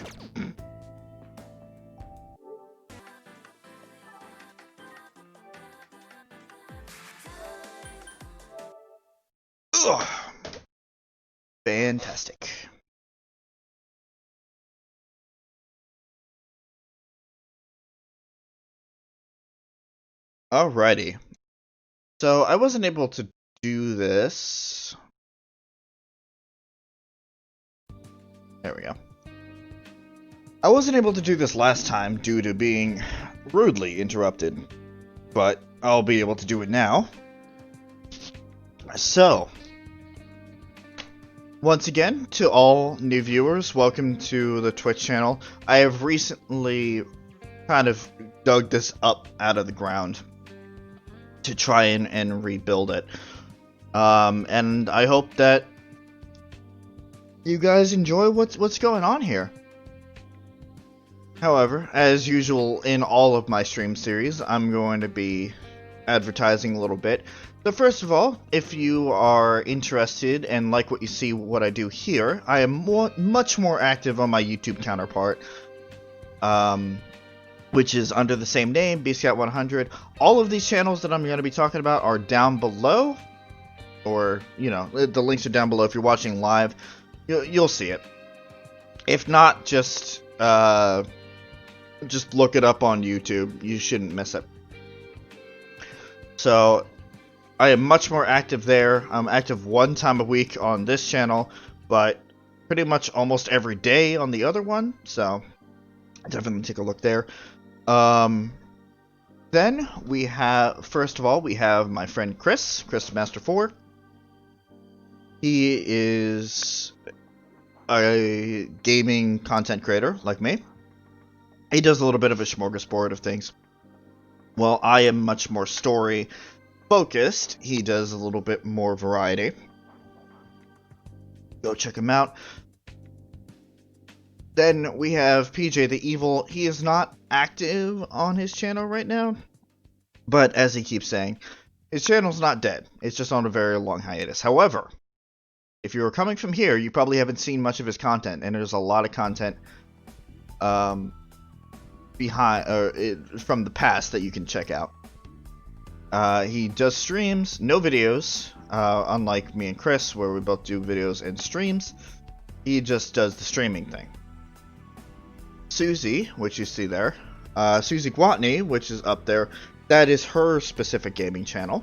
A: Ugh. Fantastic. Alrighty. So I wasn't able to do this. There we go. I wasn't able to do this last time due to being rudely interrupted, but I'll be able to do it now. So, once again, to all new viewers, welcome to the Twitch channel. I have recently kind of dug this up out of the ground to try and rebuild it. And I hope that you guys enjoy what's going on here. However, as usual in all of my stream series, I'm going to be advertising a little bit. So first of all, if you are interested and like what you see what I do here, I am much more active on my YouTube counterpart, which is under the same name, BScout100. All of these channels that I'm going to be talking about are down below, or, you know, the links are down below. If you're watching live, you'll see it. If not, just look it up on YouTube. You shouldn't miss it. So, I am much more active there. I'm active one time a week on this channel, but pretty much almost every day on the other one. So, definitely take a look there. Then we have, first of all, we have my friend Chris Master 4. He is a gaming content creator like me. He does a little bit of a smorgasbord of things. Well, I am much more story focused. He does a little bit more variety. Go check him out. Then we have PJ the Evil. He is not active on his channel right now, but as he keeps saying, his channel's not dead. It's just on a very long hiatus. However, if you're coming from here, you probably haven't seen much of his content, and there's a lot of content from the past that you can check out. He does streams, no videos, unlike me and Chris, where we both do videos and streams. He just does the streaming thing. Suzie, which you see there, Suzie Gwatney, which is up there, that is her specific gaming channel.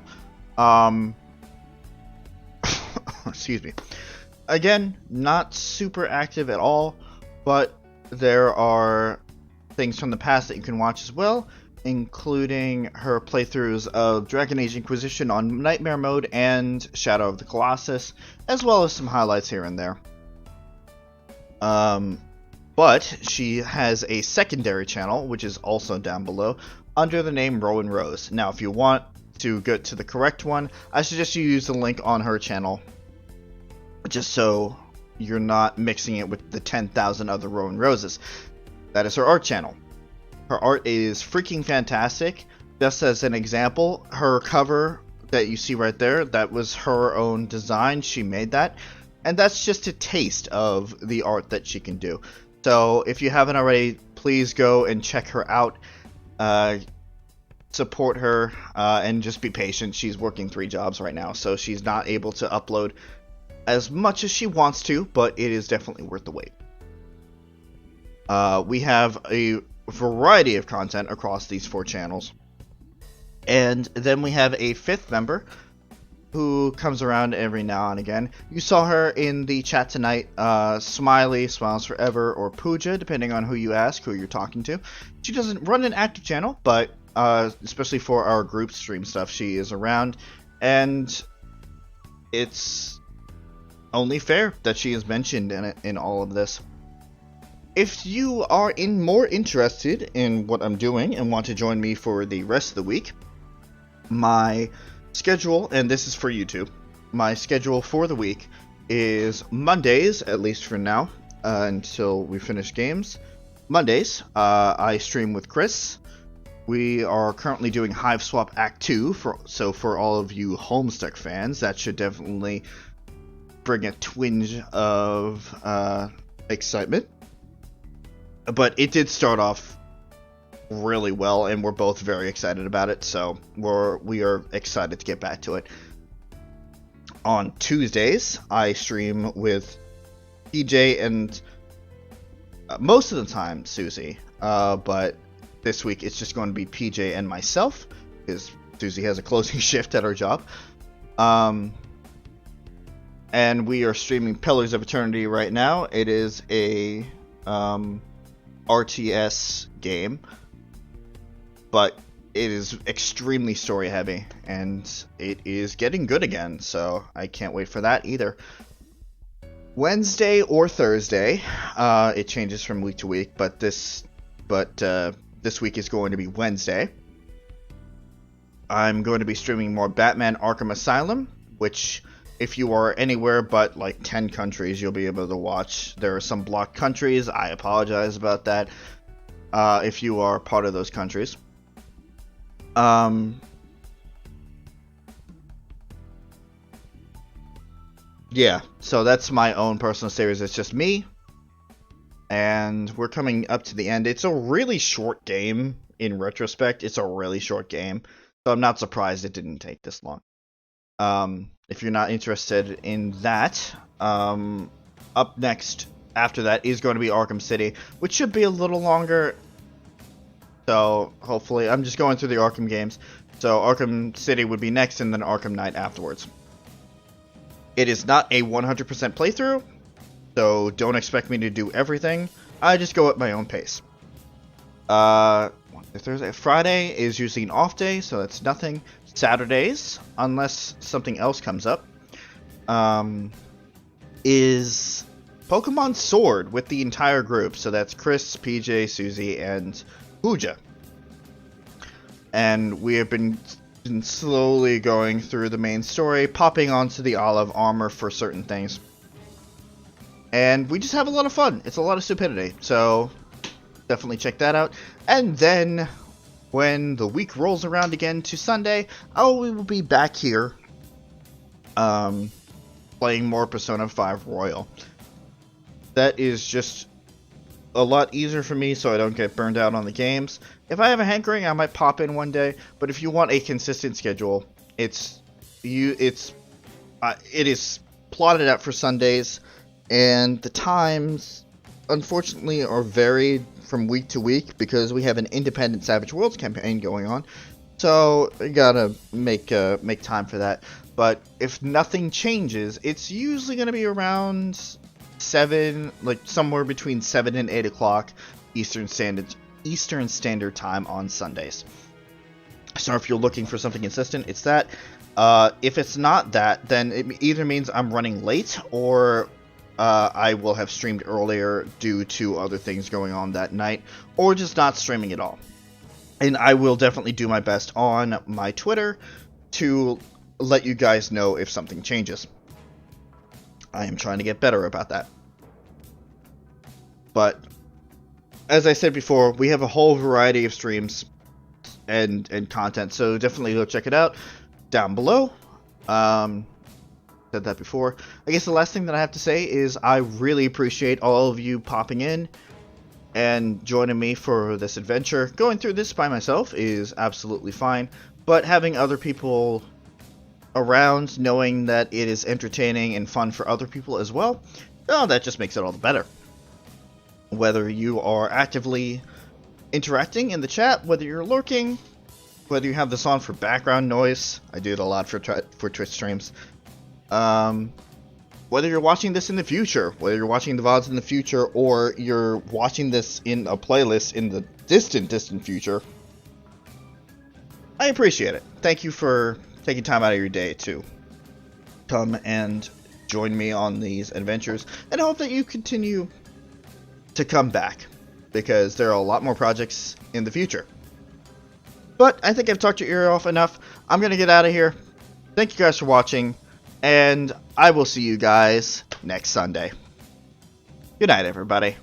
A: Excuse me. Again, not super active at all, but there are things from the past that you can watch as well, including her playthroughs of Dragon Age Inquisition on Nightmare Mode and Shadow of the Colossus, as well as some highlights here and there. But she has a secondary channel, which is also down below, under the name Rowan Rose. Now, if you want to get to the correct one, I suggest you use the link on her channel, just so you're not mixing it with the 10,000 other Rowan Roses. That is her art channel. Her art is freaking fantastic. Just as an example, her cover that you see right there, that was her own design. She made that. And that's just a taste of the art that she can do. So if you haven't already, please go and check her out. Support her and just be patient. She's working 3 jobs right now, so she's not able to upload as much as she wants to, but it is definitely worth the wait. We have a variety of content across these 4 channels. And then we have a 5th member who comes around every now and again. You saw her in the chat tonight, Smiley, Smiles Forever, or Pooja, depending on who you ask, who you're talking to. She doesn't run an active channel, but especially for our group stream stuff, she is around, and it's only fair that she is mentioned in all of this. If you are more interested in what I'm doing and want to join me for the rest of the week, my schedule, and this is for YouTube, my schedule for the week is Mondays, at least for now, until we finish games. Mondays, I stream with Chris. We are currently doing Hive Swap Act 2, so for all of you Homestuck fans, that should definitely bring a twinge of excitement. But it did start off really well, and we're both very excited about it, so we are excited to get back to it. On Tuesdays, I stream with PJ and most of the time Suzie, but this week it's just going to be PJ and myself, because Suzie has a closing shift at her job. And we are streaming Pillars of Eternity right now. It is a RTS game, but it is extremely story heavy, and it is getting good again, so I can't wait for that either. Wednesday or Thursday, it changes from week to week, but this week is going to be Wednesday. I'm going to be streaming more Batman Arkham Asylum, which, if you are anywhere but like 10 countries, you'll be able to watch. There are some blocked countries. I apologize about that if you are part of those countries. Yeah, so that's my own personal series. It's just me, and we're coming up to the end. It's a really short game. In retrospect, it's a really short game, so I'm not surprised it didn't take this long. If you're not interested in that, up next after that is going to be Arkham City, which should be a little longer. So hopefully, I'm just going through the Arkham games. So Arkham City would be next, and then Arkham Knight afterwards. It is not a 100% playthrough, so don't expect me to do everything. I just go at my own pace. Thursday, Friday is usually an off day, so that's nothing. Saturdays, unless something else comes up, is Pokemon Sword with the entire group. So that's Chris, PJ, Suzie, and Pooja. And we have been slowly going through the main story, popping onto the olive armor for certain things. And we just have a lot of fun. It's a lot of stupidity, so definitely check that out. And then when the week rolls around again to Sunday, we will be back here playing more Persona 5 Royal. That is just a lot easier for me, so I don't get burned out on the games. If I have a hankering, I might pop in one day, but if you want a consistent schedule, it is plotted out for Sundays, and the times, unfortunately, are varied from week to week because we have an independent Savage Worlds campaign going on. So you gotta make time for that. But if nothing changes, it's usually gonna be around 7, like somewhere between 7 and 8 o'clock Eastern Standard Time on Sundays. So if you're looking for something consistent, it's that. If it's not that, then it either means I'm running late, or I will have streamed earlier due to other things going on that night, or just not streaming at all. And I will definitely do my best on my Twitter to let you guys know if something changes. I am trying to get better about that. But, as I said before, we have a whole variety of streams and content, so definitely go check it out down below. Said that before. I guess the last thing that I have to say is I really appreciate all of you popping in and joining me for this adventure. Going through this by myself is absolutely fine, but having other people around, knowing that it is entertaining and fun for other people as well, oh, that just makes it all the better. Whether you are actively interacting in the chat, whether you're lurking, whether you have this on for background noise, I do it a lot for Twitch streams, whether you're watching this in the future, whether you're watching the VODs in the future, or you're watching this in a playlist in the distant future, I appreciate it. Thank you for taking time out of your day to come and join me on these adventures, and I hope that you continue to come back, because there are a lot more projects in the future. But I think I've talked your ear off enough. I'm going to get out of here. Thank you guys for watching, and I will see you guys next Sunday. Good night, everybody.